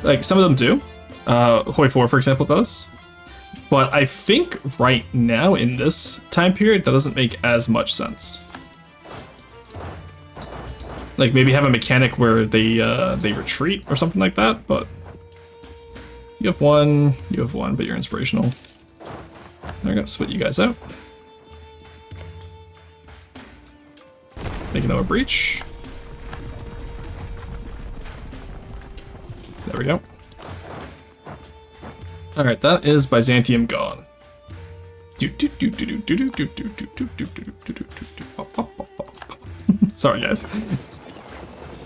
Like, some of them do. Hoi 4, for example, does. But I think right now, in this time period, that doesn't make as much sense. Like, maybe have a mechanic where they retreat or something like that, but... You have one, but you're inspirational. There we go, split you guys out. Make another breach. There we go. Alright, that is Byzantium gone. Sorry, guys.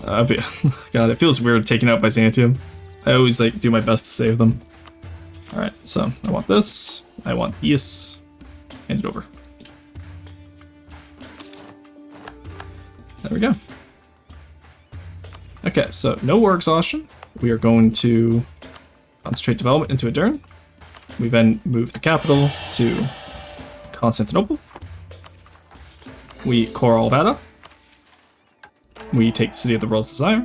God, it feels weird taking out Byzantium. I always like do my best to save them. Alright, so I want this. I want this. Hand it over. There we go. Okay, so no war exhaustion. We are going to concentrate development into Edirne. We then move the capital to Constantinople. We core Alvada. We take the city of the world's desire.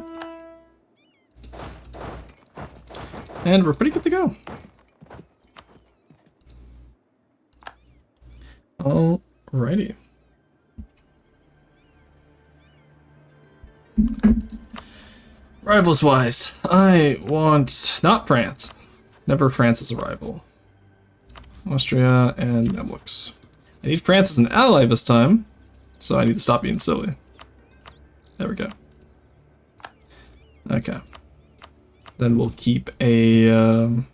And we're pretty good to go. Alrighty. Rivals wise, I want not France. Never France as a rival. Austria and Nemlux. I need France as an ally this time, so I need to stop being silly. There we go. Okay. Then we'll keep a okay,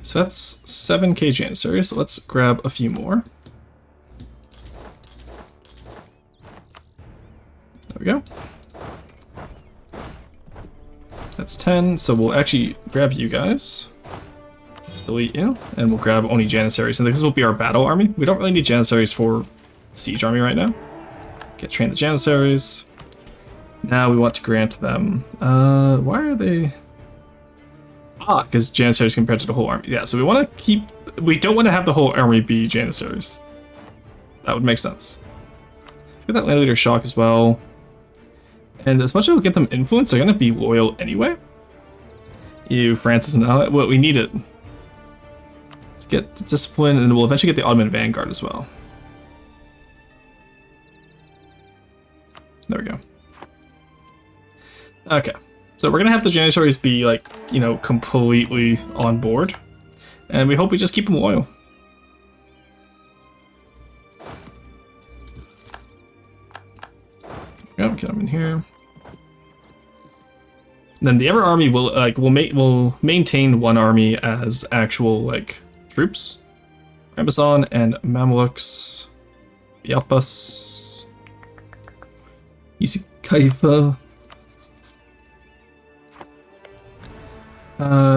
so that's 7k Janissaries, so let's grab a few more. There we go. That's 10, so we'll actually grab you guys. Delete you, and we'll grab only Janissaries, and this will be our battle army. We don't really need Janissaries for siege army right now. Get trained the Janissaries. Now we want to grant them, why are they... because Janissaries compared to the whole army. Yeah, so we want to keep... We don't want to have the whole army be Janissaries. That would make sense. Let's get that land leader shock as well. And as much as we'll get them influence, they're going to be loyal anyway. You, France is an ally. Well, we need it. Let's get discipline, and we'll eventually get the Ottoman Vanguard as well. There we go. Okay. So we're going to have the Janissaries be, like, you know, completely on board. And we hope we just keep them loyal. There we go, get them in here. And then the other army will, like, will maintain one army as actual, like, troops. Ramazan and Mamluks. Yalpas. Isikaifa.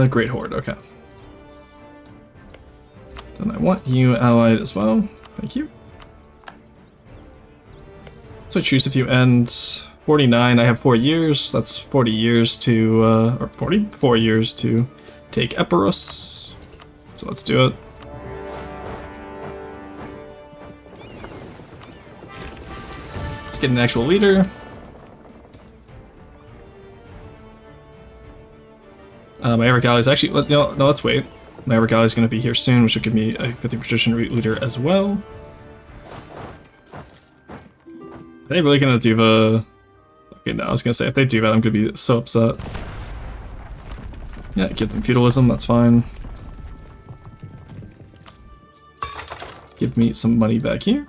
Great Horde, okay. And I want you allied as well. Thank you. So I choose a few ends. 49, I have 4 years. That's 40 years to, or 44 years to take Epirus. So let's do it. Let's get an actual leader. My Eric ally is actually, no, let's wait. My Eric ally is going to be here soon, which will give me a 50 patrician leader as well. Are they really going to do the... Okay, no, I was going to say, if they do that, I'm going to be so upset. Yeah, give them feudalism, that's fine. Give me some money back here.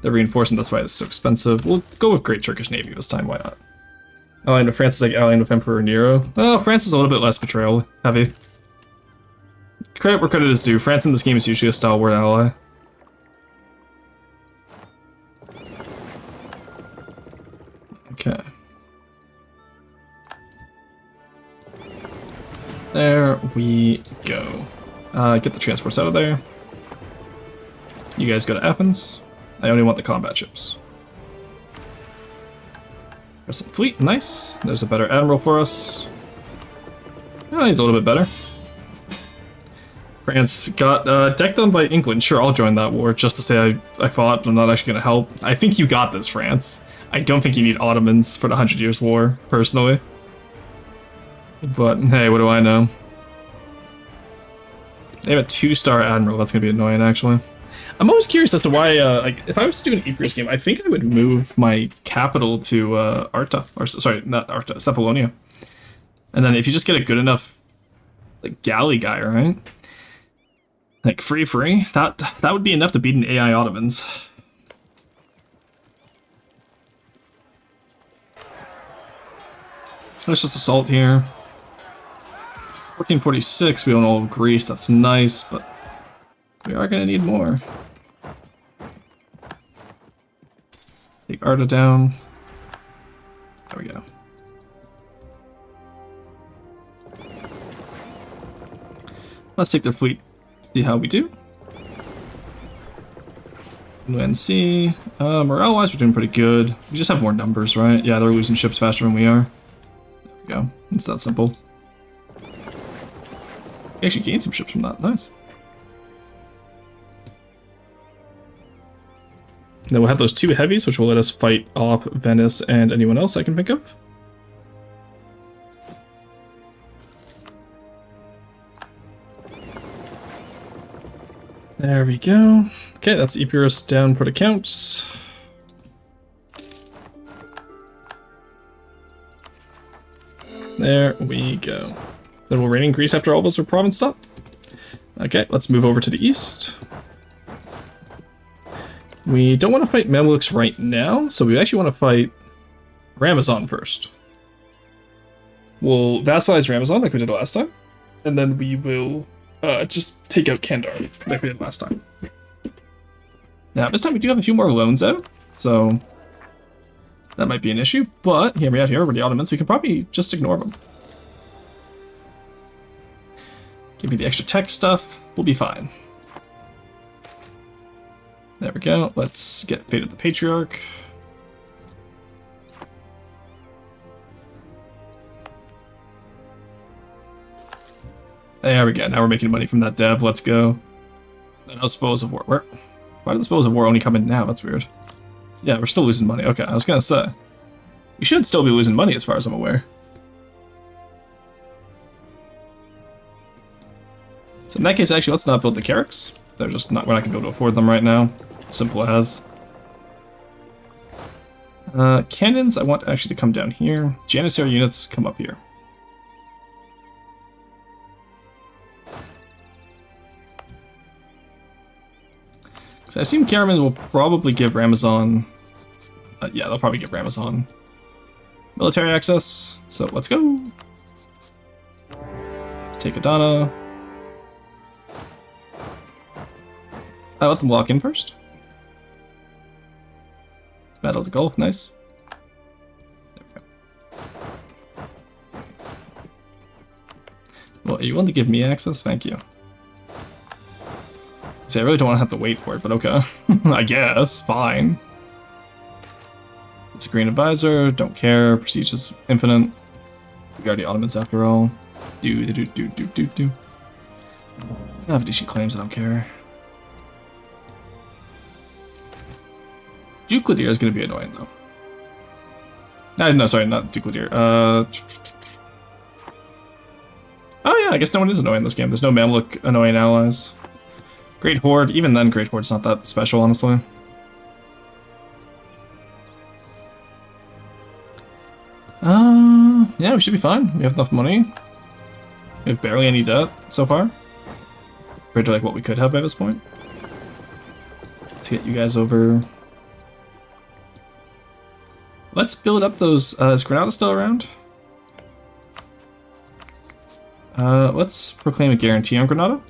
They're reinforcing, that's why it's so expensive. We'll go with Great Turkish Navy this time, why not? Allied with France is like allied with Emperor Nero. Oh, France is a little bit less betrayal heavy. Credit where credit is due. France in this game is usually a stalwart ally. Okay. There we go. Get the transports out of there. You guys go to Athens. I only want the combat ships. There's some fleet, nice. There's a better admiral for us. Oh, he's a little bit better. France got decked on by England. Sure, I'll join that war just to say I fought, but I'm not actually going to help. I think you got this, France. I don't think you need Ottomans for the 100 Years' War, personally. But, hey, what do I know? They have a 2-star admiral. That's going to be annoying, actually. I'm always curious as to why, like, if I was to do an Epirus game, I think I would move my capital to Arta, or sorry, not Arta, Cephalonia. And then if you just get a good enough, like, galley guy, right? Like, free, that would be enough to beat an AI Ottomans. Let's just assault here. 1446, we own all of Greece, that's nice, but we are going to need more. Take Arta down. There we go. Let's take their fleet, see how we do. UNC. Morale-wise, we're doing pretty good. We just have more numbers, right? Yeah, they're losing ships faster than we are. There we go. It's that simple. We actually gained some ships from that. Nice. Then we'll have those 2 heavies, which will let us fight off Venice and anyone else I can think of. There we go. Okay, that's Epirus down per accounts. There we go. Then we'll reign in Greece after all of us are province up. Okay, let's move over to the east. We don't want to fight Mamluks right now, so we actually want to fight Ramazan first. We'll vassalize Ramazan like we did last time, and then we will just take out Kandar like we did last time. Now, this time we do have a few more loans out, so that might be an issue, but hear me out here, we're the Ottomans, we can probably just ignore them. Give me the extra tech stuff, we'll be fine. There we go, let's get Fate of the Patriarch. There we go, now we're making money from that dev, let's go. No spoils of war. Why did the spoils of war only come in now? That's weird. Yeah, we're still losing money. Okay, I was gonna say. We should still be losing money as far as I'm aware. So in that case, actually, let's not build the Carracks. They're just not, we're not gonna be able to afford them right now. Simple as. Cannons, I want actually to come down here. Janissary units, come up here. So I assume Karaman will probably give Ramazan... yeah, they'll probably give Ramazan military access. So let's go. Take Adana. I let them lock in first. Battle of the Gulf, nice. There we go. Well, are you willing to give me access? Thank you. See, I really don't want to have to wait for it, but okay. I guess. Fine. It's a green advisor. Don't care. Prestige is infinite. We got the Ottomans after all. Do. I have Venetian claims. I don't care. Ducladir is going to be annoying, though. No, sorry, not Ducladir. Oh, yeah, I guess no one is annoying in this game. There's no Mamluk annoying allies. Great Horde, even then, Great Horde's not that special, honestly. Yeah, we should be fine. We have enough money. We have barely any debt so far, compared to like what we could have by this point. Let's get you guys over. Let's build up those. Is Granada still around? Let's proclaim a guarantee on Granada.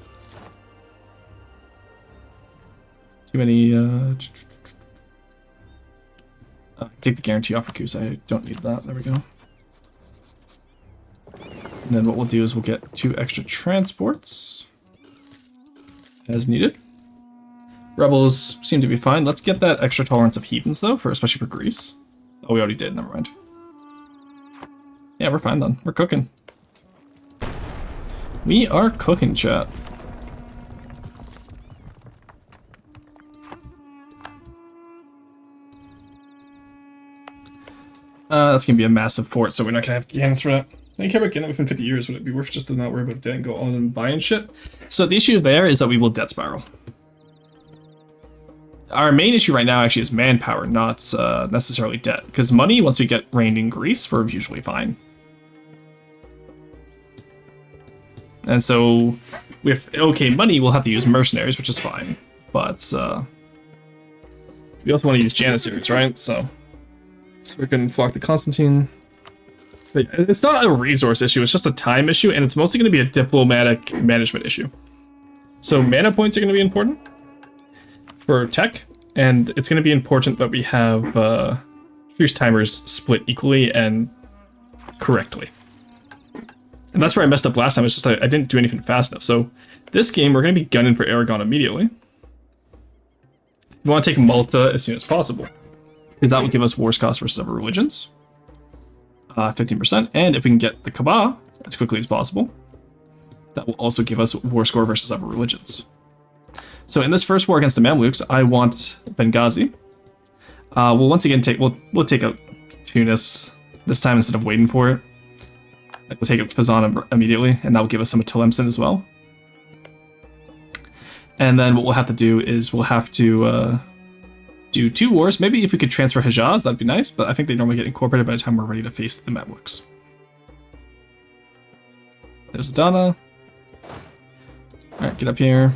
Too many. Take the guarantee off for Goose. I don't need that. There we go. And then what we'll do is we'll get 2 extra transports as needed. Rebels seem to be fine. Let's get that extra tolerance of heathens though, especially for Greece. Oh, we already did. Never mind. Yeah, we're fine then. We're cooking. We are cooking, chat. That's gonna be a massive fort, so we're not gonna have cannons for that. I don't care about getting it within 50 years. Would it be worth just to not worry about debt and go on and buying shit? So the issue there is that we will debt spiral. Our main issue right now actually is manpower, not necessarily debt. Because money, once we get reigned in Greece, we're usually fine. And so, with okay money, we'll have to use mercenaries, which is fine. But we also want to use janissaries, right? So we can flock to Constantine. It's not a resource issue, it's just a time issue, and it's mostly going to be a diplomatic management issue. So mana points are going to be important for tech, and it's going to be important that we have truce timers split equally and correctly. And that's where I messed up last time, it's just I didn't do anything fast enough. So this game, we're going to be gunning for Aragon immediately. We want to take Malta as soon as possible, because that will give us wars cost versus other religions. 15%, and if we can get the Kaaba as quickly as possible, that will also give us war score versus other religions. So in this first war against the Mamluks, I want Benghazi. We'll once again we'll take out Tunis this time instead of waiting for it. We'll take out Fezzan immediately, and that will give us some of Tlemcen as well. And then what we'll have to do is we'll have to do 2 wars. Maybe if we could transfer Hejaz, that'd be nice, but I think they normally get incorporated by the time we're ready to face the Mamluks. There's Adana. Alright, get up here.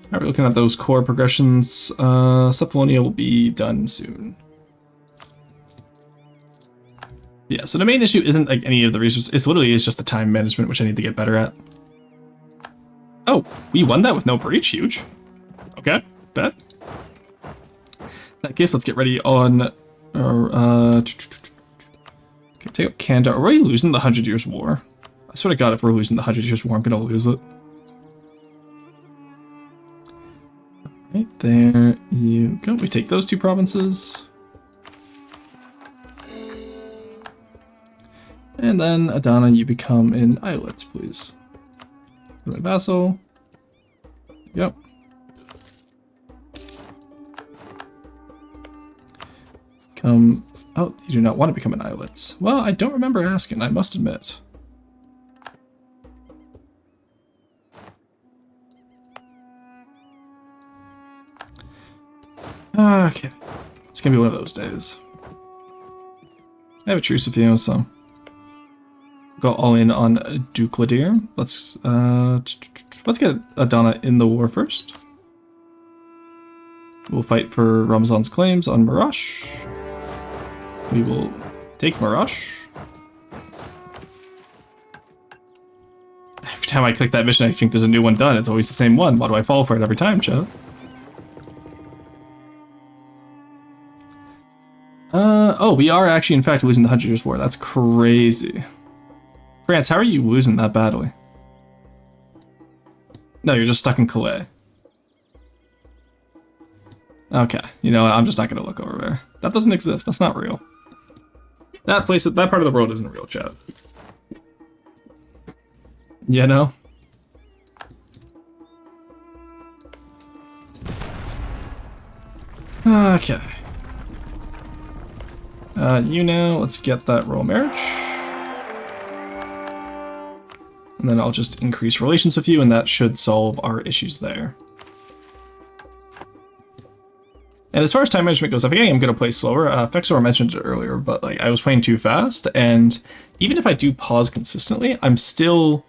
Alright, we're looking at those core progressions. Cephalonia will be done soon. Yeah, so the main issue isn't like any of the resources, it's literally is just the time management, which I need to get better at. Oh, we won that with no breach, huge. Okay, bet. In that case, let's get ready on okay, take out Kanda. Are we losing the 100 Years' War? I swear to God, if we're losing the 100 Years' War, I'm gonna lose it. Right there you go. We take those 2 provinces. And then, Adana, you become an islet, please. Vassal. Yep. Come. Oh, you do not want to become an islet. Well, I don't remember asking, I must admit. Okay. It's gonna be one of those days. I have a truce with you, so go all in on Ducladir. Let's get Adana in the war first. We'll fight for Ramazan's claims on Marash. We will take Marash. Every time I click that mission, I think there's a new one done. It's always the same one. Why do I fall for it every time, chat? Oh, we are actually, in fact, losing the 100 Years' War. That's crazy. France, how are you losing that badly? No, you're just stuck in Calais. Okay, you know what? I'm just not gonna look over there. That doesn't exist. That's not real. That place, that part of the world isn't real, chat. You know? Okay. You now, let's get that royal marriage. And then I'll just increase relations with you, and that should solve our issues there. And as far as time management goes, I think I am going to play slower. Fexor mentioned it earlier, but like I was playing too fast, and even if I do pause consistently, I'm still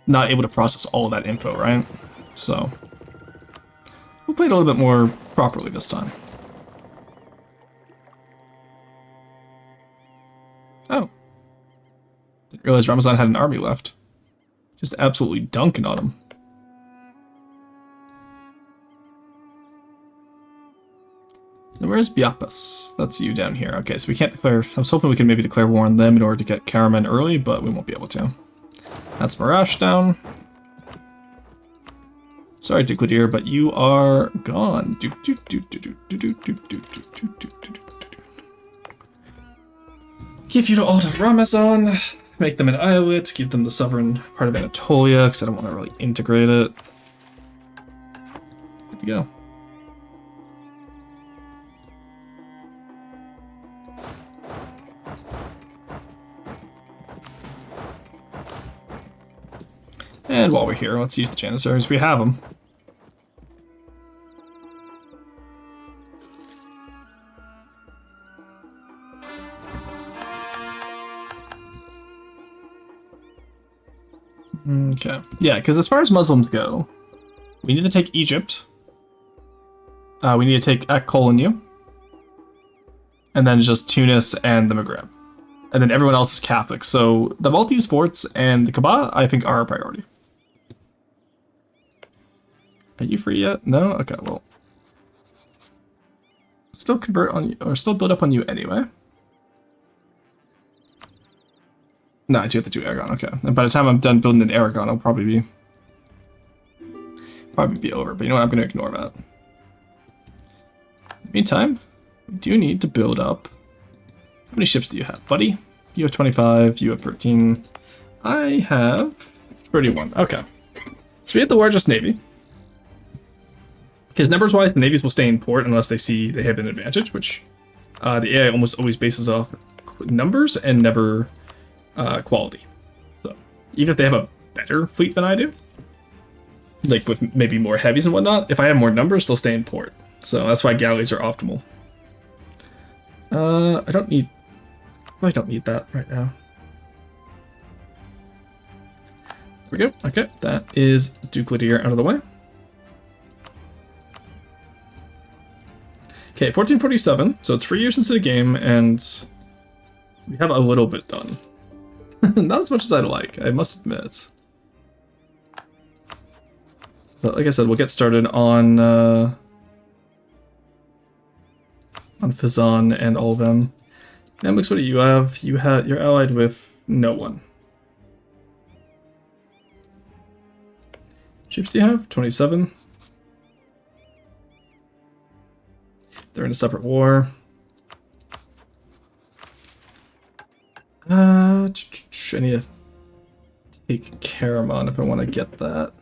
not able to process all of that info, right? So we'll play it a little bit more properly this time. Oh. Didn't realize Ramazan had an army left. Just absolutely dunking on him. And where's Biapas? That's you down here. Okay, so we can't declare... I was hoping we could maybe declare war on them in order to get Karaman early, but we won't be able to. That's Marash down. Sorry, Ducladir, but you are gone. Give you to all of Ramazan. Make them an Iowit. Give them the sovereign part of Anatolia, because I don't want to really integrate it. Good to go. And while we're here, let's use the Janissaries. We have them. Okay. Yeah, because as far as Muslims go, we need to take Egypt. We need to take Ak-Kolinu. And then just Tunis and the Maghreb. And then everyone else is Catholic. So the Maltese forts and the Kaaba, I think, are a priority. Are you free yet? No? Okay, well. Still convert on you, or still build up on you anyway. No, I do have to do Aragon, okay. And by the time I'm done building an Aragon, I'll probably be over. But you know what? I'm going to ignore that. In the meantime, we do need to build up. How many ships do you have, buddy? You have 25, you have 13. I have 31. Okay. So we have the largest navy. Because numbers-wise, the navies will stay in port unless they see they have an advantage, which the AI almost always bases off numbers and never quality. So even if they have a better fleet than I do, like with maybe more heavies and whatnot, if I have more numbers, they'll stay in port. So that's why galleys are optimal. I don't need that right now. There we go. Okay, that is Ducladir out of the way. Okay, 1447, so it's 3 years into the game, and we have a little bit done. Not as much as I'd like, I must admit. But like I said, we'll get started on Fazan and all of them. Namlix, what do you have? You're allied with no one. Chiefs do you have? 27. They're in a separate war. I need to take Karaman if I want to get that.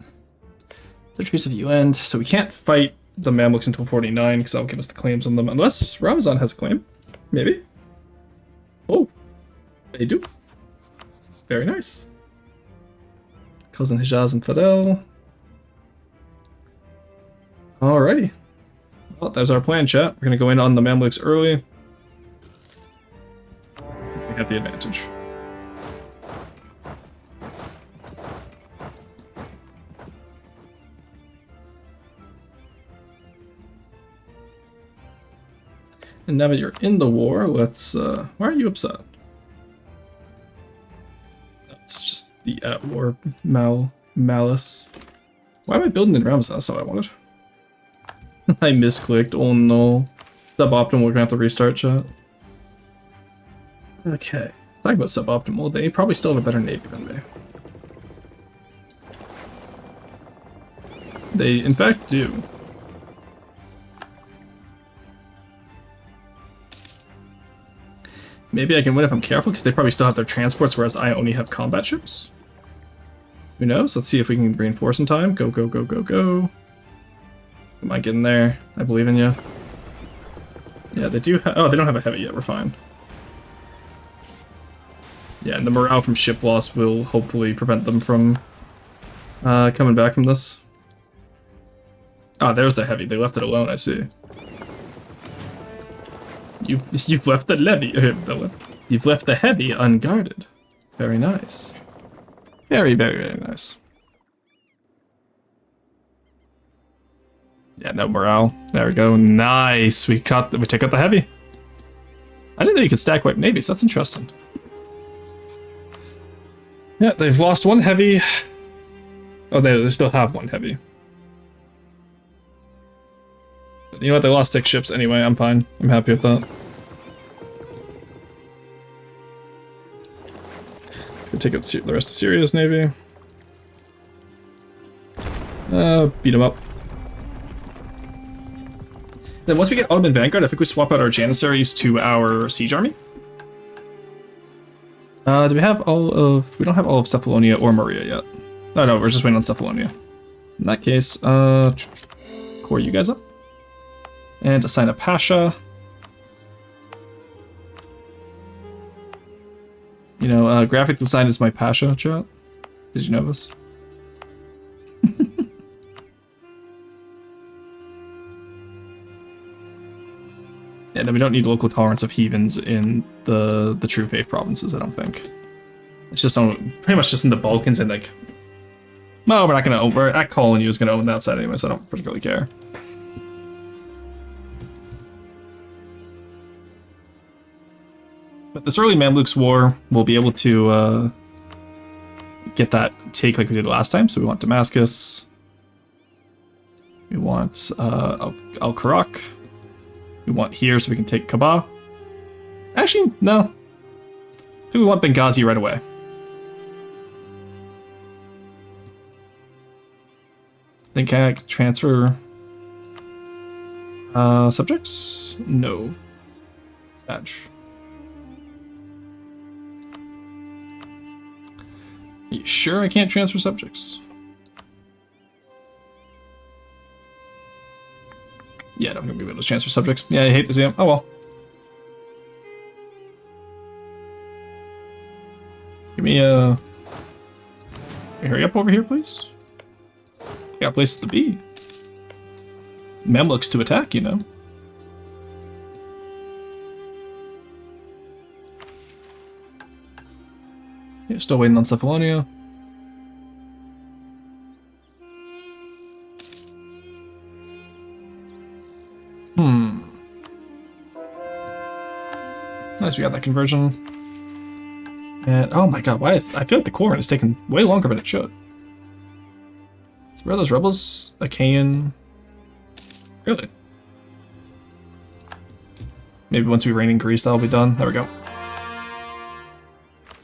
It's a truce of UN, so we can't fight the Mamluks until 49 because that'll give us the claims on them. Unless Ramazan has a claim. Maybe. Oh, they do. Very nice. Cousin Hijaz and Fadel. Alrighty. Well, there's our plan, chat. We're gonna go in on the Mamluks early. We have the advantage. And now that you're in the war, let's, why are you upset? That's just the at-war malice. Why am I building in Ramazan? That's not what I wanted. I misclicked, oh no. Suboptimal, we're gonna have to restart chat. Okay, talking about suboptimal, they probably still have a better navy than me. They, in fact, do. Maybe I can win if I'm careful, because they probably still have their transports, whereas I only have combat ships. Who knows? Let's see if we can reinforce in time. Go, go, go, go, go. Come on, get in there. I believe in you. Yeah, they do oh, they don't have a heavy yet. We're fine. Yeah, and the morale from ship loss will hopefully prevent them from coming back from this. Oh, there's the heavy. They left it alone, I see. You've left the levy. You've left the heavy unguarded. Very nice. Very, very, very nice. Yeah, no morale. There we go. Nice. We took out the heavy. I didn't know you could stack wipe navies. That's interesting. Yeah, they've lost one heavy. Oh, they still have one heavy. You know what? They lost 6 ships anyway. I'm fine. I'm happy with that. Let's go take out the rest of Syria's navy. Beat them up. Then once we get Ottoman Vanguard, I think we swap out our Janissaries to our siege army. Do we have all of... We don't have all of Cephalonia or Maria yet. Oh no, we're just waiting on Cephalonia. In that case, core you guys up. And assign a Pasha. You know, graphic design is my Pasha, chat. Did you know this? Yeah, then we don't need local tolerance of heathens in the True Faith provinces, I don't think. It's just pretty much just in the Balkans and like... Well, we're not gonna own... That colony is gonna own that side anyway, so I don't particularly care. But this early Mamluks War, we'll be able to get that take like we did last time. So we want Damascus. We want Al-Karak. We want here so we can take Kabah. Actually, no. I think we want Benghazi right away. Then can I transfer subjects? No. Sag. You sure I can't transfer subjects? Yeah, I'm gonna be able to transfer subjects. Yeah, I hate this game. Oh well. Give me a... Hurry up over here, please. Got places to be. Mamluks to attack, you know. Yeah, still waiting on Cephalonia. Nice, we got that conversion. And oh my god, why is, I feel like the core is taking way longer than it should. So where are those rebels? Achaean. Really? Maybe once we reign in Greece, that'll be done. There we go.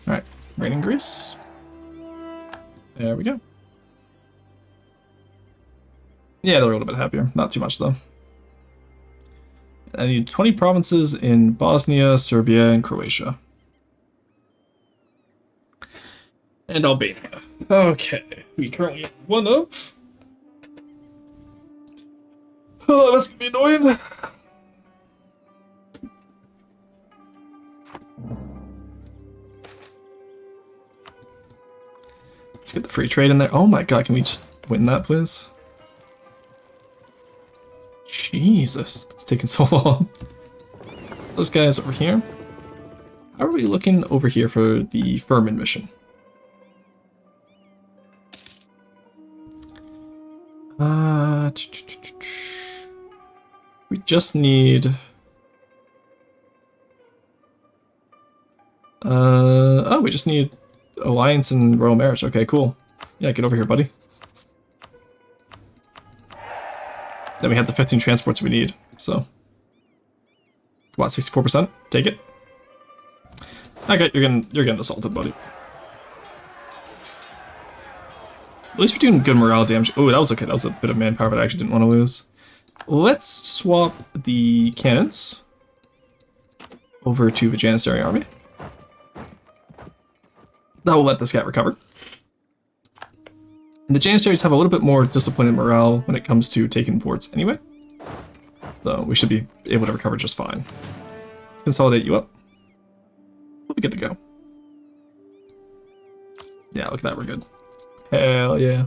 Alright, reign in Greece. There we go. Yeah, they're a little bit happier. Not too much, though. I need 20 provinces in Bosnia, Serbia, and Croatia. And Albania. Okay, we currently have one of. Oh, that's gonna be annoying. Let's get the free trade in there. Oh my god, can we just win that, please? Jesus, that's taking so long. Those guys over here. How are we looking over here for the Furman mission? We just need... oh, we just need Alliance and Royal Marriage. Okay, cool. Yeah, get over here, buddy. Then we have the 15 transports we need, so. What, 64%? Take it. Okay, you're getting assaulted, buddy. At least we're doing good morale damage. Oh, that was okay. That was a bit of manpower, but I actually didn't want to lose. Let's swap the cannons over to the Janissary army. That will let this guy recover. And the Janissaries have a little bit more discipline and morale when it comes to taking forts anyway. So we should be able to recover just fine. Let's consolidate you up. We'll be good to go. Yeah, look at that, we're good. Hell yeah.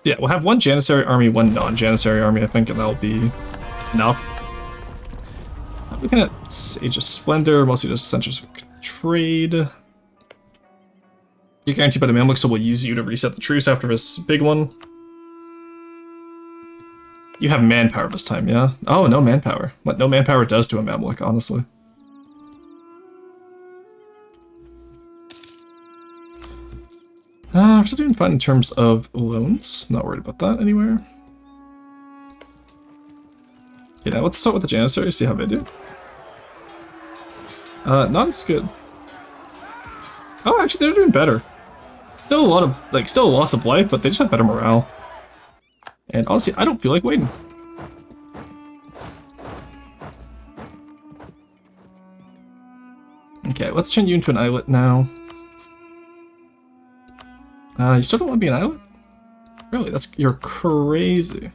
Yeah, we'll have one Janissary army, one non-Janissary army, I think, and that'll be enough. Looking at Age of Splendor, mostly just centers of trade. You're guaranteed by the Mamluks, so we'll use you to reset the truce after this big one. You have manpower this time, yeah? Oh, no manpower. What no manpower does to a Mamluk, honestly. We're still doing fine in terms of loans. Not worried about that anywhere. Okay, now let's start with the Janissaries, see how they do. Not as good. Oh, actually, they're doing better. Still a lot of, like, still a loss of life, but they just have better morale. And honestly, I don't feel like waiting. Okay, let's turn you into an islet now. You still don't want to be an islet? Really? You're crazy.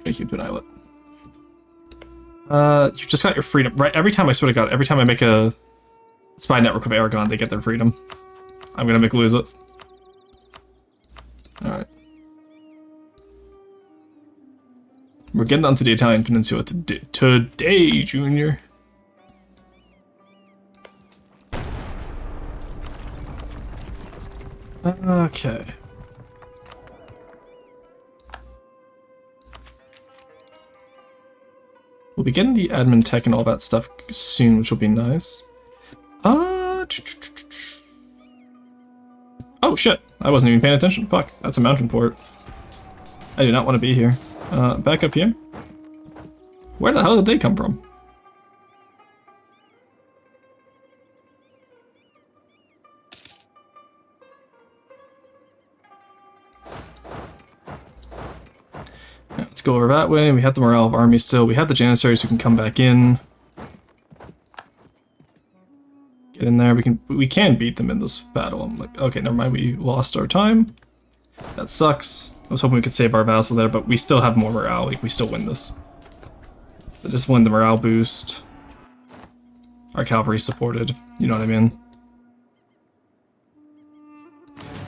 Make you into an islet. You've just got your freedom. Right, every time I swear to God, every time I make a spy network with Aragon, they get their freedom. I'm gonna make lose it. Alright. We're getting onto the Italian peninsula today, Junior. Okay. We'll be getting the admin tech and all that stuff soon, which will be nice. Oh shit, I wasn't even paying attention. Fuck, that's a mountain port. I do not want to be here. Back up here. Where the hell did they come from? Right, let's go over that way. We have the morale of army still. We have the Janissaries who can come back in. Get in there. We can beat them in this battle. I'm like, okay, never mind. We lost our time. That sucks. I was hoping we could save our vassal there, but we still have more morale. Like, we still win this. I just won the morale boost. Our cavalry supported. You know what I mean?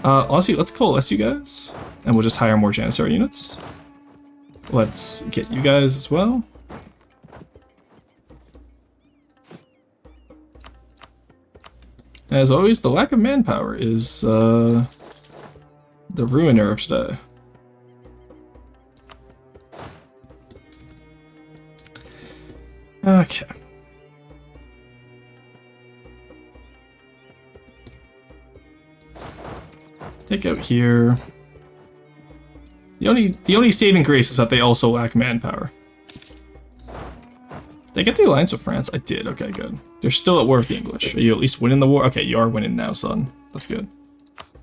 Honestly, let's coalesce you guys, and we'll just hire more Janissary units. Let's get you guys as well. As always, the lack of manpower is the ruiner of today. Okay. Take out here. The only saving grace is that they also lack manpower. Did I get the alliance with France? I did. Okay, good. They're still at war with the English. Are you at least winning the war? Okay, you are winning now, son. That's good.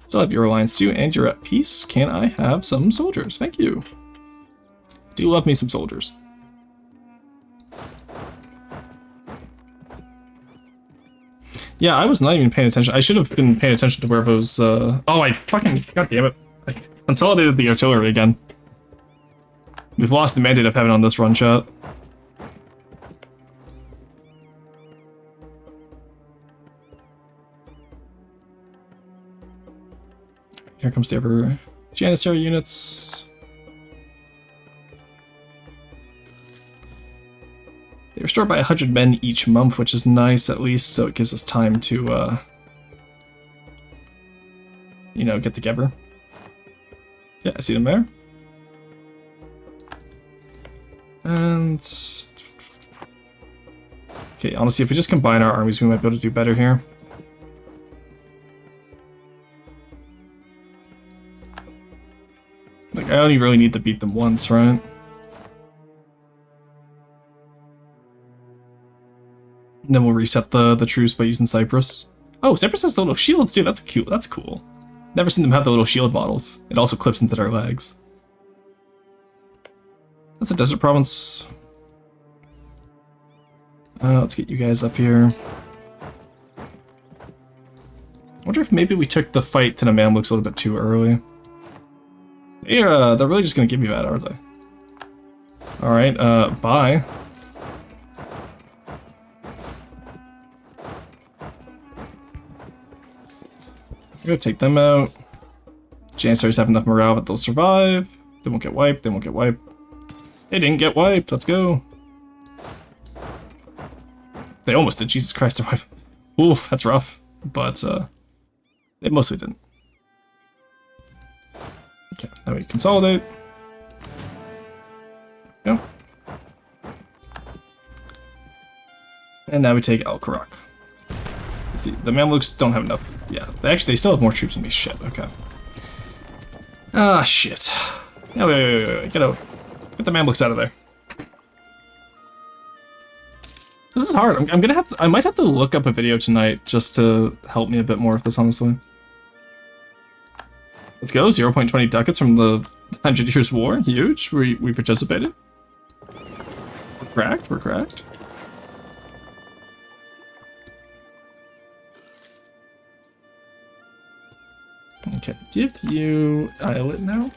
Still have your alliance too, and you're at peace. Can I have some soldiers? Thank you. Do love me some soldiers. Yeah, I was not even paying attention. I should have been paying attention to where those, Oh, I fucking... God damn it. I consolidated the artillery again. We've lost the mandate of heaven on this run shot. Here comes the other Janissary units. They restore by 100 men each month, which is nice at least, so it gives us time to, you know, get together. Yeah, I see them there. And... okay, honestly, if we just combine our armies, we might be able to do better here. Like, I only really need to beat them once, right? And then we'll reset the truce by using Cyprus. Oh, Cyprus has the little shields too. That's cute. That's cool. Never seen them have the little shield models. It also clips into their legs. That's a desert province. Let's get you guys up here. I wonder if maybe we took the fight to the Mamluks a little bit too early. Yeah, they're really just gonna give me that, aren't they? Alright, bye. I'm gonna take them out. Janissaries have enough morale that they'll survive. They won't get wiped, they won't get wiped. They didn't get wiped, let's go. They almost did, Jesus Christ. Ooh, that's rough. But, they mostly didn't. Okay, now we consolidate. Go. And now we take Al-Karak. The Mamluks don't have enough. Yeah, they still have more troops than me. Shit, okay. Ah, shit. Yeah, wait. Get out. Get the Mamluks out of there. This is hard. I'm gonna have to. I might have to look up a video tonight just to help me a bit more with this, honestly. Let's go. 0.20 ducats from the 100 Years' War. Huge. We participated. We're cracked. We're cracked. Okay, give you Islet now.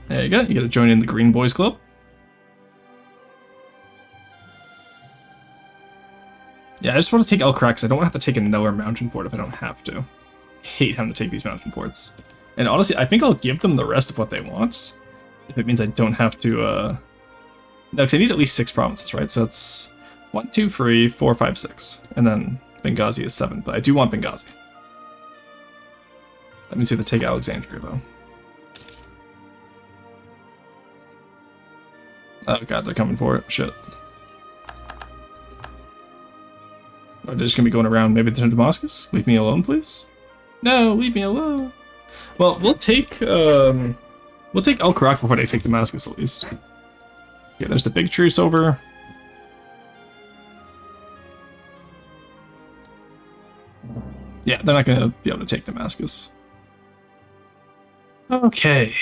There you go. You gotta join in the Green Boys Club. Yeah, I just want to take Al-Karak because I don't want to have to take another mountain fort if I don't have to. I hate having to take these mountain forts. And honestly, I think I'll give them the rest of what they want. If it means I don't have to, No, because I need at least 6 provinces, right? So it's 1, 2, 3, 4, 5, 6. And then Benghazi is 7, but I do want Benghazi. That means we have to take Alexandria, though. Oh god, they're coming for it. Shit. Oh, they're just gonna be going around. Maybe to Damascus? Leave me alone, please? No, leave me alone. Well, we'll take Al-Karak before they take Damascus, at least. Yeah, there's the big truce over. Yeah, they're not gonna be able to take Damascus. Okay.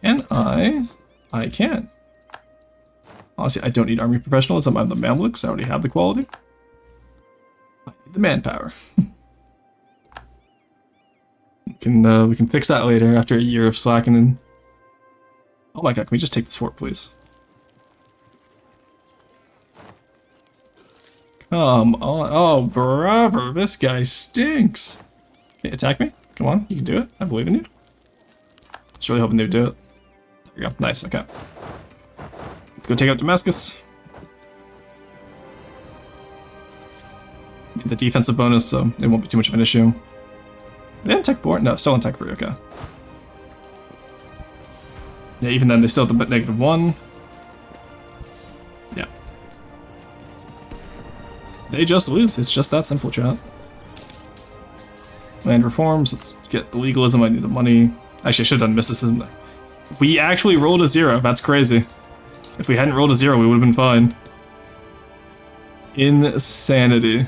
Can I can. Honestly, I don't need army professionalism. I'm the Mamluks. I already have the quality. I need the manpower. we can fix that later after a year of slackening. Oh my god, can we just take this fort, please? Come on. Oh, bravo. This guy stinks. Okay, attack me. Come on, you can do it. I believe in you. Just really hoping they would do it. There we go. Nice, okay. Let's go take out Damascus. Need the defensive bonus, so it won't be too much of an issue. They have tech 4? No, still on tech 3, okay. Yeah, even then, they still have the -1. Yeah. They just lose. It's just that simple, chat. Land reforms. Let's get the legalism. I need the money. Actually, I should have done mysticism. We actually rolled a 0. That's crazy. If we hadn't rolled a 0, we would have been fine. Insanity.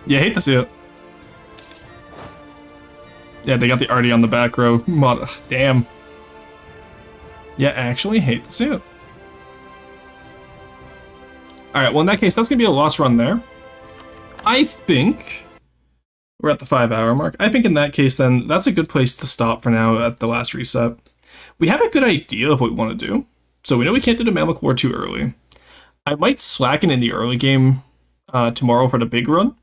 Yeah, I hate to see it. Yeah, they got the arty on the back row. Damn. Yeah, actually hate to see it. Alright, well in that case, that's gonna be a lost run there. I think we're at the 5-hour mark. I think in that case then, that's a good place to stop for now at the last reset. We have a good idea of what we want to do. So we know we can't do the Mamluk War too early. I might slacken in the early game tomorrow for the big run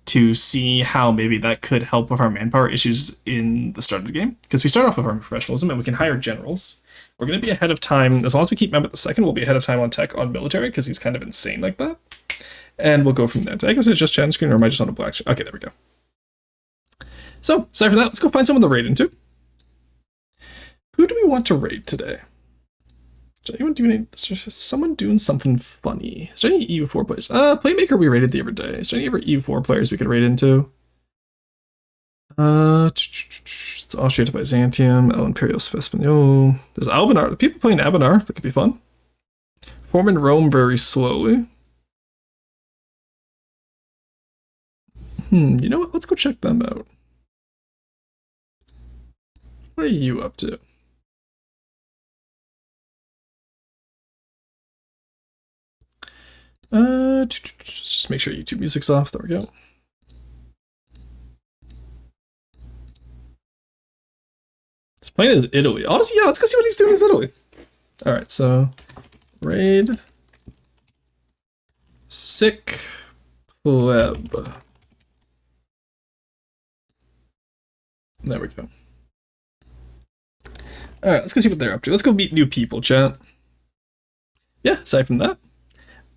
to see how maybe that could help with our manpower issues in the start of the game. Because we start off with our professionalism and we can hire generals. We're going to be ahead of time. As long as we keep Mehmet II, we'll be ahead of time on tech on military because he's kind of insane like that. And we'll go from there. Did I go to just chat screen or am I just on a black screen? Okay, there we go. So, aside from that, let's go find someone to raid into. Who do we want to raid today? Is someone doing something funny? Is there any EU4 players? Playmaker we raided the other day. Is there any other EU4 players we could raid into? Let's Austria to Byzantium, El Imperio Español. There's Albanar. People playing Abanar. That could be fun. Form in Rome very slowly. You know what? Let's go check them out. What are you up to? Just make sure YouTube music's off. There we go. He's playing as Italy. Honestly, yeah, let's go see what he's doing as Italy. Alright, so raid sick pleb. There we go. Alright, let's go see what they're up to. Let's go meet new people, chat. Yeah, aside from that,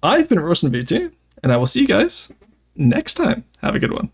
I've been Roastin' VT, and I will see you guys next time. Have a good one.